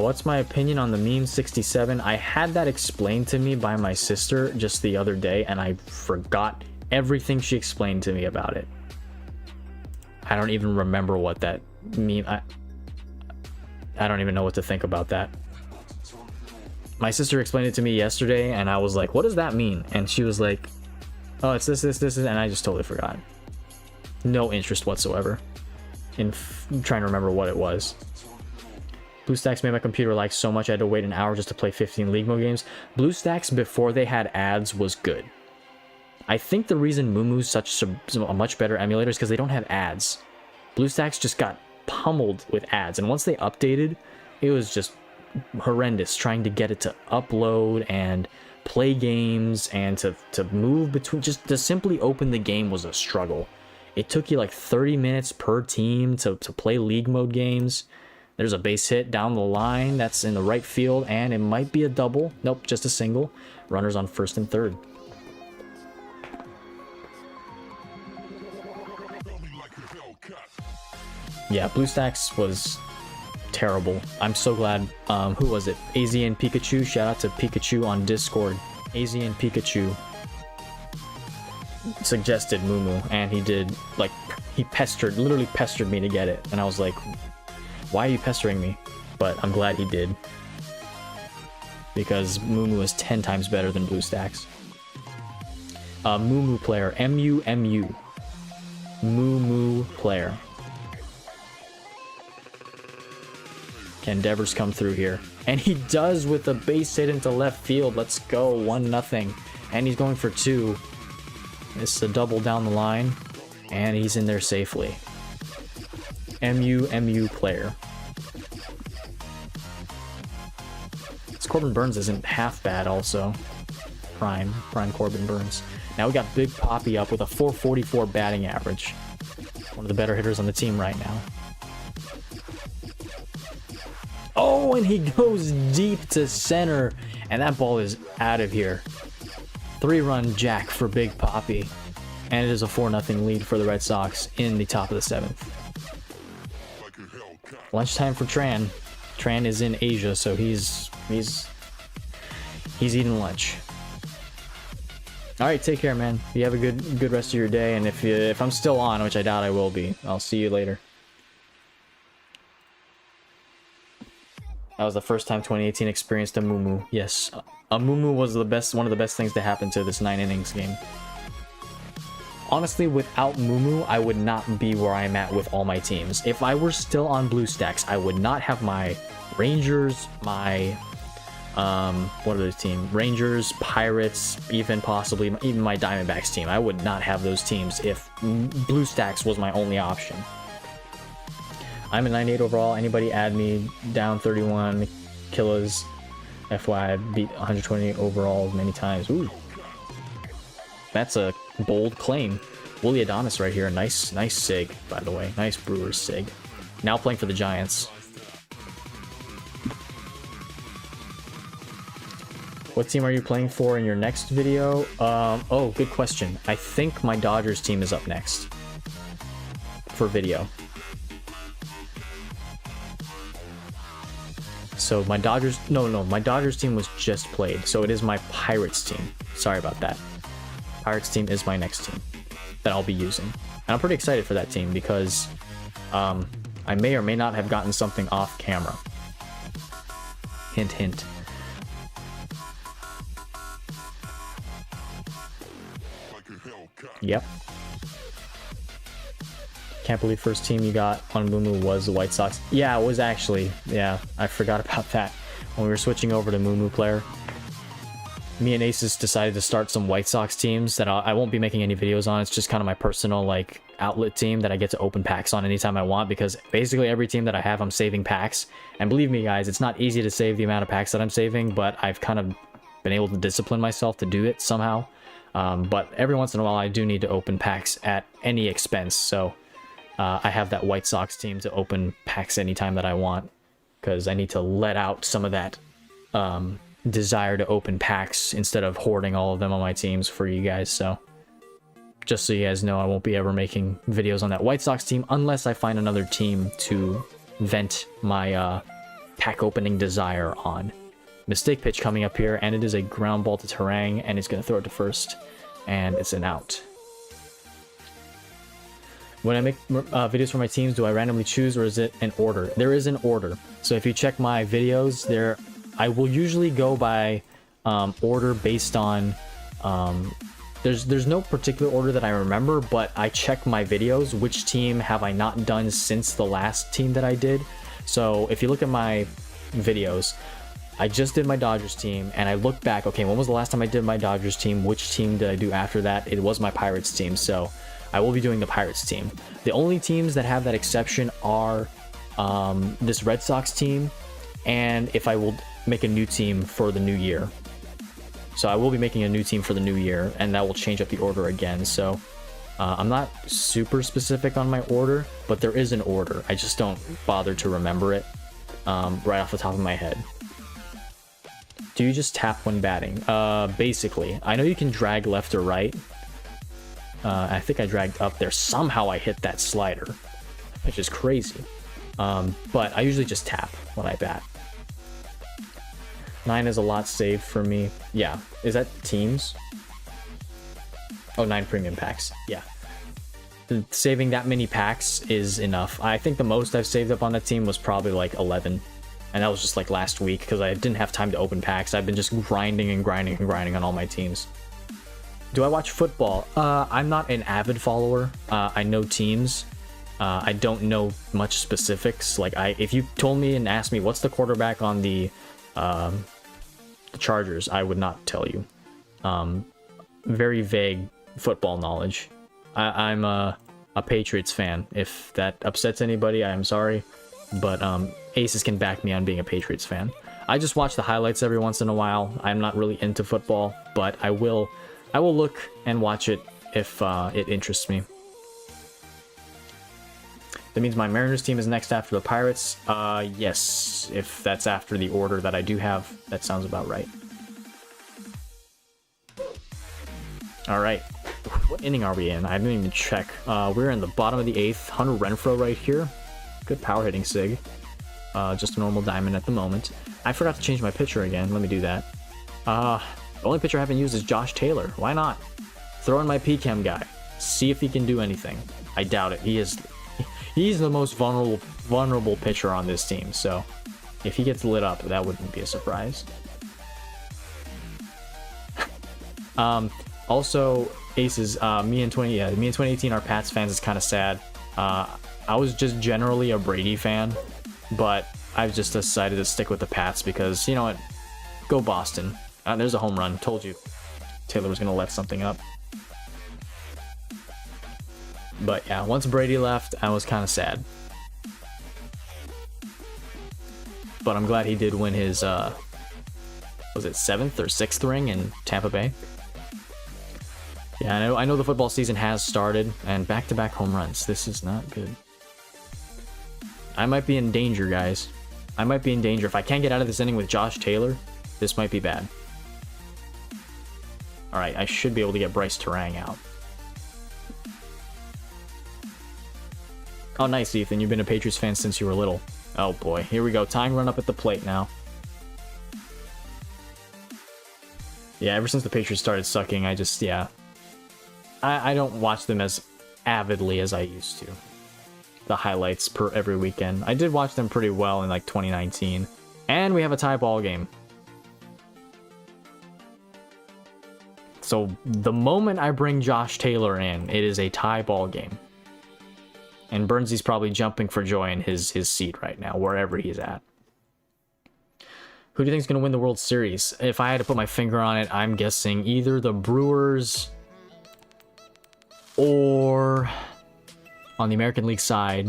What's my opinion on the meme 67? I had that explained to me by my sister just the other day, and I forgot everything she explained to me about it. I don't even remember what that meme... I don't even know what to think about that. My sister explained it to me yesterday, and I was like, what does that mean? And she was like, oh, it's this, and I just totally forgot. No interest whatsoever in trying to remember what it was. BlueStacks made my computer lag so much I had to wait an hour just to play 15 League Mode games. BlueStacks, before they had ads, was good. I think the reason Mumu's such a much better emulator is because they don't have ads. BlueStacks just got pummeled with ads, and once they updated, it was just horrendous trying to get it to upload and play games, and to move between, just to simply open the game was a struggle. It took you like 30 minutes per team to play League Mode games. There's a base hit down the line that's in the right field, and it might be a double. Nope, just a single. Runners on first and third. Yeah, BlueStacks was terrible. I'm so glad. Who was it? AZN Pikachu. Shout out to Pikachu on Discord. AZN Pikachu suggested Mumu, and he did, like, he literally pestered me to get it, and I was like, why are you pestering me? But I'm glad he did, because Mumu is 10 times better than BlueStacks. Mumu player, M-U-M-U. Mumu player. Can Devers come through here? And he does with a base hit into left field. Let's go, 1-0. And he's going for 2. It's a double down the line, and he's in there safely. MU player. This Corbin Burns isn't half bad also. Prime Corbin Burns. Now we got Big Poppy up with a 444 batting average. One of the better hitters on the team right now. Oh, and he goes deep to center, and that ball is out of here. 3-run jack for Big Poppy, and it is a 4-0 lead for the Red Sox in the top of the 7th. Lunchtime for Tran. Tran is in Asia, so he's eating lunch. All right, take care, man. You have a good rest of your day, and if I'm still on, which I doubt I will be, I'll see you later. That was the first time 2018 experienced a Mumu. Yes, a Mumu was one of the best things to happen to this 9 innings game. Honestly, without Mumu, I would not be where I'm at with all my teams. If I were still on BlueStacks, I would not have my Rangers, my what other team? Rangers, Pirates, even possibly even my Diamondbacks team. I would not have those teams if BlueStacks was my only option. I'm a 98 overall. Anybody add me? Down 31 kills. FYI, I beat 120 overall many times. Ooh. That's a bold claim. Willie Adonis right here. Nice sig, by the way. Nice Brewers sig. Now playing for the Giants. What team are you playing for in your next video? Oh, good question. I think my Dodgers team is up next for video. So my Dodgers, no, my Dodgers team was just played. So it is my Pirates team. Sorry about that. Pirates team is my next team that I'll be using. And I'm pretty excited for that team because I may or may not have gotten something off camera. Hint, hint. Yep. Can't believe first team you got on Mumu was the White Sox. Yeah, it was actually. Yeah, I forgot about that. When we were switching over to Mumu player, me and Aces decided to start some White Sox teams that I won't be making any videos on. It's just kind of my personal like outlet team that I get to open packs on anytime I want, because basically every team that I have, I'm saving packs. And believe me guys, it's not easy to save the amount of packs that I'm saving, but I've kind of been able to discipline myself to do it somehow. But every once in a while, I do need to open packs at any expense. So I have that White Sox team to open packs anytime that I want, because I need to let out some of that desire to open packs instead of hoarding all of them on my teams for you guys. So just so you guys know, I won't be ever making videos on that White Sox team unless I find another team to vent my pack opening desire on. Mistake pitch coming up here, and it is a ground ball to Terang, and he's going to throw it to first, and it's an out. When I make videos for my teams, do I randomly choose, or is it an order? There is an order. So if you check my videos, there I will usually go by order based on there's no particular order that I remember, but I check my videos, which team have I not done since the last team that I did. So if you look at my videos, I just did my Dodgers team, and I look back, okay, when was the last time I did my Dodgers team? Which team did I do after that? It was my Pirates team, so I will be doing the Pirates team. The only teams that have that exception are this Red Sox team, and if I will make a new team for the new year. So I will be making a new team for the new year, and that will change up the order again. So I'm not super specific on my order, but there is an order. I just don't bother to remember it right off the top of my head. Do you just tap when batting? Basically. I know you can drag left or right. I think I dragged up there. Somehow I hit that slider, which is crazy. But I usually just tap when I bat. 9 is a lot saved for me. Yeah. Is that teams? Oh, 9 premium packs. Yeah. Saving that many packs is enough. I think the most I've saved up on that team was probably like 11. And that was just like last week because I didn't have time to open packs. I've been just grinding and grinding and grinding on all my teams. Do I watch football? I'm not an avid follower. I know teams. I don't know much specifics. Like if you told me and asked me what's the quarterback on the Chargers, I would not tell you. Very vague football knowledge. I'm a Patriots fan. If that upsets anybody, I am sorry. But Aces can back me on being a Patriots fan. I just watch the highlights every once in a while. I'm not really into football, but I will look and watch it if it interests me. That means my Mariners team is next after the Pirates. Yes, if that's after the order that I do have, that sounds about right. All right, what inning are we in? I didn't even check. We're in the bottom of the 8th. Hunter Renfroe right here. Good power hitting sig. Just a normal diamond at the moment. I forgot to change my pitcher again. Let me do that. The only pitcher I haven't used is Josh Taylor. Why not? Throw in my PChem guy. See if he can do anything. I doubt it. He's the most vulnerable pitcher on this team. So if he gets lit up, that wouldn't be a surprise. Also, Aces, me in 2018 are Pats fans. It's kind of sad. I was just generally a Brady fan, but I've just decided to stick with the Pats because, you know what? Go Boston. There's a home run. Told you Taylor was going to let something up. But yeah, once Brady left, I was kind of sad. But I'm glad he did win his, was it 7th or 6th ring in Tampa Bay? Yeah, I know the football season has started, and back-to-back home runs. This is not good. I might be in danger, guys. I might be in danger. If I can't get out of this inning with Josh Taylor, this might be bad. Alright, I should be able to get Bryce Terang out. Oh, nice, Ethan. You've been a Patriots fan since you were little. Oh, boy. Here we go. Tying run up at the plate now. Yeah, ever since the Patriots started sucking, I just, yeah. I don't watch them as avidly as I used to. The highlights per every weekend. I did watch them pretty well in like 2019. And we have a tie ball game. So the moment I bring Josh Taylor in, it is a tie ball game. And Burnsy's probably jumping for joy in his seat right now, wherever he's at. Who do you think is going to win the World Series? If I had to put my finger on it, I'm guessing either the Brewers or on the American League side,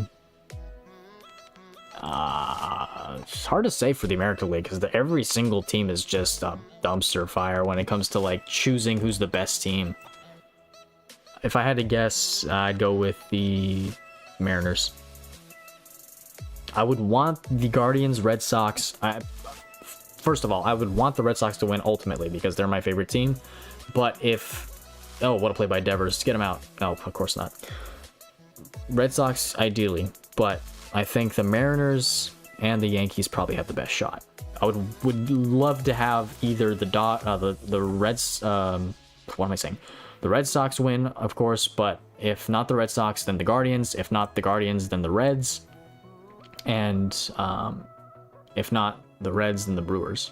It's hard to say for the American League because every single team is just a dumpster fire when it comes to like choosing who's the best team. If I had to guess, I'd go with the Mariners. I would want the Guardians, Red Sox. First of all, I would want the Red Sox to win ultimately because they're my favorite team. But if... Oh, what a play by Devers. Get him out. No, of course not. Red Sox, ideally. But I think the Mariners and the Yankees probably have the best shot. I would love to have either the Reds... what am I saying? The Red Sox win, of course. But if not the Red Sox, then the Guardians. If not the Guardians, then the Reds. And if not the Reds, then the Brewers.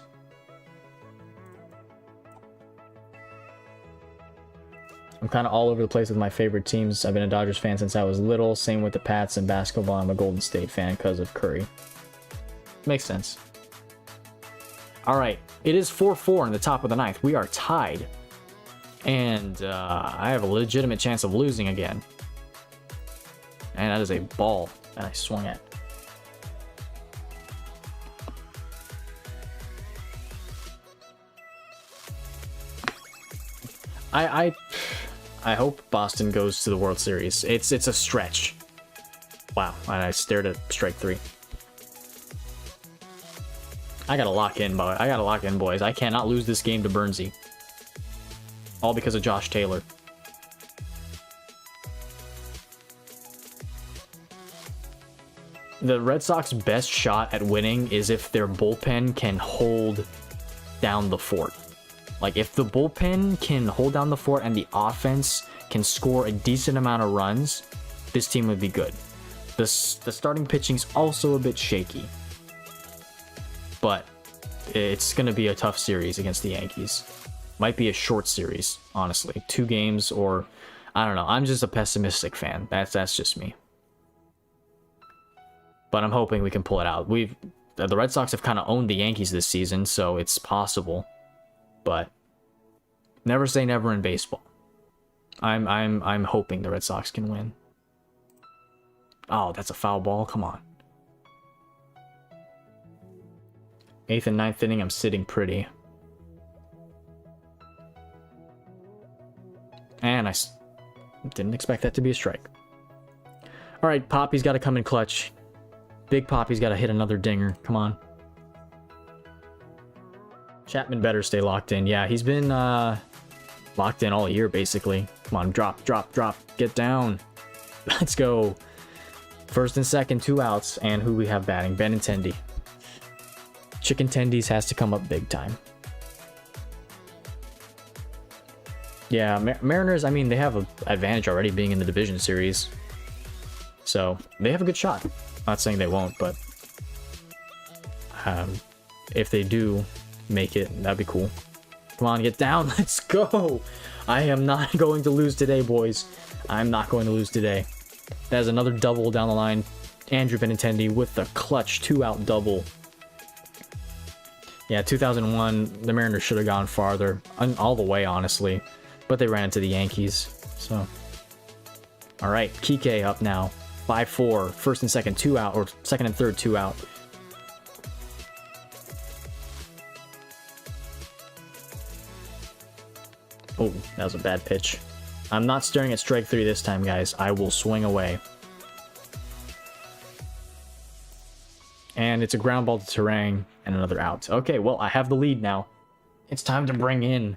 I'm kind of all over the place with my favorite teams. I've been a Dodgers fan since I was little. Same with the Pats and basketball. I'm a Golden State fan because of Curry. Makes sense. All right. It is 4-4 in the top of the ninth. We are tied. And I have a legitimate chance of losing again. And that is a ball that I swung at. I hope Boston goes to the World Series. It's a stretch. Wow, and I stared at strike 3. I gotta lock in, boys. I cannot lose this game to Burnsy. All because of Josh Taylor. The Red Sox best shot at winning is if their bullpen can hold down the fort. Like, if the bullpen can hold down the fort and the offense can score a decent amount of runs, this team would be good. The starting pitching's also a bit shaky. But it's going to be a tough series against the Yankees. Might be a short series, honestly. 2 games or... I don't know. I'm just a pessimistic fan. That's just me. But I'm hoping we can pull it out. The Red Sox have kind of owned the Yankees this season, so it's possible. But never say never in baseball. I'm hoping the Red Sox can win. Oh, that's a foul ball. Come on. 8th and 9th inning, I'm sitting pretty. And I didn't expect that to be a strike. All right, Poppy's got to come in clutch. Big Poppy's got to hit another dinger. Come on. Chapman better stay locked in. Yeah, he's been locked in all year, basically. Come on, drop. Get down. Let's go. First and second, 2 outs. And who we have batting? Benintendi. Chicken Tendies has to come up big time. Yeah, Mariners, I mean, they have an advantage already being in the division series. So, they have a good shot. Not saying they won't, but... if they do... make it, that'd be cool. Come on, get down. Let's go. I am not going to lose today, boys. I'm not going to lose today. That is another double down the line. Andrew Benintendi with the clutch 2-out double. Yeah, 2001, the Mariners should have gone farther. All the way, honestly. But they ran into the Yankees. So, all right, Kike up now. 5-4, first and second 2-out, or second and third 2-out. Oh, that was a bad pitch. I'm not staring at strike 3 this time, guys. I will swing away. And it's a ground ball to Terang and another out. Okay, well, I have the lead now. It's time to bring in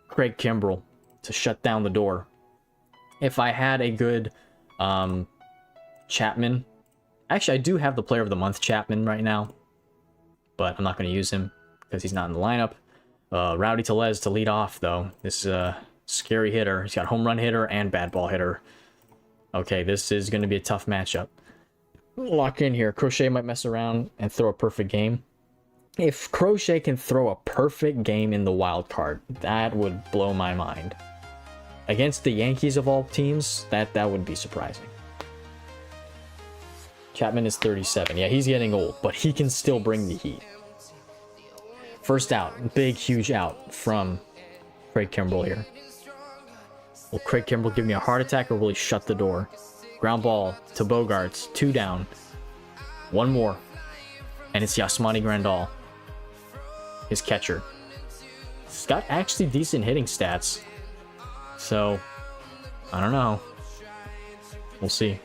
Craig Kimbrell to shut down the door. If I had a good Chapman... Actually, I do have the Player of the Month Chapman right now. But I'm not going to use him because he's not in the lineup. Rowdy Tellez to lead off, though. This is a scary hitter. He's got home run hitter and bad ball hitter. Okay, this is going to be a tough matchup. Lock in here. Crochet might mess around and throw a perfect game. If Crochet can throw a perfect game in the wild card, that would blow my mind. Against the Yankees of all teams, that would be surprising. Chapman is 37. Yeah, he's getting old, but he can still bring the heat. First out. Big, huge out from Craig Kimbrell here. Will Craig Kimbrell give me a heart attack or will he shut the door? Ground ball to Bogarts. 2 down. One more. And it's Yasmani Grandal, his catcher. He's got actually decent hitting stats. So, I don't know. We'll see.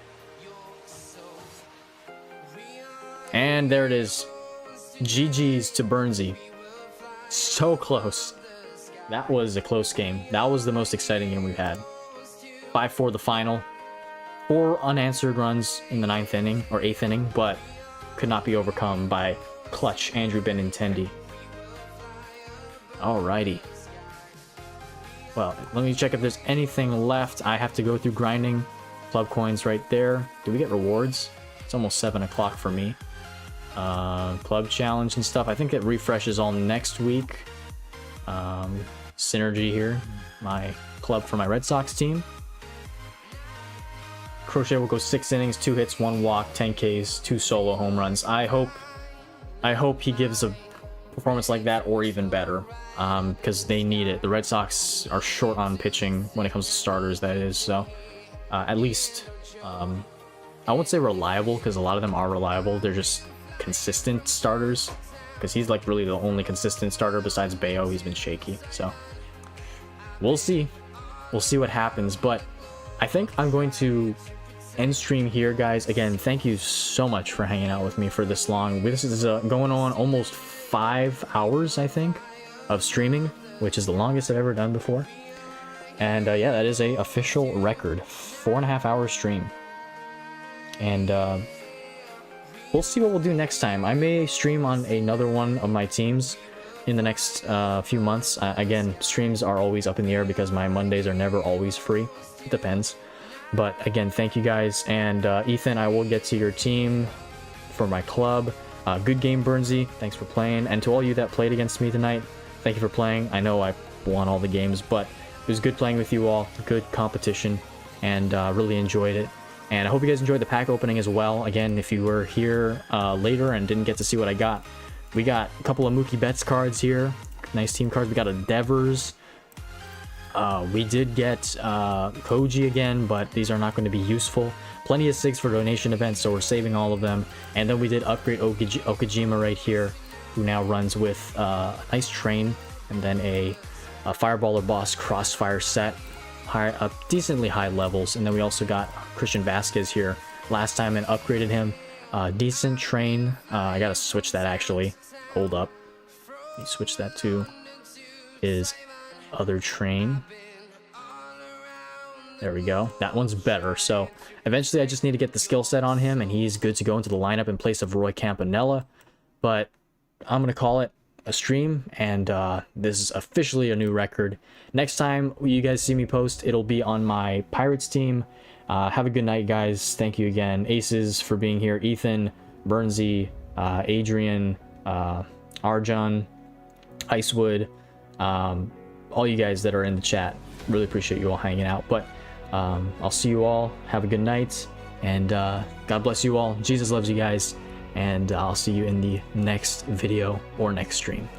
And there it is. GG's to Burnsy. So close. That was a close game. That was the most exciting game we've had. 5-4 the final. 4 unanswered runs in the 9th inning, or 8th inning, but could not be overcome by clutch Andrew Benintendi. Alrighty. Well, let me check if there's anything left. I have to go through grinding. Club coins right there. Do we get rewards? It's almost 7 o'clock for me. Club challenge and stuff. I think it refreshes all next week. Synergy here. My club for my Red Sox team. Crochet will go 6 innings, 2 hits, 1 walk, 10 Ks, 2 solo home runs. I hope he gives a performance like that or even better, because they need it. The Red Sox are short on pitching when it comes to starters, that is. So at least I won't say reliable, because a lot of them are reliable. They're just consistent starters, because he's like really the only consistent starter besides Bayo. He's been shaky, so we'll see what happens. But I think I'm going to end stream here, guys. Again, thank you so much for hanging out with me for this long. This is going on almost 5 hours, I think, of streaming, which is the longest I've ever done before. And yeah, that is a official record. 4.5 hour stream. And we'll see what we'll do next time. I may stream on another one of my teams in the next few months. Again, streams are always up in the air because my Mondays are never always free. It depends. But again, thank you guys. And Ethan, I will get to your team for my club. Good game, Burnsy. Thanks for playing. And to all you that played against me tonight, thank you for playing. I know I won all the games, but it was good playing with you all. Good competition, and really enjoyed it. And I hope you guys enjoyed the pack opening as well. Again, if you were here later and didn't get to see what I got, we got a couple of Mookie Betts cards here. Nice team cards. We got a Devers. We did get Koji again, but these are not going to be useful. Plenty of SIGs for donation events, so we're saving all of them. And then we did upgrade Okajima right here, who now runs with a nice train, and then a Fireballer Boss Crossfire set, decently high levels. And then we also got Christian Vasquez here last time and upgraded him. Decent train. I gotta switch that actually. Hold up. Let me switch that to his other train. There we go. That one's better. So eventually I just need to get the skill set on him, and he's good to go into the lineup in place of Roy Campanella. But I'm gonna call it a stream, and this is officially a new record. Next time you guys see me post, it'll be on my Pirates team. Have a good night, guys. Thank you again, Aces, for being here. Ethan, Burnsy, Adrian, Arjan, Icewood, all you guys that are in the chat. Really appreciate you all hanging out. But I'll see you all. Have a good night, and God bless you all. Jesus loves you guys, and I'll see you in the next video or next stream.